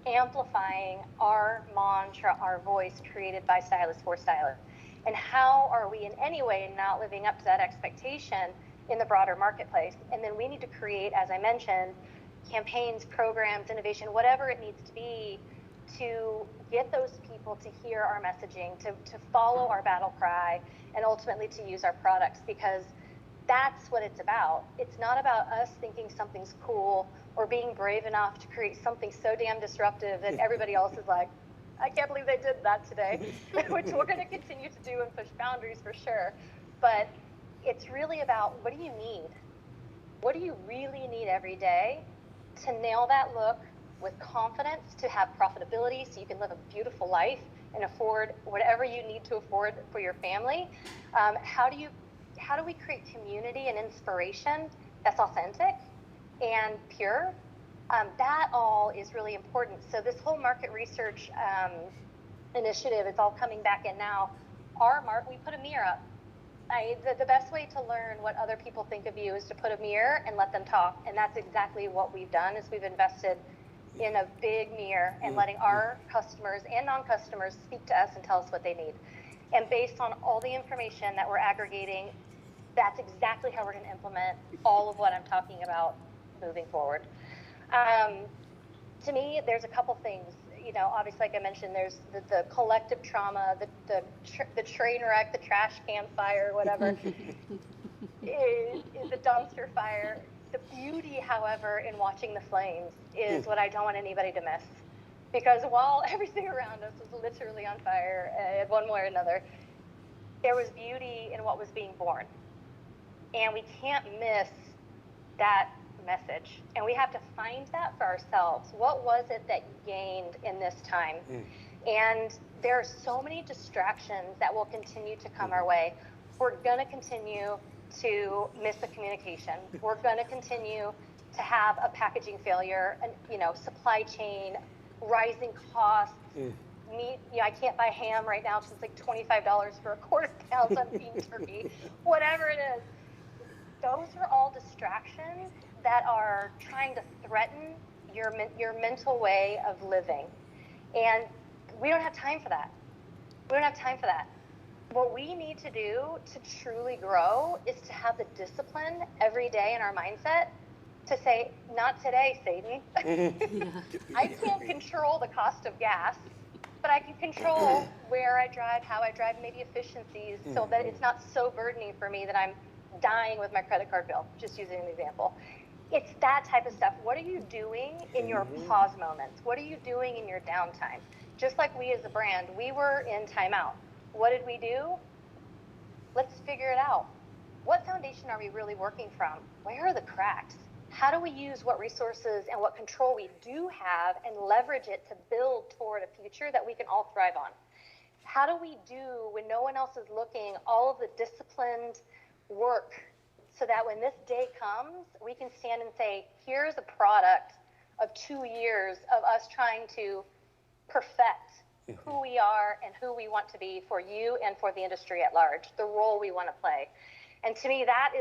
amplifying our mantra, our voice created by stylists for stylists, and how are we in any way not living up to that expectation in the broader marketplace? And then we need to create, as I mentioned, campaigns, programs, innovation, whatever it needs to be to get those people to hear our messaging, to follow our battle cry, and ultimately to use our products, because that's what it's about. It's not about us thinking something's cool or being brave enough to create something so damn disruptive that everybody else is like, I can't believe they did that today, which we're going to continue to do and push boundaries for sure. But it's really about, what do you need? What do you really need every day to nail that look with confidence, to have profitability so you can live a beautiful life and afford whatever you need to afford for your family? How do we create community and inspiration that's authentic and pure? That all is really important. So this whole market research initiative, it's all coming back in now. We put a mirror up. The best way to learn what other people think of you is to put a mirror and let them talk. And that's exactly what we've done, is we've invested in a big mirror and letting our customers and non-customers speak to us and tell us what they need. And based on all the information that we're aggregating, that's exactly how we're going to implement all of what I'm talking about moving forward. To me, there's a couple things. You know, obviously, like I mentioned, there's the collective trauma, the train wreck, the trash can fire, whatever, is the dumpster fire. The beauty, however, in watching the flames is what I don't want anybody to miss. Because while everything around us was literally on fire in one way or another, there was beauty in what was being born. And we can't miss that message. And we have to find that for ourselves. What was it that you gained in this time? And there are so many distractions that will continue to come our way. We're going to continue to miss the communication. We're going to continue to have a packaging failure, and supply chain, rising costs. Meat, I can't buy ham right now because it's like $25 for a quarter pound on beef jerky, whatever it is. Those are all distractions that are trying to threaten your mental way of living. And we don't have time for that. We don't have time for that. What we need to do to truly grow is to have the discipline every day in our mindset to say, not today, Satan. I can't control the cost of gas, but I can control where I drive, how I drive, maybe efficiencies, so that it's not so burdening for me that I'm dying with my credit card bill, just using an example. It's that type of stuff. What are you doing in your pause moments? What are you doing in your downtime? Just like we as a brand, we were in timeout. What did we do? Let's figure it out. What foundation are we really working from? Where are the cracks? How do we use what resources and what control we do have and leverage it to build toward a future that we can all thrive on? How do we do, when no one else is looking, all of the disciplined work so that when this day comes, we can stand and say, here's a product of 2 years of us trying to perfect who we are and who we want to be for you and for the industry at large, the role we want to play. And to me, that's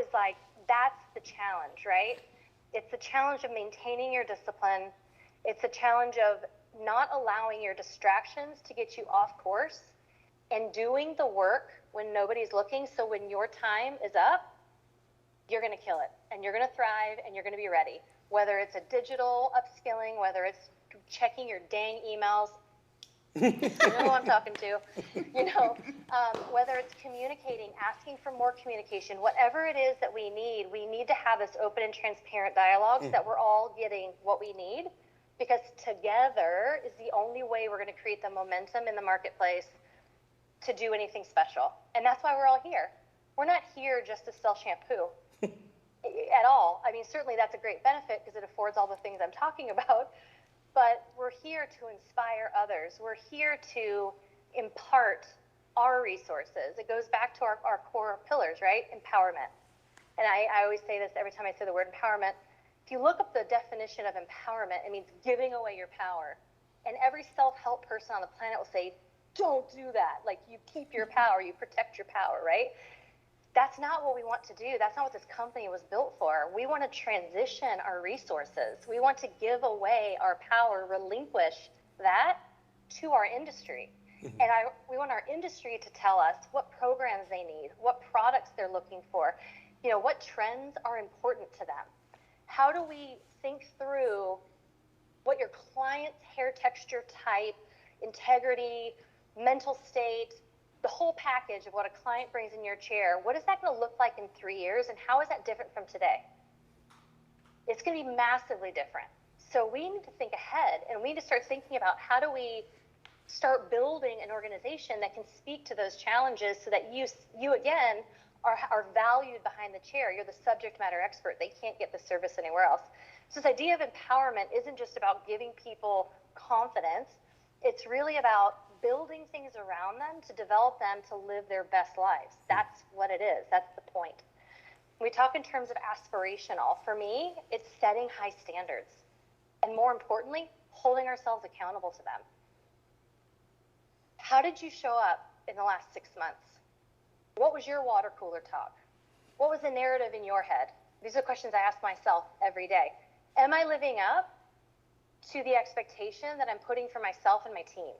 the challenge, right? It's the challenge of maintaining your discipline, It's a challenge of not allowing your distractions to get you off course and doing the work when nobody's looking, so when your time is up, you're going to kill it, and you're going to thrive, and you're going to be ready. Whether it's a digital upskilling, whether it's checking your dang emails, you know who I'm talking to, whether it's communicating, asking for more communication, whatever it is that we need to have this open and transparent dialogue so that we're all getting what we need, because together is the only way we're going to create the momentum in the marketplace to do anything special. And that's why we're all here. We're not here just to sell shampoo at all. I mean, certainly that's a great benefit because it affords all the things I'm talking about, but we're here to inspire others. We're here to impart our resources. It goes back to our core pillars, right? Empowerment. And I always say this every time I say the word empowerment. If you look up the definition of empowerment, it means giving away your power. And every self-help person on the planet will say, don't do that. Like, you keep your power, you protect your power, right? That's not what we want to do. That's not what this company was built for. We want to transition our resources. We want to give away our power, relinquish that to our industry. And we want our industry to tell us what programs they need, what products they're looking for, what trends are important to them. How do we think through what your client's hair texture type, integrity, mental state, the whole package of what a client brings in your chair, what is that going to look like in 3 years, and how is that different from today? It's going to be massively different. So we need to think ahead, and we need to start thinking about how do we start building an organization that can speak to those challenges so that you again, are valued behind the chair. You're the subject matter expert. They can't get the service anywhere else. So this idea of empowerment isn't just about giving people confidence. It's really about building things around them to develop them to live their best lives. That's what it is. That's the point. We talk in terms of aspirational. For me, it's setting high standards. And more importantly, holding ourselves accountable to them. How did you show up in the last 6 months? What was your water cooler talk? What was the narrative in your head? These are questions I ask myself every day. Am I living up to the expectation that I'm putting for myself and my team?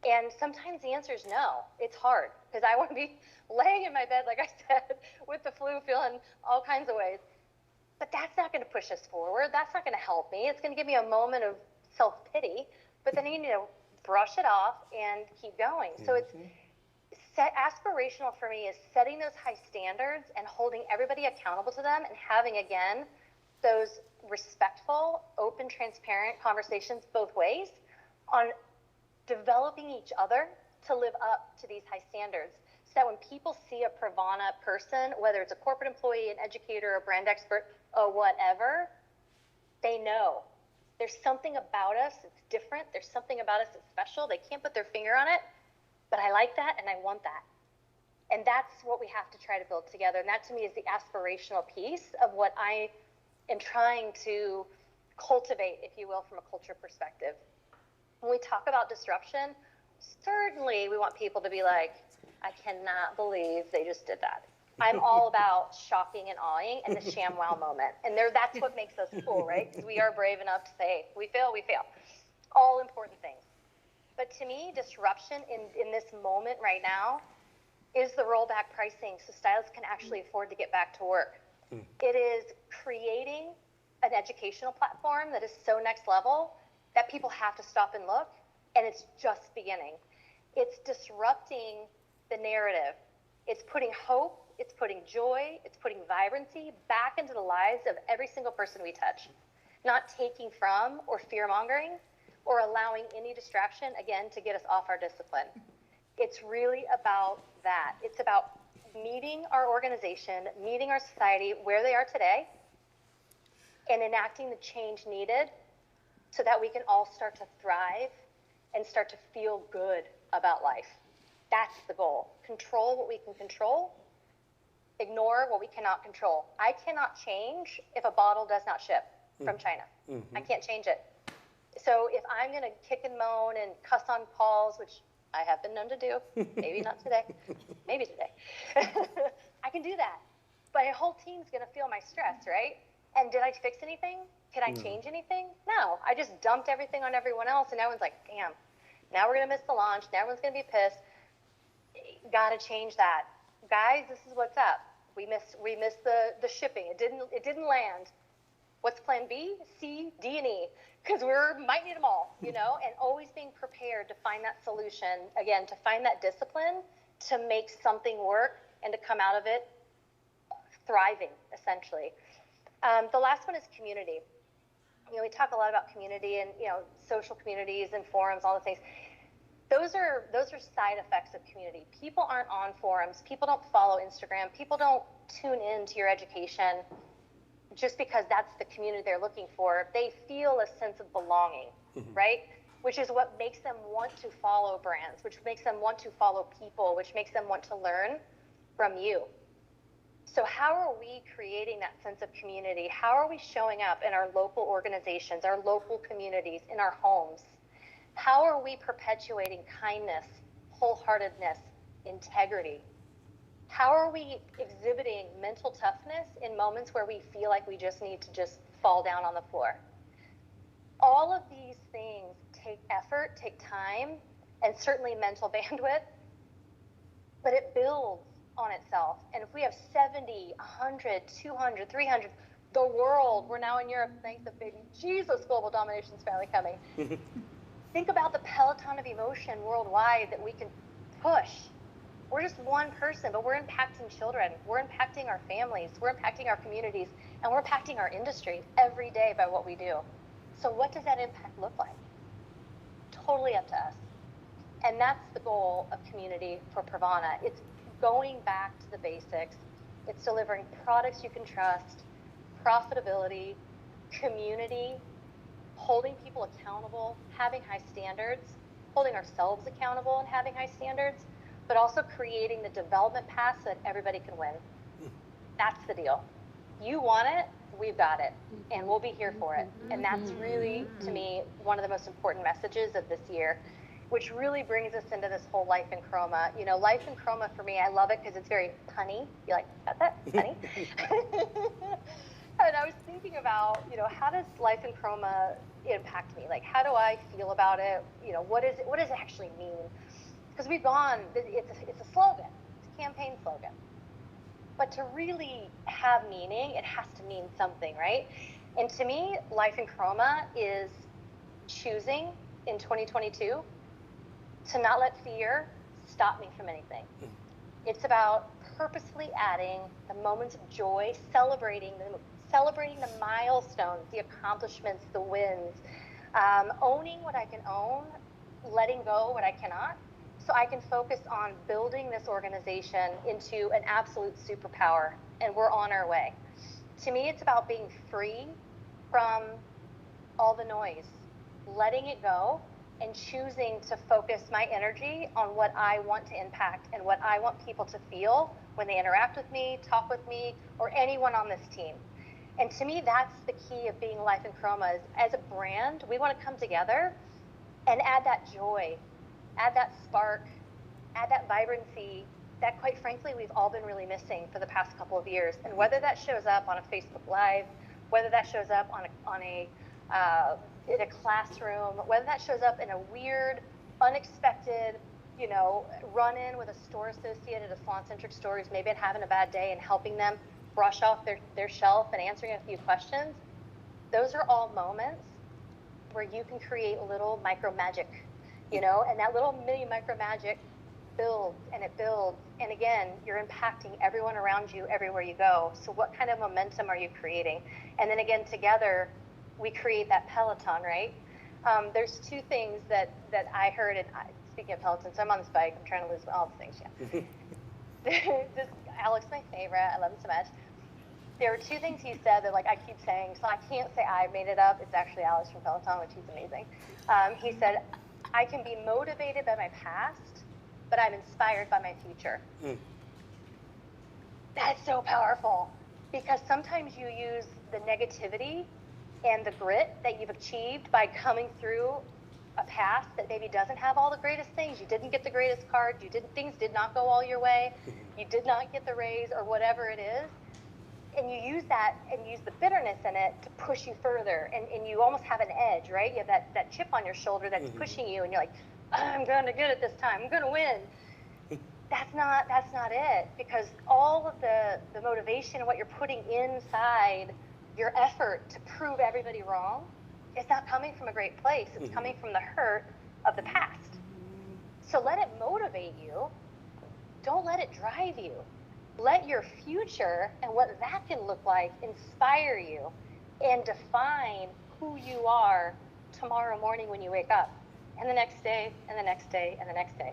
And sometimes the answer is no. It's hard because I want to be laying in my bed, like I said, with the flu, feeling all kinds of ways. But that's not going to push us forward. That's not going to help me. It's going to give me a moment of self-pity, but then you need to brush it off and keep going. So it's aspirational for me is setting those high standards and holding everybody accountable to them and having, again, those respectful, open, transparent conversations both ways on developing each other to live up to these high standards so that when people see a PRAVANA person, whether it's a corporate employee, an educator, a brand expert, or whatever, they know there's something about us that's different. There's something about us that's special. They can't put their finger on it, but I like that and I want that. And that's what we have to try to build together. And that to me is the aspirational piece of what I am trying to cultivate, if you will, from a culture perspective. When we talk about disruption, certainly we want people to be like, I cannot believe they just did that. I'm all about shocking and awing and the ShamWow moment. And that's what makes us cool, right? Because we are brave enough to say, we fail, we fail. All important things. But to me, disruption in this moment right now is the rollback pricing so stylists can actually afford to get back to work. It is creating an educational platform that is so next level that people have to stop and look, and it's just beginning. It's disrupting the narrative. It's putting hope, it's putting joy, it's putting vibrancy back into the lives of every single person we touch. Not taking from or fear-mongering or allowing any distraction, again, to get us off our discipline. It's really about that. It's about meeting our organization, meeting our society where they are today, and enacting the change needed so that we can all start to thrive and start to feel good about life. That's the goal. Control what we can control, ignore what we cannot control. I cannot change if a bottle does not ship from China. I can't change it. So if I'm going to kick and moan and cuss on calls, which I have been known to do, maybe not today, maybe today, I can do that. But my whole team's going to feel my stress, right? And did I fix anything? Can I change anything? No. I just dumped everything on everyone else, and everyone's like, damn, now we're going to miss the launch. Now everyone's going to be pissed. Got to change that. Guys, this is what's up. We missed the shipping. It didn't land. What's plan B, C, D, and E? Because we might need them all, you know, and always being prepared to find that solution, again, to find that discipline to make something work and to come out of it thriving, essentially. The last one is community. You know, we talk a lot about community and, you know, social communities and forums, all the things. Those are side effects of community. People aren't on forums. People don't follow Instagram. People don't tune in to your education just because that's the community they're looking for. They feel a sense of belonging, right? Which is what makes them want to follow brands, which makes them want to follow people, which makes them want to learn from you. So how are we creating that sense of community? How are we showing up in our local organizations, our local communities, in our homes? How are we perpetuating kindness, wholeheartedness, integrity? How are we exhibiting mental toughness in moments where we feel like we just need to just fall down on the floor? All of these things take effort, take time, and certainly mental bandwidth, but it builds on itself. And if we have 70, 100, 200, 300, the world, we're now in Europe, thank the baby Jesus, global domination's finally coming. Think about the peloton of emotion worldwide that we can push. We're just one person, but we're impacting children. We're impacting our families. We're impacting our communities. And we're impacting our industry every day by what we do. So what does that impact look like? Totally up to us. And that's the goal of community for Pravana. It's going back to the basics. It's delivering products you can trust, profitability, community, holding people accountable, having high standards, holding ourselves accountable and having high standards, but also creating the development path so that everybody can win. That's the deal. You want it, we've got it, and we'll be here for it. And that's really, to me, one of the most important messages of this year, which really brings us into this whole life in chroma. You know, life in chroma for me, I love it because it's very punny. You like, got that? Punny? And I was thinking about, you know, how does life in chroma impact me? Like, how do I feel about it? You know, what does it actually mean? Because we've gone, it's a slogan, it's a campaign slogan. But to really have meaning, it has to mean something, right? And to me, life in chroma is choosing in 2022 to not let fear stop me from anything. It's about purposefully adding the moments of joy, celebrating the milestones, the accomplishments, the wins, owning what I can own, letting go what I cannot, so I can focus on building this organization into an absolute superpower, and we're on our way. To me, it's about being free from all the noise, letting it go, and choosing to focus my energy on what I want to impact and what I want people to feel when they interact with me, talk with me, or anyone on this team. And to me, that's the key of being Life in Chroma. Is as a brand, we want to come together and add that joy, add that spark, add that vibrancy that, quite frankly, we've all been really missing for the past couple of years. And whether that shows up on a Facebook Live, whether that shows up in a classroom, whether that shows up in a weird, unexpected, you know, run-in with a store associate at a salon-centric store who's maybe having a bad day and helping them brush off their shelf and answering a few questions, those are all moments where you can create a little micro magic, you know, and that little mini micro magic builds and it builds. And again, you're impacting everyone around you everywhere you go. So what kind of momentum are you creating? And then again, together, we create that peloton, right? There's two things that I heard, and speaking of peloton, so I'm on this bike, I'm trying to lose all the things, yeah. Just, Alex, my favorite, I love him so much. There were two things he said that, like, I keep saying, so I can't say I made it up, it's actually Alex from Peloton, which he's amazing. He said, I can be motivated by my past, but I'm inspired by my future. That's so powerful, because sometimes you use the negativity and the grit that you've achieved by coming through a past that maybe doesn't have all the greatest things. You didn't get the greatest card. Things did not go all your way. You did not get the raise or whatever it is. and you use that and use the bitterness in it to push you further, and you almost have an edge, right? You have that chip on your shoulder that's pushing you, and you're like, I'm going to get it this time, I'm going to win. That's not it, because all of the motivation and what you're putting inside your effort to prove everybody wrong is not coming from a great place. It's coming from the hurt of the past. So let it motivate you. Don't let it drive you. Let your future and what that can look like inspire you and define who you are tomorrow morning when you wake up, and the next day, and the next day, and the next day.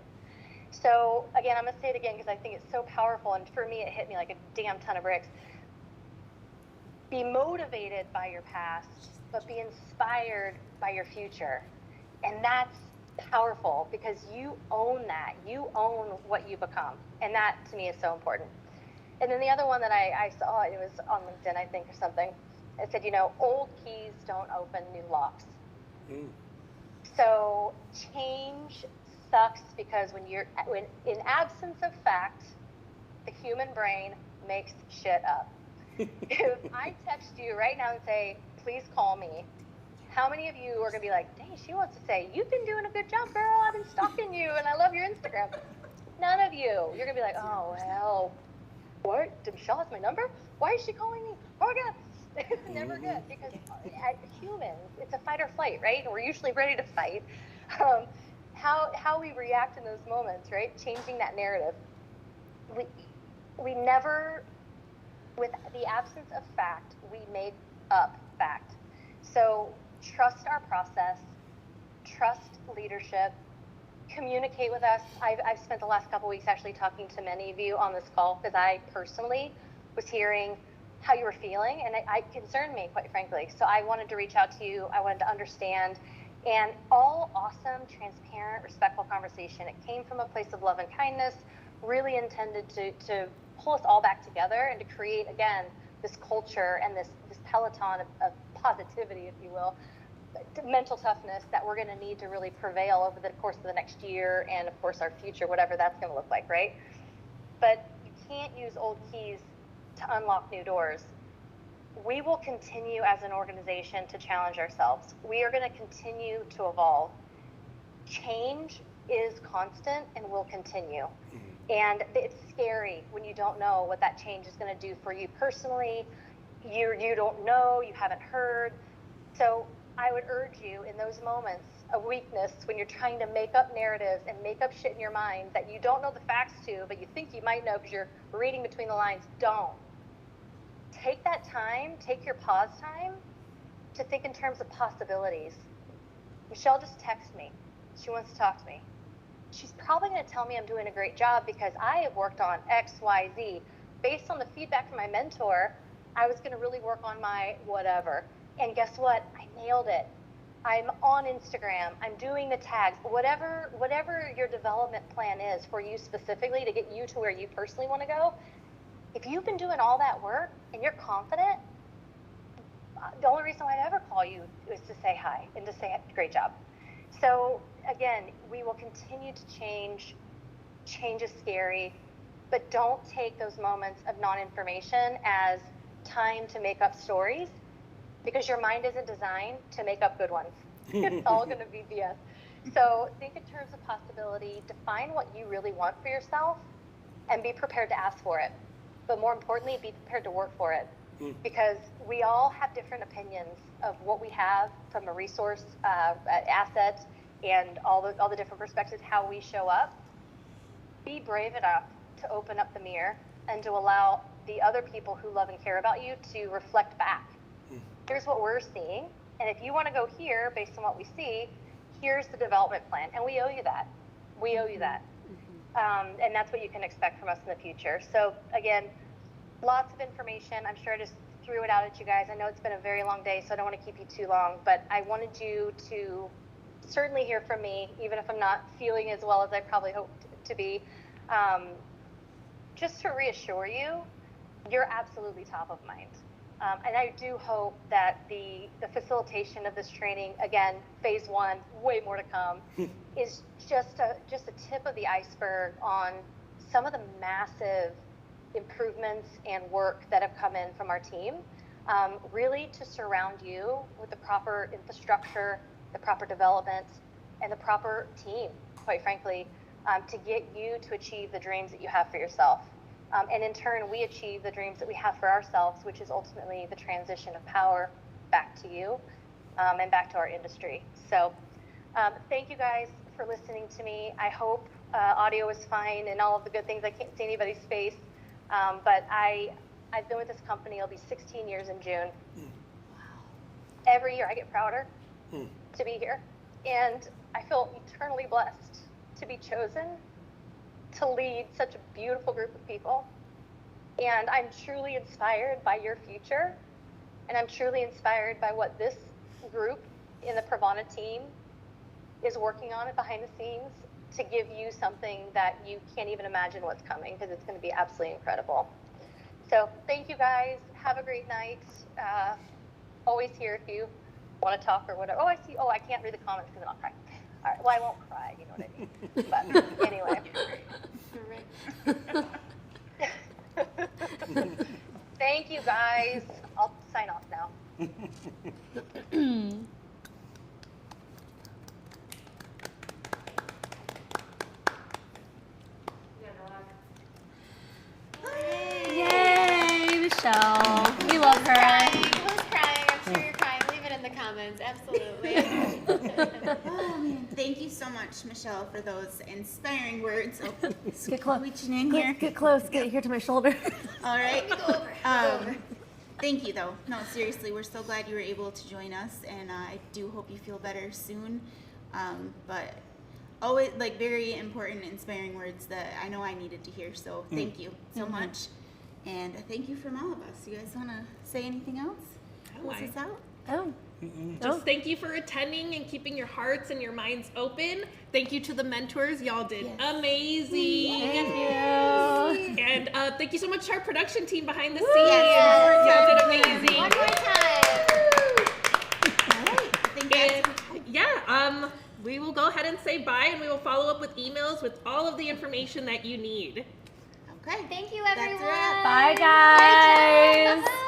So again, I'm going to say it again because I think it's so powerful, and for me it hit me like a damn ton of bricks. Be motivated by your past, but be inspired by your future. And that's powerful because you own that. You own what you become. And that to me is so important. And then the other one that I saw, it was on LinkedIn, I think, or something. It said, old keys don't open new locks. So change sucks because when in absence of fact, the human brain makes shit up. If I text you right now and say, please call me, how many of you are going to be like, dang, she wants to say, you've been doing a good job, girl. I've been stalking you and I love your Instagram. None of you. You're going to be like, oh, well, what? Did Michelle have my number? Why is she calling me? Oh, my God. It's never good because as humans, it's a fight or flight, right? And we're usually ready to fight. How we react in those moments, right? Changing that narrative. We never, with the absence of fact, we made up fact. So trust our process, trust leadership, communicate with us. I've spent the last couple weeks actually talking to many of you on this call because I personally was hearing how you were feeling, and it concerned me, quite frankly. So I wanted to reach out to you. I wanted to understand. And all awesome, transparent, respectful conversation. It came from a place of love and kindness, really intended to pull us all back together and to create, again, this culture and this peloton of positivity, if you will, mental toughness that we're going to need to really prevail over the course of the next year and, of course, our future, whatever that's going to look like, right? But you can't use old keys to unlock new doors. We will continue as an organization to challenge ourselves. We are going to continue to evolve. Change is constant and will continue. And it's scary when you don't know what that change is going to do for you personally. You don't know, you haven't heard. So I would urge you in those moments of weakness when you're trying to make up narratives and make up shit in your mind that you don't know the facts to, but you think you might know because you're reading between the lines, don't. Take that time, take your pause time to think in terms of possibilities. Michelle just texted me. She wants to talk to me. She's probably going to tell me I'm doing a great job because I have worked on X, Y, Z. Based on the feedback from my mentor, I was going to really work on my whatever. And guess what? I nailed it. I'm on Instagram. I'm doing the tags. Whatever your development plan is for you specifically to get you to where you personally want to go, if you've been doing all that work and you're confident, the only reason why I'd ever call you is to say hi and to say great job. So again, we will continue to change. Change is scary, but don't take those moments of non-information as time to make up stories because your mind isn't designed to make up good ones. It's all going to be BS. So think in terms of possibility, define what you really want for yourself, and be prepared to ask for it. But more importantly, be prepared to work for it. Because we all have different opinions of what we have from a resource, asset, and all the different perspectives, how we show up. Be brave enough to open up the mirror and to allow the other people who love and care about you to reflect back. Here's what we're seeing, and if you want to go here based on what we see, here's the development plan, and we owe you that. We owe you that. And that's what you can expect from us in the future. So again, lots of information. I'm sure I just threw it out at you guys. I know it's been a very long day, so I don't want to keep you too long, but I wanted you to certainly hear from me, even if I'm not feeling as well as I probably hoped to be. Just to reassure you, you're absolutely top of mind. And I do hope that the facilitation of this training, again, phase 1, way more to come, is just a tip of the iceberg on some of the massive improvements and work that have come in from our team, really to surround you with the proper infrastructure, the proper development, and the proper team, quite frankly, to get you to achieve the dreams that you have for yourself. And in turn, we achieve the dreams that we have for ourselves, which is ultimately the transition of power back to you and back to our industry. So thank you guys for listening to me. I hope audio is fine and all of the good things. I can't see anybody's face, but I've been with this company. It'll be 16 years in June. Every year I get prouder to be here, and I feel eternally blessed to be chosen to lead such a beautiful group of people. And I'm truly inspired by your future, and I'm truly inspired by what this group in the PRAVANA team is working on it behind the scenes to give you something that you can't even imagine what's coming, because it's going to be absolutely incredible. So thank you guys. Have a great night. Always here if you want to talk or whatever. Oh, I see. Oh, I can't read the comments because then I'll cry. All right. Well, I won't cry. You know what I mean. But anyway. Thank you guys. I'll sign off now. Yay, Michelle. We love her. Who's crying? I'm sure you're crying. Leave it in the comments. Absolutely. Oh, man. Thank you so much, Michelle, for those inspiring words. Oh, Get close. reaching in here. Get close. Get here to my shoulder. All right. Go over. Thank you, though. No, seriously, we're so glad you were able to join us, and I do hope you feel better soon. But always, like, very important, inspiring words that I know I needed to hear. So thank you so much, and thank you from all of us. You guys want to say anything else? Close us out. Oh. Just thank you for attending and keeping your hearts and your minds open. Thank you to the mentors. Y'all did amazing. Thank you. And thank you so much to our production team behind the scenes. Yes. Y'all did amazing. One more time. All right. I think that's We will go ahead and say bye, and we will follow up with emails with all of the information that you need. okay. Thank you, everyone. That's a wrap. Bye, guys. Bye.